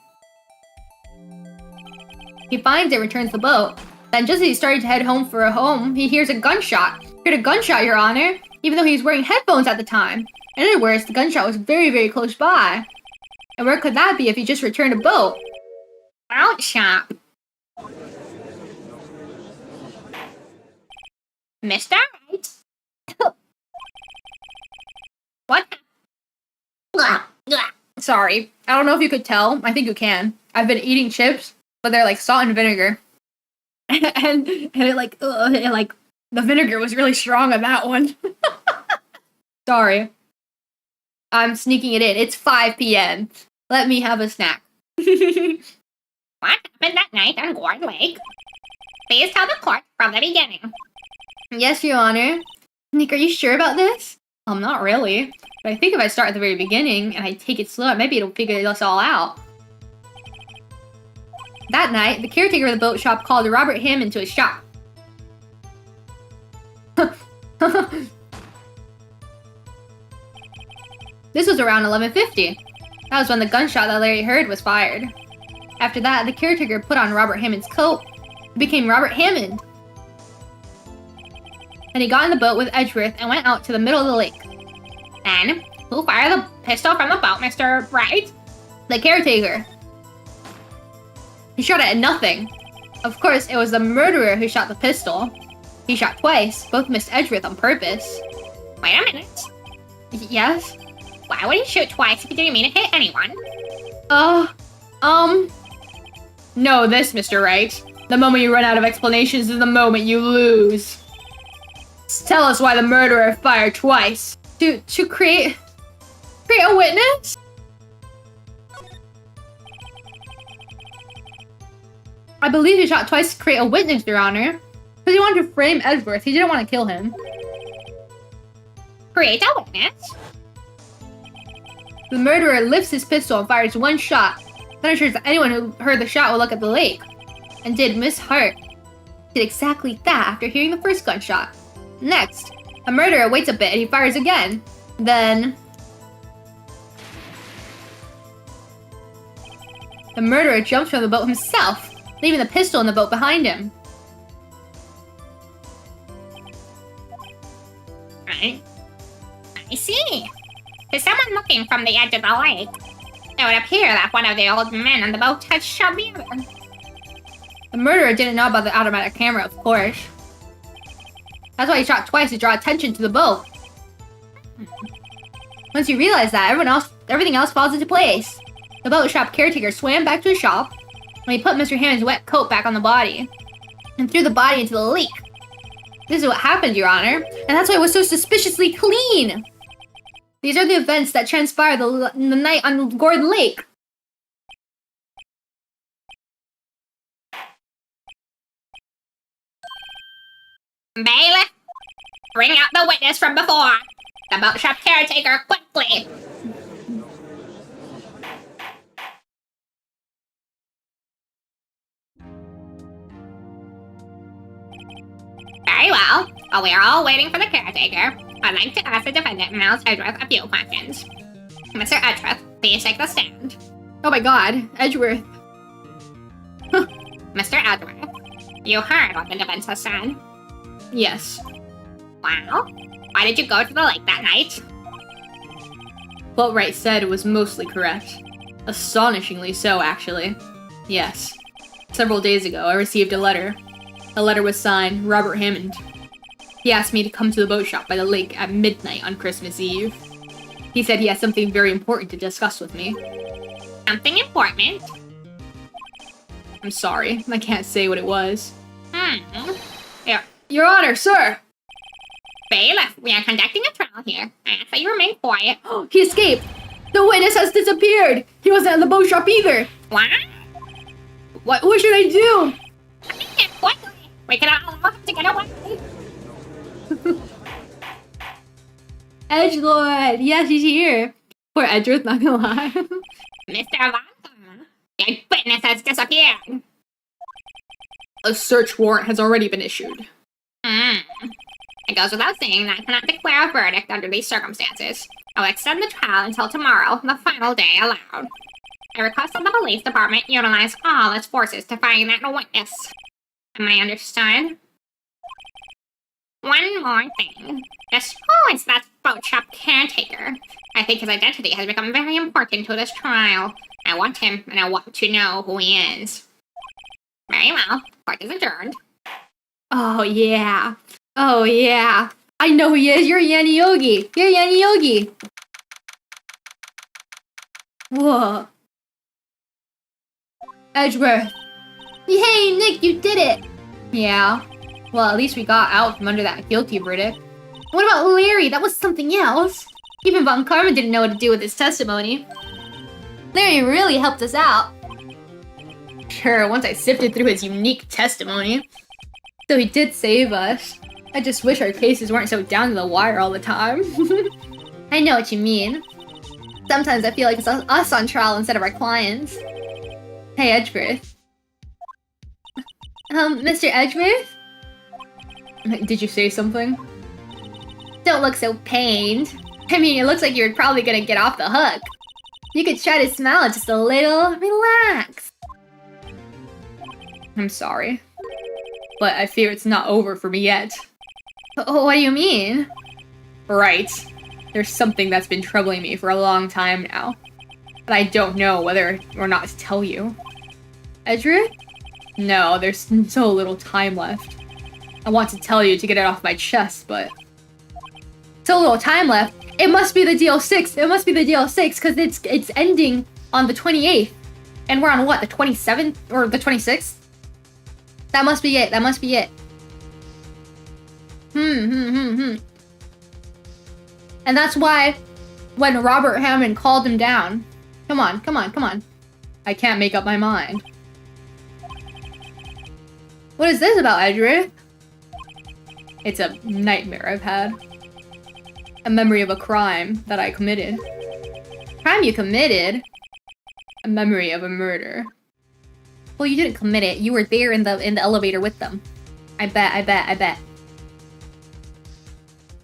S1: He finds it, returns the boat. Then just as he's starting to head home for a home, he hears a gunshot. Heard a gunshot, Your Honor, even though he was wearing headphones at the time. In other words, the gunshot was very, very close by. And where could that be if he just returned a boat?
S4: Boat shop. Mr. Wright. What?
S1: Sorry, I don't know if you could tell. I think you can. I've been eating chips, but they're like salt and vinegar.
S2: and the vinegar was really strong on that one.
S1: Sorry. I'm sneaking it in. It's 5 p.m. Let me have a snack.
S4: What happened that night on Gourd Lake? Please tell the court from the beginning.
S1: Yes, Your Honor. Nick, are you sure about this? Not really. But I think if I start at the very beginning and I take it slow, maybe it'll figure us all out. That night, the caretaker of the boat shop called Robert Hammond to his shop. This was around 11:50. That was when the gunshot that Larry heard was fired. After that, the caretaker put on Robert Hammond's coat. It became Robert Hammond. Then he got in the boat with Edgeworth and went out to the middle of the lake.
S4: Then, who fired the pistol from the boat, Mr. Wright?
S1: The caretaker. He shot it at nothing. Of course, it was the murderer who shot the pistol. He shot twice, both missed Edgeworth on purpose.
S4: Wait a minute.
S1: Yes?
S4: Why would he shoot twice if he didn't mean to hit anyone?
S1: Know this, Mr. Wright. The moment you run out of explanations is the moment you lose. Tell us why the murderer fired twice. To create a witness? I believe he shot twice to create a witness, Your Honor. Because he wanted to frame Edgeworth. He didn't want to kill him.
S4: Create a witness?
S1: The murderer lifts his pistol and fires one shot. That ensures that anyone who heard the shot will look at the lake. And Miss Hart did exactly that after hearing the first gunshot. Next, the murderer waits a bit and he fires again. Then the murderer jumps from the boat himself, leaving the pistol in the boat behind him.
S4: Right. I see. Is someone looking from the edge of the lake? It would appear that one of the old men on the boat had shot the other.
S1: The murderer didn't know about the automatic camera, of course. That's why he shot twice to draw attention to the boat. Once you realize that, everything else falls into place. The boat shop caretaker swam back to his shop when he put Mr. Hammond's wet coat back on the body and threw the body into the lake. This is what happened, Your Honor, and that's why it was so suspiciously clean. These are the events that transpired the night on Gordon Lake.
S4: Bailiff, bring out the witness from before. The boat shop caretaker, quickly. Very well. While we are all waiting for the caretaker, I'd like to ask the defendant, Miles Edgeworth, a few questions. Mr. Edgeworth, please take the stand.
S1: Oh my god, Edgeworth.
S4: Mr. Edgeworth, you heard what the defense has said.
S1: Yes.
S4: Well, why did you go to the lake that night?
S1: What Wright said was mostly correct. Astonishingly so, actually. Yes. Several days ago, I received a letter. The letter was signed Robert Hammond. He asked me to come to the boat shop by the lake at midnight on Christmas Eve. He said he has something very important to discuss with me.
S4: Something important?
S1: I'm sorry, I can't say what it was.
S4: Yeah.
S1: Your Honor, sir!
S4: Bailiff, we are conducting a trial here. I ask that you remain quiet.
S1: He escaped! The witness has disappeared! He wasn't at the boat shop either!
S4: What?
S1: What should I do?
S4: Quickly! We cannot allow him to get away!
S1: Edgelord! Yes, he's here! Poor Edgeworth, not gonna lie.
S4: Mr. Ivanka, the witness has disappeared!
S1: A search warrant has already been issued.
S4: It goes without saying that I cannot declare a verdict under these circumstances. I will extend the trial until tomorrow, the final day allowed. I request that the police department utilize all its forces to find that witness. Am I understood? One more thing. Just who is that boat shop caretaker? I think his identity has become very important to this trial. I want him, and I want to know who he is. Very well. Court is adjourned.
S1: Oh yeah. Oh yeah. I know who he is. You're Yanni Yogi. You're Yanni Yogi. Whoa. Edgeworth. Hey, Nick, you did it. Yeah. Well, at least we got out from under that guilty verdict. What about Larry? That was something else. Even Von Karma didn't know what to do with his testimony. Larry really helped us out. Sure, once I sifted through his unique testimony. So he did save us.
S5: I just wish our cases weren't so down to the wire all the time. I know what you mean. Sometimes I feel like it's us on trial instead of our clients. Hey, Edgeworth. Mr. Edgeworth? Did you say something? Don't look so pained. I mean, it looks like you're probably gonna get off the hook. You could try to smile just a little. Relax. I'm sorry. But I fear it's not over for me yet. What do you mean? Right. There's something that's been troubling me for a long time now. But I don't know whether or not to tell you. Edgeworth? No, there's so little time left. I want to tell you to get it off my chest, but... So little time left? It must be the DL6! It must be the DL6, because it's ending on the 28th. And we're on what, the 27th? Or the 26th? That must be it, that must be it. And that's why, when Robert Hammond called him down... Come on, come on, come on. I can't make up my mind. What is this about, Edgeworth? It's a nightmare I've had. A memory of a crime that I committed. Crime you committed? A memory of a murder. Well, you didn't commit it. You were there in the elevator with them. I bet.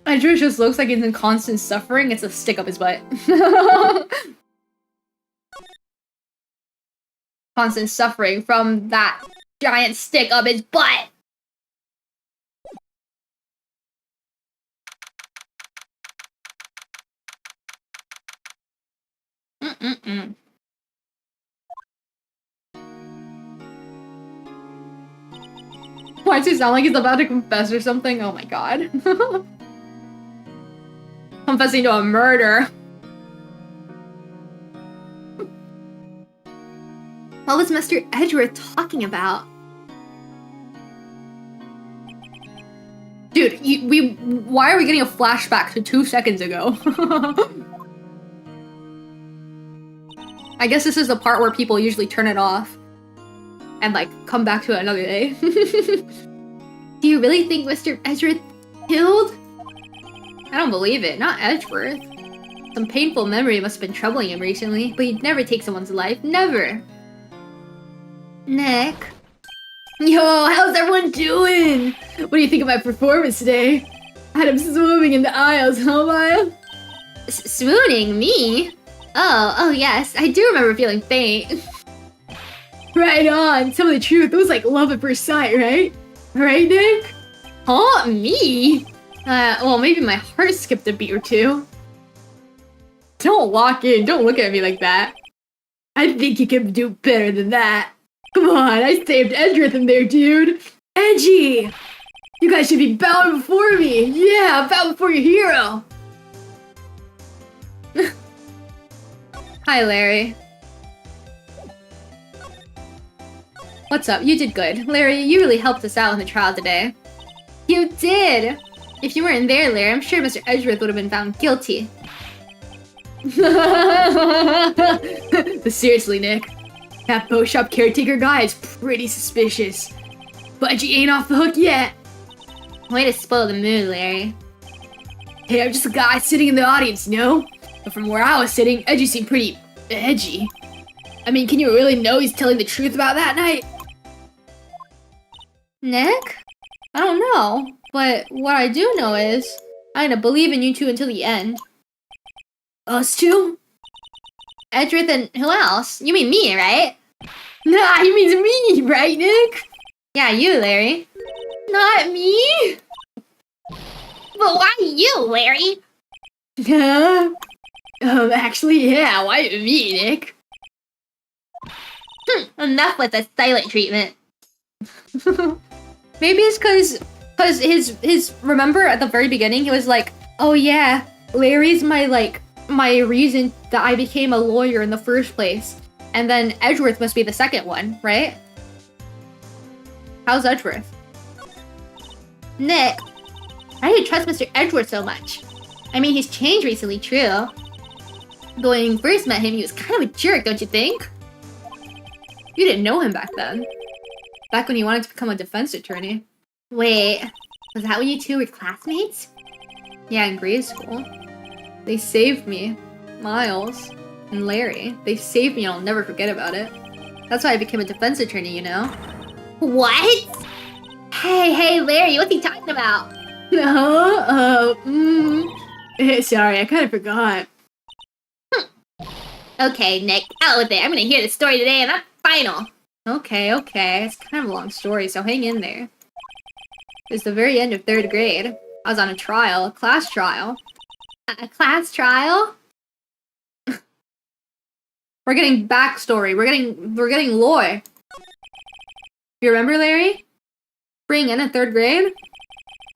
S5: Edgeworth just looks like he's in constant suffering. It's a stick up his butt. Constant suffering from that giant stick up his butt. Why does he sound like he's about to confess or something? Oh my god. Confessing to a murder. What was Mr. Edgeworth talking about? Dude, why are we getting a flashback to 2 seconds ago? I guess this is the part where people usually turn it off. And like, come back to it another day. Do you really think Mr. Edgeworth killed? I don't believe it, not Edgeworth. Some painful memory must have been troubling him recently, but he'd never take someone's life, never. Nick? Yo, how's everyone doing? What do you think of my performance today? I had him swooning in the aisles, huh, Maya? Swooning? Me? Oh yes, I do remember feeling faint. Right on, tell me the truth, it was like love at first sight, right? Right, Nick? Huh? Me? Well, maybe my heart skipped a beat or two. Don't walk in, don't look at me like that. I think you can do better than that. Come on, I saved Edgeworth in there, dude. Edgy! You guys should be bowing before me. Yeah, bow before your hero. Hi, Larry. What's up? You did good. Larry, you really helped us out in the trial today. You did! If you weren't there, Larry, I'm sure Mr. Edgeworth would have been found guilty. But seriously, Nick, that bow shop caretaker guy is pretty suspicious. But you ain't off the hook yet. Way to spoil the mood, Larry. Hey, I'm just a guy sitting in the audience, you know? But from where I was sitting, Edgy seemed pretty edgy. I mean, can you really know he's telling the truth about that night? Nick? I don't know. But what I do know is, I'm gonna believe in you two until the end. Us two? Edgeworth and who else? You mean me, right? Nah, he means me, right, Nick? Yeah, you, Larry. Not me?
S4: But why you, Larry?
S2: Actually, yeah, why me, Nick?
S5: Enough with the silent treatment. Maybe it's cause his remember at the very beginning he was like, oh yeah, Larry's my reason that I became a lawyer in the first place. And then Edgeworth must be the second one, right? How's Edgeworth? Nick, why do you trust Mr. Edgeworth so much? I mean, he's changed recently, true. But when you first met him, he was kind of a jerk, don't you think? You didn't know him back then. Back when he wanted to become a defense attorney. Wait, Was that when you two were classmates? Yeah, in grade school. They saved me. Miles and Larry. They saved me and I'll never forget about it. That's why I became a defense attorney, you know?
S1: What? Hey, Larry, what's he talking about?
S5: Sorry, I kind of forgot.
S1: Okay, Nick, out with it. I'm gonna hear the story today and that's final.
S5: Okay. It's kind of a long story, so hang in there. It was the very end of 3rd grade. I was on a trial, a class trial.
S1: A class trial?
S5: We're getting backstory. We're getting lore. You remember, Larry? Spring end of 3rd grade?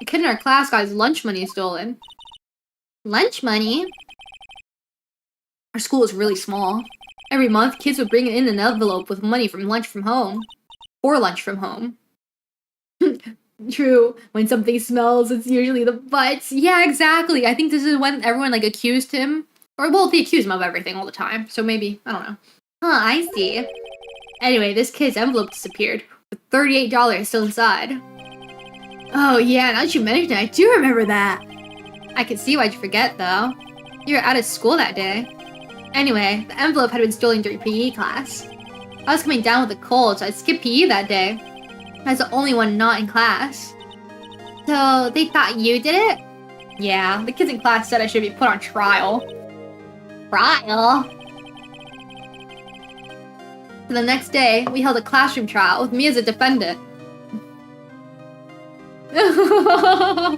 S5: A kid in our class got his lunch money stolen.
S1: Lunch money?
S5: Our school is really small. Every month, kids would bring in an envelope with money from lunch from home. Or lunch from home. True. When something smells, it's usually the butts. Yeah, exactly. I think this is when everyone, like, accused him. Or, well, they accused him of everything all the time. So maybe, I don't know.
S1: Huh, I see.
S5: Anyway, this kid's envelope disappeared. With $38 still inside. Oh, yeah, now that you mention it, I do remember that. I can see why'd you forget, though. You were out of school that day. Anyway, the envelope had been stolen during PE class. I was coming down with a cold, so I skipped PE that day. I was the only one not in class.
S1: So, they thought you did it?
S5: Yeah, the kids in class said I should be put on trial.
S1: Trial?
S5: So the next day, we held a classroom trial with me as a defendant.
S1: I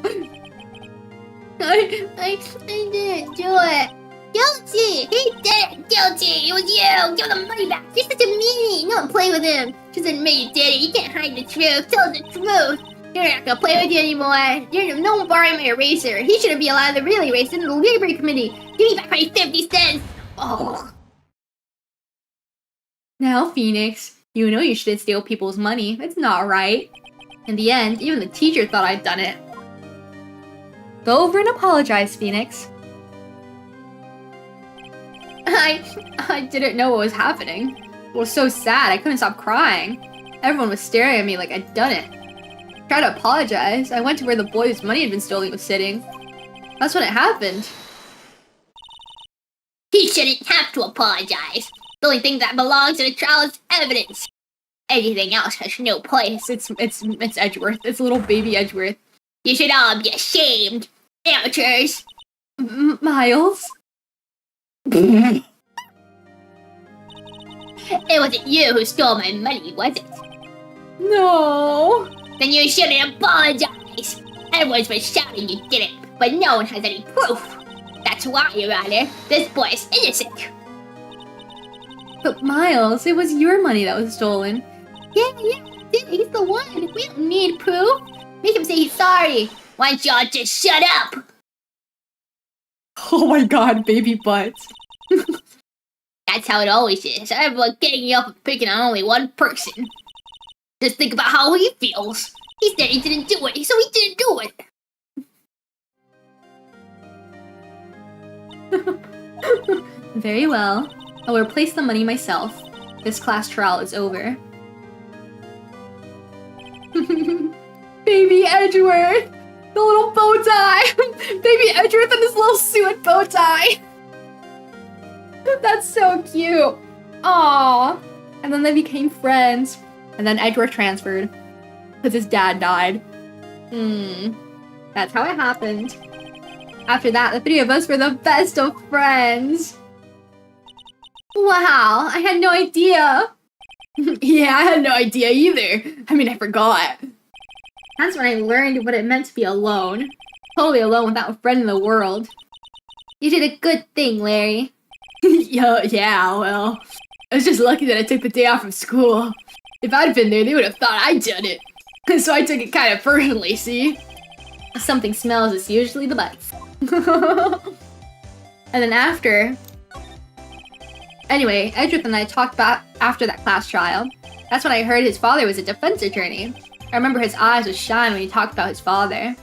S1: didn't do it. Guilty! He did it! Guilty! It was you! Give the money back! You're such a meanie! Don't play with him! Just admit you did it! You can't hide the truth! Tell the truth! You're not gonna play with you anymore! No one borrowing my eraser! He shouldn't be allowed to really erase it in the library committee! Give me back my 50 cents! Oh.
S5: Now, Phoenix, you know you shouldn't steal people's money. It's not right. In the end, even the teacher thought I'd done it. Go over and apologize, Phoenix. I didn't know what was happening. It was so sad, I couldn't stop crying. Everyone was staring at me like I'd done it. I tried to apologize. I went to where the boy whose money had been stolen was sitting. That's when it happened.
S1: He shouldn't have to apologize. The only thing that belongs in a trial is evidence. Anything else has no place.
S5: It's Edgeworth. It's little baby Edgeworth.
S1: You should all be ashamed. Amateurs.
S5: Miles?
S1: It wasn't you who stole my money, was it?
S5: No.
S1: Then you shouldn't apologize. Everyone's been shouting you did it, but no one has any proof. That's why, Your Honor, this boy is innocent.
S5: But Miles, it was your money that was stolen.
S1: Yeah, he's the one. We don't need proof. Make him say he's sorry. Why don't y'all just shut up?
S5: Oh my god, baby butts.
S1: That's how it always is. Everyone ganging up and picking on only one person. Just think about how he feels. He said he didn't do it, so he didn't do it.
S5: Very well. I will replace the money myself. This class trial is over. Baby Edgeworth! The little bow tie! Baby Edgeworth in his little suit and bow tie! That's so cute! Aww! And then they became friends. And then Edgeworth transferred. Because his dad died. That's how it happened. After that, the three of us were the best of friends. Wow, I had no idea. Yeah, I had no idea either. I mean, I forgot. That's when I learned what it meant to be alone. Totally alone without a friend in the world.
S1: You did a good thing, Larry.
S5: Yeah, well, I was just lucky that I took the day off from school. If I'd been there, they would have thought I'd done it. So I took it kind of personally, see? If something smells, it's usually the butts. And then after... Anyway, Edgeworth and I talked about after that class trial. That's when I heard his father was a defense attorney. I remember his eyes would shine when he talked about his father.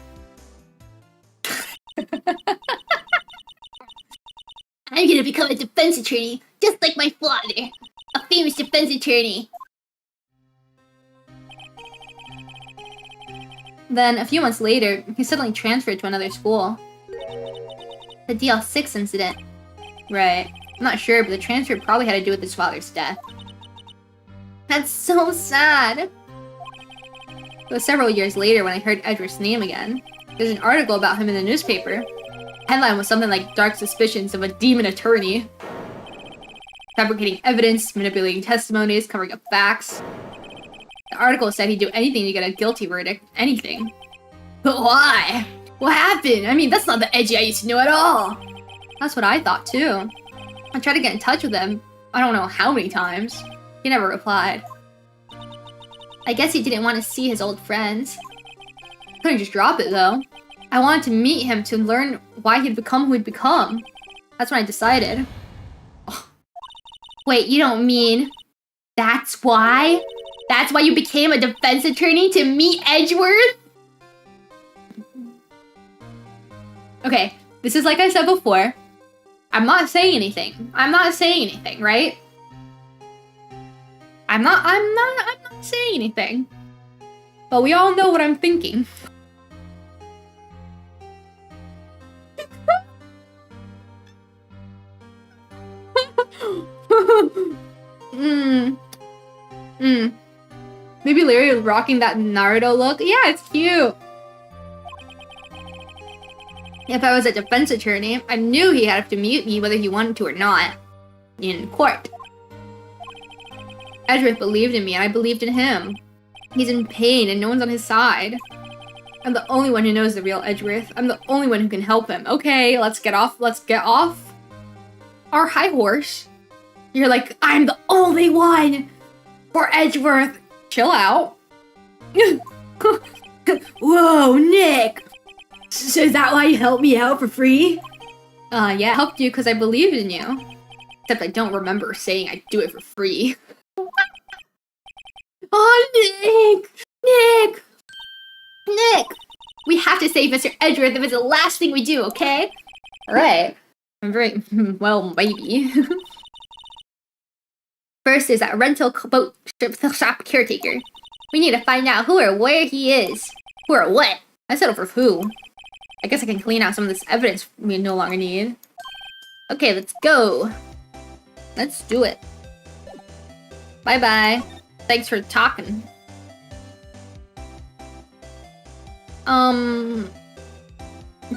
S1: I'm gonna become a defense attorney, just like my father. A famous defense attorney.
S5: Then, a few months later, he suddenly transferred to another school. The DL6 incident. Right. I'm not sure, but the transfer probably had to do with his father's death. That's so sad! It was several years later when I heard Edgeworth's name again. There's an article about him in the newspaper. Headline was something like Dark Suspicions of a Demon Attorney. Fabricating evidence, manipulating testimonies, covering up facts. The article said he'd do anything to get a guilty verdict. Anything. But why? What happened? I mean, that's not the Edgy I used to know at all. That's what I thought too. I tried to get in touch with him. I don't know how many times. He never replied. I guess he didn't want to see his old friends. Couldn't just drop it though. I wanted to meet him to learn why he'd become who he'd become. That's when I decided. Oh. Wait, you don't mean that's why? That's why you became a defense attorney to meet Edgeworth? Okay, this is like I said before. I'm not saying anything. I'm not saying anything, right? I'm not saying anything. But we all know what I'm thinking. Maybe Larry was rocking that Naruto look. Yeah, it's cute. If I was a defense attorney, I knew he'd have to meet me whether he wanted to or not. In court. Edgeworth believed in me and I believed in him. He's in pain and no one's on his side. I'm the only one who knows the real Edgeworth. I'm the only one who can help him. Okay, let's get off our high horse. You're like, I'm the only one for Edgeworth. Chill out. Whoa, Nick. So is that why you helped me out for free? Yeah, I helped you because I believed in you. Except I don't remember saying I'd do it for free. Oh, Nick! Nick! We have to save Mr. Edgeworth if it's the last thing we do, okay? Alright. I'm very... well, maybe. First is that rental boat shop caretaker. We need to find out who or where he is. Who or what? I settled for who. I guess I can clean out some of this evidence we no longer need. Okay, let's go. Let's do it. Bye-bye. Thanks for talking. Do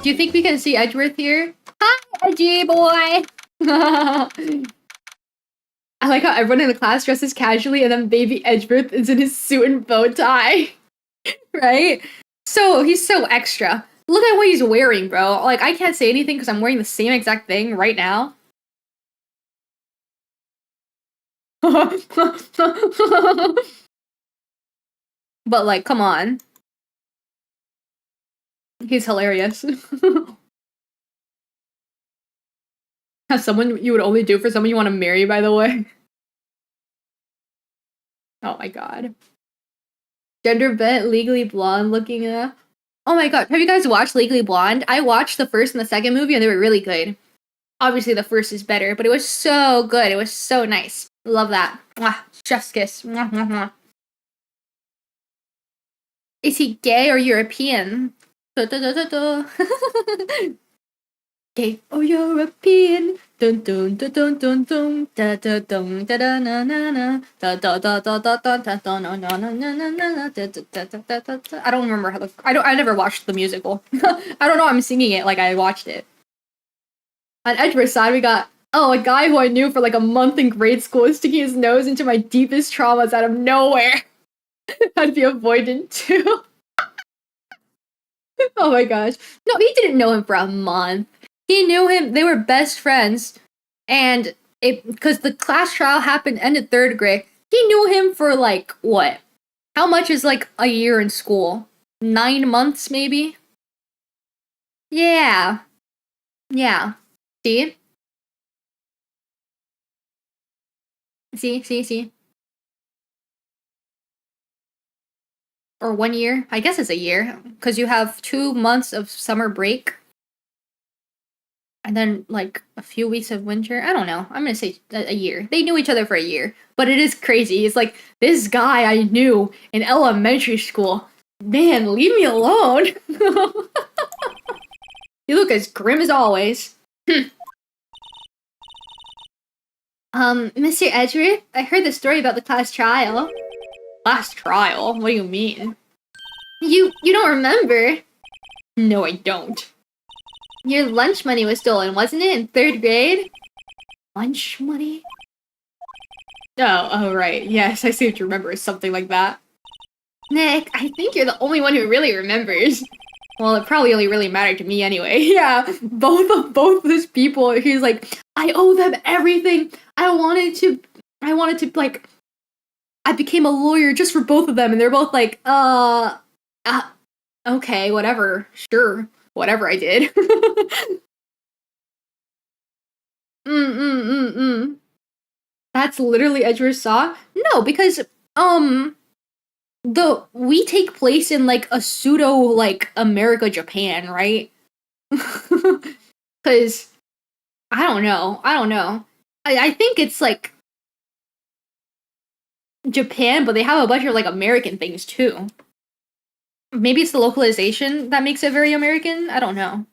S5: you think we can see Edgeworth here? Hi, Edgy boy! I like how everyone in the class dresses casually and then baby Edgeworth is in his suit and bow tie. Right? So, he's so extra. Look at what he's wearing, bro. Like, I can't say anything because I'm wearing the same exact thing right now. But, like, come on. He's hilarious. As someone you would only do for someone you want to marry, by the way. Oh my god. Gender bent, Legally Blonde looking at... Oh my god, have you guys watched Legally Blonde? I watched the first and the second movie and they were really good. Obviously the first is better, but it was so good. It was so nice. Love that. Mwah. Chef's kiss. Mwah, mwah, mwah. Is he gay or European? Da, da, da, da, da. Gay or European? Dun dun dun dun dun dun da da dun da da na na na da da da da da da da da na na na na na na da da da da da da. I don't remember how the I never watched the musical. I don't know. I'm singing it like I watched it. On Edgeworth's side, we got a guy who I knew for like a month in grade school is sticking his nose into my deepest traumas out of nowhere. I'd be avoidant too. Oh my gosh. No, he didn't know him for a month. He knew him, they were best friends, and because the class trial happened ended 3rd grade, he knew him for like, what? How much is like a year in school? 9 months maybe? Yeah. Yeah. See? See? Or 1 year? I guess it's a year, because you have 2 months of summer break. And then, like, a few weeks of winter. I don't know. I'm gonna say a year. They knew each other for a year. But it is crazy. It's like, this guy I knew in elementary school
S2: Man, leave me alone. You look as grim as always.
S5: Mr. Edgeworth, I heard the story about the class trial.
S2: Last trial? What do you mean?
S5: You don't remember?
S2: No, I don't.
S5: Your lunch money was stolen, wasn't it, in 3rd grade?
S2: Lunch money? Oh, right. Yes, I seem to remember something like that.
S5: Nick, I think you're the only one who really remembers.
S2: Well, it probably only really mattered to me anyway. Yeah, both these people, he's like, I owe them everything. I wanted to, like, I became a lawyer just for both of them, and they're both like, okay, whatever, sure, whatever I did. That's literally Edgeworth Saw? No, because, we take place in, like, a pseudo, like, America, Japan, right? Because, I don't know. I think it's, like, Japan, but they have a bunch of, like, American things, too. Maybe it's the localization that makes it very American? I don't know.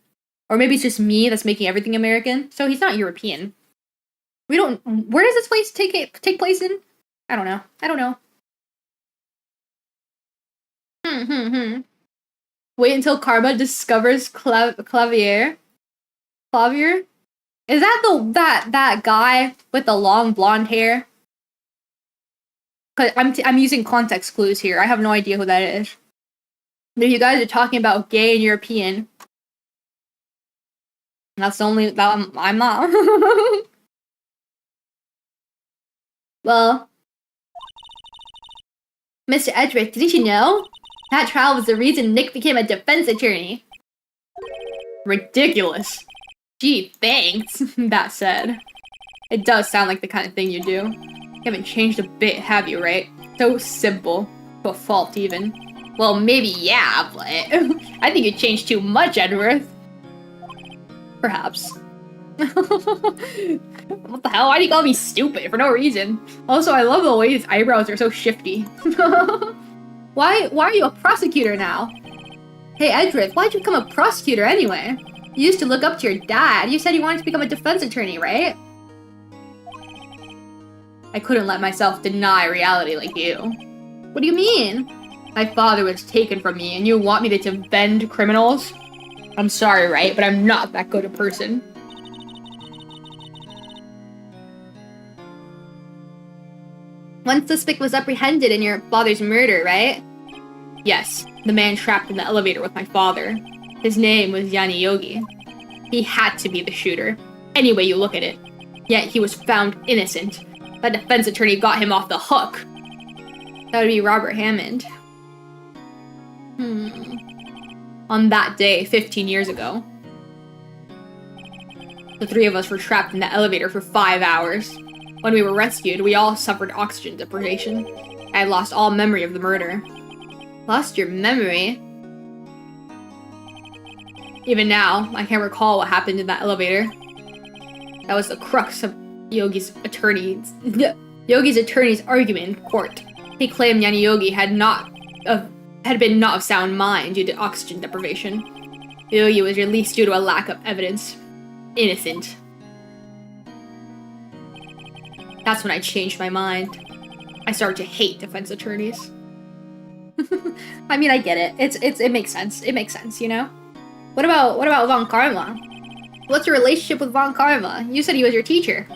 S2: Or maybe it's just me that's making everything American. So he's not European. Where does this place take place in? I don't know. Wait until Karma discovers Clavier. Clavier? Is that that guy with the long blonde hair? Cause I'm using context clues here. I have no idea who that is. But you guys are talking about gay and European. That's the only that I'm not.
S5: Well, Mr. Edgeworth, didn't you know? That trial was the reason Nick became a defense attorney.
S2: Ridiculous. Gee, thanks. That said, it does sound like the kind of thing you do. You haven't changed a bit, have you, right? So simple. To a fault, even. Well, maybe yeah, but I think you changed too much, Edgeworth. Perhaps. What the hell? Why do you call me stupid for no reason? Also, I love the way his eyebrows are so shifty.
S5: Why are you a prosecutor now? Hey, Edgeworth, why'd you become a prosecutor anyway? You used to look up to your dad. You said you wanted to become a defense attorney, right?
S2: I couldn't let myself deny reality like you.
S5: What do you mean?
S2: My father was taken from me, and you want me to defend criminals? I'm sorry, right? But I'm not that good a person.
S5: One suspect was apprehended in your father's murder, right?
S2: Yes, the man trapped in the elevator with my father. His name was Yanni Yogi. He had to be the shooter, any way you look at it. Yet he was found innocent. The defense attorney got him off the hook.
S5: That would be Robert Hammond.
S2: On that day, 15 years ago. The three of us were trapped in the elevator for 5 hours. When we were rescued, we all suffered oxygen deprivation. I had lost all memory of the murder.
S5: Lost your memory?
S2: Even now, I can't recall what happened in that elevator. That was the crux of Yogi's attorney's argument in court. He claimed Yanni Yogi had been not of sound mind due to oxygen deprivation. Yogi was released due to a lack of evidence. Innocent. That's when I changed my mind. I started to hate defense attorneys.
S5: I mean, I get it. It makes sense. It makes sense, you know? What about Von Karma? What's your relationship with Von Karma? You said he was your teacher.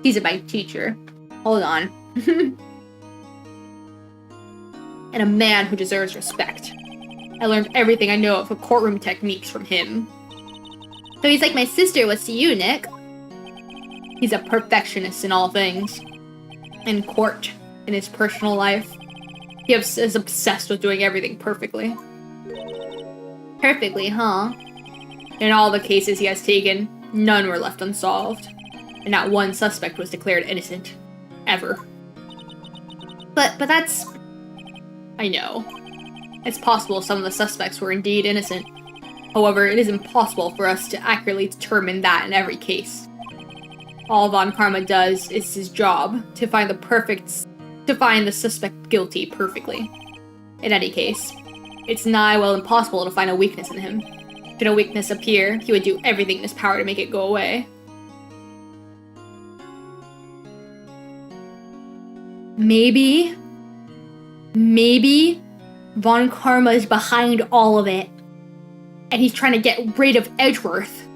S2: He's my teacher. Hold on. And a man who deserves respect. I learned everything I know of courtroom techniques from him.
S5: So he's like my sister was to you, Nick.
S2: He's a perfectionist in all things. In court, in his personal life. He is obsessed with doing everything perfectly.
S5: Perfectly, huh?
S2: In all the cases he has taken, none were left unsolved. And not one suspect was declared innocent. Ever.
S5: But that's...
S2: I know. It's possible some of the suspects were indeed innocent. However, it is impossible for us to accurately determine that in every case. All Von Karma does is his job, to find the perfect
S5: to find the suspect guilty perfectly. In any case, it's nigh well impossible to find a weakness in him. Should a weakness appear, he would do everything in his power to make it go away. Maybe Von Karma is behind all of it, and he's trying to get rid of Edgeworth.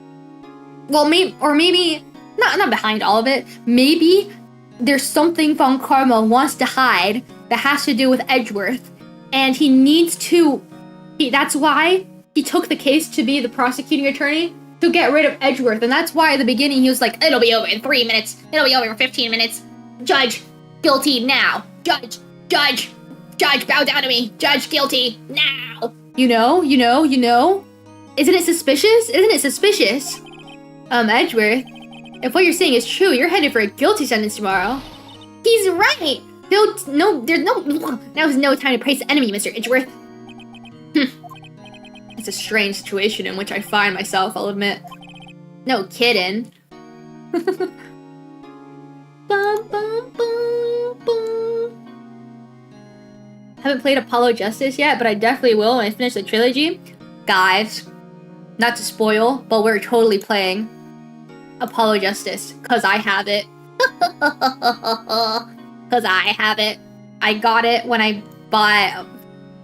S5: Well, maybe not behind all of it. Maybe there's something Von Karma wants to hide that has to do with Edgeworth, and he needs to. That's why he took the case to be the prosecuting attorney to get rid of Edgeworth, and that's why at the beginning he was like,
S4: It'll be over in 3 minutes. It'll be over in 15 minutes. Judge, guilty now. Judge, bow down to me. Judge, guilty now.
S5: you know. Isn't it suspicious? Edgeworth, if what you're saying is true, you're headed for a guilty sentence tomorrow.
S1: He's right.
S5: Now's no time to praise the enemy, Mr. Edgeworth. It's a strange situation in which I find myself, I'll admit. No kidding. Bum, bum, bum, bum. Haven't played Apollo Justice yet, but I definitely will when I finish the trilogy. Guys, not to spoil, but we're totally playing Apollo Justice, cause I have it. Cause I have it. I got it when I bought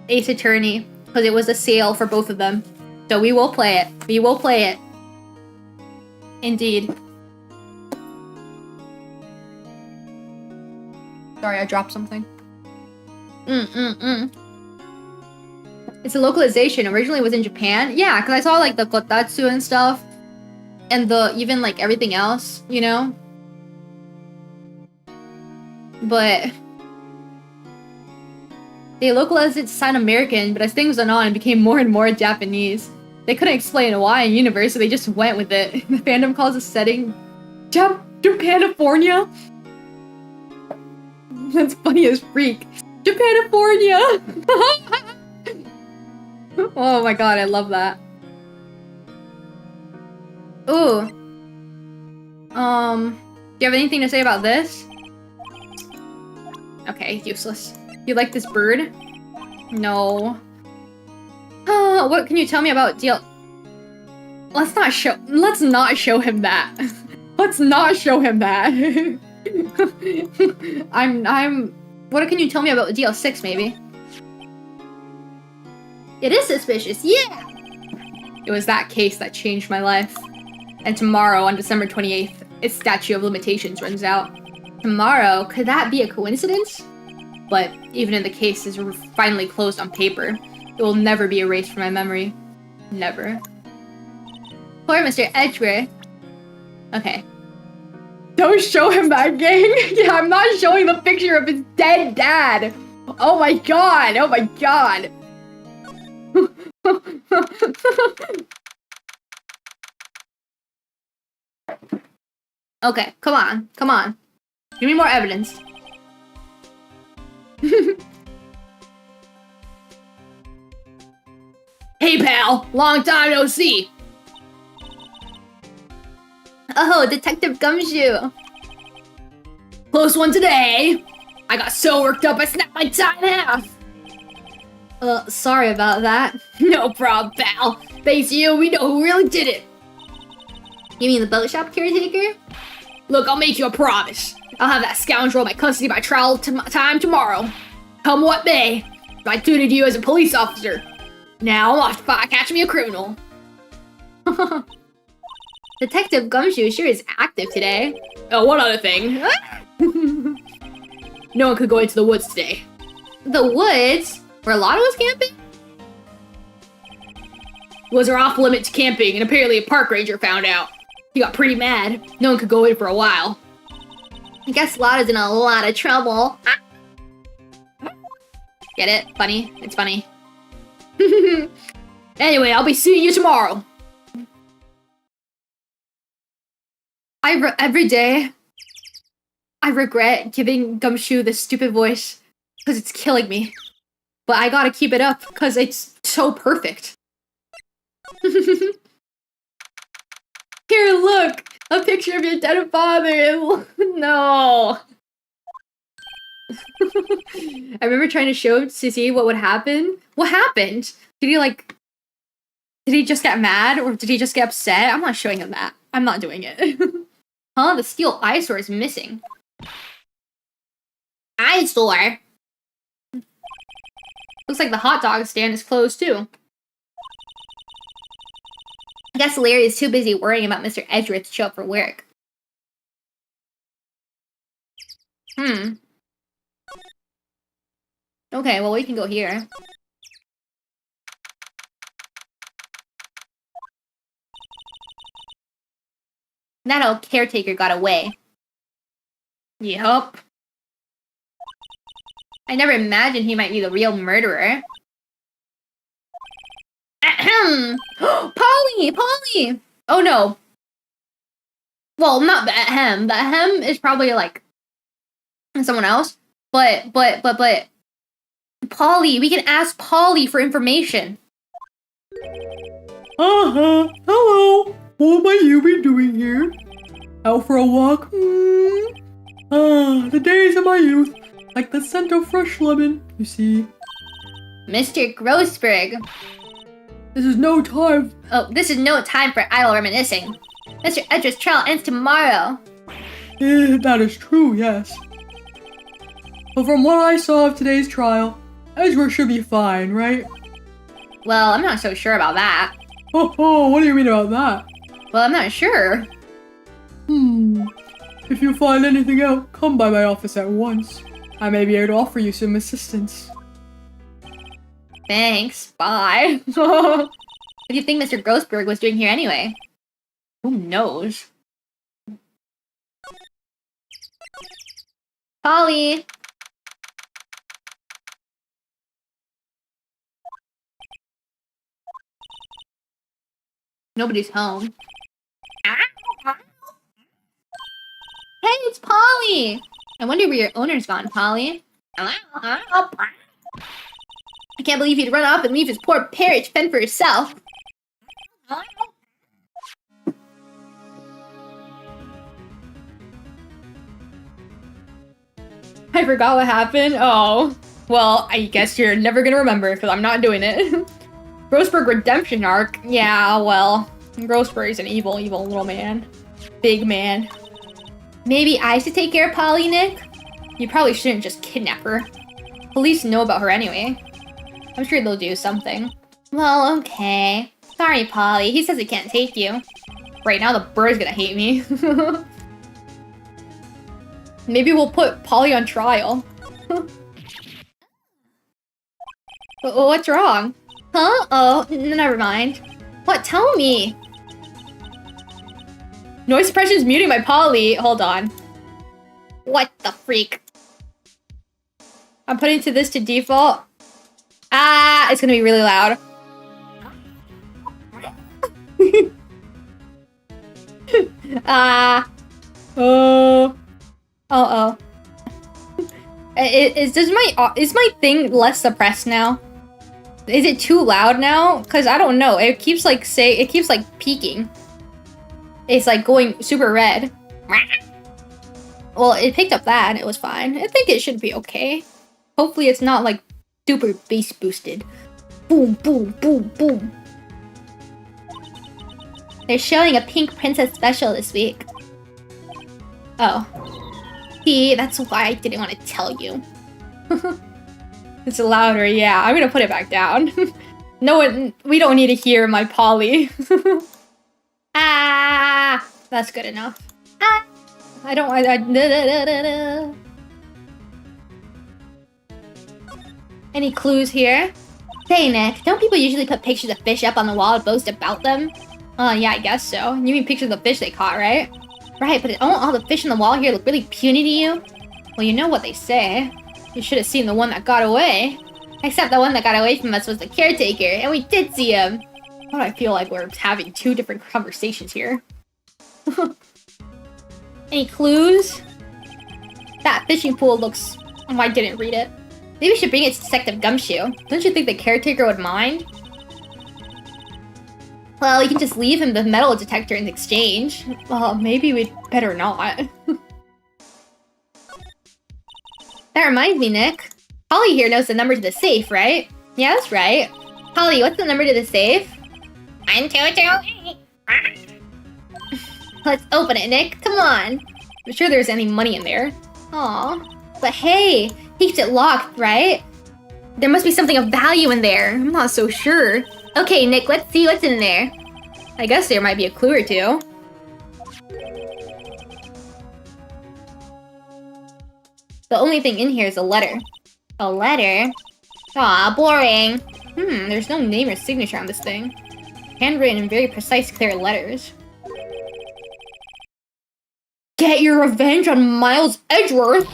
S5: Ace Attorney, cause it was a sale for both of them. So we will play it. We will play it. Indeed. Sorry, I dropped something. It's a localization. Originally it was in Japan. Yeah, because I saw like the kotatsu and stuff. And even like everything else, you know? But they localized it to sound American, but as things went on, it became more and more Japanese. They couldn't explain why in universe, so they just went with it. The fandom calls the setting Japanifornia. That's funny as freak. Japanifornia! Oh my god, I love that. Ooh. Do you have anything to say about this? Okay, useless. You like this bird? No. What can you tell me about DL? Let's not show him that. Let's not show him that. What can you tell me about DL6 maybe? It is suspicious, yeah! It was that case that changed my life. And tomorrow, on December 28th, its statute of limitations runs out. Tomorrow? Could that be a coincidence? But even if the case is finally closed on paper, it will never be erased from my memory. Never. Poor Mr. Edgeworth. Okay. Don't show him that, gang! Yeah, I'm not showing the picture of his dead dad! Oh my god! Oh my god! Okay, come on. Give me more evidence.
S2: Hey pal, long time no see.
S5: Oh, Detective Gumshoe.
S2: Close one today. I got so worked up I snapped my tie in half.
S5: Sorry about that.
S2: No problem, pal. Thanks to you, we know who really did it.
S5: You mean the boat shop caretaker?
S2: Look, I'll make you a promise. I'll have that scoundrel in my custody by trial time tomorrow. Come what may. I tutored you as a police officer. Now I'm off to catch me a criminal.
S5: Detective Gumshoe sure is active today.
S2: Oh, one other thing. No one could go into the woods today.
S5: The woods? Where Lotto was camping?
S2: Woods are off limits to camping, and apparently a park ranger found out. He got pretty mad. No one could go in for a while.
S5: I guess Lotto's in a lot of trouble. Get it? Funny? It's funny.
S2: Anyway, I'll be seeing you tomorrow.
S5: Every day, I regret giving Gumshoe this stupid voice, because it's killing me. But I gotta keep it up, because it's so perfect. Here, look! A picture of your dead father! No! I remember trying to show him to see what would happen. What happened? Did he just get mad or did he just get upset? I'm not showing him that. I'm not doing it. Huh? The steel eyesore is missing.
S1: Eyesore.
S5: Looks like the hot dog stand is closed too.
S1: I guess Larry is too busy worrying about Mr. Edgeworth to show up for work.
S5: Okay, well we can go here.
S1: That old caretaker got away.
S5: Yup.
S1: I never imagined he might be the real murderer. Ahem!
S5: Polly! Polly! Oh no. Well, not the ahem. The ahem is probably like someone else. But Polly, we can ask Polly for information.
S3: Hello. What might you be doing here? Out for a walk? The days of my youth. Like the scent of fresh lemon, you see.
S1: Mr. Grossberg.
S3: This is no time.
S1: Oh, this is no time for idle reminiscing. Mr. Edgeworth's trial ends tomorrow.
S3: That is true, yes. But from what I saw of today's trial, Edgeworth should be fine, right?
S1: Well, I'm not so sure about that.
S3: Oh, what do you mean about that?
S1: Well, I'm not sure.
S3: If you find anything out, come by my office at once. I may be able to offer you some assistance.
S1: Thanks. Bye. What do you think Mr. Grossberg was doing here anyway?
S5: Who knows?
S1: Polly!
S5: Nobody's home.
S1: Hey, it's Polly! I wonder where your owner's gone, Polly.
S4: Hello?
S1: I can't believe he'd run off and leave his poor parrot to fend for herself.
S5: I forgot what happened. Oh. Well, I guess you're never gonna remember because I'm not doing it. Grossberg redemption arc. Yeah, well. Grossberg's an evil little man. Big man.
S1: Maybe I should take care of Polly, Nick?
S5: You probably shouldn't just kidnap her. Police know about her anyway. I'm sure they'll do something.
S1: Well, okay. Sorry, Polly. He says he can't take you.
S5: Right now, the bird's gonna hate me. Maybe we'll put Polly on trial. What's wrong?
S1: Huh? Oh, never mind. What? Tell me.
S5: Noise suppression is muting my Polly. Hold on.
S1: What the freak?
S5: I'm putting this to default. Ah, it's gonna be really loud. Uh-oh. Is my thing less suppressed now? Is it too loud now? Cause I don't know. It keeps like peaking. It's like going super red. Well, it picked up that and it was fine. I think it should be okay. Hopefully it's not like super bass boosted. Boom, boom, boom, boom.
S1: They're showing a Pink Princess special this week.
S5: Oh.
S1: See, that's why I didn't want to tell you.
S5: It's louder, yeah. I'm gonna put it back down. No one, we don't need to hear my Polly.
S1: Ah!
S5: That's good enough.
S1: Ah!
S5: I don't, Any clues here?
S1: Say, Nick, don't people usually put pictures of fish up on the wall to boast about them?
S5: Yeah, I guess so. You mean pictures of the fish they caught, right?
S1: Right, but don't all the fish on the wall here look really puny to you?
S5: Well, you know what they say. You should have seen the one that got away.
S1: Except the one that got away from us was the caretaker, and we did see him.
S5: Why do I feel like we're having two different conversations here? Any clues?
S1: That fishing pool looks...
S5: Oh, I didn't read it.
S1: Maybe we should bring it to Detective Gumshoe.
S5: Don't you think the caretaker would mind?
S1: Well, you can just leave him the metal detector in exchange.
S5: Well, maybe we'd better not.
S1: That reminds me, Nick. Holly here knows the number to the safe, right? Yeah, that's right. Holly, what's the number to the safe?
S4: 1228.
S1: Let's open it, Nick. Come on. I'm sure there's any money in there. Aw. But hey, keeps it locked, right? There must be something of value in there. I'm not so sure. Okay, Nick, let's see what's in there. I guess there might be a clue or two. The only thing in here is a letter. A letter? Aw, boring. There's no name or signature on this thing. Handwritten in very precise, clear letters. Get your revenge on Miles Edgeworth!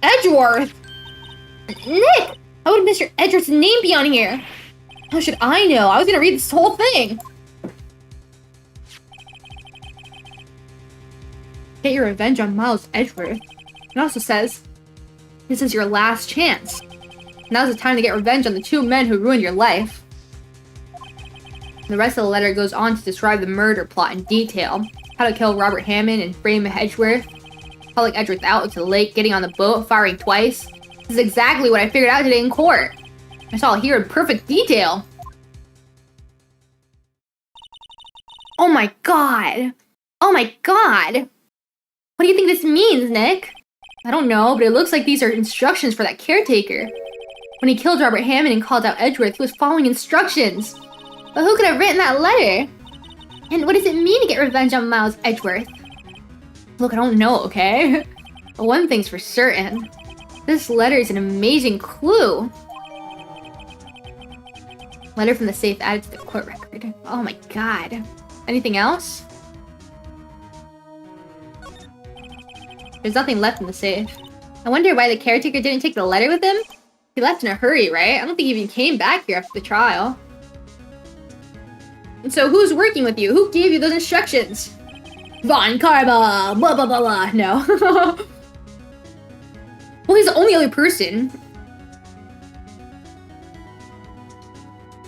S1: Edgeworth! Nick! How would Mr. Edgeworth's name be on here? How should I know? I was gonna read this whole thing! Get your revenge on Miles Edgeworth. It also says, this is your last chance. Now's the time to get revenge on the 2 men who ruined your life. The rest of the letter goes on to describe the murder plot in detail. How to kill Robert Hammond and frame Edgeworth. Hauling Edgeworth out into the lake, getting on the boat, firing twice. This is exactly what I figured out today in court. I saw it here in perfect detail. Oh my god. Oh my god. What do you think this means, Nick? I don't know, but it looks like these are instructions for that caretaker. When he killed Robert Hammond and called out Edgeworth, he was following instructions. But who could have written that letter? And what does it mean to get revenge on Miles Edgeworth? Look, I don't know, okay? But one thing's for certain. This letter is an amazing clue. Letter from the safe added to the court record. Oh my god. Anything else? There's nothing left in the safe. I wonder why the caretaker didn't take the letter with him? He left in a hurry, right? I don't think he even came back here after the trial. And so who's working with you? Who gave you those instructions? Von Karma! Blah blah blah blah. No. Well, he's the only other person.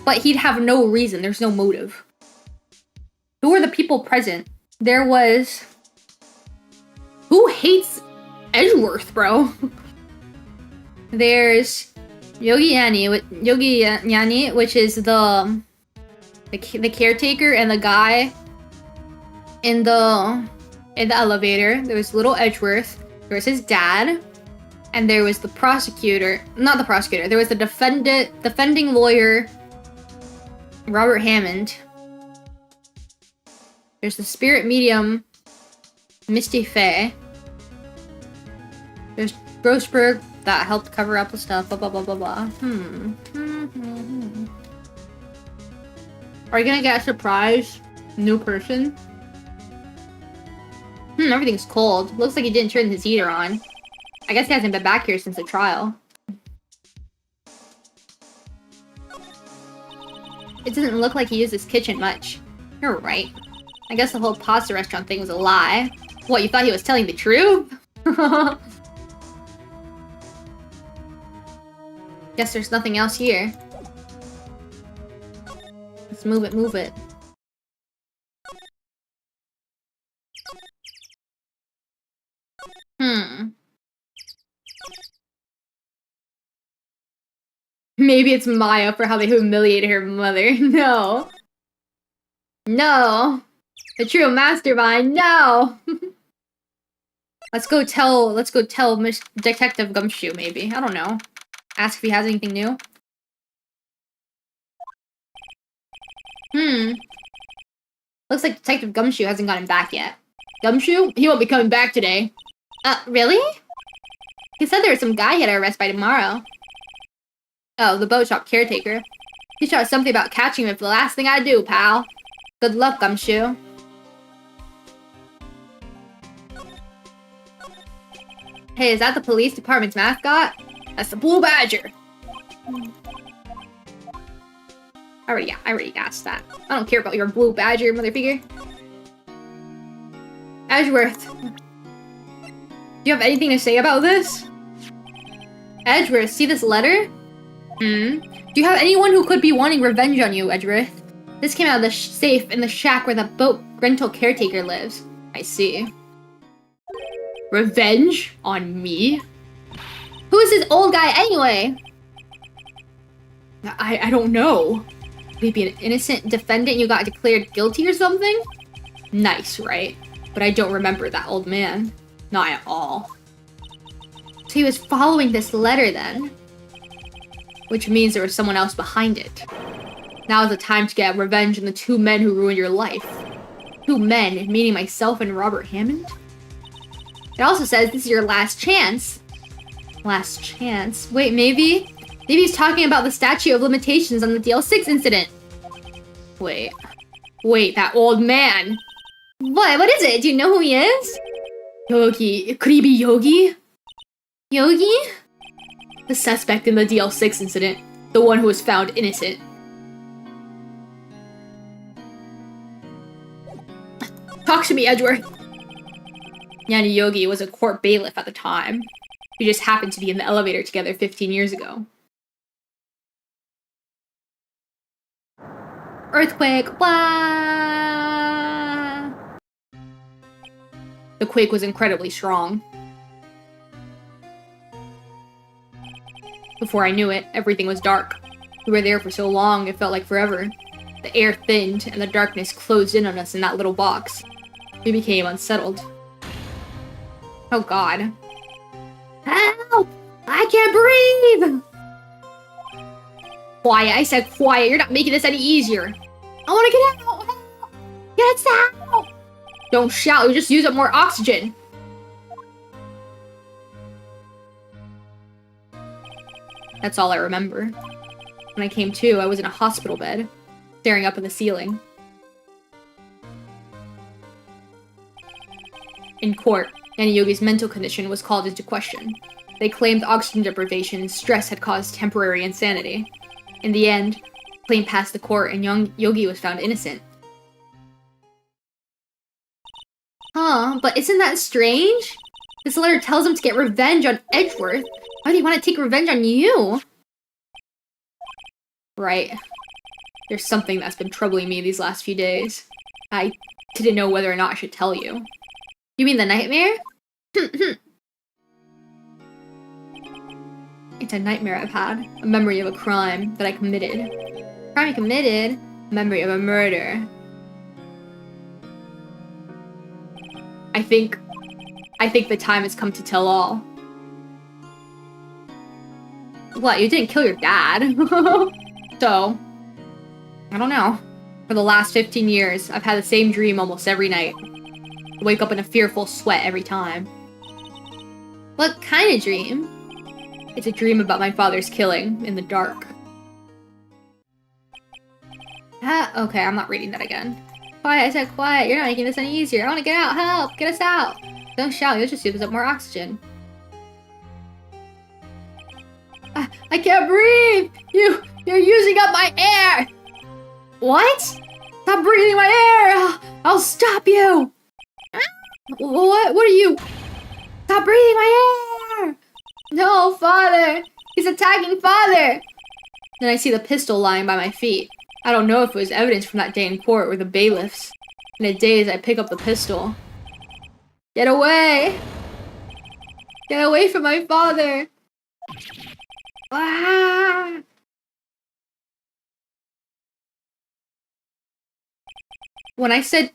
S1: But he'd have no reason. There's no motive. Who were the people present? There was... Who hates Edgeworth, bro? There's Yogi Yani, which is the caretaker, and the guy in the elevator. There was little Edgeworth. There was his dad, and there was the prosecutor. Not the prosecutor. There was the defending lawyer, Robert Hammond. There's the spirit medium, Misty Faye. There's Grossberg that helped cover up the stuff. Blah blah blah blah blah. Are you gonna get a surprise new person? Everything's cold. Looks like he didn't turn his heater on. I guess he hasn't been back here since the trial. It doesn't look like he used his kitchen much. You're right. I guess the whole pasta restaurant thing was a lie. What, you thought he was telling the truth? Guess there's nothing else here. Let's move it, move it. Maybe it's Maya for how they humiliated her mother. No. No. The true mastermind, no! Let's go tell Miss Detective Gumshoe, maybe. I don't know. Ask if he has anything new. Looks like Detective Gumshoe hasn't gotten back yet.
S2: Gumshoe? He won't be coming back today.
S1: Really? He said there was some guy he had to arrest by tomorrow. Oh, the boat shop caretaker. He shot something about catching him if the last thing I do, pal. Good luck, Gumshoe. Hey, is that the police department's mascot?
S2: That's the Blue Badger.
S1: I already asked that. I don't care about your Blue Badger, motherfucker. Edgeworth. Do you have anything to say about this? Edgeworth, see this letter? Do you have anyone who could be wanting revenge on you, Edgeworth? This came out of the safe in the shack where the boat rental caretaker lives. I see.
S2: Revenge on me?
S5: Who is this old guy anyway?
S2: I don't know. Would he be an innocent defendant you got declared guilty or something? Nice, right? But I don't remember that old man. Not at all.
S5: So he was following this letter then.
S2: Which means there was someone else behind it. Now is the time to get revenge on the 2 men who ruined your life. 2 men, meaning myself and Robert Hammond?
S5: It also says this is your last chance.
S2: Last chance?
S5: Wait, maybe he's talking about the statute of limitations on the DL6 incident.
S2: Wait, that old man!
S5: What is it? Do you know who he is?
S2: Yogi. Could he be Yogi?
S5: Yogi?
S2: The suspect in the DL6 incident. The one who was found innocent. Talk to me, Edgeworth. Yani Yogi was a court bailiff at the time. We just happened to be in the elevator together 15 years ago.
S5: Earthquake. Wah!
S2: The quake was incredibly strong. Before I knew it, everything was dark. We were there for so long, it felt like forever. The air thinned, and the darkness closed in on us in that little box. We became unsettled. Oh god.
S5: Help! I can't breathe!
S2: Quiet, I said quiet, you're not making this any easier.
S5: I wanna get out! Get us out!
S2: Don't shout, you just use up more oxygen. That's all I remember. When I came to, I was in a hospital bed, staring up at the ceiling. In court, Yani Yogi's mental condition was called into question. They claimed oxygen deprivation and stress had caused temporary insanity. In the end, the claim passed the court and Yogi was found innocent.
S5: Huh, but isn't that strange? This letter tells him to get revenge on Edgeworth. Why do you want to take revenge on you?
S2: Right. There's something that's been troubling me these last few days. I didn't know whether or not I should tell you.
S5: You mean the nightmare?
S2: It's a nightmare I've had. A memory of a crime that I committed.
S5: Crime you committed?
S2: A memory of a murder. I think the time has come to tell all.
S5: What, you didn't kill your dad?
S2: So, I don't know. For the last 15 years, I've had the same dream almost every night. I wake up in a fearful sweat every time.
S5: What kind of dream?
S2: It's a dream about my father's killing in the dark. Okay, I'm not reading that again.
S5: Quiet, I said quiet. You're not making this any easier. I want to get out. Help! Get us out!
S2: Don't shout, you'll just use up more oxygen.
S5: I can't breathe! You're using up my air!
S2: What?
S5: Stop breathing my air! I'll stop you!
S2: What are you?
S5: Stop breathing my air! No, father! He's attacking father!
S2: Then I see the pistol lying by my feet. I don't know if it was evidence from that day in court or the bailiffs. In a daze, I pick up the pistol.
S5: Get away! Get away from my father! Ah!
S2: When I said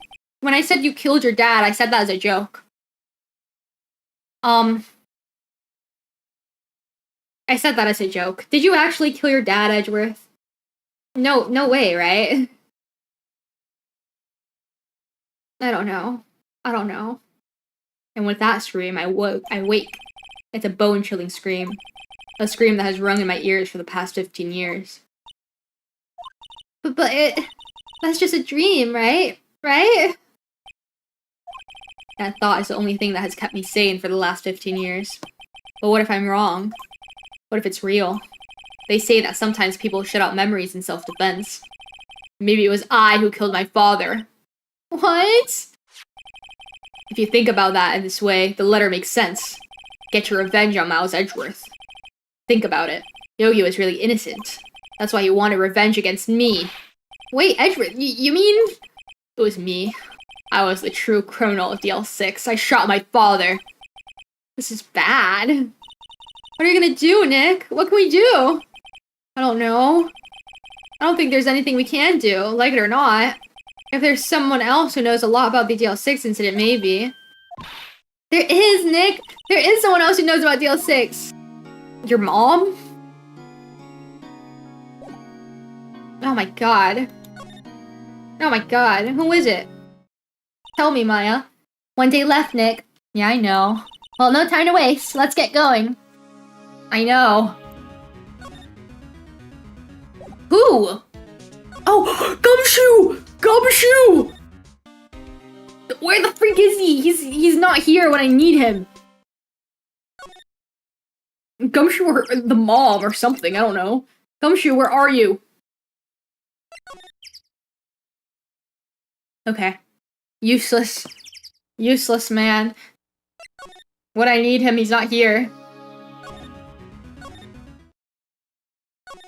S2: you killed your dad, I said that as a joke. I said that as a joke. Did you actually kill your dad, Edgeworth? No way, right? I don't know. And with that scream, I wake. It's a bone-chilling scream. A scream that has rung in my ears for the past 15 years.
S5: But that's just a dream, right? Right?
S2: That thought is the only thing that has kept me sane for the last 15 years. But what if I'm wrong? What if it's real? They say that sometimes people shut out memories in self-defense. Maybe it was I who killed my father.
S5: What?
S2: If you think about that in this way, the letter makes sense. Get your revenge on Miles Edgeworth. Think about it. Yogi was really innocent. That's why he wanted revenge against me.
S5: Wait, Edgeworth, you mean?
S2: It was me. I was the true criminal of DL6. I shot my father.
S5: This is bad. What are you gonna do, Nick? What can we do? I don't know. I don't think there's anything we can do, like it or not. If there's someone else who knows a lot about the DL6 incident, maybe. There is, Nick! There is someone else who knows about DL6! Your mom? Oh my god. Oh my god, who is it? Tell me, Maya. One day left, Nick. Yeah, I know. Well, no time to waste. Let's get going. I know. Who? Oh, Gumshoe! Gumshoe! Where the freak is he? He's not here when I need him. Gumshoe or the mom or something, I don't know. Gumshoe, where are you? Okay. Useless. Useless man. When I need him, he's not here.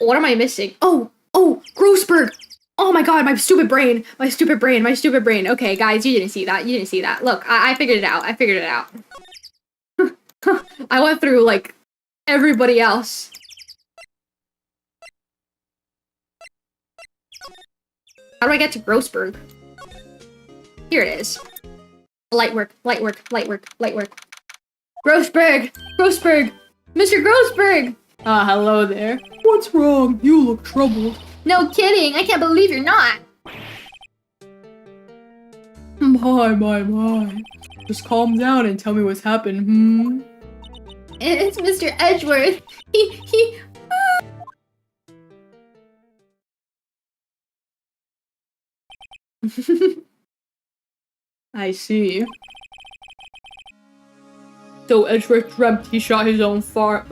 S5: What am I missing? Oh! Oh! Grossberg! Oh my god, my stupid brain! My stupid brain, my stupid brain. Okay, guys, you didn't see that. You didn't see that. Look, I figured it out. I figured it out. I went through, like, everybody else. How do I get to Grossberg? Here it is. Light work, light work, light work, light work. Grossberg! Grossberg! Mr. Grossberg! Ah, hello there.
S3: What's wrong? You look troubled.
S5: No kidding, I can't believe you're not.
S3: My. Just calm down and tell me what's happened, hmm?
S5: It's Mr. Edgeworth. He...
S3: I see. So Edgeworth dreamt he shot his own father.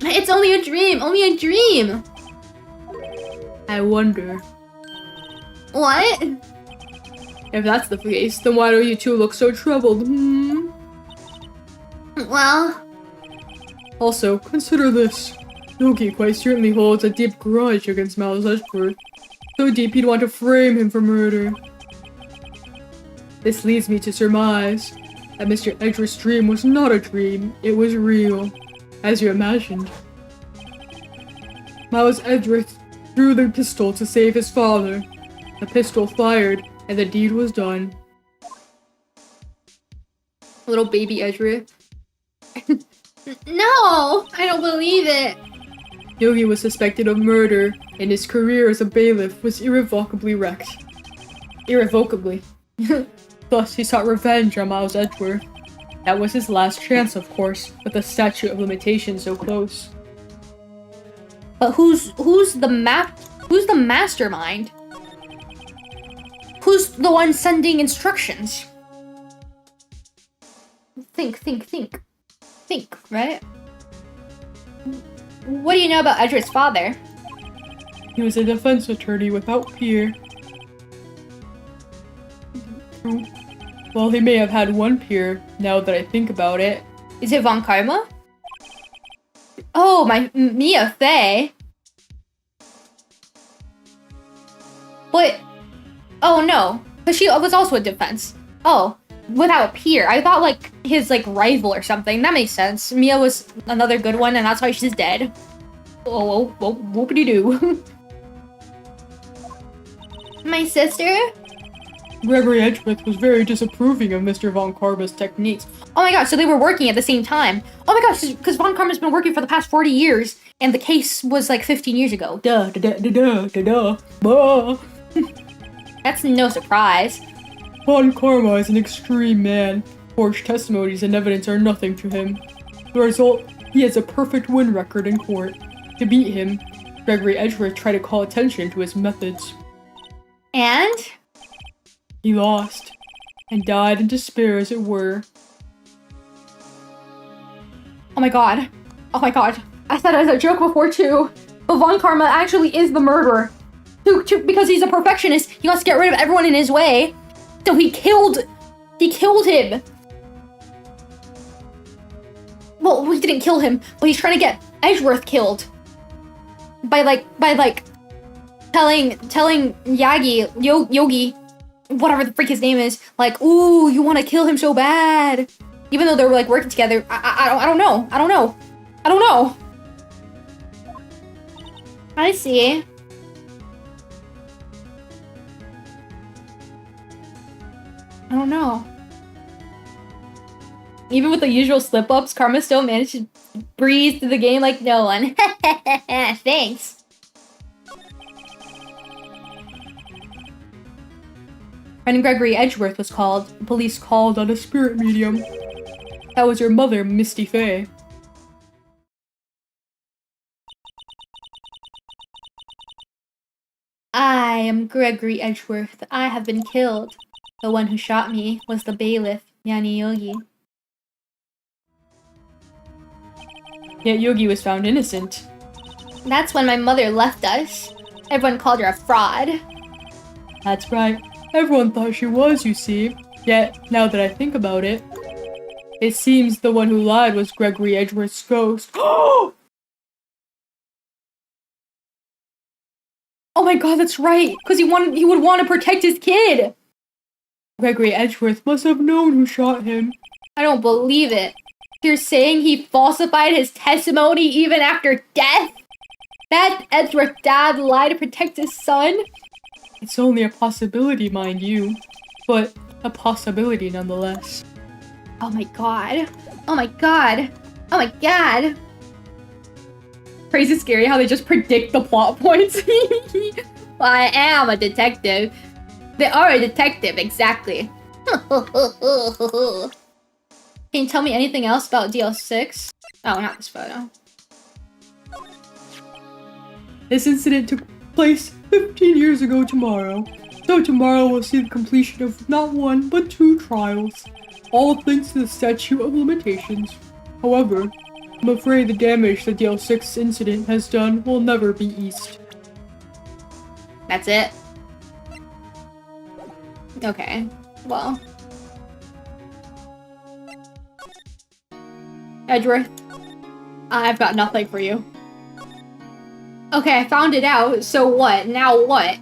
S5: It's only a dream, only a dream.
S3: I wonder.
S5: What?
S3: If that's the case, then why do you two look so troubled, hmm?
S5: Well...
S3: Also, consider this. Yogi quite certainly holds a deep grudge against Miles Edgeworth. So deep he'd want to frame him for murder. This leads me to surmise that Mr. Edgeworth's dream was not a dream, it was real, as you imagined. Miles Edgeworth drew the pistol to save his father. The pistol fired, and the deed was done.
S5: Little baby Edgeworth. No! I don't believe it!
S3: Yogi was suspected of murder, and his career as a bailiff was irrevocably wrecked. Irrevocably. Thus, he sought revenge on Miles Edgeworth. That was his last chance, of course, with the statute of limitations so close.
S5: But who's the mastermind? Who's the one sending instructions? Think, right? What do you know about Edgeworth's father?
S3: He was a defense attorney without peer. Well, he may have had one peer, now that I think about it.
S5: Is it Von Karma? Oh, my Mia Fey. But, oh no, but she was also a defense. Oh, without a peer. I thought like his like rival or something. That makes sense. Mia was another good one, and that's why she's dead. Oh, whoopity-doo. My sister?
S3: Gregory Edgeworth was very disapproving of Mr. Von Karma's techniques.
S5: Oh my gosh, so they were working at the same time. Oh my gosh, because Von Karma's been working for the past 40 years, and the case was like 15 years ago. Duh. That's no surprise.
S3: Von Karma is an extreme man. Forged testimonies and evidence are nothing to him. The result, he has a perfect win record in court. To beat him, Gregory Edgeworth tried to call attention to his methods.
S5: And?
S3: He lost, and died in despair as it were.
S5: Oh my god. Oh my god. I said it as a joke before too. But Von Karma actually is the murderer. Because he's a perfectionist, he wants to get rid of everyone in his way. So he killed him. Well, he didn't kill him, but he's trying to get Edgeworth killed. By telling Yogi
S1: whatever the freak his name is, like, ooh, you want to kill him so bad. Even though they were like working together. I don't know. I don't know. I don't know. I see. I don't know. Even with the usual slip-ups, Karma still managed to breeze through the game like no one. Thanks. Friend Gregory Edgeworth was called.
S3: The police called on a spirit medium. That was your mother, Misty Faye.
S1: I am Gregory Edgeworth. I have been killed. The one who shot me was the bailiff, Yani Yogi.
S3: Yet Yogi was found innocent.
S1: That's when my mother left us. Everyone called her a fraud.
S3: That's right. Everyone thought she was, you see. Yet, now that I think about it, it seems the one who lied was Gregory Edgeworth's ghost.
S1: Oh my god, that's right! Because he would want to protect his kid!
S3: Gregory Edgeworth must have known who shot him.
S1: I don't believe it. You're saying he falsified his testimony even after death? That Edgeworth dad lied to protect his son?
S3: It's only a possibility, mind you. But a possibility nonetheless.
S1: Oh my god. Oh my god. Oh my god. Crazy scary how they just predict the plot points. Well, I am a detective. They are a detective, exactly. Can you tell me anything else about DL6? Oh, not this photo.
S3: This incident took place 15 years ago tomorrow. So tomorrow we'll see the completion of not one, but 2 trials. All thanks to the statute of limitations. However, I'm afraid the damage the DL6 incident has done will never be eased.
S1: That's it? Okay, well. Edgeworth, I've got nothing for you. Okay, I found it out, so what? Now what?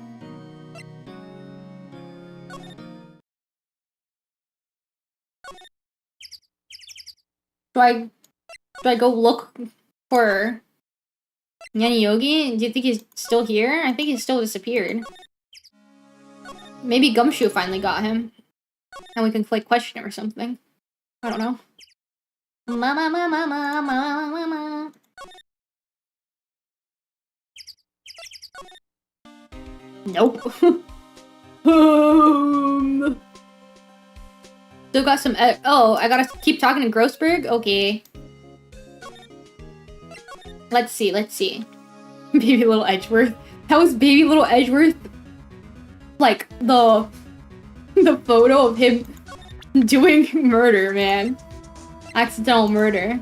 S1: Do I go look for Yani Yogi? Do you think he's still here? I think he's still disappeared. Maybe Gumshoe finally got him. And we can like question him or something. I don't know. Mama, mama, mama, mama. Nope. Still got some. Oh, I gotta keep talking to Grossberg? Okay. Let's see, let's see. Baby Little Edgeworth. That was Baby Little Edgeworth. Like, the photo of him doing murder, man. Accidental murder.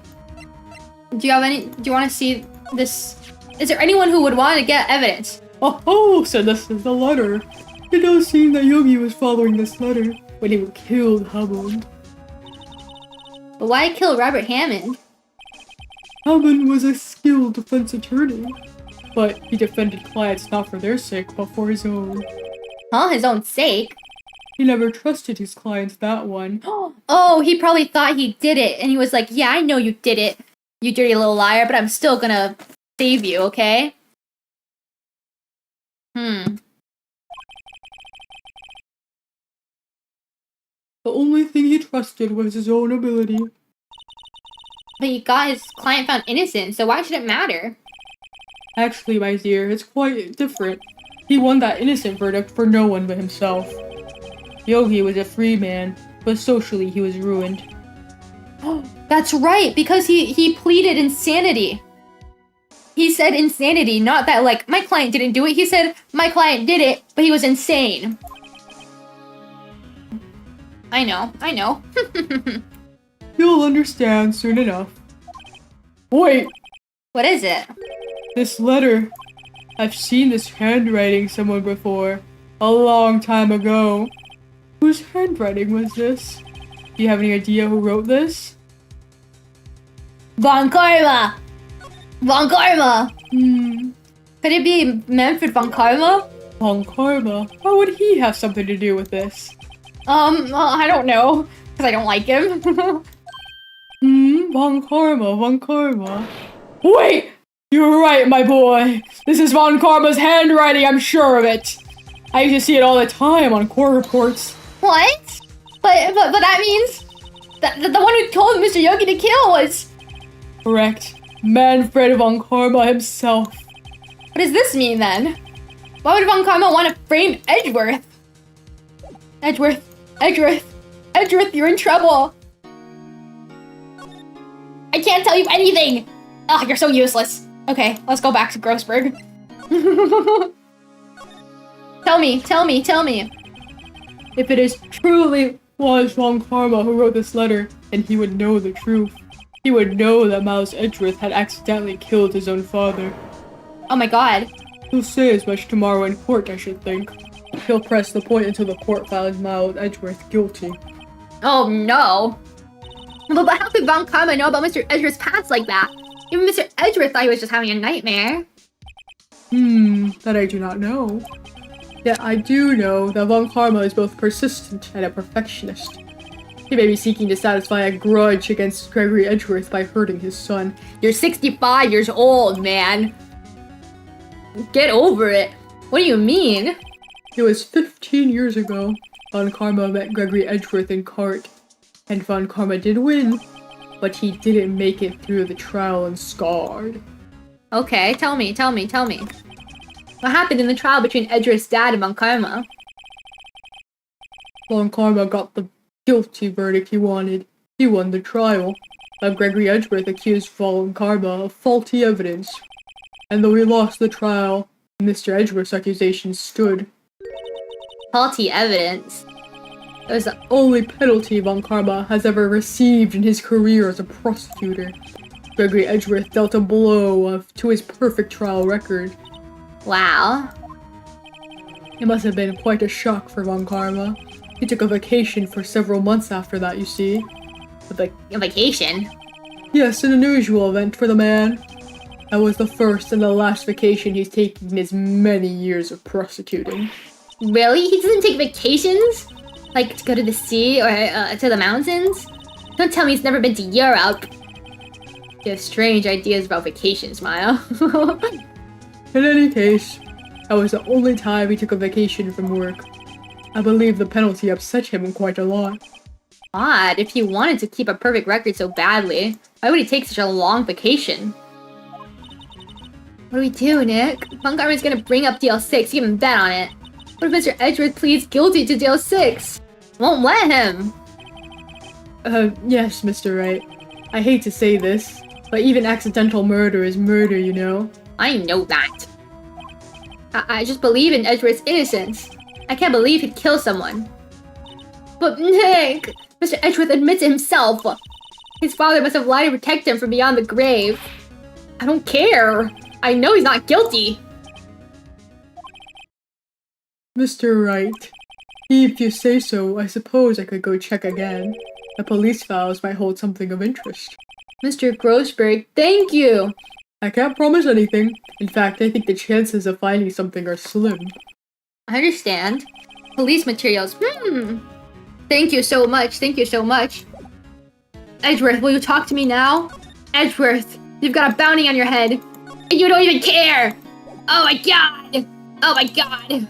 S1: Do you want to see this? Is there anyone who would want to get evidence?
S3: Oh, so this is the letter. It does seem that Yogi was following this letter when he killed Hammond.
S1: But why kill Robert Hammond?
S3: Hammond was a skilled defense attorney, but he defended clients not for their sake, but for his own.
S1: Huh? His own sake?
S3: He never trusted his clients, that one.
S1: Oh, he probably thought he did it, and he was like, yeah, I know you did it, you dirty little liar, but I'm still gonna save you, okay?
S3: The only thing he trusted was his own ability.
S1: But he got his client found innocent, so why should it matter?
S3: Actually, my dear, it's quite different. He won that innocent verdict for no one but himself. Yogi was a free man, but socially he was ruined.
S1: That's right, because he pleaded insanity. He said insanity, not that, like, my client didn't do it. He said, my client did it, but he was insane. I know, I know.
S3: You'll understand soon enough. Wait!
S1: What is it?
S3: This letter. I've seen this handwriting somewhere before. A long time ago. Whose handwriting was this? Do you have any idea who wrote this?
S1: Von Karma! Von Karma! Could it be Manfred Von Karma?
S3: Von Karma? How would he have something to do with this?
S2: Well, I don't know, because I don't like him.
S3: Von Karma, Von Karma.
S2: Wait! You're right, my boy. This is Von Karma's handwriting, I'm sure of it. I used to see it all the time on court reports.
S5: What? But that means that the one who told Mr. Yogi to kill was...
S3: Correct. Manfred Von Karma himself.
S5: What does this mean then? Why would Von Karma want to frame Edgeworth? Edgeworth, you're in trouble. I can't tell you anything. Oh, you're so useless. Okay, let's go back to Grossberg. Tell me.
S3: If it is truly was Von Karma who wrote this letter, then he would know the truth. He would know that Miles Edgeworth had accidentally killed his own father.
S5: Oh my god.
S3: He'll say as much tomorrow in court, I should think. He'll press the point until the court finds Miles Edgeworth guilty.
S5: Oh no. But how could Von Karma know about Mr. Edgeworth's past like that? Even Mr. Edgeworth thought he was just having a nightmare.
S3: That I do not know. Yet I do know that Von Karma is both persistent and a perfectionist. He may be seeking to satisfy a grudge against Gregory Edgeworth by hurting his son.
S5: You're 65 years old, man. Get over it. What do you mean?
S3: It was 15 years ago. Von Karma met Gregory Edgeworth in court. And Von Karma did win, but he didn't make it through the trial and scarred.
S5: Okay, tell me. What happened in the trial between Edgeworth's dad and Von Karma?
S3: Von Karma got the guilty verdict he wanted. He won the trial. But Gregory Edgeworth accused Von Karma of faulty evidence. And though he lost the trial, Mr. Edgeworth's accusation stood.
S5: Faulty evidence.
S3: That is the only penalty Von Karma has ever received in his career as a prosecutor. Gregory Edgeworth dealt a blow to his perfect trial record.
S5: Wow.
S3: It must have been quite a shock for Von Karma. He took a vacation for several months after that, you see.
S5: A vacation?
S3: Yes, an unusual event for the man. That was the first and the last vacation he's taken in his many years of prosecuting.
S5: Really? He doesn't take vacations? Like to go to the sea or to the mountains? Don't tell me he's never been to Europe. You have strange ideas about vacations, Maya.
S3: In any case, that was the only time he took a vacation from work. I believe the penalty upset him quite a lot.
S5: Odd, if he wanted to keep a perfect record so badly, why would he take such a long vacation? What do we do, Nick? Von Karma's gonna bring up DL6, even bet on it. What if Mr. Edgeworth pleads guilty to DL6? Won't let him!
S3: Yes, Mr. Wright. I hate to say this, but even accidental murder is murder, you know?
S5: I know that. I just believe in Edgeworth's innocence. I can't believe he'd kill someone. But Nick! Mr. Edgeworth admits it himself! His father must have lied to protect him from beyond the grave. I don't care! I know he's not guilty!
S3: Mr. Wright, if you say so, I suppose I could go check again. The police files might hold something of interest.
S5: Mr. Grossberg, thank you!
S3: I can't promise anything. In fact, I think the chances of finding something are slim.
S5: I understand. Police materials, Thank you so much, Edgeworth, will you talk to me now? Edgeworth, you've got a bounty on your head. And you don't even care! Oh my god!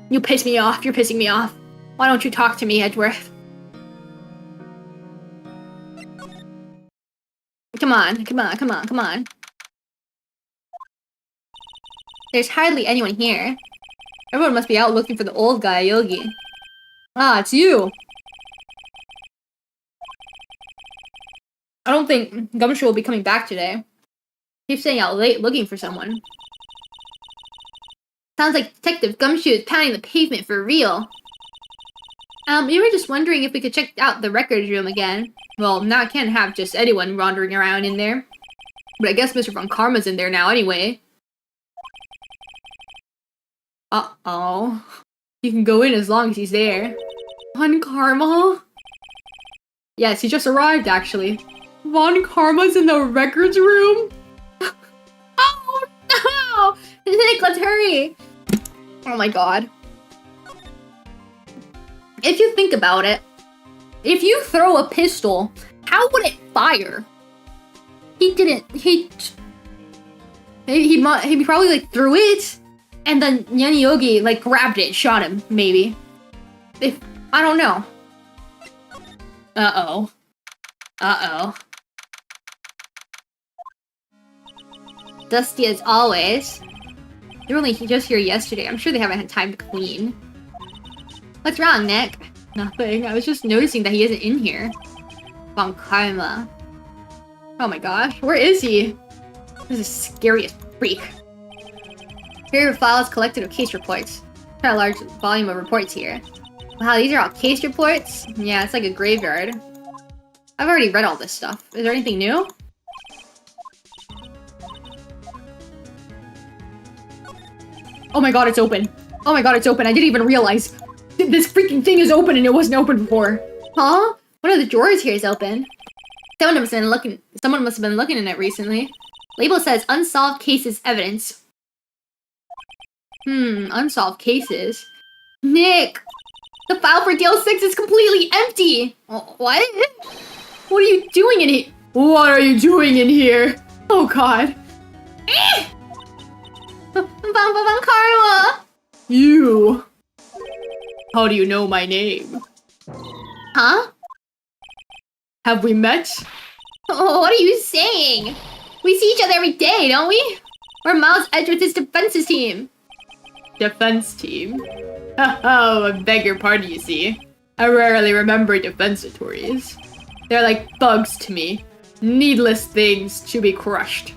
S5: You piss me off, you're pissing me off. Why don't you talk to me, Edgeworth? Come on. There's hardly anyone here. Everyone must be out looking for the old guy, Yogi. Ah, it's you! I don't think Gumshoe will be coming back today. He's staying out late looking for someone. Sounds like Detective Gumshoe is pounding the pavement for real. We were just wondering if we could check out the records room again. Well, now I can't have just anyone wandering around in there. But I guess Mr. Von Karma's in there now anyway. Uh-oh. You can go in as long as he's there. Von Karma? Yes, he just arrived, actually.
S3: Von Karma's in the records room?
S5: Oh, no! Nick, let's hurry! Oh my god. If you think about it, if you throw a pistol, how would it fire? He didn't. He probably like threw it, and then Yogi like grabbed it, shot him. Maybe. If I don't know. Uh oh. Dusty as always. They were only just here yesterday. I'm sure they haven't had time to clean. What's wrong, Nick? Nothing. I was just noticing that he isn't in here. Von Karma. Oh my gosh, where is he? This is the scariest freak. Here are files collected of case reports. Quite a large volume of reports here. Wow, these are all case reports? Yeah, it's like a graveyard. I've already read all this stuff. Is there anything new? Oh my god, it's open. Oh my god, it's open. I didn't even realize. This freaking thing is open and it wasn't open before. Huh? One of the drawers here is open. Someone must have been looking in it recently. Label says unsolved cases evidence. Unsolved cases. Nick! The file for DL6 is completely empty! What? What are you doing in here?
S2: What are you doing in here? Oh god.
S5: Karma!
S2: You. How do you know my name?
S5: Huh?
S2: Have we met?
S5: Oh, what are you saying? We see each other every day, don't we? We're Miles Edgeworth's defenses team.
S2: Defense team? Oh, I beg your pardon, you see. I rarely remember defensatories. They're like bugs to me. Needless things to be crushed.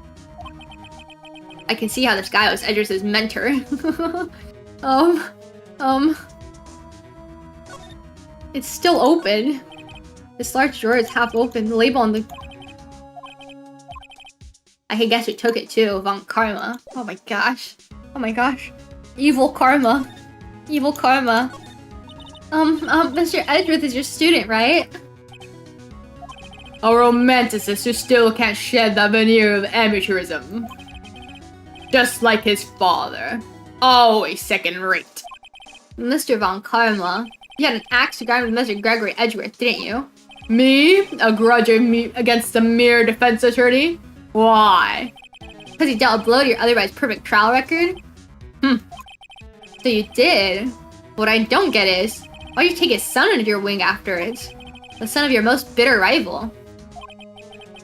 S5: I can see how this guy was Edgeworth's mentor. It's still open. This large drawer is half open. The label on the... I can guess who took it too. Von Karma. Oh my gosh. Oh my gosh. Evil Karma. Evil Karma. Mr. Edgeworth is your student, right?
S2: A romanticist who still can't shed that veneer of amateurism. Just like his father. Always second rate.
S5: Mr. Von Karma. You had an axe to grind with Mr. Gregory Edgeworth, didn't you?
S2: Me? A grudge against a mere defense attorney? Why?
S5: Because you dealt a blow to your otherwise perfect trial record? So you did. What I don't get is, why'd you take his son under your wing afterwards? The son of your most bitter rival.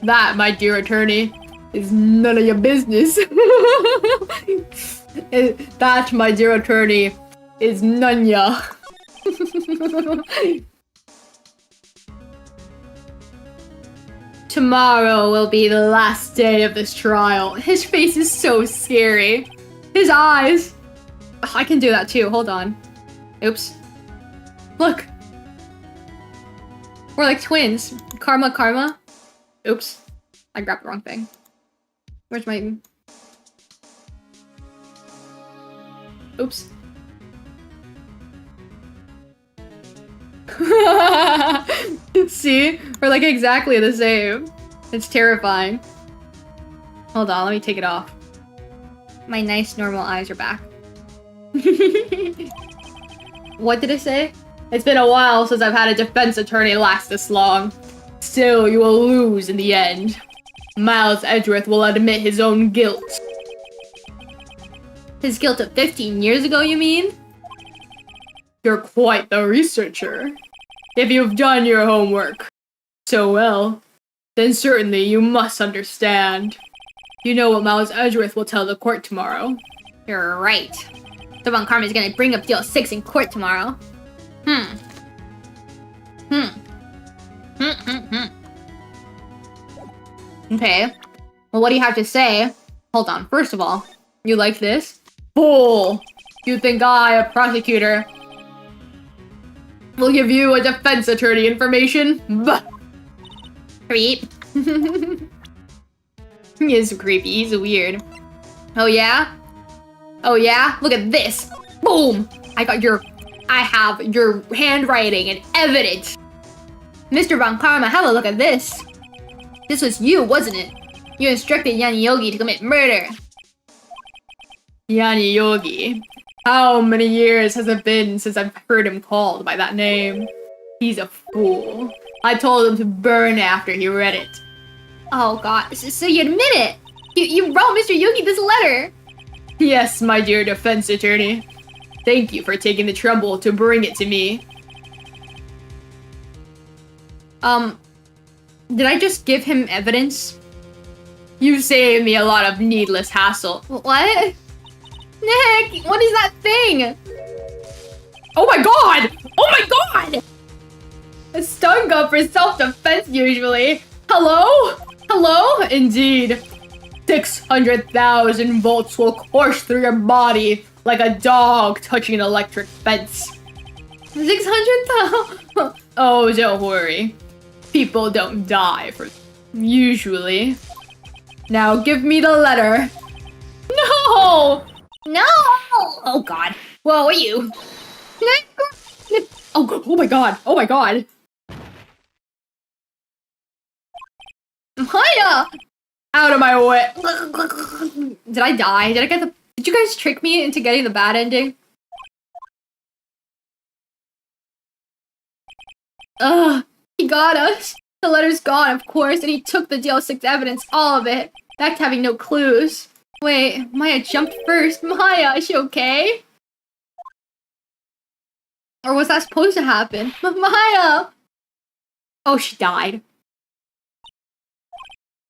S2: That, my dear attorney, is none of your business. That, my dear attorney, is none ya. Tomorrow will be the last day of this trial. His face is so scary. His eyes.
S5: I can do that too, hold on. Oops.
S2: Look.
S5: We're like twins. Karma. Oops. I grabbed the wrong thing. Where's my... Oops.
S2: See? We're like exactly the same. It's terrifying.
S5: Hold on, let me take it off. My nice normal eyes are back. What did I say?
S2: It's been a while since I've had a defense attorney last this long. Still, you will lose in the end. Miles Edgeworth will admit his own guilt.
S5: His guilt of 15 years ago, you mean?
S2: You're quite the researcher. If you've done your homework so well, then certainly you must understand. You know what Miles Edgeworth will tell the court tomorrow.
S5: You're right. The Von Karma is gonna bring up DL6 in court tomorrow. Okay. Well, what do you have to say? Hold on. First of all, you like this?
S2: Fool! You think I, a prosecutor, will give you a defense attorney information? Bah!
S5: Creep. He is creepy. He's weird. Oh yeah? Oh yeah? Look at this. Boom! I have your handwriting and evidence. Mr. Von Karma, have a look at this. This was you, wasn't it? You instructed Yanni Yogi to commit murder.
S2: Yanni Yogi. How many years has it been since I've heard him called by that name? He's a fool. I told him to burn after he read it.
S5: Oh god, so you admit it? You wrote Mr. Yugi this letter?
S2: Yes, my dear defense attorney. Thank you for taking the trouble to bring it to me.
S5: Did I just give him evidence?
S2: You saved me a lot of needless hassle.
S5: What? Nick, what is that thing?
S2: Oh my god! Oh my god! A stun gun for self-defense usually. Hello? Hello? Indeed. 600,000 volts will course through your body like a dog touching an electric fence.
S5: 600,000?
S2: Oh, don't worry. People don't die for usually. Now give me the letter. No!
S5: No! Oh god.
S2: Whoa, are you? Oh my god. Oh my god.
S5: Maya!
S2: Out of my way.
S5: Did I die? Did you guys trick me into getting the bad ending? Ugh, he got us. The letter's gone, of course, and he took the DL6 evidence, all of it. Back to having no clues. Wait, Maya jumped first. Maya, is she okay? Or was that supposed to happen? Maya! Oh, she died.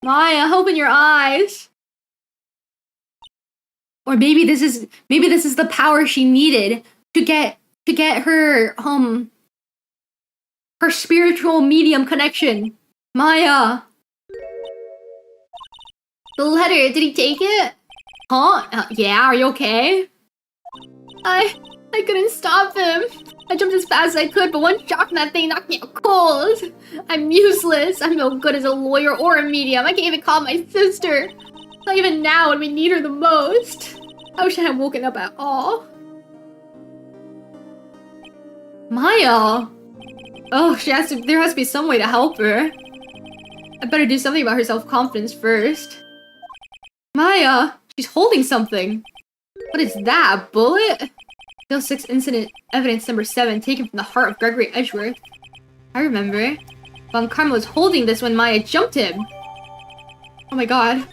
S5: Maya, open your eyes. Or maybe this is the power she needed to get her her spiritual medium connection. Maya. The letter, did he take it? Huh? Yeah, are you okay? I couldn't stop him. I jumped as fast as I could, but one shock in that thing knocked me out cold. I'm useless. I'm no good as a lawyer or a medium. I can't even call my sister. Not even now when we need her the most. I wish I hadn't woken up at all. Maya! Oh, there has to be some way to help her. I better do something about her self-confidence first. Maya! She's holding something. What is that, a bullet? Bill 6 incident evidence number 7 taken from the heart of Gregory Edgeworth. I remember. Von Karma was holding this when Maya jumped him. Oh my god.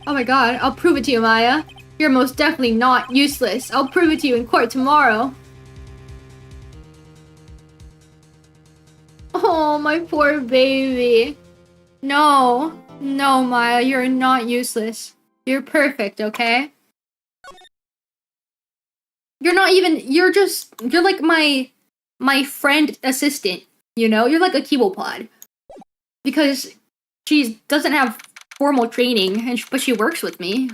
S5: Oh my god, I'll prove it to you, Maya. You're most definitely not useless. I'll prove it to you in court tomorrow. Oh, my poor baby. No. No, Maya, you're not useless. You're perfect, okay? You're not even, you're like my friend assistant, you know? You're like a kiwopod. Because she doesn't have formal training, but she works with me.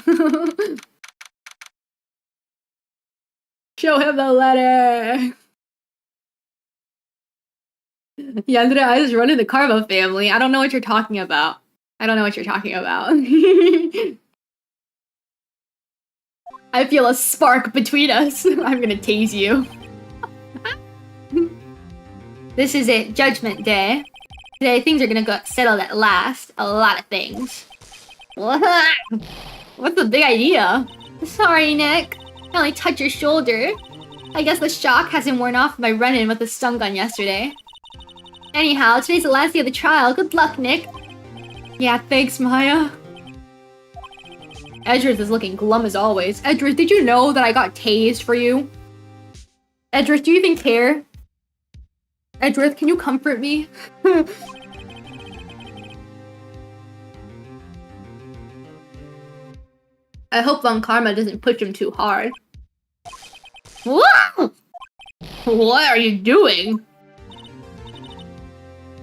S2: Show him the letter. Yandere, I just run in the Karma family. I don't know what you're talking about. I don't know what you're talking about. I feel a spark between us. I'm gonna tase you.
S5: This is it, Judgment Day. Today things are gonna get settled at last. A lot of things.
S2: What's the big idea?
S5: Sorry, Nick. I only touched your shoulder. I guess the shock hasn't worn off my run-in with the stun gun yesterday. Anyhow, today's the last day of the trial. Good luck, Nick.
S2: Yeah, thanks, Maya.
S5: Edgeworth is looking glum as always. Edgeworth, did you know that I got tased for you? Edgeworth, do you even care? Edgeworth, can you comfort me? I hope Von Karma doesn't push him too hard.
S2: Whoa! What are you doing?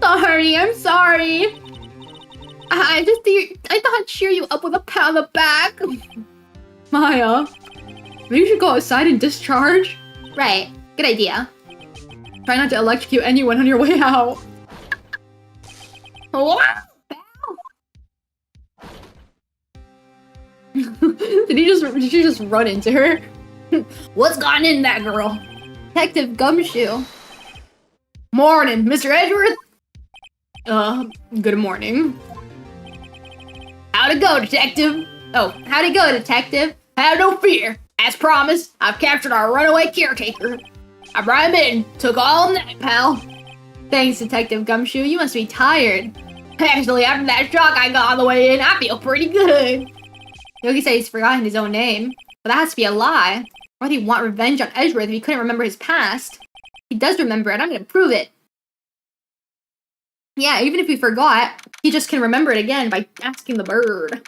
S5: Sorry, I'm sorry. I thought I'd cheer you up with a pat on the back.
S2: Maya, maybe you should go outside and discharge?
S5: Right, good idea.
S2: Try not to electrocute anyone on your way out.
S5: What?
S2: Did you just run into her?
S5: What's gotten in that girl? Detective Gumshoe.
S2: Morning, Mr. Edgeworth. Good morning.
S5: How'd it go, detective? Oh, how'd it go, detective?
S2: Have no fear. As promised, I've captured our runaway caretaker. I brought him in, took all night, pal.
S5: Thanks, Detective Gumshoe. You must be tired.
S2: Actually, after that shock I got on the way in, I feel pretty good.
S5: Yogi said he's forgotten his own name, but that has to be a lie. Why would he want revenge on Edgeworth if he couldn't remember his past? He does remember it. I'm gonna prove it. Yeah, even if he forgot, he just can remember it again by asking the bird.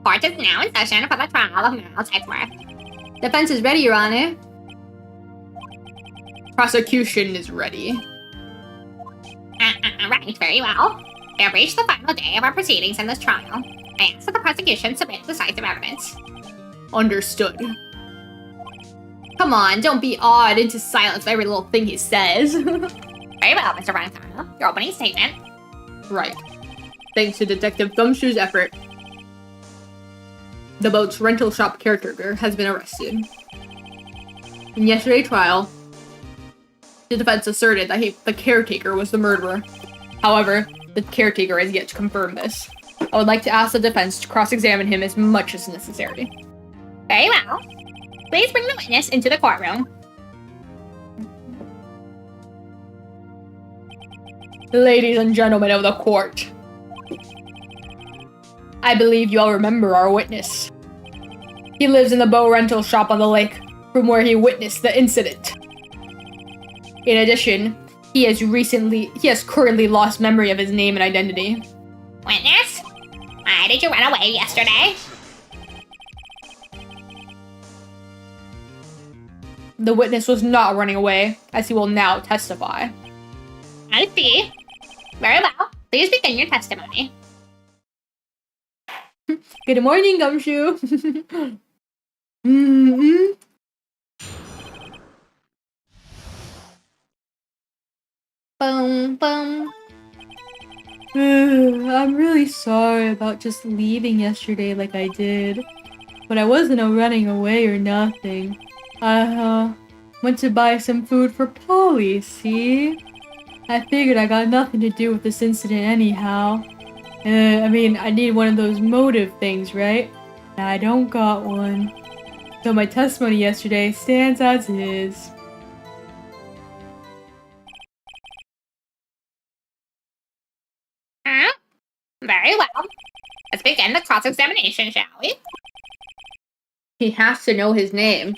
S4: Court is now in session for the trial of Miles Edgeworth.
S5: Defense is ready, Your Honor.
S2: Prosecution is ready.
S4: Right, very well. We have reached the final day of our proceedings in this trial. I ask that the prosecution submit decisive evidence.
S2: Understood.
S5: Come on, don't be awed into silence by every little thing he says.
S4: Very well, Mr. Valentine. Your opening statement.
S2: Right. Thanks to Detective Gumshoe's effort, the boat's rental shop caretaker has been arrested. In yesterday's trial, the defense asserted that the caretaker was the murderer. However, the caretaker has yet to confirm this. I would like to ask the defense to cross-examine him as much as necessary.
S4: Very well. Please bring the witness into the courtroom.
S2: Ladies and gentlemen of the court, I believe you all remember our witness. He lives in the boat rental shop on the lake, from where he witnessed the incident. In addition, he has currently lost memory of his name and identity.
S4: Witness? Why did you run away yesterday?
S2: The witness was not running away, as he will now testify.
S4: I see. Very well. Please begin your testimony.
S2: Good morning, Gumshoe.
S3: I'm really sorry about just leaving yesterday like I did. But I wasn't running away or nothing. I went to buy some food for Polly, see? I figured I got nothing to do with this incident anyhow. I mean, I need one of those motive things, right? And I don't got one. So my testimony yesterday stands as is.
S4: Very well. Let's begin the cross-examination, shall we?
S5: He has to know his name.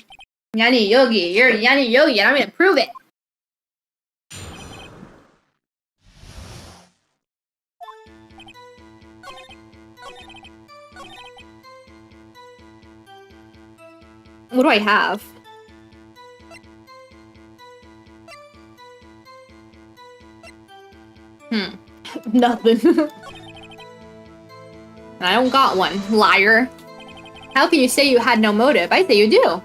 S5: Yanni Yogi, you're Yanni Yogi, and I'm gonna prove it. What do I have?
S2: Nothing.
S5: I don't got one, liar. How can you say you had no motive? I say you do.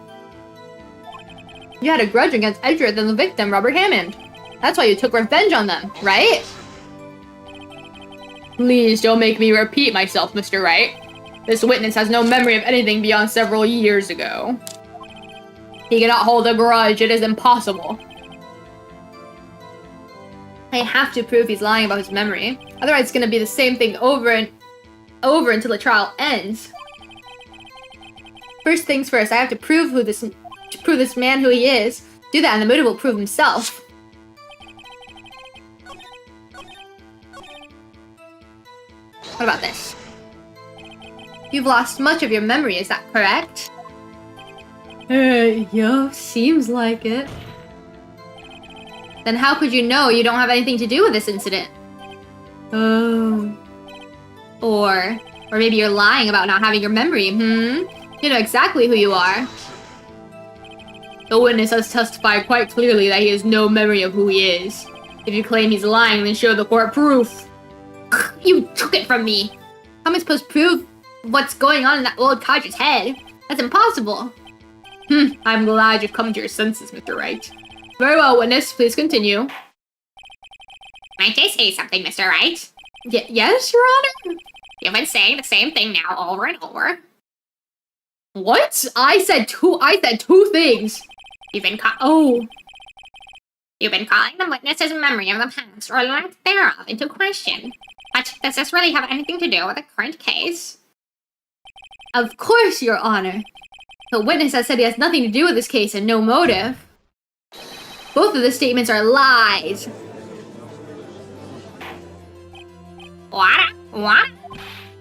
S5: You had a grudge against Edgeworth and the victim, Robert Hammond. That's why you took revenge on them, right?
S2: Please don't make me repeat myself, Mr. Wright. This witness has no memory of anything beyond several years ago. He cannot hold a grudge. It is impossible.
S5: I have to prove he's lying about his memory. Otherwise, it's gonna be the same thing over and over until the trial ends. First things first, I have to prove this man who he is. Do that, and the motive will prove himself. What about this? You've lost much of your memory, is that correct?
S3: Yeah, seems like it.
S5: Then how could you know you don't have anything to do with this incident?
S3: Oh.
S5: Or maybe you're lying about not having your memory, You know exactly who you are.
S2: The witness has testified quite clearly that he has no memory of who he is. If you claim he's lying, then show the court proof.
S5: You took it from me. How am I supposed to prove what's going on in that old codger's head? That's impossible.
S2: I'm glad you've come to your senses, Mr. Wright. Very well, witness. Please continue.
S4: Might I say something, Mr. Wright?
S5: Yes, Your Honor?
S4: You've been saying the same thing now over and over.
S2: What? I said two things.
S4: You've been You've been calling the witness's memory of the past or lack thereof into question. But does this really have anything to do with the current case?
S5: Of course, Your Honor. The witness has said he has nothing to do with this case and no motive. Both of the statements are lies.
S4: What? What?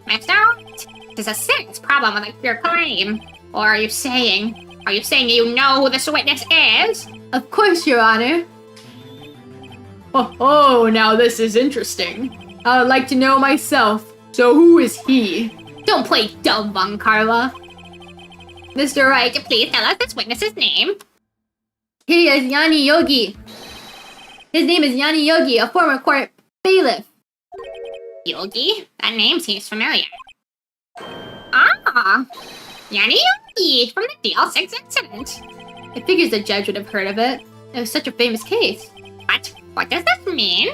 S4: Mr. There's a serious problem with your claim. Or are you saying you know who this witness is?
S5: Of course, Your Honor.
S2: Oh, now this is interesting. I would like to know myself. So who is he?
S5: Don't play dumb, Von Karma. Mr. Wright,
S4: Please tell us this witness's name.
S5: he is Yanni Yogi. His name is Yanni Yogi, a former court bailiff.
S4: Yogi? That name seems familiar. Ah! Yanni Yogi from the DL6 incident.
S5: I figures the judge would have heard of it. It was such a famous case.
S4: But what does this mean?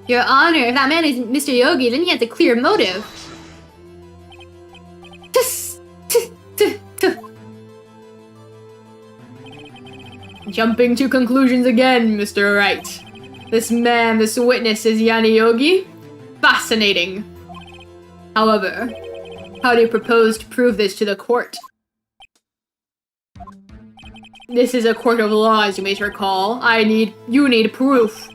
S5: Your Honor, if that man is Mr. Yogi, then he has a clear motive.
S2: Jumping to conclusions again, Mr. Wright. This witness is Yanni Yogi? Fascinating. However, how do you propose to prove this to the court? This is a court of law, as you may recall. You need proof.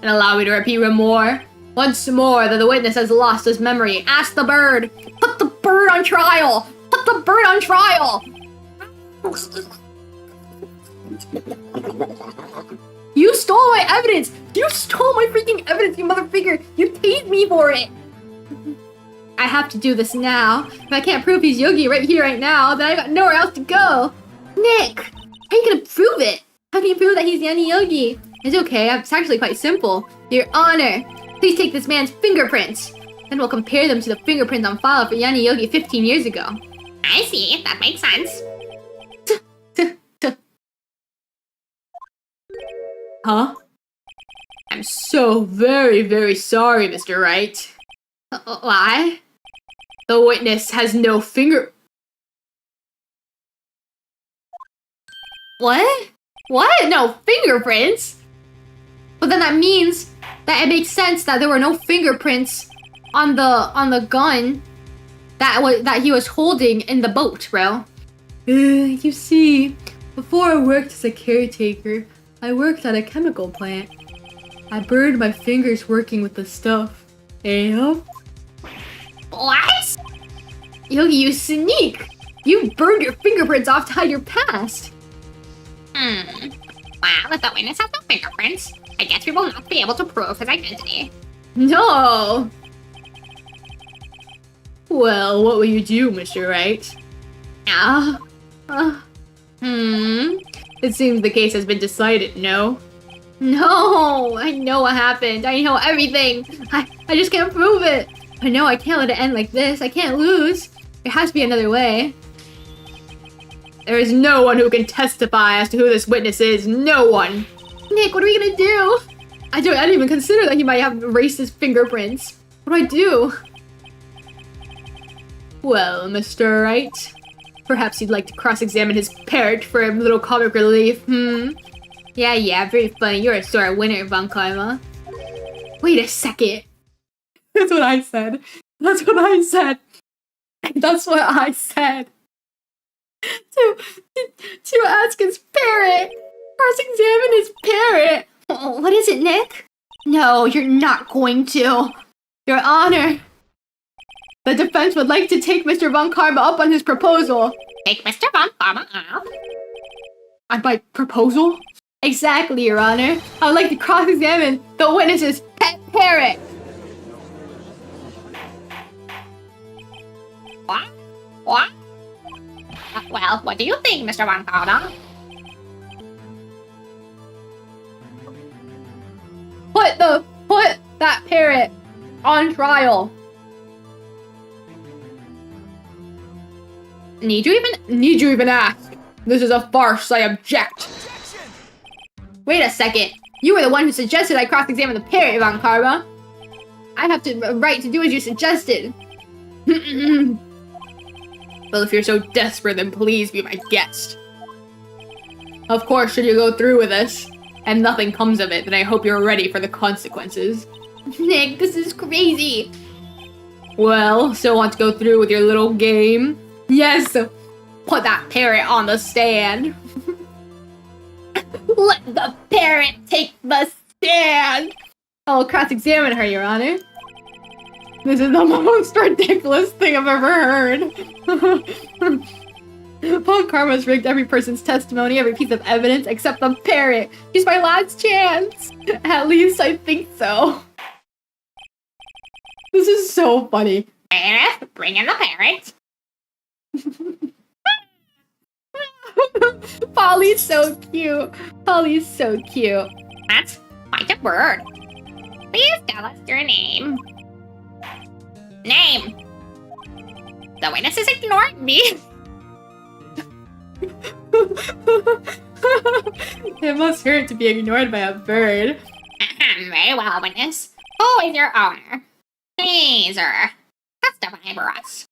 S2: And allow me to repeat once more that the witness has lost his memory. Ask the bird. Put the bird on trial. Put the bird on trial. You stole my evidence. You stole my freaking evidence, you motherfucker. You paid me for it.
S5: I have to do this now. If I can't prove he's Yogi right here, right now, then I got nowhere else to go. Nick, how are you gonna prove it? How can you prove that he's Yanni Yogi? It's okay, it's actually quite simple. Your Honor, please take this man's fingerprints. Then we'll compare them to the fingerprints on file for Yanni Yogi 15 years ago.
S4: I see, that makes sense.
S2: Huh? I'm so very, very sorry, Mr. Wright.
S5: Why?
S2: The witness has no finger...
S5: What? What? No fingerprints? But then that means that it makes sense that there were no fingerprints on the gun that he was holding in the boat, bro.
S3: You see, before I worked as a caretaker, I worked at a chemical plant. I burned my fingers working with the stuff. Yup.
S4: What?
S5: Yogi, you sneak! You burned your fingerprints off to hide your past!
S4: Well, if the witness has no fingerprints, I guess we will not be able to prove his identity.
S2: No! Well, what will you do, Mr. Wright? It seems the case has been decided, no?
S5: No! I know what happened. I know everything! I just can't prove it! I know I can't let it end like this. I can't lose. There has to be another way.
S2: There is no one who can testify as to who this witness is. No one!
S5: Nick, what are we gonna do?
S2: I didn't even consider that he might have erased his fingerprints.
S5: What do I do?
S2: Well, Mr. Wright, perhaps you'd like to cross-examine his parrot for a little comic relief,
S5: Yeah, very funny. You're a sore winner, Von Karma. Wait a second.
S3: That's what I said. That's what I said. That's what I said. To ask his parrot. Cross-examine his parrot.
S5: Oh, what is it, Nick? No, you're not going to. Your Honor.
S2: The defense would like to take Mr. Von Karma up on his proposal.
S4: Take Mr. Von Karma up?
S2: On my proposal?
S5: Exactly, Your Honor. I would like to cross-examine the witness's pet parrot.
S4: What? Well, what do you think, Mr. Von Karma?
S5: Put that parrot on trial.
S2: Need you even ask? This is a farce, I object.
S5: Wait a second. You were the one who suggested I cross-examine the parrot, Von Karma. I have the right to do as you suggested.
S2: Well, if you're so desperate, then please be my guest. Of course, should you go through with this, and nothing comes of it, then I hope you're ready for the consequences.
S5: Nick, this is crazy.
S2: Well, still want to go through with your little game? Yes! Put that parrot on the stand.
S5: Let the parrot take the stand.
S2: I'll cross-examine her, Your Honor. This is the most ridiculous thing I've ever heard. Paul Karma's rigged every person's testimony, every piece of evidence, except the parrot. She's my last chance. At least I think so. This is so funny.
S4: Bailiff, bring in the parrot.
S2: Polly's so cute. Polly's so cute.
S4: That's quite a bird. Please tell us your name. Name. The witness is ignoring me.
S2: It must hurt to be ignored by a bird.
S4: Very well, witness. Who is your owner? Please, sir, testify for us.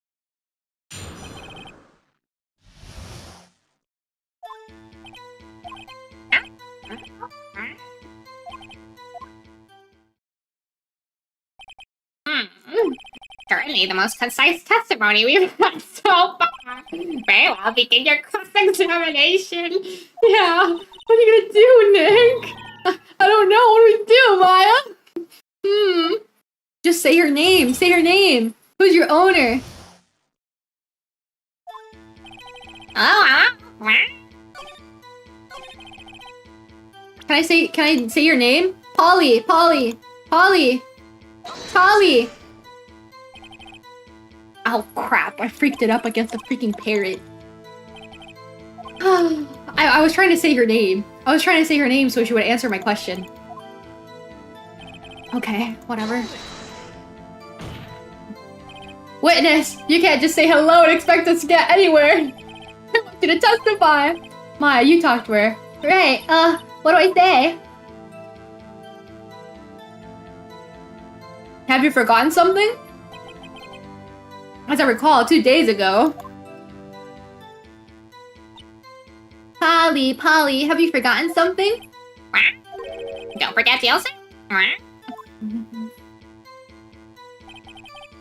S4: Certainly the most concise testimony we've had so far. Very well, begin your cross-examination.
S2: Yeah, what are you gonna do, Nick? I don't know. What do we do, Maya? Just say her name. Say her name. Who's your owner?
S4: Oh,
S2: Can I say your name? Polly. Polly. Polly. Polly. Oh crap! I freaked it up against the freaking parrot. I was trying to say her name. I was trying to say her name so she would answer my question. Okay, whatever. Witness, you can't just say hello and expect us to get anywhere. I want you to testify. Maya, you talk to her.
S5: Right, what do I say?
S2: Have you forgotten something? As I recall, 2 days ago.
S5: Polly, Polly, have you forgotten something?
S4: don't forget Elsa.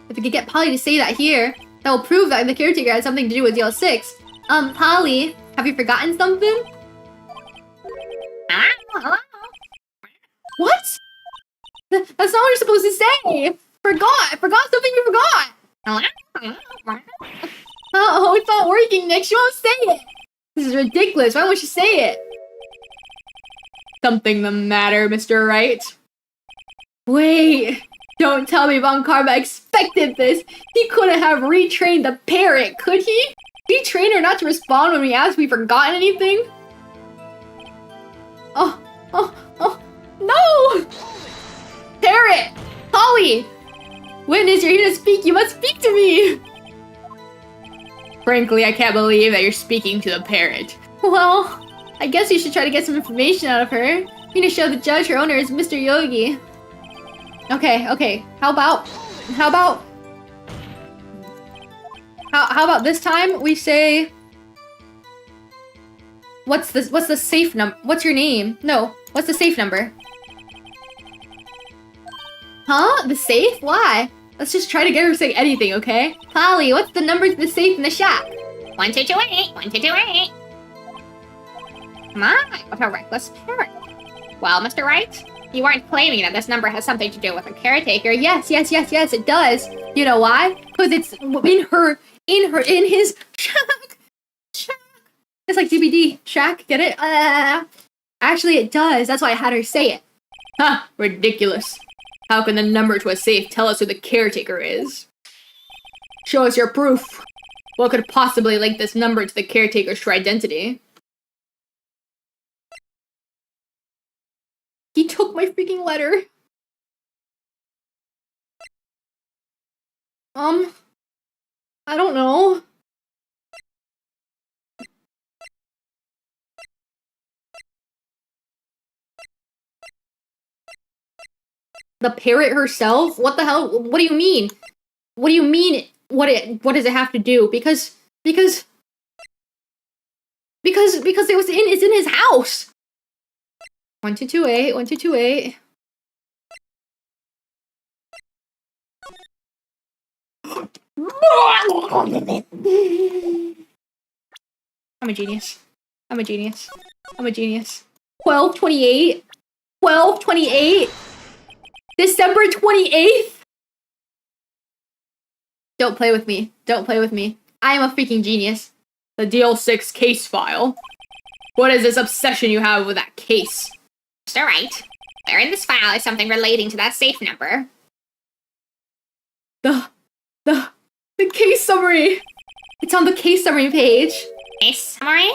S5: If we could get Polly to say that here, that will prove that the caretaker had something to do with DL6. Polly, have you forgotten something?
S4: Hello?
S5: What? That's not what you're supposed to say! Forgot something you forgot!
S4: Hello?
S5: Oh, it's not working, Nick. She won't say it.
S2: This is ridiculous. Why won't you say it? Something the matter, Mr. Wright? Wait. Don't tell me Von Karma expected this. He couldn't have retrained the parrot, could he? He trained her not to respond when we asked if we forgotten anything? Oh, no! Parrot! Polly! Witness, you're here to speak. You must speak to me! Frankly, I can't believe that you're speaking to the parrot. Well, I guess you should try to get some information out of her. You need to show the judge her owner is Mr. Yogi. Okay. How about this time we say... What's the safe number? What's your name? No, what's the safe number? Huh? The safe? Why? Let's just try to get her to say anything, okay? Polly, what's the number to the safe in the shack?
S4: 1228, 1228. My, what a reckless parrot. Well, Mr. Wright, you aren't claiming that this number has something to do with a caretaker.
S5: Yes, it does. You know why? Because it's in his shack. It's like DBD. Shack, get it? Actually, it does. That's why I had her say it.
S2: Ha! Ridiculous. How can the number to a safe tell us who the caretaker is? Show us your proof. What could possibly link this number to the caretaker's true identity? He took my freaking letter. I don't know. The parrot herself? What the hell? What do you mean? What do you mean? What does it have to do? Because it's in his house.
S5: 1228, 1228. I'm a genius. I'm a genius. I'm a genius. 1228. 1228. December 28th. Don't play with me. Don't play with me. I am a freaking genius.
S2: The DL6 case file. What is this obsession you have with that case?
S4: Mr. Wright, where in this file is something relating to that safe number?
S5: The case summary. It's on the case summary page.
S4: Case summary?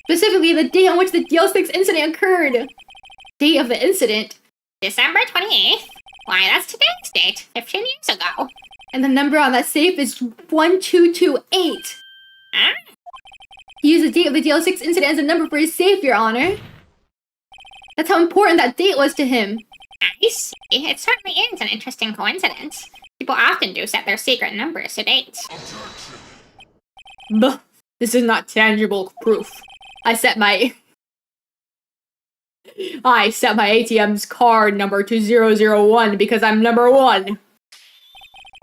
S5: Specifically, the date on which the DL6 incident occurred. Date of the incident.
S4: December 28th? Why, that's today's date, 15 years ago.
S5: And the number on that safe is 1228.
S4: Huh?
S5: He used the date of the DL6 incident as a number for his safe, Your Honor. That's how important that date was to him.
S4: I see. It certainly is an interesting coincidence. People often do set their secret numbers to dates.
S2: Buh. This is not tangible proof. I set my ATM's card number to 001 because I'm number 1.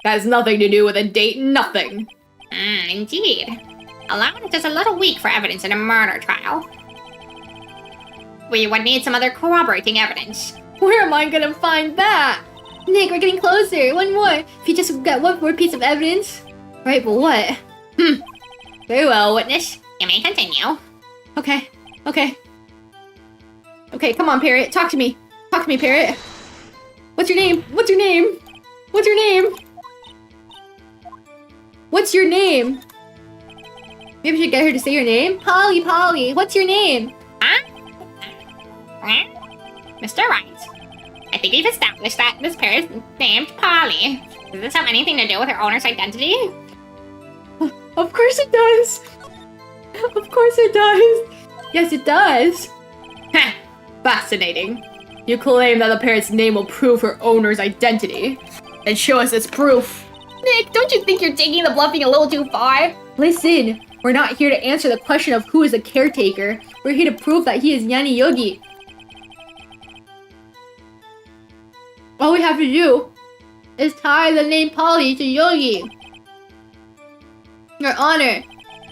S2: That has nothing to do with a date, nothing.
S4: Indeed. Allowance is a little weak for evidence in a murder trial. We would need some other corroborating evidence.
S5: Where am I gonna find that? Nick, we're getting closer. One more. If you just got one more piece of evidence. Right, but what?
S2: Very well, witness.
S4: You may continue.
S5: Okay. Okay, come on, Parrot. Talk to me. Talk to me, Parrot. What's your name? What's your name? What's your name? What's your name? Maybe we should get her to say your name. Polly, what's your name?
S4: Huh? Mr. Wright, I think we've established that this pair is named Polly. Does this have anything to do with her owner's identity?
S5: Of course it does. Of course it does. Yes, it does.
S2: Heh. Fascinating. You claim that the parrot's name will prove her owner's identity. And show us its proof.
S5: Nick, don't you think you're taking the bluffing a little too far? Listen, we're not here to answer the question of who is the caretaker. We're here to prove that he is Yanni Yogi. All we have to do is tie the name Polly to Yogi. Your Honor,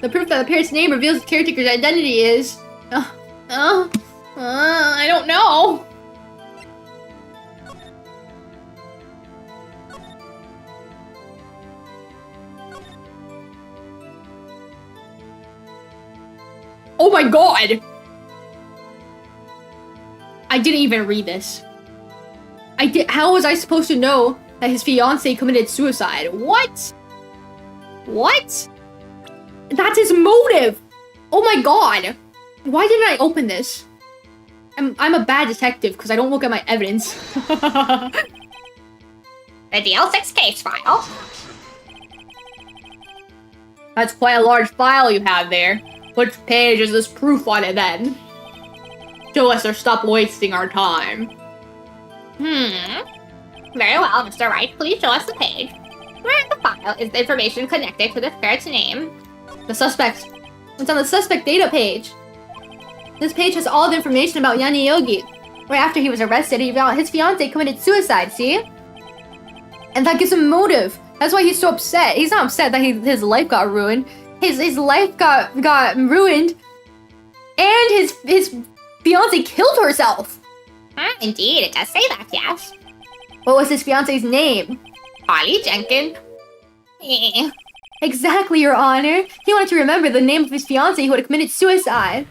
S5: the proof that the parrot's name reveals the caretaker's identity is... I don't know.
S2: Oh my god! I didn't even read this.
S5: How was I supposed to know that his fiancée committed suicide? What? What? That's his motive! Oh my god! Why didn't I open this? I'm a bad detective because I don't look at my evidence.
S4: The DL6 case file.
S2: That's quite a large file you have there. Which page is this proof on it then? Show us or stop wasting our time.
S4: Very well, Mr. Wright, please show us the page. Where in the file is the information connected to this parrot's name?
S5: The suspect. It's on the suspect data page. This page has all the information about Yanni Yogi. Right after he was arrested, his fiancée committed suicide, see? And that gives him motive. That's why he's so upset. He's not upset that his life got ruined. His life got ruined. And his fiancée killed herself.
S4: Indeed, it does say that, yes.
S5: What was his fiancée's name?
S4: Polly Jenkins.
S5: Exactly, Your Honor. He wanted to remember the name of his fiancée who had committed suicide.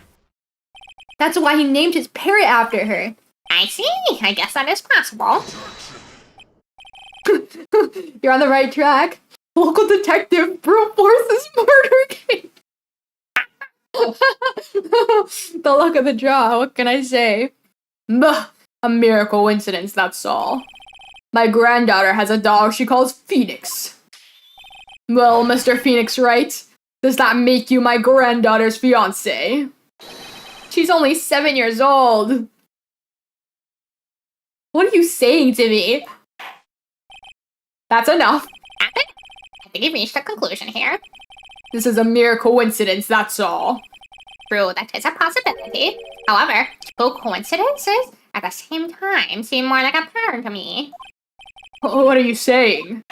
S5: That's why he named his parrot after her.
S4: I see. I guess that is possible.
S5: You're on the right track. Local detective brute force this murder case. The luck of the draw, what can I say?
S2: Bah, a mere coincidence, that's all. My granddaughter has a dog she calls Phoenix. Well, Mr. Phoenix Wright, does that make you my granddaughter's fiancé? She's only 7 years old. What are you saying to me? That's enough.
S4: Captain, I think you've reached a conclusion here.
S2: This is a mere coincidence, that's all.
S4: True, that is a possibility. However, two coincidences at the same time seem more like a pattern to me.
S2: What are you saying?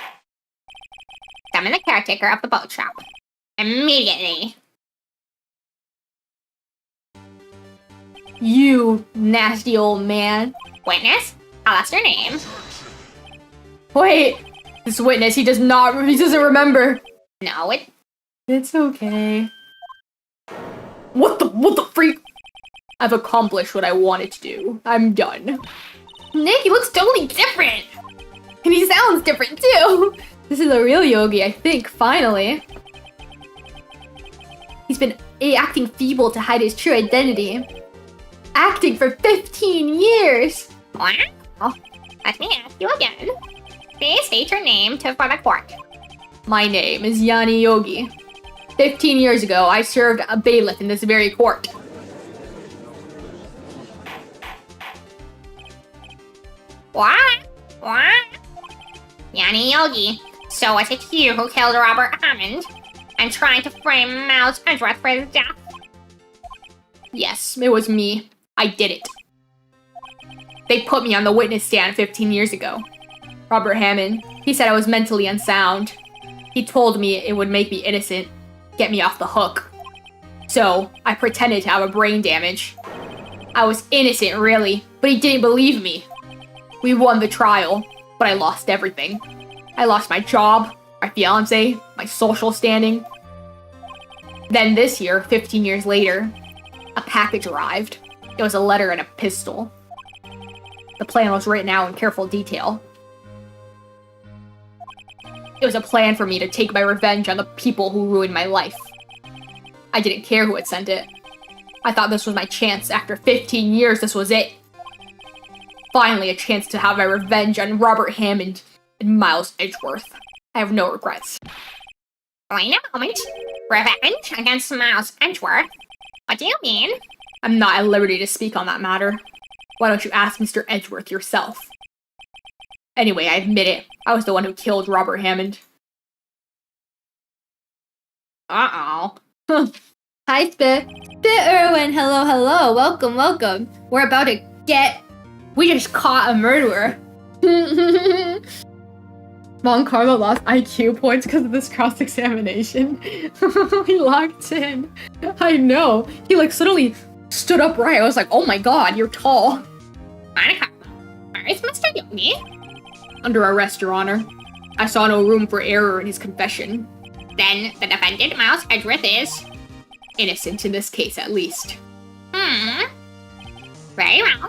S4: Summon the caretaker of the boat shop. Immediately.
S2: You nasty old man.
S4: Witness, tell us your name.
S2: Wait, this witness, he doesn't remember.
S4: No,
S2: It's okay. What the freak? I've accomplished what I wanted to do. I'm done.
S5: Nick, he looks totally different. And he sounds different too. This is a real Yogi, I think, finally. He's been acting feeble to hide his true identity. Acting for 15 years!
S4: Wow. Let me ask you again. Please state your name for the court.
S2: My name is Yanni Yogi. 15 years ago, I served a bailiff in this very court.
S4: What? Yanni Yogi, so was it you who killed Robert Hammond and trying to frame Miles Edgeworth for his death?
S2: Yes, it was me. I did it. They put me on the witness stand 15 years ago. Robert Hammond, he said I was mentally unsound. He told me it would make me innocent, get me off the hook. So, I pretended to have a brain damage. I was innocent, really, but he didn't believe me. We won the trial, but I lost everything. I lost my job, my fiancé, my social standing. Then this year, 15 years later, a package arrived. It was a letter and a pistol. The plan was written out in careful detail. It was a plan for me to take my revenge on the people who ruined my life. I didn't care who had sent it. I thought this was my chance. After 15 years, this was it. Finally, a chance to have my revenge on Robert Hammond and Miles Edgeworth. I have no regrets.
S4: Wait a moment. Revenge against Miles Edgeworth? What do you mean?
S2: I'm not at liberty to speak on that matter. Why don't you ask Mr. Edgeworth yourself? Anyway, I admit it. I was the one who killed Robert Hammond.
S4: Uh-oh.
S5: Hi, Spit. Spit Irwin, hello. Welcome. We're about to we just caught a murderer.
S3: Von Carlo lost IQ points because of this cross-examination. He locked in. I know. He suddenly stood upright. I was like, oh my god, you're tall.
S4: Monica, where is Mr. Yogi?
S2: Under arrest, Your Honor. I saw no room for error in his confession.
S4: Then the defendant, Miles Edgeworth, is...
S2: Innocent in this case, at least.
S4: Very well.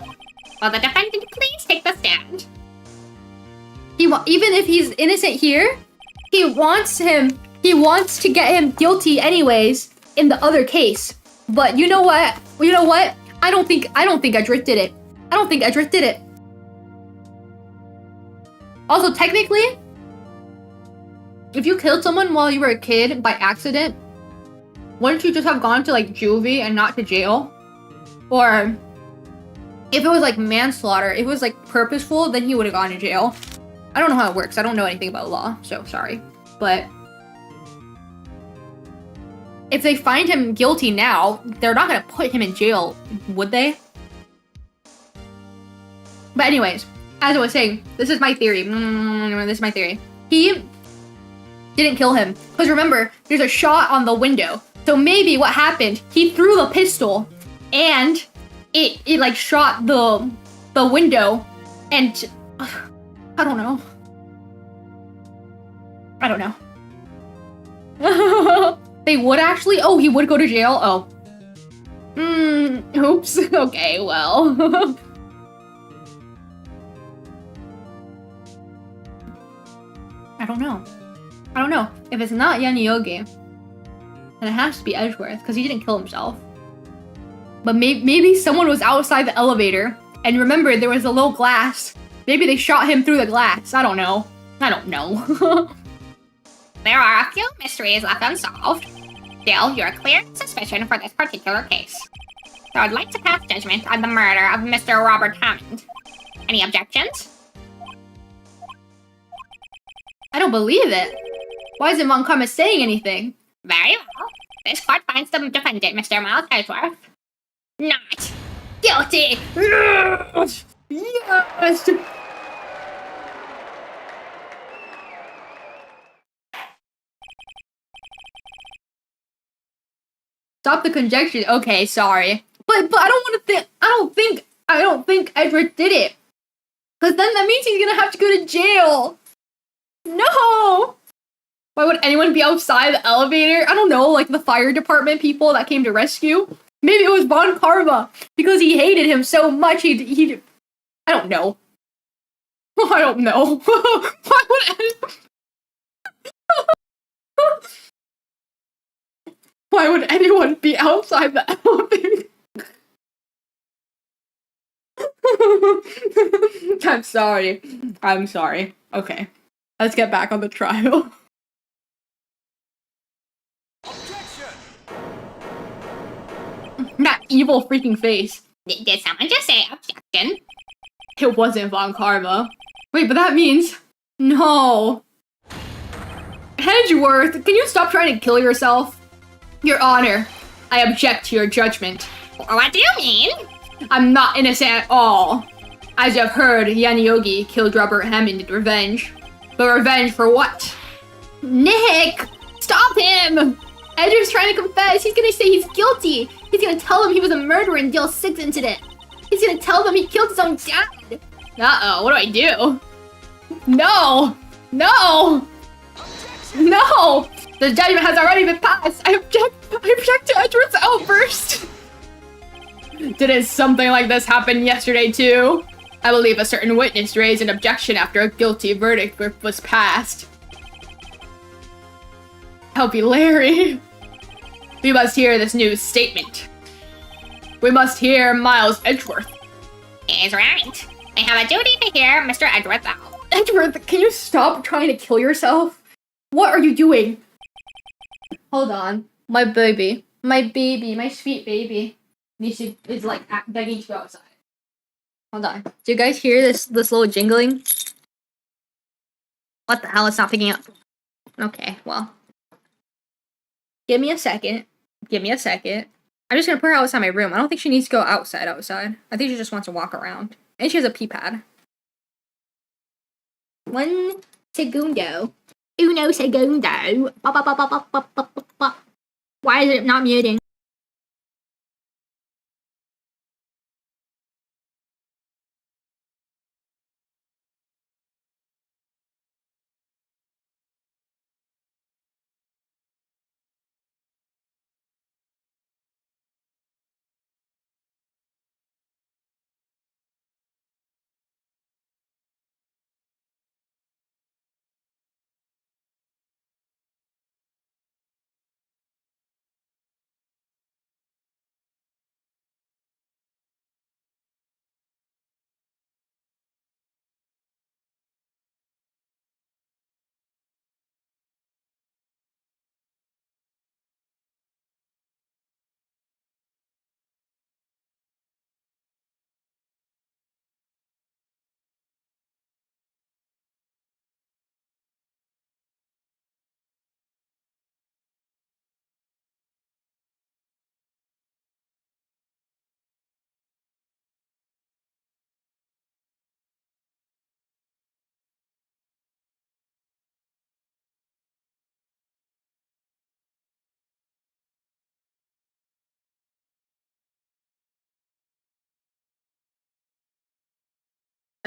S4: Will the defendant please take the stand?
S5: Even if he's innocent here, he wants to get him guilty anyways in the other case. But you know what? I don't think Edgeworth did it. Also, technically, if you killed someone while you were a kid by accident, wouldn't you just have gone to juvie and not to jail? Or if it was manslaughter, if it was purposeful, then he would have gone to jail. I don't know how it works. I don't know anything about law, so sorry. But if they find him guilty now, they're not gonna put him in jail, would they? But anyways, as I was saying, this is my theory. He didn't kill him. Because remember, there's a shot on the window. So maybe what happened, he threw the pistol and it shot the window and I don't know. They would actually? Oh, he would go to jail? Oh. Oops. Okay, well. I don't know. If it's not Yanni Yogi, then it has to be Edgeworth, because he didn't kill himself. But maybe someone was outside the elevator, and remember, there was a little glass. Maybe they shot him through the glass. I don't know.
S4: There are a few mysteries left unsolved. Still, you're clear in suspicion for this particular case. So I'd like to pass judgment on the murder of Mr. Robert Hammond. Any objections?
S5: I don't believe it. Why isn't Von Karma saying anything?
S4: Very well. This court finds the defendant, Mr. Miles Edgeworth, not guilty.
S2: Yes! Yes! Stop the conjecture. Okay, sorry. But I don't want to think. I don't think Edward did it. Cause then that means he's gonna have to go to jail. No. Why would anyone be outside the elevator? I don't know, like the fire department people that came to rescue. Maybe it was Von Karma because he hated him so much. He. I don't know. I don't know. Why would anyone? Why would anyone be outside the elevator? I'm sorry. I'm sorry. Okay. Let's get back on the trial. That evil freaking face.
S4: Did someone just say objection?
S2: It wasn't Von Karma. Wait, but that means... No. Edgeworth, can you stop trying to kill yourself? Your Honor, I object to your judgment.
S4: What do you mean?
S2: I'm not innocent at all. As you've heard, Yanyogi killed Robert Hammond in revenge. But revenge for what? Nick! Stop him! Edgeworth's trying to confess. He's gonna say he's guilty. He's gonna tell them he was a murderer in Deal 6 incident. He's gonna tell them he killed his own dad. Uh-oh, what do I do? No! No! No! The judgment has already been passed. I object to Edgeworth's outburst. Didn't something like this happen yesterday too? I believe a certain witness raised an objection after a guilty verdict was passed. Help you, Larry. We must hear this new statement. We must hear Miles Edgeworth.
S4: He's right. I have a duty to hear Mr. Edgeworth out.
S2: Edgeworth, can you stop trying to kill yourself? What are you doing? Hold on. My baby, my sweet baby, is like begging to go outside. Hold on. Do you guys hear this little jingling? What the hell? It's not picking up. Okay, well. Give me a second. I'm just gonna put her outside my room. I don't think she needs to go outside. I think she just wants to walk around. And she has a pee pad. 1 segundo. Uno segundo. Why is it not muting?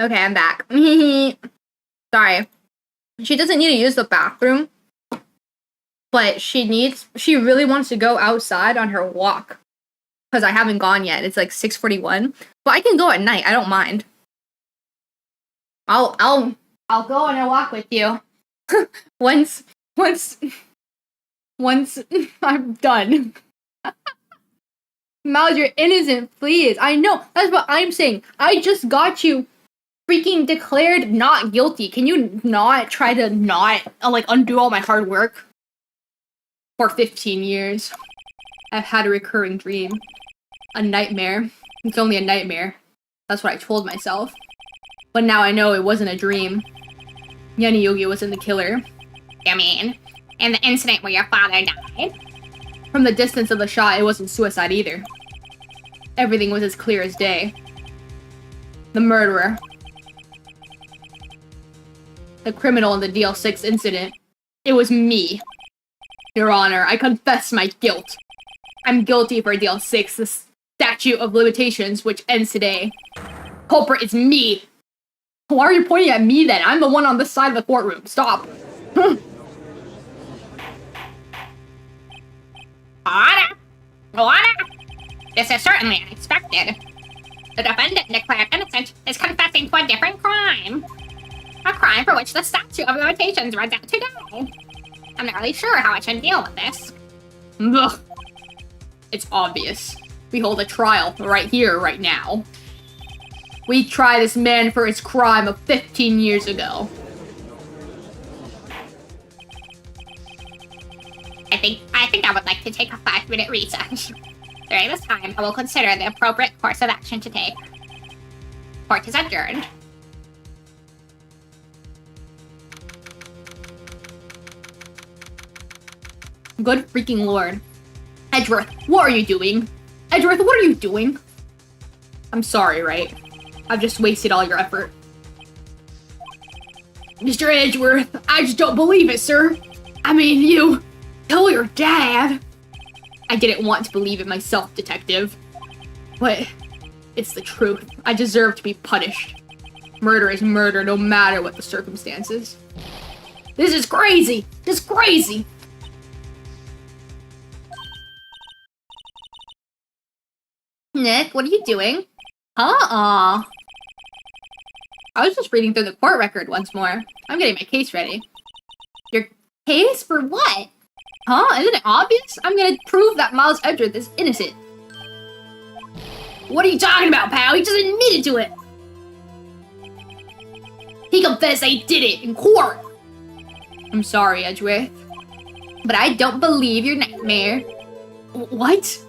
S2: Okay, I'm back. Sorry. She doesn't need to use the bathroom, but she really wants to go outside on her walk. Because I haven't gone yet. It's like 6:41. But I can go at night. I don't mind. I'll go on a walk with you. once I'm done. Miles, you're innocent, please. I know. That's what I'm saying. I just got you freaking declared not guilty. Can you not try to undo all my hard work? For 15 years. I've had a recurring dream. A nightmare. It's only a nightmare. That's what I told myself. But now I know it wasn't a dream. Yanyogi wasn't the killer.
S4: You mean, in the incident where your father died?
S2: From the distance of the shot, it wasn't suicide either. Everything was as clear as day. The murderer. The criminal in the DL6 incident. It was me. Your Honor, I confess my guilt. I'm guilty for DL6, the statute of limitations, which ends today. Culprit is me. Why are you pointing at me then? I'm the one on this side of the courtroom. Stop.
S4: Order! Order! This is certainly unexpected. The defendant declared innocent is confessing to a different crime. A crime for which the statute of limitations runs out today. I'm not really sure how I should deal with this.
S2: Ugh. It's obvious. We hold a trial right here, right now. We try this man for his crime of 15 years ago.
S4: I think I would like to take a 5-minute recess. During this time, I will consider the appropriate course of action to take. Court is adjourned.
S2: Good freaking lord. Edgeworth, what are you doing? Edgeworth, what are you doing? I'm sorry, right? I've just wasted all your effort. Mr. Edgeworth, I just don't believe it, sir. I mean, you kill your dad. I didn't want to believe it myself, detective. But it's the truth. I deserve to be punished. Murder is murder, no matter what the circumstances. This is crazy! This is crazy!
S1: Nick, what are you doing?
S2: I was just reading through the court record once more. I'm getting my case ready.
S1: Your case for what?
S2: Huh? Isn't it obvious? I'm gonna prove that Miles Edgeworth is innocent. What are you talking about, pal? He just admitted to it. He confessed he did it in court. I'm sorry, Edgeworth.
S1: But I don't believe your nightmare.
S2: What?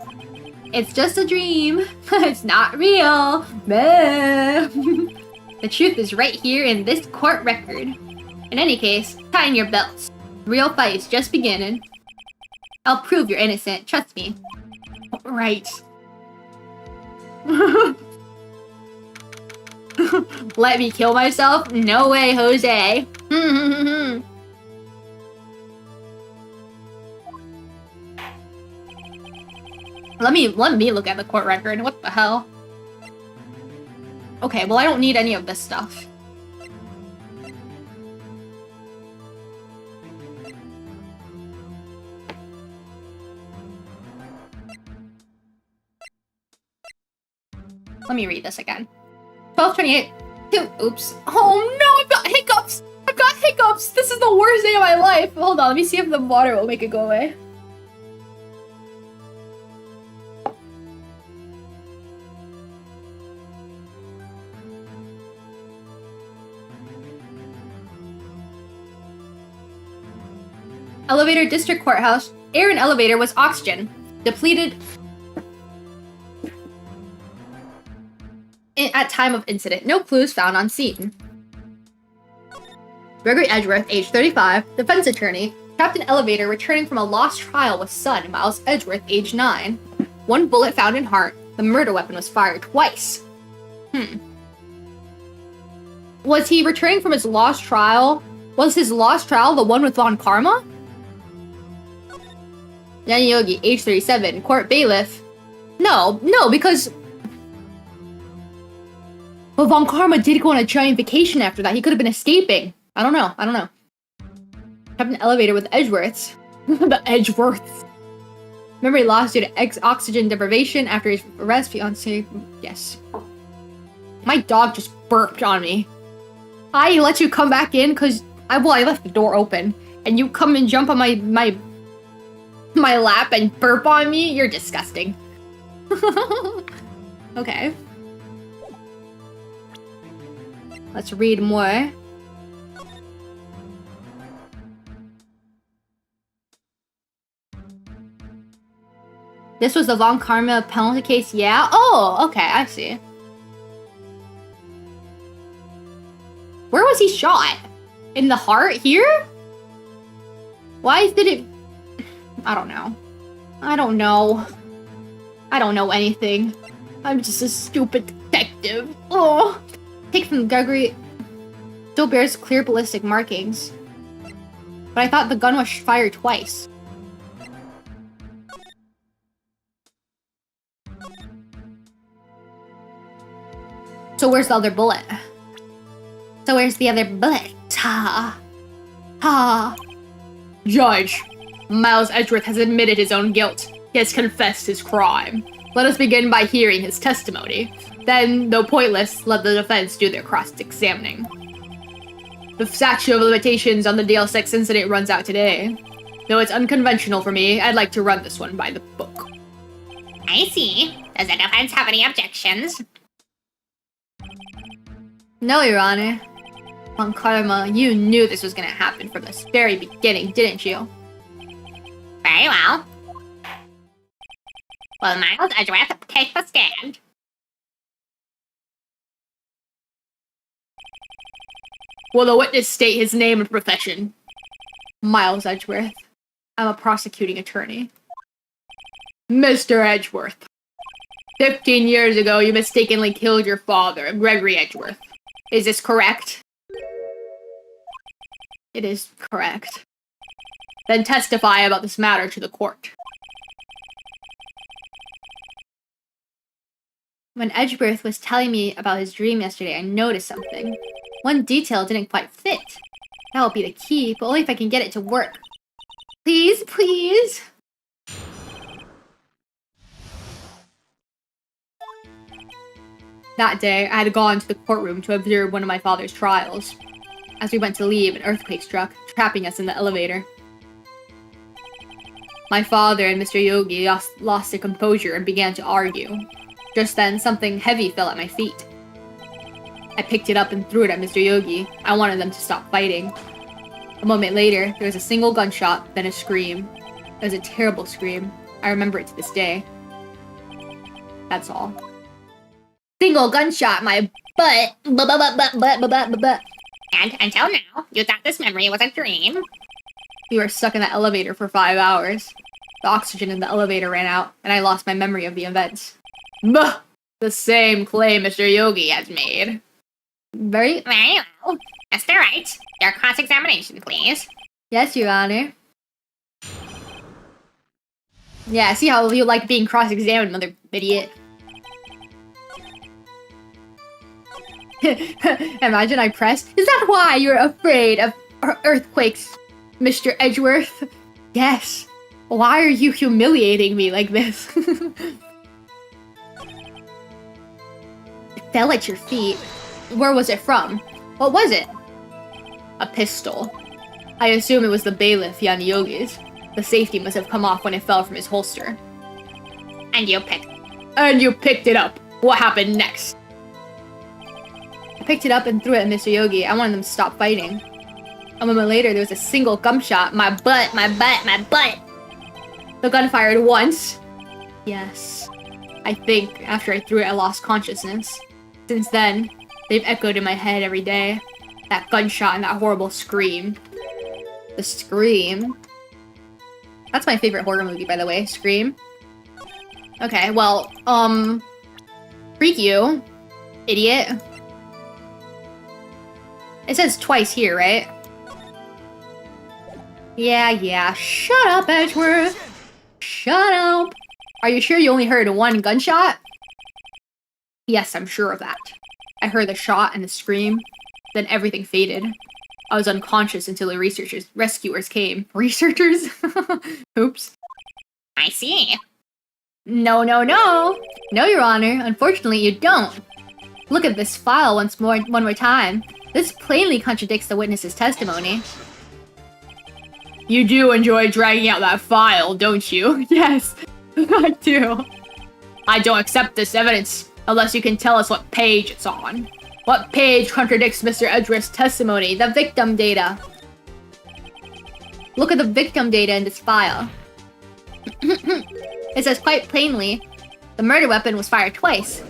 S1: It's just a dream. It's not real. The truth is right here in this court record. In any case, tighten your belts. The real fight is just beginning. I'll prove you're innocent, trust me.
S2: Right. Let me kill myself? No way, Jose. Let me look at the court record. What the hell? Okay, well I don't need any of this stuff. Let me read this again. 1228. Oops. Oh no, I've got hiccups! I've got hiccups! This is the worst day of my life! Hold on, let me see if the water will make it go away. Elevator District Courthouse. Air in elevator was oxygen. Depleted at time of incident. No clues found on scene. Gregory Edgeworth, age 35, defense attorney, trapped in elevator returning from a lost trial with son, Miles Edgeworth, age 9. One bullet found in heart. The murder weapon was fired twice. Was he returning from his lost trial? Was his lost trial the one with Von Karma? Danny Yogi, age 37, court bailiff. No, because... But Von Karma did go on a giant vacation after that. He could have been escaping. I don't know. Trapped in an elevator with Edgeworths. The Edgeworths. Memory lost due to oxygen deprivation after his arrest. Fiancé. Yes. My dog just burped on me. I let you come back in because I left the door open. And you come and jump on my lap and burp on me? You're disgusting. Okay. Let's read more. This was the Von Karma penalty case, yeah? Oh, okay, I see. Where was he shot? In the heart here? Why did it... I don't know. I don't know. I don't know anything. I'm just a stupid detective. Oh.
S5: Take from Gregory still bears clear ballistic markings. But I thought the gun was fired twice. So where's the other bullet? So where's the other bullet? Ha. Ha.
S2: Judge, Miles Edgeworth has admitted his own guilt. He has confessed his crime. Let us begin by hearing his testimony. Then, though pointless, let the defense do their cross-examining. The statute of limitations on the DL6 incident runs out today. Though it's unconventional for me, I'd like to run this one by the book.
S4: I see. Does the defense have any objections?
S5: No, Your Honor. Von Karma, you knew this was gonna happen from the very beginning, didn't you?
S4: Very well. Will Miles Edgeworth take the stand?
S2: Will the witness state his name and profession?
S5: Miles Edgeworth. I'm a prosecuting attorney.
S2: Mr. Edgeworth. 15 years ago, you mistakenly killed your father, Gregory Edgeworth. Is this correct?
S5: It is correct.
S2: Then testify about this matter to the court.
S5: When Edgeworth was telling me about his dream yesterday, I noticed something. One detail didn't quite fit. That will be the key, but only if I can get it to work. Please, please?
S2: That day, I had gone to the courtroom to observe one of my father's trials. As we went to leave, an earthquake struck, trapping us in the elevator. My father and Mr. Yogi lost their composure and began to argue. Just then, something heavy fell at my feet. I picked it up and threw it at Mr. Yogi. I wanted them to stop fighting. A moment later, there was a single gunshot, then a scream. It was a terrible scream. I remember it to this day. That's all.
S5: Single gunshot, my butt. Butt.
S4: And until now, you thought this memory was a dream?
S5: We were stuck in the elevator for 5 hours. The oxygen in the elevator ran out, and I lost my memory of the events.
S2: Bah! The same claim Mr. Yogi has made.
S5: Very
S4: well. Mr. Wright, your cross-examination, please.
S5: Yes, Your Honor. Yeah, see how you like being cross-examined, mother idiot. Imagine I pressed. Is that why you're afraid of earthquakes, Mr. Edgeworth? Yes. Why are you humiliating me like this? It fell at your feet. Where was it from? What was it?
S2: A pistol. I assume it was the bailiff Yan Yogi's. The safety must have come off when it fell from his holster.
S4: And you picked
S2: it up. What happened next?
S5: I picked it up and threw it at Mr. Yogi. I wanted them to stop fighting. A moment later, there was a single gunshot. My butt. The gun fired once. Yes. I think after I threw it, I lost consciousness. Since then, they've echoed in my head every day. That gunshot and that horrible scream. The Scream. That's my favorite horror movie, by the way. Scream. Okay, well, freak you, idiot. It says twice here, right? Yeah. Shut up, Edgeworth. Shut up. Are you sure you only heard one gunshot? Yes, I'm sure of that. I heard the shot and the scream. Then everything faded. I was unconscious until the rescuers came. Researchers? Oops.
S4: I see.
S5: No. No, Your Honor. Unfortunately, you don't. Look at this file one more time. This plainly contradicts the witness's testimony.
S2: You do enjoy dragging out that file, don't you? Yes, I do. I don't accept this evidence unless you can tell us what page it's on. What page contradicts Mr. Edgeworth's testimony?
S5: The victim data. Look at the victim data in this file. It says quite plainly, the murder weapon was fired twice.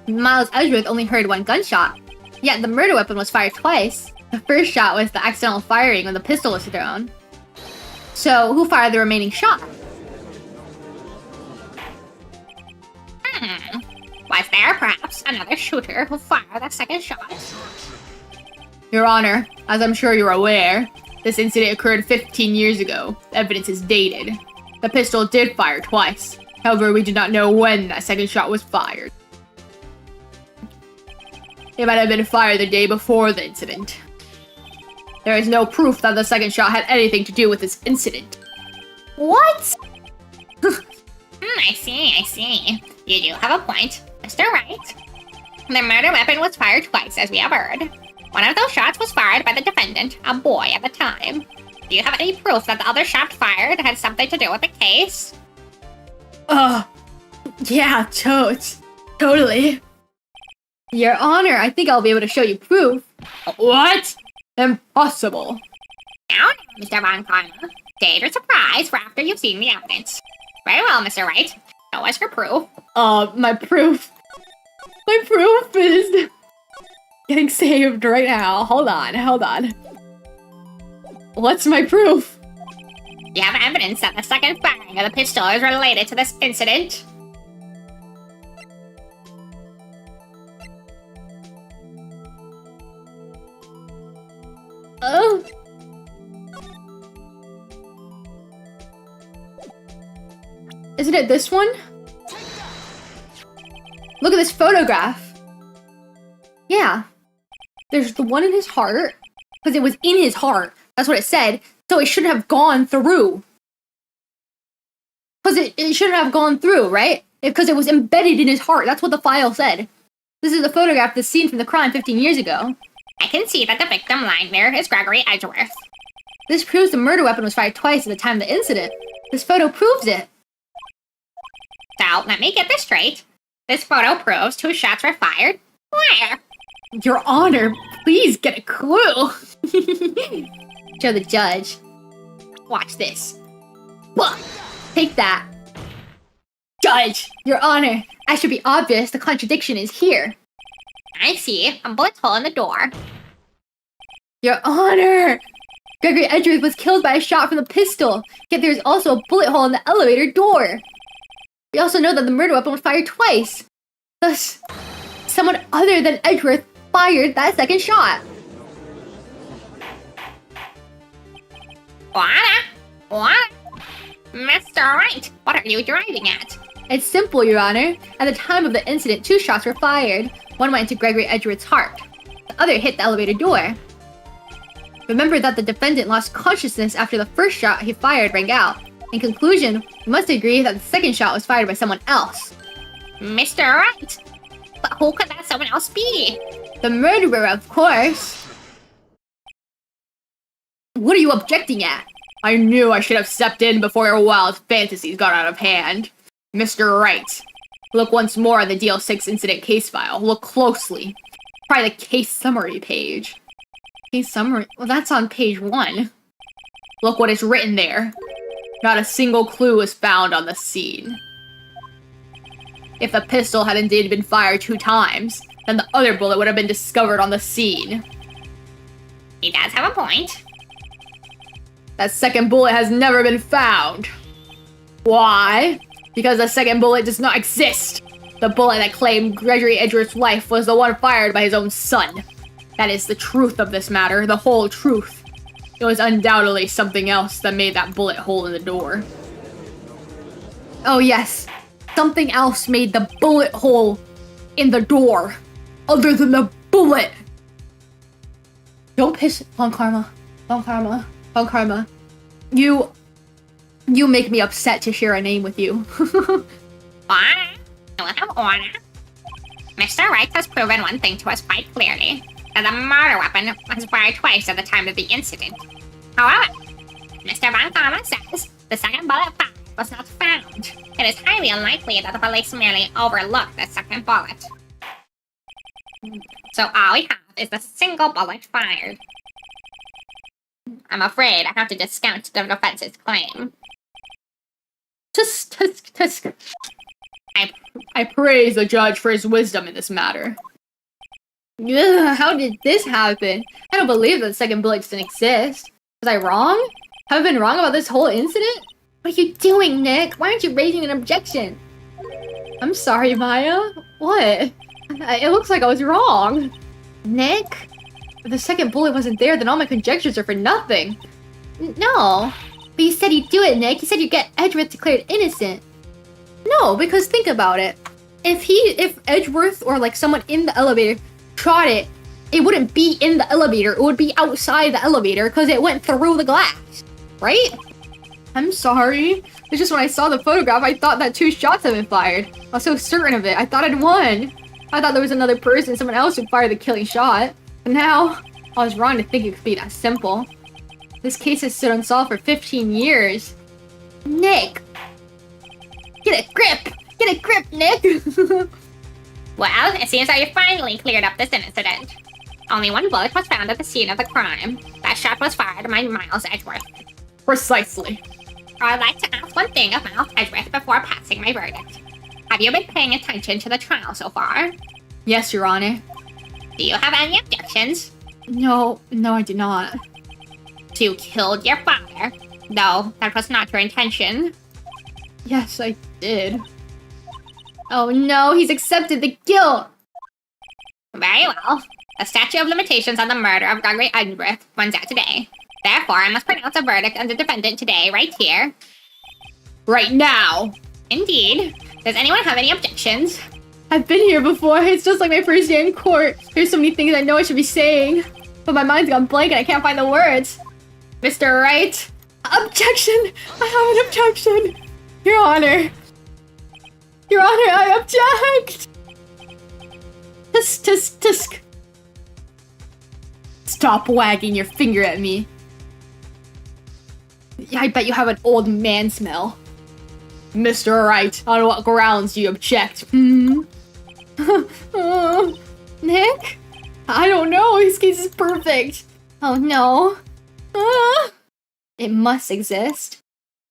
S5: Miles Edgeworth only heard one gunshot, yet the murder weapon was fired twice. The first shot was the accidental firing when the pistol was thrown. So, who fired the remaining shot?
S4: Was there perhaps another shooter who fired the second shot?
S2: Your Honor, as I'm sure you're aware, this incident occurred 15 years ago. The evidence is dated. The pistol did fire twice. However, we do not know when that second shot was fired. It might have been fired the day before the incident. There is no proof that the second shot had anything to do with this incident.
S5: What?
S4: I see. You do have a point, Mr. Wright. The murder weapon was fired twice, as we have heard. One of those shots was fired by the defendant, a boy at the time. Do you have any proof that the other shot fired had something to do with the case?
S2: Yeah, totally.
S5: Your Honor, I think I'll be able to show you proof.
S2: What? Impossible.
S4: Now, Mr. Von Karma, date or surprise for after you've seen the evidence. Very well, Mr. Wright. Show us your proof.
S2: My proof is getting saved right now. Hold on. What's my proof?
S4: You have evidence that the second firing of the pistol is related to this incident.
S5: Isn't it this one? Look at this photograph. Yeah. There's the one in his heart, because it was in his heart. That's what it said. So it shouldn't have gone through. Because it shouldn't have gone through, right? Because it was embedded in his heart. That's what the file said. This is the photograph of the scene from the crime 15 years ago.
S4: I can see that the victim lying there is Gregory Edgeworth.
S5: This proves the murder weapon was fired twice at the time of the incident. This photo proves it.
S4: So, let me get this straight. This photo proves 2 shots were fired. Where?
S5: Your Honor, please get a clue. Show the judge.
S4: Watch this.
S5: Take that. Judge, Your Honor, as should be obvious, the contradiction is here.
S4: I see a bullet hole in the door.
S5: Your Honor! Gregory Edgeworth was killed by a shot from the pistol, yet there's also a bullet hole in the elevator door. We also know that the murder weapon was fired twice. Thus, someone other than Edgeworth fired that second shot.
S4: What? Mr. Wright, what are you driving at?
S5: It's simple, Your Honor. At the time of the incident, 2 shots were fired. One went into Gregory Edgeworth's heart. The other hit the elevator door. Remember that the defendant lost consciousness after the first shot he fired rang out. In conclusion, we must agree that the second shot was fired by someone else.
S4: Mr. Wright, but who could that someone else be?
S5: The murderer, of course.
S2: What are you objecting at? I knew I should have stepped in before your wild fantasies got out of hand. Mr. Wright, look once more at the DL6 incident case file. Look closely. Try the case summary page.
S5: Case summary? Well, that's on page 1.
S2: Look what is written there. Not a single clue was found on the scene. If the pistol had indeed been fired 2 times, then the other bullet would have been discovered on the scene.
S4: He does have a point.
S2: That second bullet has never been found. Why? Because the second bullet does not exist. The bullet that claimed Gregory Edgeworth's life was the one fired by his own son. That is the truth of this matter, the whole truth. It was undoubtedly something else that made that bullet hole in the door.
S5: Oh yes, something else made the bullet hole in the door, other than the bullet. Don't piss on Karma. On Karma. On Karma. You make me upset to share a name with you.
S4: What? I will have order. Mr. Wright has proven one thing to us quite clearly. That the murder weapon was fired twice at the time of the incident. However, Mr. Von Karma says the second bullet fired was not found. It is highly unlikely that the police merely overlooked the second bullet. So all we have is the single bullet fired. I'm afraid I have to discount the defense's claim.
S5: Tusk.
S2: I praise the judge for his wisdom in this matter.
S5: Ugh, how did this happen? I don't believe that the second bullet didn't exist. Was I wrong? Have I been wrong about this whole incident? What are you doing, Nick? Why aren't you raising an objection? I'm sorry, Maya. What? It looks like I was wrong. Nick? If the second bullet wasn't there, then all my conjectures are for nothing. No. But you said you'd do it, Nick. You said you'd get Edgeworth declared innocent. No, because think about it. If Edgeworth or like someone in the elevator shot it, it wouldn't be in the elevator. It would be outside the elevator because it went through the glass, right? I'm sorry. It's just when I saw the photograph, I thought that 2 shots had been fired. I was so certain of it. I thought I'd won. I thought there was another person, someone else who fired the killing shot. But now, I was wrong to think it could be that simple. This case has stood unsolved for 15 years. Nick! Get a grip! Get a grip, Nick!
S4: Well, it seems that you finally cleared up this incident. Only 1 bullet was found at the scene of the crime. That shot was fired by Miles Edgeworth.
S2: Precisely.
S4: I'd like to ask one thing of Miles Edgeworth before passing my verdict. Have you been paying attention to the trial so far?
S5: Yes, Your Honor.
S4: Do you have any objections?
S5: No, I do not.
S4: You killed your father. No, that was not your intention.
S5: Yes, I did. Oh no, he's accepted the guilt!
S4: Very well. The statute of limitations on the murder of Gregory Edgeworth runs out today. Therefore, I must pronounce a verdict on the defendant today, right here.
S2: Right now.
S4: Indeed. Does anyone have any objections?
S5: I've been here before. It's just like my first day in court. There's so many things I know I should be saying, but my mind's gone blank and I can't find the words. Mr. Wright? Objection! I have an objection! Your Honor. Your Honor, I object! Tisk. Stop wagging your finger at me. I bet you have an old man smell.
S2: Mr. Wright, on what grounds do you object?
S5: Nick? I don't know. His case is perfect. Oh no. It must exist.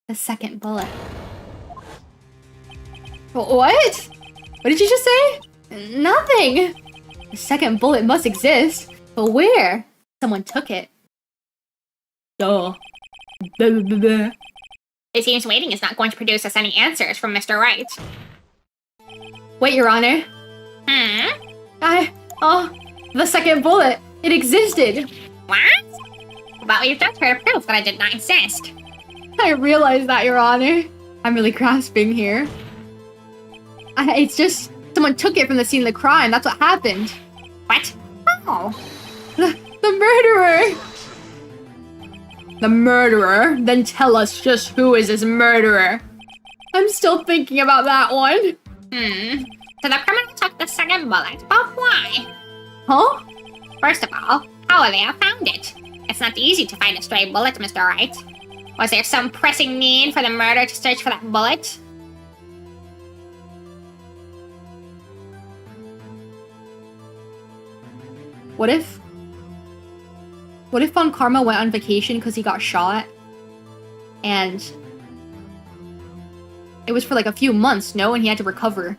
S5: The second bullet. What? What did you just say? Nothing. The second bullet must exist. But where? Someone took it.
S2: Duh.
S4: It seems waiting is not going to produce us any answers from Mr. Wright.
S5: Wait, Your Honor. The second bullet. It existed.
S4: What? But we've just heard proof that I did not exist.
S5: I realize that, Your Honor. I'm really grasping here. It's just someone took it from the scene of the crime. That's what happened.
S4: What? Oh.
S5: The murderer!
S2: The murderer? Then tell us just who is this murderer?
S5: I'm still thinking about that one.
S4: So the criminal took the second bullet, but why?
S5: Huh?
S4: First of all, how would they have found it? It's not easy to find a stray bullet, Mr. Wright. Was there some pressing need for the murderer to search for that bullet?
S5: What if Von Karma went on vacation because he got shot? And it was for like a few months, no? And he had to recover.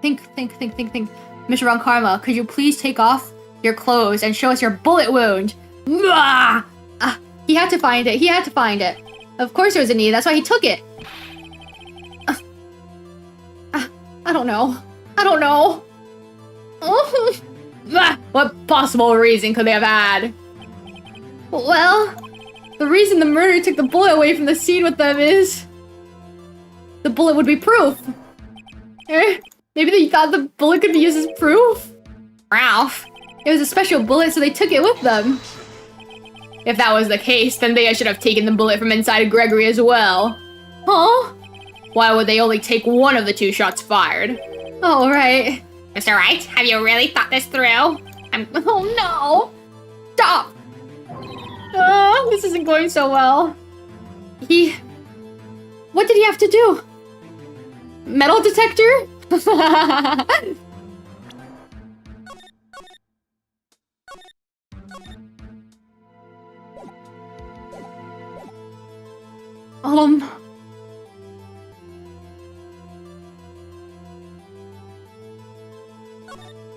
S5: Think. Mr. Von Karma, could you please take off your clothes and show us your bullet wound? He had to find it. Of course there was a need, that's why he took it. I don't know.
S2: What possible reason could they have had?
S5: Well, the reason the murderer took the bullet away from the scene with them is the bullet would be proof. Maybe they thought the bullet could be used as proof?
S4: Ralph.
S5: It was a special bullet, so they took it with them.
S2: If that was the case, then they should have taken the bullet from inside Gregory as well.
S5: Huh?
S2: Why would they only take one of the 2 shots fired?
S5: Oh, right.
S4: Mr. Wright, have you really thought this through?
S5: Oh no! Stop! This isn't going so well. What did he have to do? Metal detector?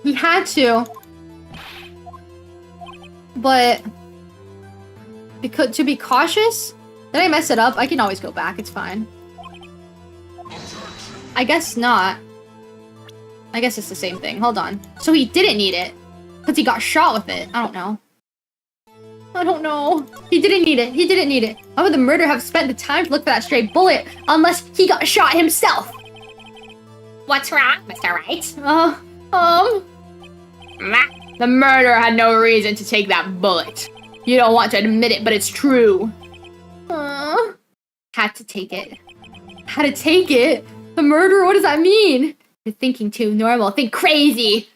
S5: He had to. but because to be cautious, did I mess it up? I can always go back. It's fine. I guess not. I guess it's the same thing. Hold on. So he didn't need it because he got shot with it. I don't know. I don't know. He didn't need it. He didn't need it. Why would the murderer have spent the time to look for that stray bullet unless he got shot himself?
S4: What's wrong, Mr. Wright?
S2: The murderer had no reason to take that bullet. You don't want to admit it, but it's true.
S5: Had to take it. Had to take it? The murderer? What does that mean? You're thinking too normal. Think crazy.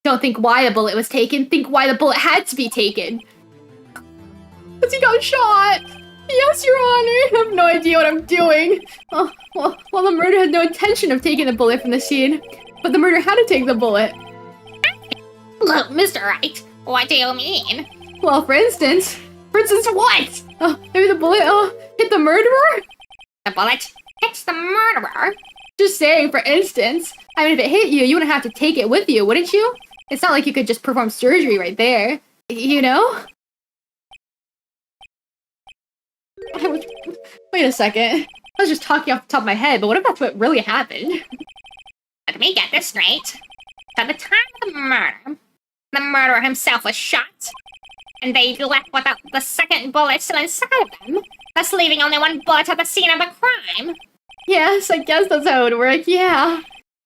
S5: Don't think why the bullet was taken. Think why the bullet had to be taken. Because he got shot. Yes, Your Honor. I have no idea what I'm doing. Well, the murderer had no intention of taking the bullet from the scene. But the murderer had to take the bullet.
S4: Look, Mr. Wright, what do you mean?
S5: Well, for instance what? Maybe the bullet hit the murderer?
S4: The bullet hits the murderer?
S5: Just saying, for instance. I mean, if it hit you, you wouldn't have to take it with you, wouldn't you? It's not like you could just perform surgery right there. You know? Wait a second. I was just talking off the top of my head, but what if that's what really happened?
S4: Let me get this straight. At the time of the murderer himself was shot, and they left without the second bullet still inside of them, thus leaving only one bullet at the scene of the crime.
S5: Yes, I guess that's how it would work, yeah.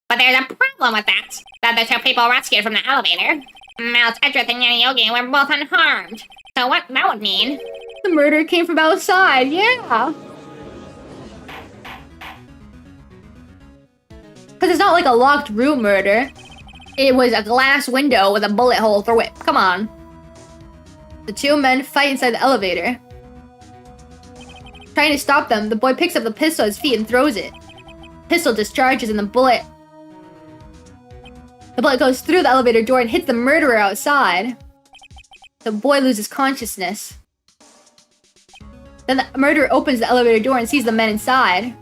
S4: But there's a problem with that. The other two people rescued from the elevator, Mount Edgeworth and Yogi, were both unharmed. So what that would mean?
S5: The murder came from outside, yeah. Because it's not like a locked room murder. It was a glass window with a bullet hole through it. Come on. The two men fight inside the elevator. Trying to stop them, the boy picks up the pistol at his feet and throws it. Pistol discharges and the bullet goes through the elevator door and hits the murderer outside. The boy loses consciousness. Then the murderer opens the elevator door and sees the men inside.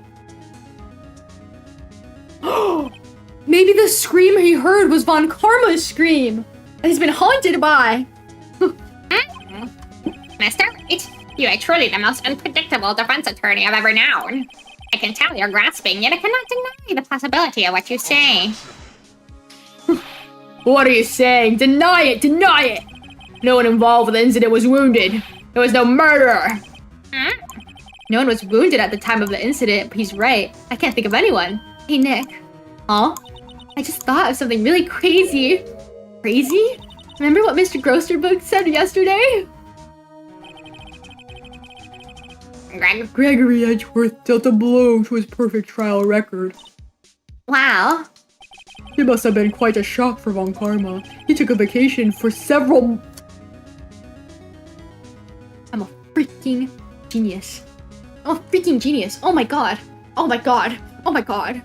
S5: Maybe the scream he heard was Von Karma's scream that he's been haunted by.
S4: Mr. Wright, you are truly the most unpredictable defense attorney I've ever known. I can tell you're grasping, yet I cannot deny the possibility of what you say.
S2: What are you saying? Deny it! Deny it! No one involved with the incident was wounded. There was no murderer.
S5: No one was wounded at the time of the incident, but he's right. I can't think of anyone. Hey, Nick. Huh? I just thought of something really crazy. Crazy? Remember what Mr. Grosterbook said yesterday?
S3: Gregory Edgeworth dealt a blow to his perfect trial record.
S5: Wow.
S3: It must have been quite a shock for Von Karma. He took a vacation for several...
S5: I'm a freaking genius. I'm a freaking genius. Oh my god. Oh my god. Oh my god.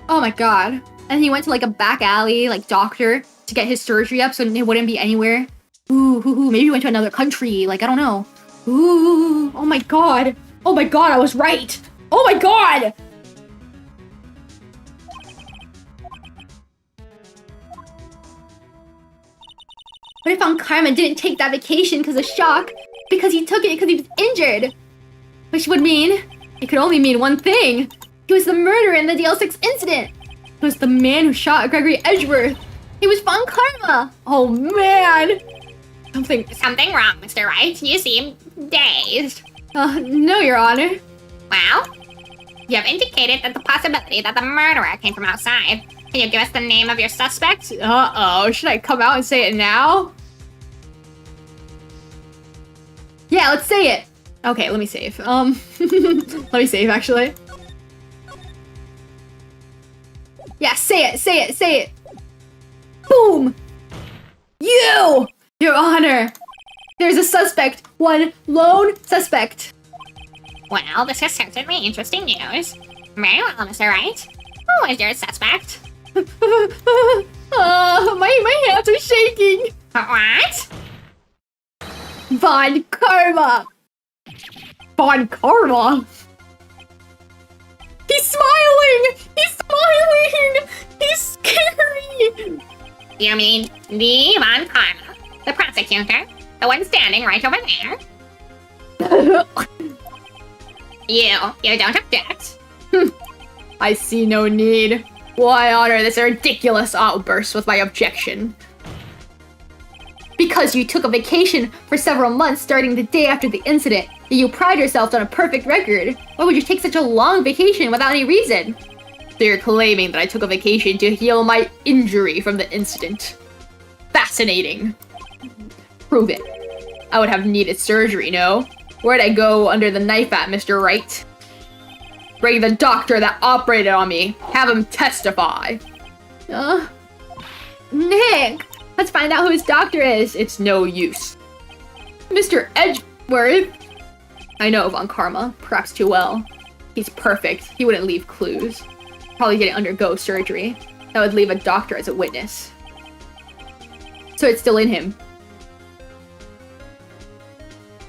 S5: Oh my god. And he went to like a back alley, like doctor, to get his surgery up so it wouldn't be anywhere. Ooh, maybe he went to another country, like I don't know. Ooh, oh my god. Oh my god, I was right. Oh my god! What if Von Karma didn't take that vacation because of shock? Because he took it because he was injured. Which would mean, it could only mean one thing. He was the murderer in the DL6 incident. He was the man who shot Gregory Edgeworth. He was Von Karma. Oh man.
S4: Something wrong, Mr. Wright. You seem dazed.
S5: No, Your Honor.
S4: Well, you have indicated that the possibility that the murderer came from outside. Can you give us the name of your suspect?
S5: Uh-oh, should I come out and say it now? Yeah, let's say it. Okay, let me save. Let me save, actually. Yeah, say it. Boom! You! Your Honor! There's a suspect. One lone suspect.
S4: Well, this is certainly interesting news. Very well, Mr. Wright. Who is your suspect?
S5: My hands are shaking.
S4: What?
S5: Von Karma. Von Karma? He's smiling! He's scary!
S4: You mean the Von Karma, The prosecutor, the one standing right over there. You don't object.
S2: I see no need. Why honor this ridiculous outburst with my objection?
S5: Because you took a vacation for several months starting the day after the incident, and you pride yourself on a perfect record. Why would you take such a long vacation without any reason?
S2: So you're claiming that I took a vacation to heal my injury from the incident. Fascinating. Prove it. I would have needed surgery, no? Where'd I go under the knife at, Mr. Wright? Bring the doctor that operated on me. Have him testify.
S5: Nick! Let's find out who his doctor is.
S2: It's no use. Mr. Edgeworth? I know Von Karma, perhaps too well. He's perfect. He wouldn't leave clues. Probably didn't undergo surgery. That would leave a doctor as a witness. So it's still in him.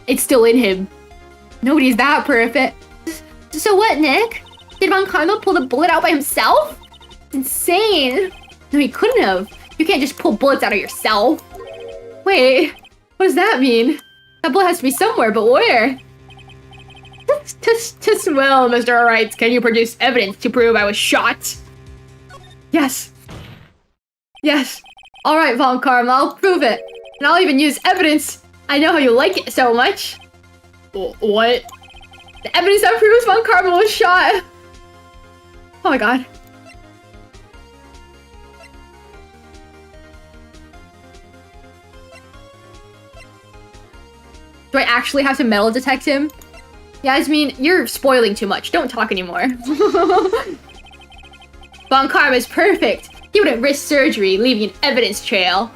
S2: It's still in him.
S5: Nobody's that perfect. So what, Nick? Did Von Karma pull the bullet out by himself? It's insane.
S2: No, he couldn't have. You can't just pull bullets out of yourself.
S5: Wait, what does that mean? That bullet has to be somewhere, but where?
S2: Well, Mr. Wright, can you produce evidence to prove I was shot?
S5: Yes. Yes. Alright, Von Karma, I'll prove it. And I'll even use evidence. I know how you like it so much.
S2: What?
S5: The evidence that proves Von Karma was shot. Oh my god.
S2: Do I actually have to metal detect him? Yasmin, you're spoiling too much. Don't talk anymore.
S5: Von Karma's perfect. He wouldn't risk surgery, leaving an evidence trail.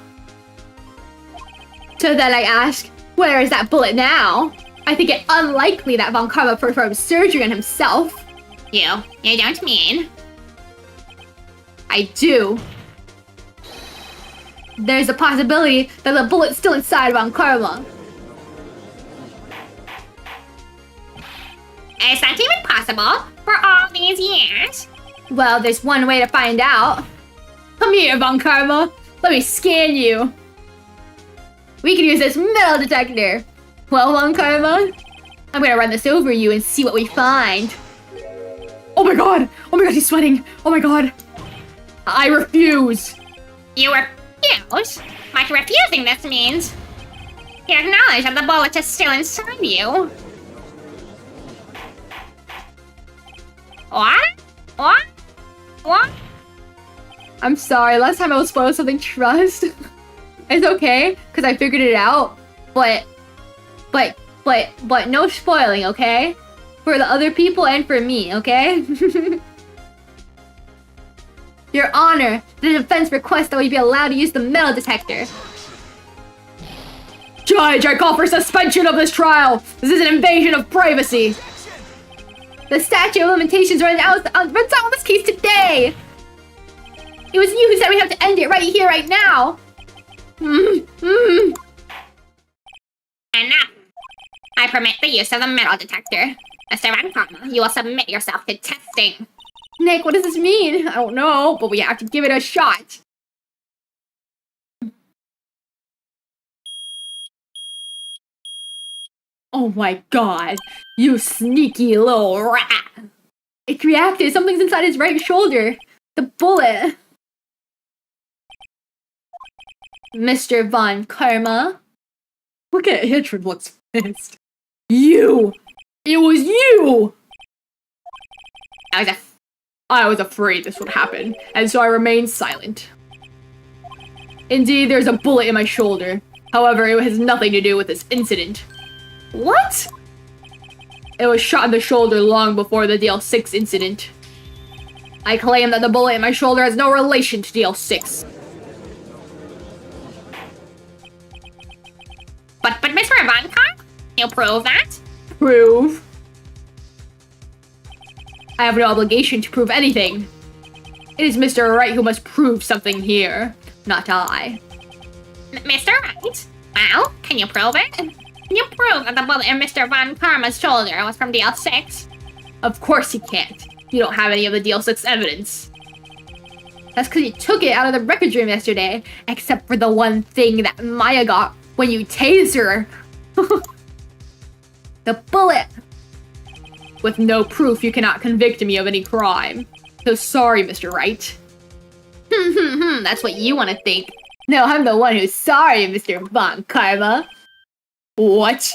S5: So then I ask, where is that bullet now? I think it unlikely that Von Karma performed surgery on himself.
S4: You don't mean?
S5: I do. There's a possibility that the bullet's still inside Von Karma.
S4: Is that even possible for all these years?
S5: Well, there's one way to find out. Come here, Von Karma. Let me scan you. We can use this metal detector. Well, Von Karma, I'm gonna run this over you and see what we find.
S2: Oh my god! Oh my god, he's sweating! Oh my god! I refuse!
S4: You refuse? By refusing this means you acknowledge that the bullet is still inside you. What? What?
S5: I'm sorry, last time I was spoiled something trust. It's okay, because I figured it out. But no spoiling, okay? For the other people and for me, okay? Your Honor, the defense requests that we be allowed to use the metal detector.
S2: Judge, I call for suspension of this trial! This is an invasion of privacy!
S5: The statute of limitations runs out on this case today! It was you who said we have to end it right here, right now!
S4: Enough. I permit the use of the metal detector. Mr. Von Karma, you will submit yourself to testing.
S5: Nick, what does this mean?
S2: I don't know, but we have to give it a shot. Oh my god, you sneaky little rat!
S5: It reacted. Something's inside his right shoulder. The bullet. Mr. Von Karma.
S2: Look at Hitchwood looks pissed. You! It was you! I was afraid this would happen, and so I remained silent. Indeed, there's a bullet in my shoulder. However, it has nothing to do with this incident.
S5: What?
S2: It was shot in the shoulder long before the DL6 incident. I claim that the bullet in my shoulder has no relation to DL6.
S4: But Mr. Von Karma, you prove that?
S2: Prove? I have no obligation to prove anything. It is Mr. Wright who must prove something here, not I.
S4: Mr. Wright? Well, can you prove it? Can you prove that the bullet in Mr. Von Karma's shoulder was from DL6?
S2: Of course he can't. You don't have any of the DL6 evidence.
S5: That's because you took it out of the records room yesterday. Except for the one thing that Maya got when you tased her. The bullet. With no proof, you cannot convict me of any crime. So sorry, Mr. Wright. That's what you want to think. No, I'm the one who's sorry, Mr. Von Karma.
S2: What?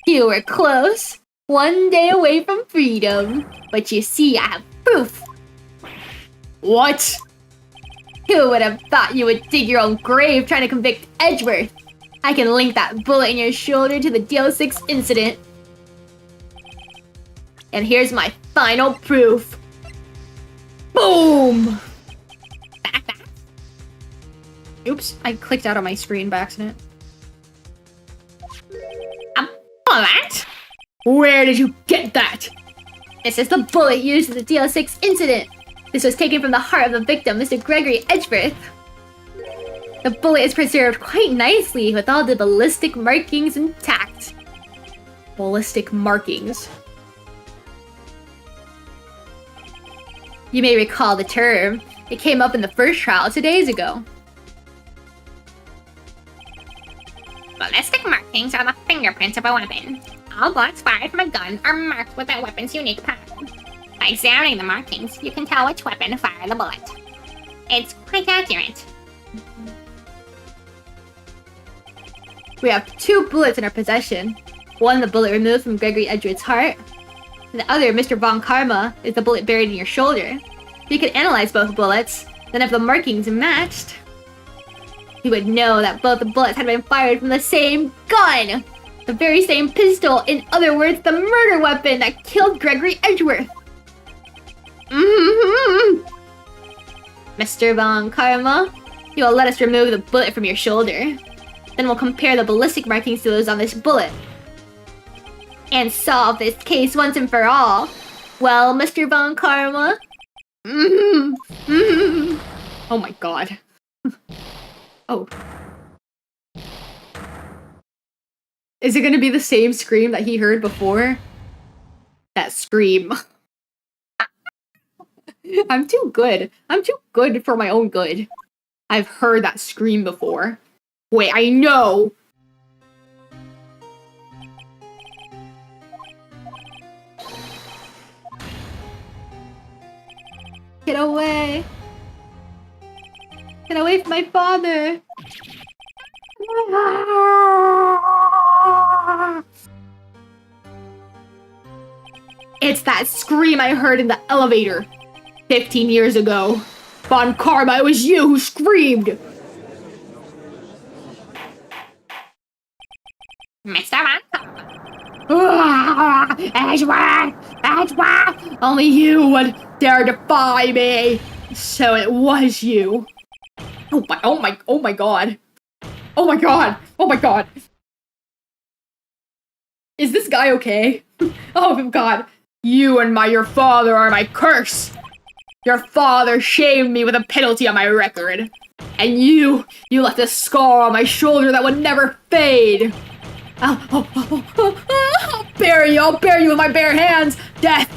S5: You were close. One day away from freedom. But you see, I have proof.
S2: What?
S5: Who would have thought you would dig your own grave trying to convict Edgeworth? I can link that bullet in your shoulder to the DL6 incident. And here's my final proof. Boom! Oops, I clicked out on my screen by accident.
S4: Bullet?
S2: Where did you get that?
S5: This is the bullet used in the DL6 incident. This was taken from the heart of the victim, Mr. Gregory Edgeworth. The bullet is preserved quite nicely with all the ballistic markings intact.
S2: Ballistic markings.
S5: You may recall the term. It came up in the first trial 2 days ago.
S4: Ballistic markings are the fingerprints of a weapon. All bullets fired from a gun are marked with that weapon's unique pattern. By examining the markings, you can tell which weapon fired the bullet. It's quite accurate.
S5: We have 2 bullets in our possession. One, the bullet removed from Gregory Edgeworth's heart. And the other, Mr. Von Karma, is the bullet buried in your shoulder. You could analyze both bullets, then if the markings matched, you would know that both the bullets had been fired from the same gun! The very same pistol, in other words, the murder weapon that killed Gregory Edgeworth! Mr. Von Karma, you will let us remove the bullet from your shoulder. Then we'll compare the ballistic markings to those on this bullet. And solve this case once and for all. Well, Mr. Von Karma?
S2: Oh my god. Oh. Is it gonna be the same scream that he heard before? That scream. I'm too good. I'm too good for my own good. I've heard that scream before. Wait, I know!
S5: Get away! Get away from my father!
S2: It's that scream I heard in the elevator 15 years ago. Von Karma, it was you who screamed!
S4: Mr. Von
S2: Edgeworth! Edgeworth! Only you would dare defy me! So it was you. Oh my god. Oh my god. Oh my god. Is this guy okay? Oh god. You and your father are my curse. Your father shamed me with a penalty on my record. And you left a scar on my shoulder that would never fade. I'll bury you with my bare hands. Death.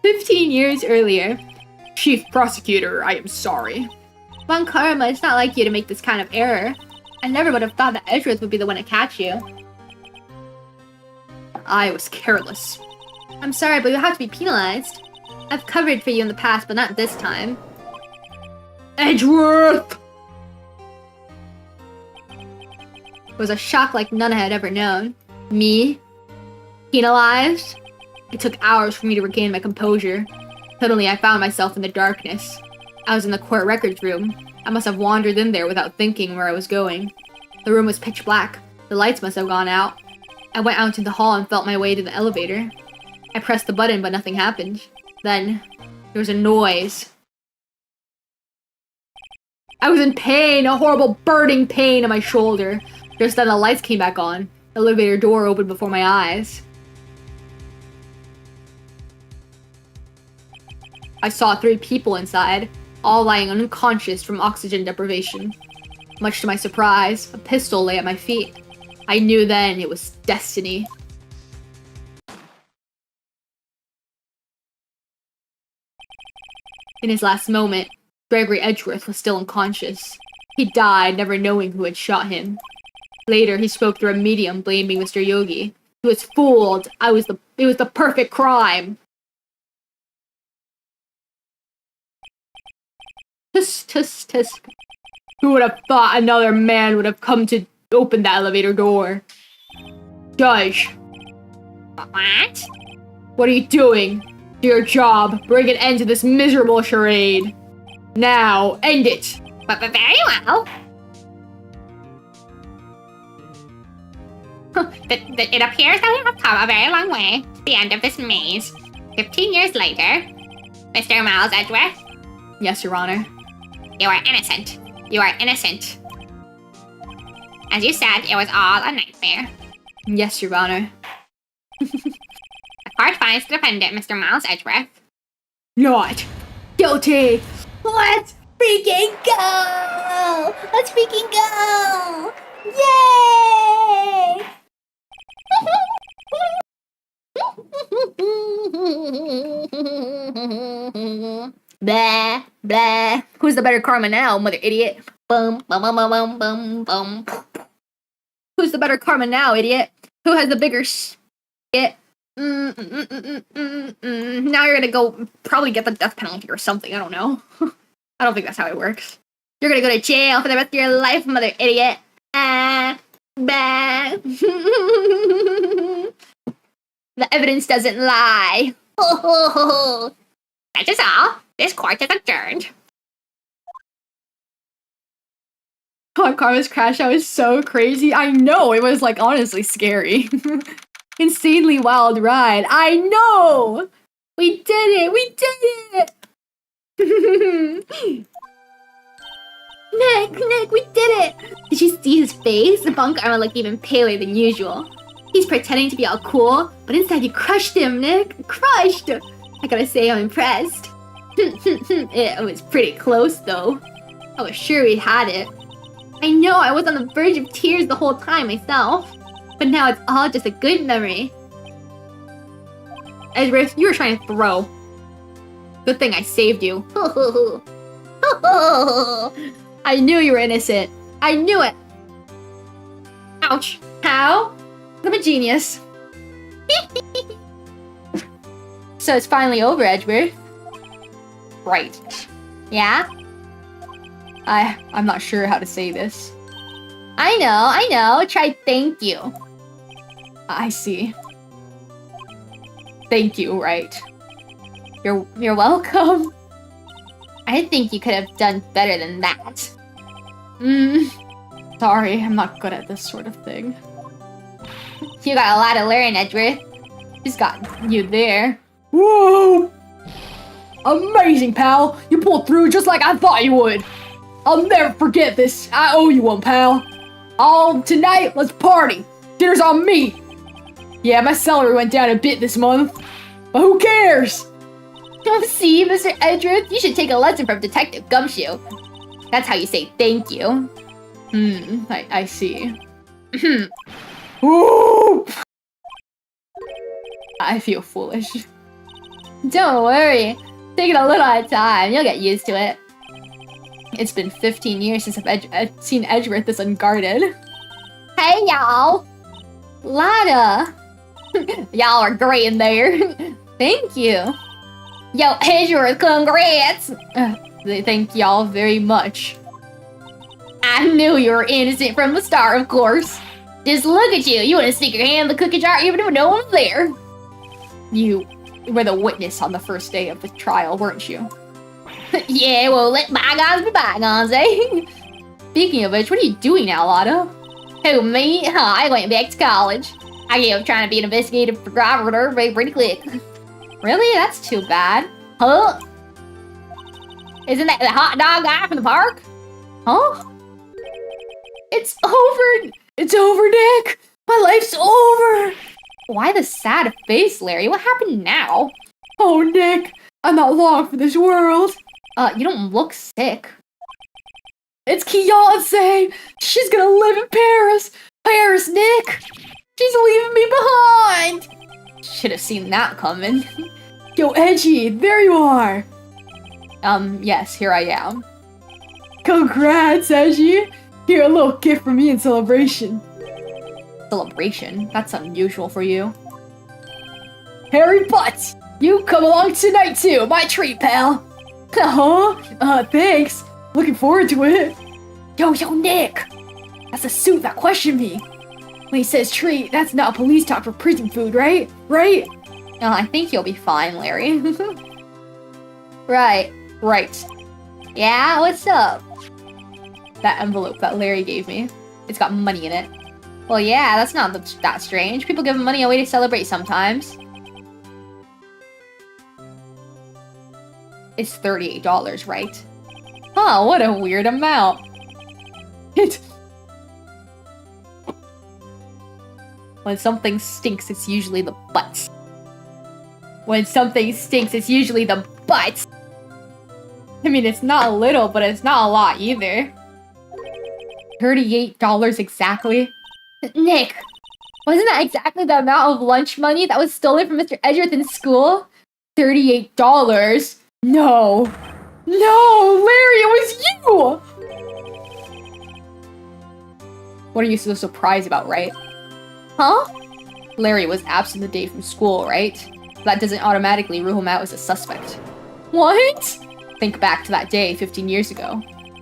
S2: 15 years earlier. Chief Prosecutor, I am sorry.
S5: Von Karma, it's not like you to make this kind of error. I never would have thought that Edgeworth would be the one to catch you.
S2: I was careless.
S5: I'm sorry, but you'll have to be penalized. I've covered for you in the past, but not this time.
S2: Edgeworth!
S5: It was a shock like none I had ever known. Me? Penalized? It took hours for me to regain my composure. Suddenly, I found myself in the darkness. I was in the court records room. I must have wandered in there without thinking where I was going. The room was pitch black. The lights must have gone out. I went out into the hall and felt my way to the elevator. I pressed the button, but nothing happened. Then, there was a noise. I was in pain, a horrible burning pain in my shoulder. Just then the lights came back on. The elevator door opened before my eyes. I saw 3 people inside, all lying unconscious from oxygen deprivation. Much to my surprise, a pistol lay at my feet. I knew then it was destiny. In his last moment, Gregory Edgeworth was still unconscious. He died, never knowing who had shot him. Later, he spoke through a medium blaming Mr. Yogi. He was fooled. It was the perfect crime. Tisk, tisk, tisk. Who would have thought another man would have come to open the elevator door? Judge,
S4: What?
S5: what are you doing? Do your job. Bring an end to this miserable charade. Now, end it.
S4: But very well. It appears that we have come a very long way to the end of this maze. 15 years later, Mr. Miles Edgeworth,
S5: Yes, Your Honor.
S4: you are innocent. You are innocent. As you said, it was all a nightmare.
S5: Yes, Your Honor.
S4: The court finds the defendant, Mr. Miles Edgeworth.
S5: Not guilty.
S1: Let's freaking go! Let's freaking go! Yay! Blah, blah. Who's the better karma now, mother idiot? Bum, bum, bum, bum, bum, bum, bum. Who's the better karma now, idiot? Who has the bigger shit? Now you're gonna go probably get the death penalty or something. I don't know. I don't think that's how it works. You're gonna go to jail for the rest of your life, mother idiot. Bah. The evidence doesn't lie.
S4: That is all. This court is adjourned.
S5: Oh, Karma's crash out is so crazy. I know, it was like honestly scary. Insanely wild ride. I know! We did it! We did it! Nick, we did it! Did you see his face? The bunk armor looked even paler than usual. He's pretending to be all cool, but inside you crushed him, Nick. Crushed! I gotta say, I'm impressed. It was pretty close, though. I was sure we had it. I know, I was on the verge of tears the whole time myself. But now it's all just a good memory. Edgeworth, you were trying to throw. Good thing I saved you. I knew you were innocent. I knew it.
S4: Ouch.
S5: How? I'm a genius. So it's finally over, Edgeworth. Right. Yeah? I'm not sure how to say this. I know. Try thank you. I see. Thank you, right? You're welcome. I think you could have done better than that. Sorry, I'm not good at this sort of thing. You got a lot to learn, Edgeworth. He's got you there. Whoa! Amazing, pal! You pulled through just like I thought you would. I'll never forget this. I owe you one, pal. Tonight, let's party. Dinner's on me. Yeah, my salary went down a bit this month, but who cares? Oh, see, Mr. Edgeworth, you should take a lesson from Detective Gumshoe. That's how you say thank you. I see. Ooh! I feel foolish. Don't worry. Take it a little at a time. You'll get used to it. It's been 15 years since I've seen Edgeworth this unguarded. Hey, y'all! Lada! Y'all are great in there. Thank you. Yo, Edgeworth, congrats! Thank y'all very much. I knew you were innocent from the start, of course. Just look at you. You want to stick your hand in the cookie jar even if no one's there. You were the witness on the first day of the trial, weren't you? Yeah, well, let bygones be bygones, eh? Speaking of which, what are you doing now, Lotto? Who, me? I went back to college. I gave up trying to be an investigative photographer pretty quick. Really? That's too bad. Huh? Isn't that the hot dog guy from the park? Huh? It's over! It's over, Nick! My life's over! Why the sad face, Larry? What happened now? Oh, Nick! I'm not long for this world! You don't look sick. It's Beyonce! She's gonna live in Paris! Paris, Nick! She's leaving me behind! Should have seen that coming. Yo, Edgy, there you are!
S2: Yes, here I am.
S3: Congrats, Edgy! Here, a little gift from me in celebration.
S2: Celebration? That's unusual for you.
S3: Harry Butts! You come along tonight too, my treat, pal! Thanks. Looking forward to it. Yo, Nick! That's the suit that questioned me. When he says treat, that's not police talk for prison food, right? Right?
S2: I think you'll be fine, Larry. Right.
S5: Yeah, what's up?
S2: That envelope that Larry gave me. It's got money in it.
S5: Well, yeah, that's not that strange. People give money away to celebrate sometimes.
S2: It's $38, right? Huh, what a weird amount. When something stinks, it's usually the butts. When something stinks, it's usually the butts. I mean, it's not a little, but it's not a lot either. $38 exactly?
S5: Nick, wasn't that exactly the amount of lunch money that was stolen from Mr. Edgeworth in school?
S2: $38? No, Larry, it was you! What are you so surprised about, right?
S5: Huh?
S2: Larry was absent the day from school, right? That doesn't automatically rule him out as a suspect.
S5: What?
S2: Think back to that day 15 years ago.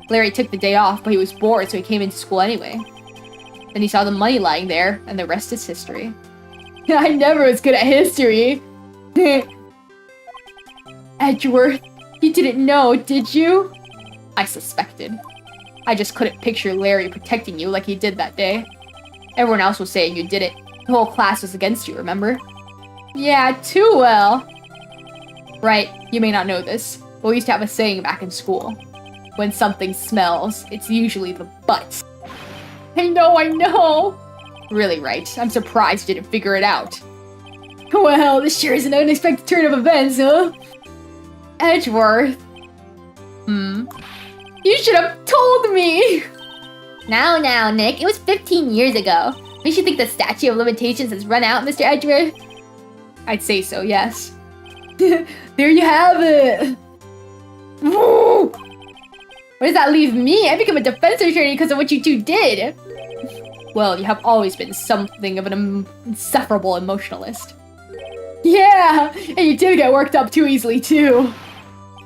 S2: Larry took the day off, but he was bored, so he came into school anyway. Then he saw the money lying there, and the rest is history.
S3: I never was good at history. Edgeworth, you didn't know, did you?
S2: I suspected. I just couldn't picture Larry protecting you like he did that day. Everyone else was saying you did it. The whole class was against you, remember?
S3: Yeah, too well.
S2: Right, you may not know this, but we used to have a saying back in school. When something smells, it's usually the butts.
S3: I know.
S2: Really, right? I'm surprised you didn't figure it out.
S3: Well, this sure is an unexpected turn of events, huh? Edgeworth. You should have told me!
S5: Now, Nick, it was 15 years ago. We should think the statute of limitations has run out, Mr. Edgeworth.
S2: I'd say so, yes.
S3: There you have it!
S5: Woo! What does that leave me? I became a defense attorney because of what you two did!
S2: Well, you have always been something of an insufferable emotionalist.
S3: Yeah! And you do get worked up too easily, too.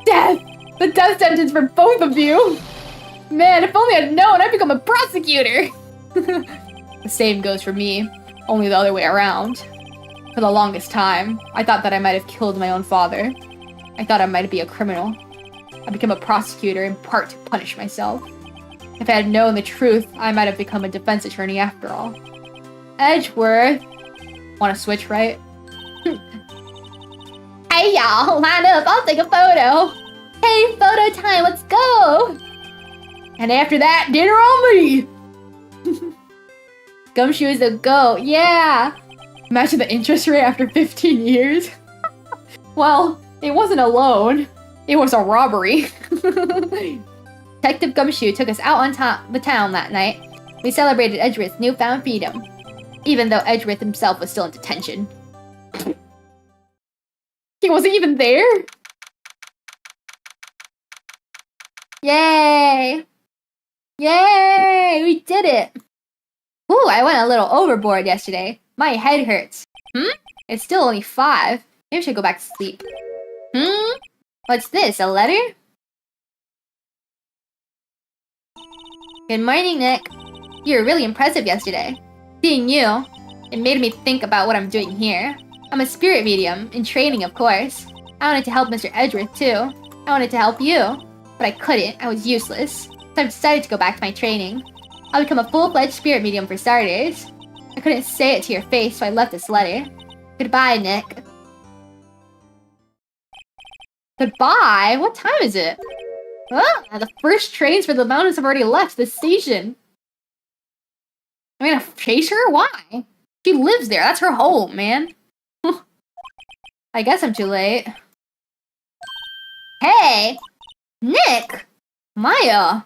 S3: Death! The death sentence for both of you! Man, if only I'd known, I'd become a prosecutor!
S2: The same goes for me, only the other way around. For the longest time, I thought that I might have killed my own father. I thought I might be a criminal. I became a prosecutor in part to punish myself. If I had known the truth, I might have become a defense attorney after all.
S5: Edgeworth.
S2: Want to switch, right?
S5: Hey y'all, line up, I'll take a photo. Hey, photo time, let's go!
S3: And after that, dinner on me!
S5: Gumshoe is a go, yeah!
S3: Imagine the interest rate after 15 years.
S2: Well, it wasn't a loan. It was a robbery.
S5: Detective Gumshoe took us out on the town that night. We celebrated Edgeworth's newfound freedom, even though Edgeworth himself was still in detention.
S3: He wasn't even there?
S5: Yay! Yay! We did it! Ooh, I went a little overboard yesterday. My head hurts. It's still only 5. Maybe I should go back to sleep. What's this, a letter? Good morning, Nick. You were really impressive yesterday. Seeing you, it made me think about what I'm doing here. I'm a spirit medium, in training of course. I wanted to help Mr. Edgeworth too. I wanted to help you, but I couldn't, I was useless. So I've decided to go back to my training. I'll become a full-fledged spirit medium for starters. I couldn't say it to your face, so I left this letter. Goodbye, Nick.
S2: Goodbye? What time is it?
S5: The first trains for the mountains have already left the station.
S2: I'm gonna chase her? Why? She lives there. That's her home, man.
S5: I guess I'm too late. Hey! Nick! Maya!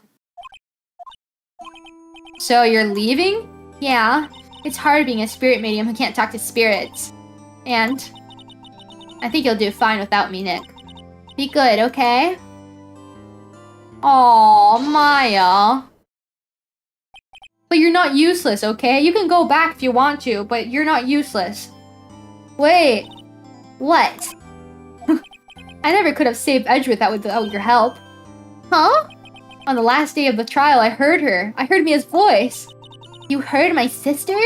S2: So you're leaving?
S5: Yeah. It's hard being a spirit medium who can't talk to spirits. And I think you'll do fine without me, Nick. Be good, okay?
S1: Aw, Maya. But you're not useless, okay? You can go back if you want to, but you're not useless. Wait. What? I never could have saved Edgeworth without your help. Huh? On the last day of the trial, I heard her. I heard Mia's voice. You heard my sister?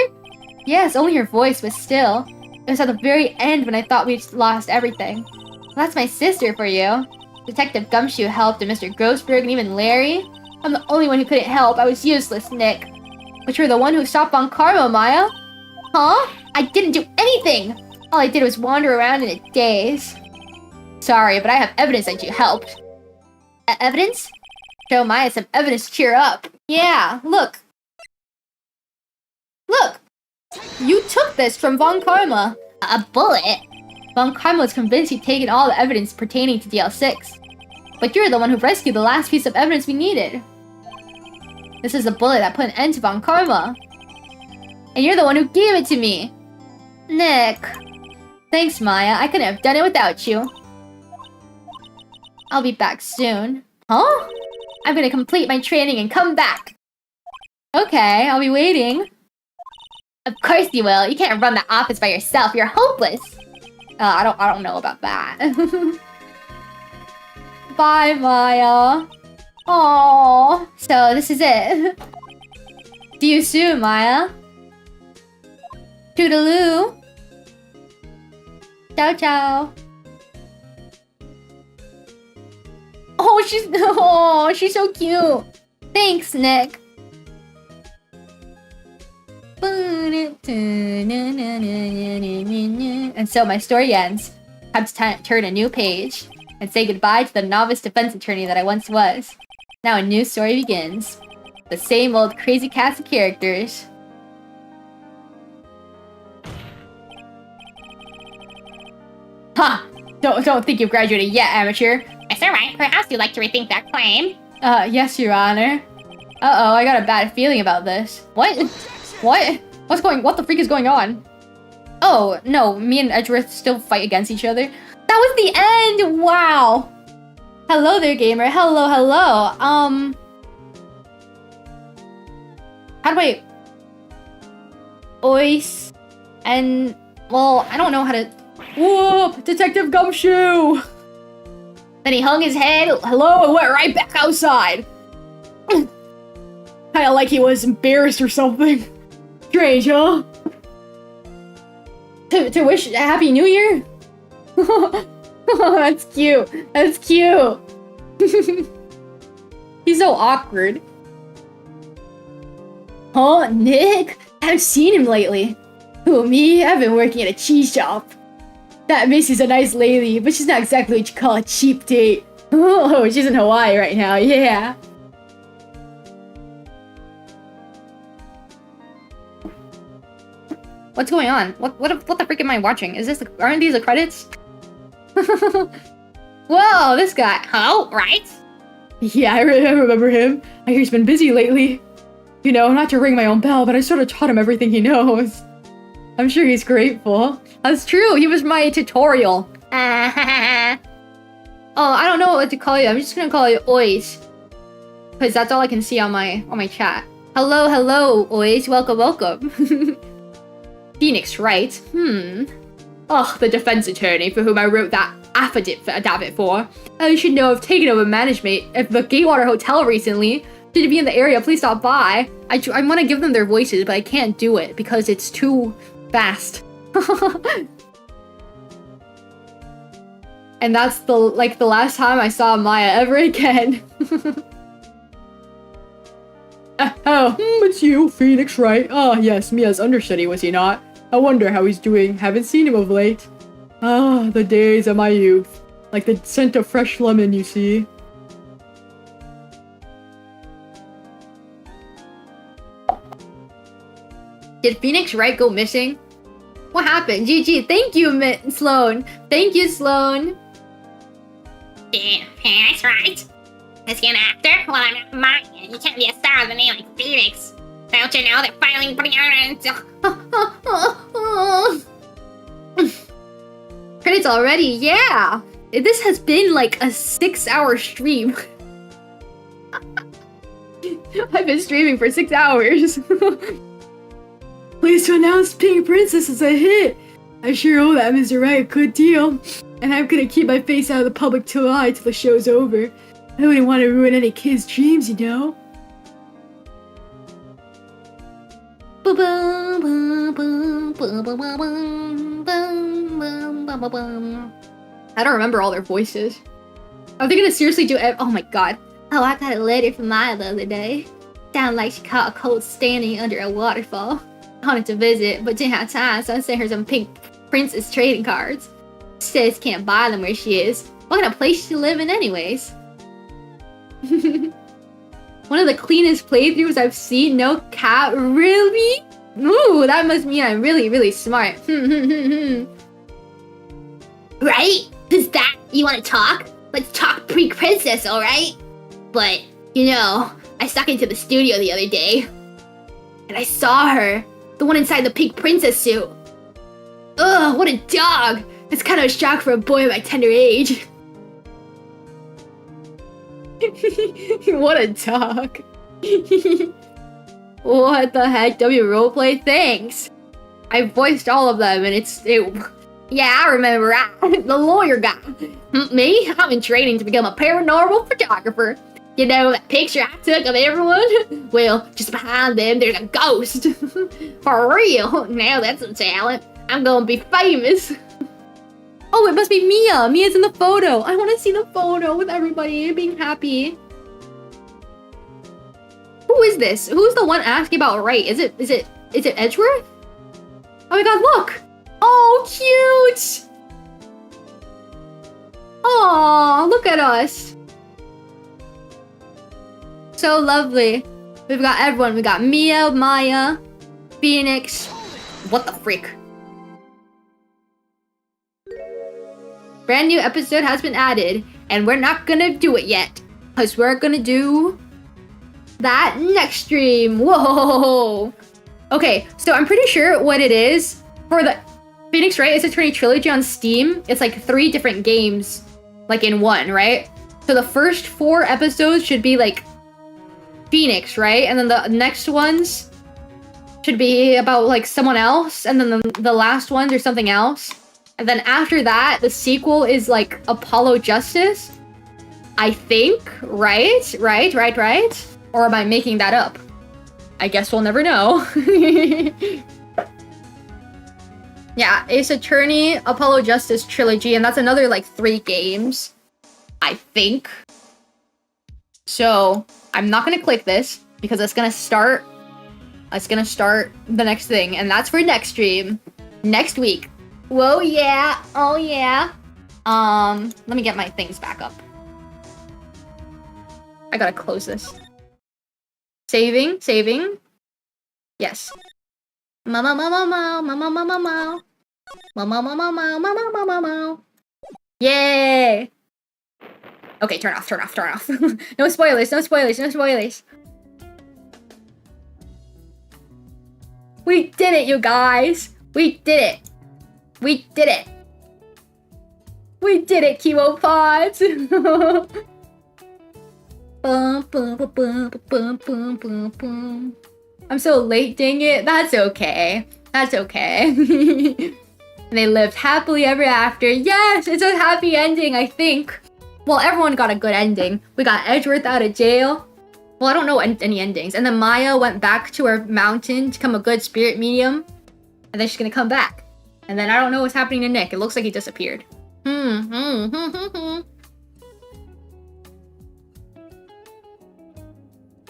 S1: Yes, only her voice was still. It was at the very end when I thought we'd lost everything. Well, that's my sister for you. Detective Gumshoe helped, and Mr. Grossberg, and even Larry. I'm the only one who couldn't help. I was useless, Nick. But you're the one who stopped Von Karma, Maya. Huh? I didn't do anything! All I did was wander around in a daze. Sorry, but I have evidence that you helped. Evidence? Show Maya some evidence to cheer up. Yeah, look. Look! You took this from Von Karma. A bullet? Von Karma was convinced he'd taken all the evidence pertaining to DL6. But you're the one who rescued the last piece of evidence we needed. This is the bullet that put an end to Von Karma. And you're the one who gave it to me. Nick. Thanks, Maya. I couldn't have done it without you. I'll be back soon. Huh? I'm gonna complete my training and come back. Okay, I'll be waiting. Of course you will. You can't run the office by yourself. You're hopeless. I don't know about that. Bye, Maya. Aww. So this is it. See you soon, Maya. Toodaloo. Ciao, ciao. Oh, she's so cute. Thanks, Nick. And so my story ends. Time to turn a new page and say goodbye to the novice defense attorney that I once was. Now a new story begins. The same old crazy cast of characters. Ha! Don't think you've graduated yet, amateur.
S4: Mr. Wright, perhaps you'd like to rethink that claim.
S1: Yes, Your Honor. Uh-oh, I got a bad feeling about this. What? What? What the freak is going on? Oh, no, me and Edgeworth still fight against each other. That was the end! Wow! Hello there, gamer. Hello, hello. How do I... Ois... And... Well, I don't know how to... Whoop! Detective Gumshoe! Then he hung his head, hello, and went right back outside. Kinda like he was embarrassed or something. Strange, huh? To wish a Happy New Year? That's cute. That's cute. He's so awkward. Huh, Nick? I haven't seen him lately. Who, me? I've been working at a cheese shop. That Missy's a nice lady, but she's not exactly what you call a cheap date. Oh, she's in Hawaii right now, yeah. What's going on? What the frick am I watching? Aren't these the credits? Whoa, this guy.
S4: Oh, right?
S3: Yeah, I remember him. I hear he's been busy lately. You know, not to ring my own bell, but I sort of taught him everything he knows. I'm sure he's grateful.
S1: That's true, he was my tutorial. Oh, I don't know what to call you. I'm just gonna call you Ois. Because that's all I can see on my chat. Hello, hello, Ois. Welcome, welcome. Phoenix, right? Oh, the defense attorney for whom I wrote that affidavit for. You should know I've taken over management at the Gatewater Hotel recently. Did you be in the area, please stop by. I want to give them their voices, but I can't do it because it's too fast. And that's the last time I saw Maya ever again.
S3: Oh, it's you, Phoenix, right? Ah, yes, Mia's understudy, was he not? I wonder how he's doing. Haven't seen him of late. Ah, the days of my youth. Like the scent of fresh lemon, you see.
S1: Did Phoenix Wright go missing? What happened? GG. Thank you, Sloan. Thank you, Sloan.
S4: Yeah, that's right. Is he an actor? Well, I'm not mine. You can't be a star with a name like Phoenix. Don't you know that filing brilliant?
S1: Credits already? Yeah. This has been like a 6-hour stream.
S2: I've been streaming for 6 hours. Pleased to announce Pink Princess is a hit. I sure owe that Mr. Wright a good deal. And I'm gonna keep my face out of the public eye till the show's over. I wouldn't want to ruin any kid's dreams, you know? I don't remember all their voices. Are they gonna seriously do it? Oh my god.
S5: Oh, I got a letter from Maya the other day. Sounded like she caught a cold standing under a waterfall. I wanted to visit, but didn't have time, so I sent her some Pink Princess trading cards. She says can't buy them where she is. What kind of place is she live in anyways? One of the cleanest playthroughs I've seen, no cap, really? Ooh, that must mean I'm really, really smart. Right? Is that you want to talk? Let's talk Pink Princess, alright? But, you know, I stuck into the studio the other day. And I saw her. The one inside the Pink Princess suit. Ugh, what a dog! It's kind of a shock for a boy of my tender age.
S2: What a dog. What the heck? W roleplay? Thanks. I voiced all of them and yeah, I remember. The lawyer guy. Me? I'm in training to become a paranormal photographer. You know that picture I took of everyone? Well, just behind them, there's a ghost. For real. Now that's a talent. I'm gonna be famous. Oh, it must be Mia. Mia's in the photo. I want to see the photo with everybody being happy. Who is this? Who's the one asking about Wright? Is it Edgeworth? Oh my god, look! Oh, cute! Aw, look at us. So lovely. We've got everyone. We got Mia, Maya, Phoenix. What the frick? Brand new episode has been added, and we're not gonna do it yet, because we're gonna do that next stream. Whoa! Okay, so I'm pretty sure what it is for the Phoenix Wright Ace Attorney trilogy on Steam. It's like 3 different games, like in one, right? So the first 4 episodes should be like Phoenix, right? And then the next ones should be about like someone else, and then the last ones are something else. And then after that, the sequel is like Apollo Justice. I think, right? Or am I making that up? I guess we'll never know. Yeah, Ace Attorney, Apollo Justice trilogy, and that's another like 3 games, I think. So I'm not gonna click this because it's gonna start the next thing, and that's for next stream, next week. Whoa, yeah, oh yeah. Let me get my things back up. I gotta close this. Saving. Yes. Yay! Okay, turn off. No spoilers. We did it, you guys! We did it, kiwopods! I'm so late, dang it. That's okay. And they lived happily ever after. Yes, it's a happy ending, I think. Well, everyone got a good ending. We got Edgeworth out of jail. Well, I don't know any endings. And then Maya went back to her mountain to become a good spirit medium. And then she's gonna come back. And then I don't know what's happening to Nick. It looks like he disappeared.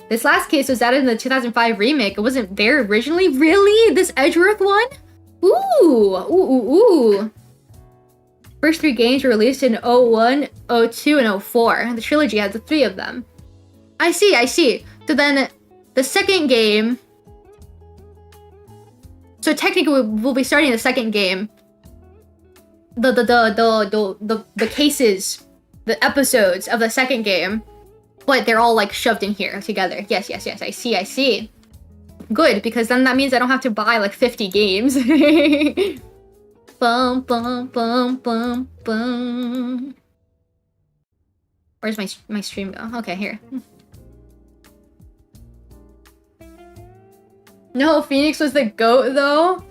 S2: This last case was added in the 2005 remake. It wasn't there originally? Really? This Edgeworth one? Ooh. First 3 games were released in 01, 02, and 04. The trilogy had the 3 of them. I see. So then the second game... So technically we'll be starting the second game. The cases, the episodes of the second game. But they're all like shoved in here together. Yes, I see. Good, because then that means I don't have to buy like 50 games. Bum. Where's my stream go? Okay, here.
S1: No, Phoenix was the GOAT though.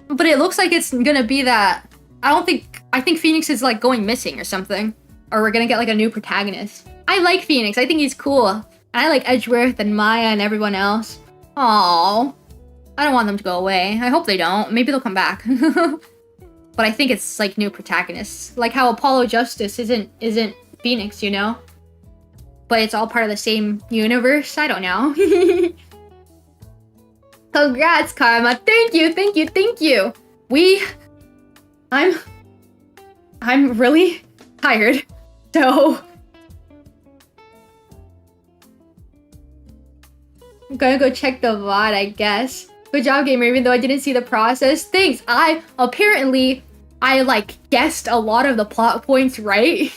S1: But it looks like it's gonna be that. I think Phoenix is like going missing or something. Or we're gonna get like a new protagonist. I like Phoenix. I think he's cool. And I like Edgeworth and Maya and everyone else. Aww. I don't want them to go away. I hope they don't. Maybe they'll come back. But I think it's like new protagonists. Like how Apollo Justice isn't Phoenix, you know? But it's all part of the same universe. I don't know. Congrats, Karma. Thank you, thank you, thank you. I'm really tired. So I'm gonna go check the VOD, I guess. Good job, gamer, even though I didn't see the process. Thanks. I like guessed a lot of the plot points right.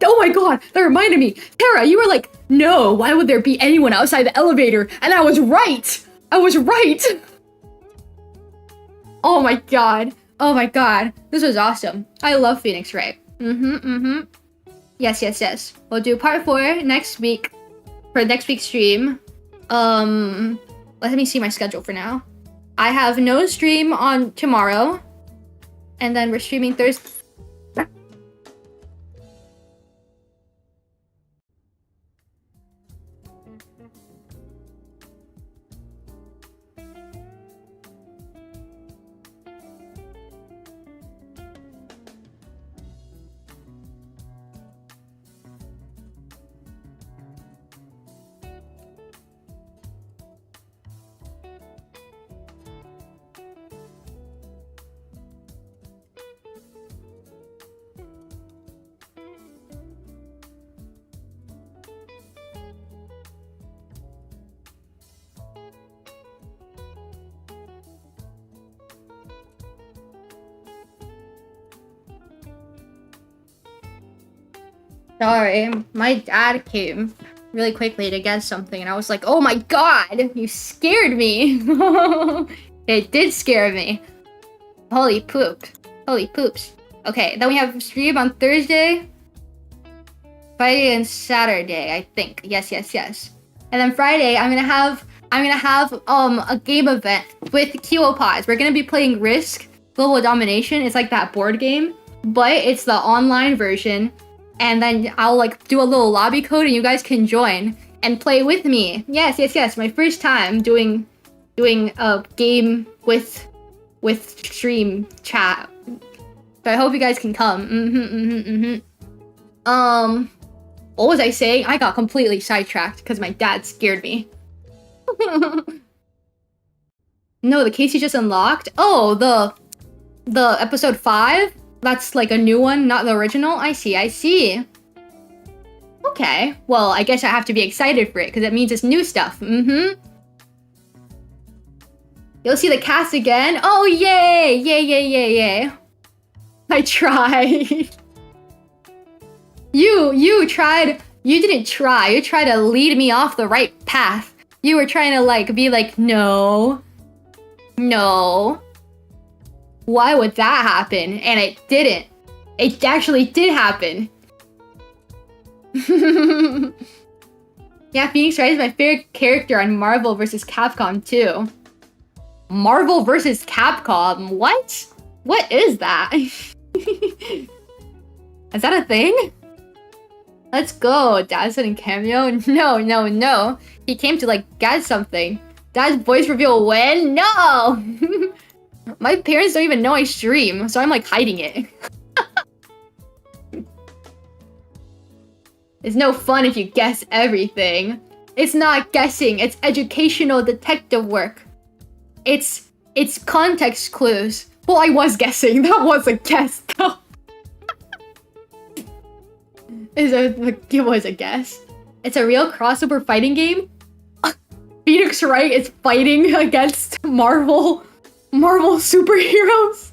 S1: Oh my god, that reminded me. Tara, you were like, no, why would there be anyone outside the elevator? And I was right. I was right. Oh my god. Oh my god. This was awesome. I love Phoenix Wright. Yes, yes, yes. We'll do part 4 next week for next week's stream. Let me see my schedule for now. I have no stream on tomorrow. And then we're streaming Thursday. Sorry, my dad came really quickly to get something, and I was like, oh my god, you scared me. It did scare me. Holy poop. Holy poops. Okay, then we have stream on Thursday, Friday, and Saturday, I think. Yes, yes, yes. And then Friday, I'm gonna have a game event with kiwopods. We're gonna be playing Risk Global Domination. It's like that board game, but it's the online version. And then I'll like do a little lobby code and you guys can join and play with me. Yes, yes, yes. My first time doing a game with stream chat. So I hope you guys can come. What was I saying? I got completely sidetracked because my dad scared me. No, the case you just unlocked? Oh, the episode 5? That's like a new one, not the original? I see, I see. Okay, well, I guess I have to be excited for it, because it means it's new stuff. You'll see the cast again? Oh, yay! Yay, yay, yay, yay. I tried. You tried. You didn't try. You tried to lead me off the right path. You were trying to, like, be like, no. No. Why would that happen? And it didn't. It actually did happen. Yeah, Phoenix Wright is my favorite character on Marvel vs. Capcom 2. Marvel vs. Capcom? What? What is that? Is that a thing? Let's go. Dad said in cameo? No, no, no. He came to, like, get something. Dad's voice reveal when? No! My parents don't even know I stream, so I'm like hiding it. It's no fun if you guess everything. It's not guessing, it's educational detective work. It's context clues. Well, I was guessing. That was a guess, though. It was a guess. It's a real crossover fighting game? Phoenix Wright is fighting against Marvel superheroes?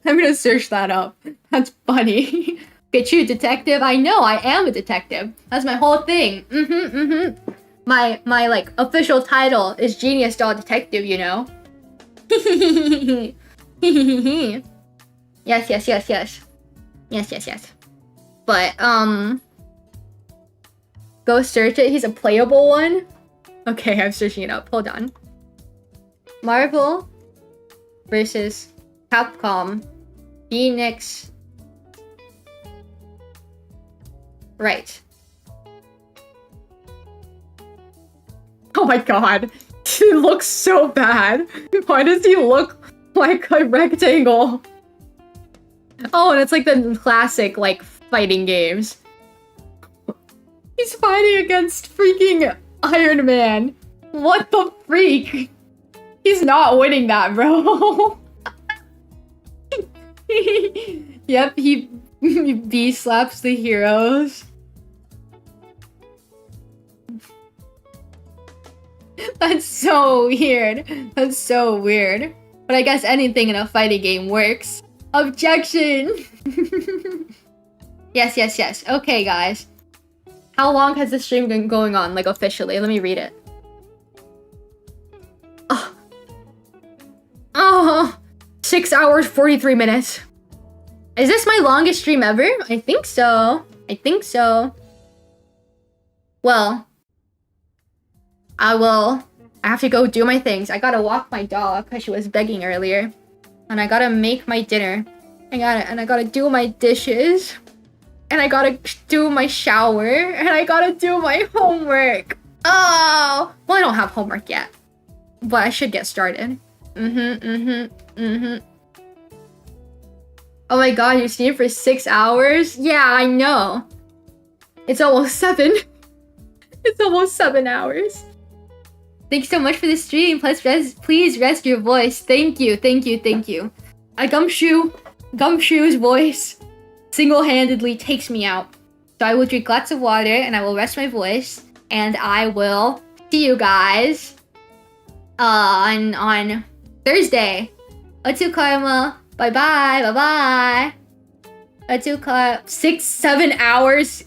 S1: I'm gonna search that up. That's funny. Get you, detective. I know, I am a detective. That's my whole thing. My like official title is Genius Doll Detective, you know? Yes, yes, yes, yes. Yes, yes, yes. But, Go search it. He's a playable one. Okay, I'm searching it up. Hold on. Marvel versus Capcom. Phoenix. Right. Oh my god. He looks so bad. Why does he look like a rectangle? Oh, and it's like the classic, like, fighting games. He's fighting against freaking Iron Man. What the freak? He's not winning that, bro. Yep, he B-slaps the heroes. That's so weird. That's so weird. But I guess anything in a fighting game works. Objection! Yes, yes, yes. Okay, guys. How long has this stream been going on, like, officially? Let me read it. Oh, 6 hours, 43 minutes. Is this my longest stream ever? I think so. I think so. Well, I have to go do my things. I gotta walk my dog because she was begging earlier. And I gotta make my dinner. I gotta do my dishes. And I gotta do my shower. And I gotta do my homework. Oh! Well, I don't have homework yet. But I should get started. Oh my god, you're streaming for 6 hours? Yeah, I know. It's almost 7. It's almost 7 hours. Thanks so much for the stream. Please rest your voice. Thank you, thank you, thank you. Gumshoe's voice single-handedly takes me out. So I will drink lots of water and I will rest my voice. And I will see you guys on Thursday. Otsu Karma. Bye-bye, bye-bye. Otsu Karma. 6-7 hours.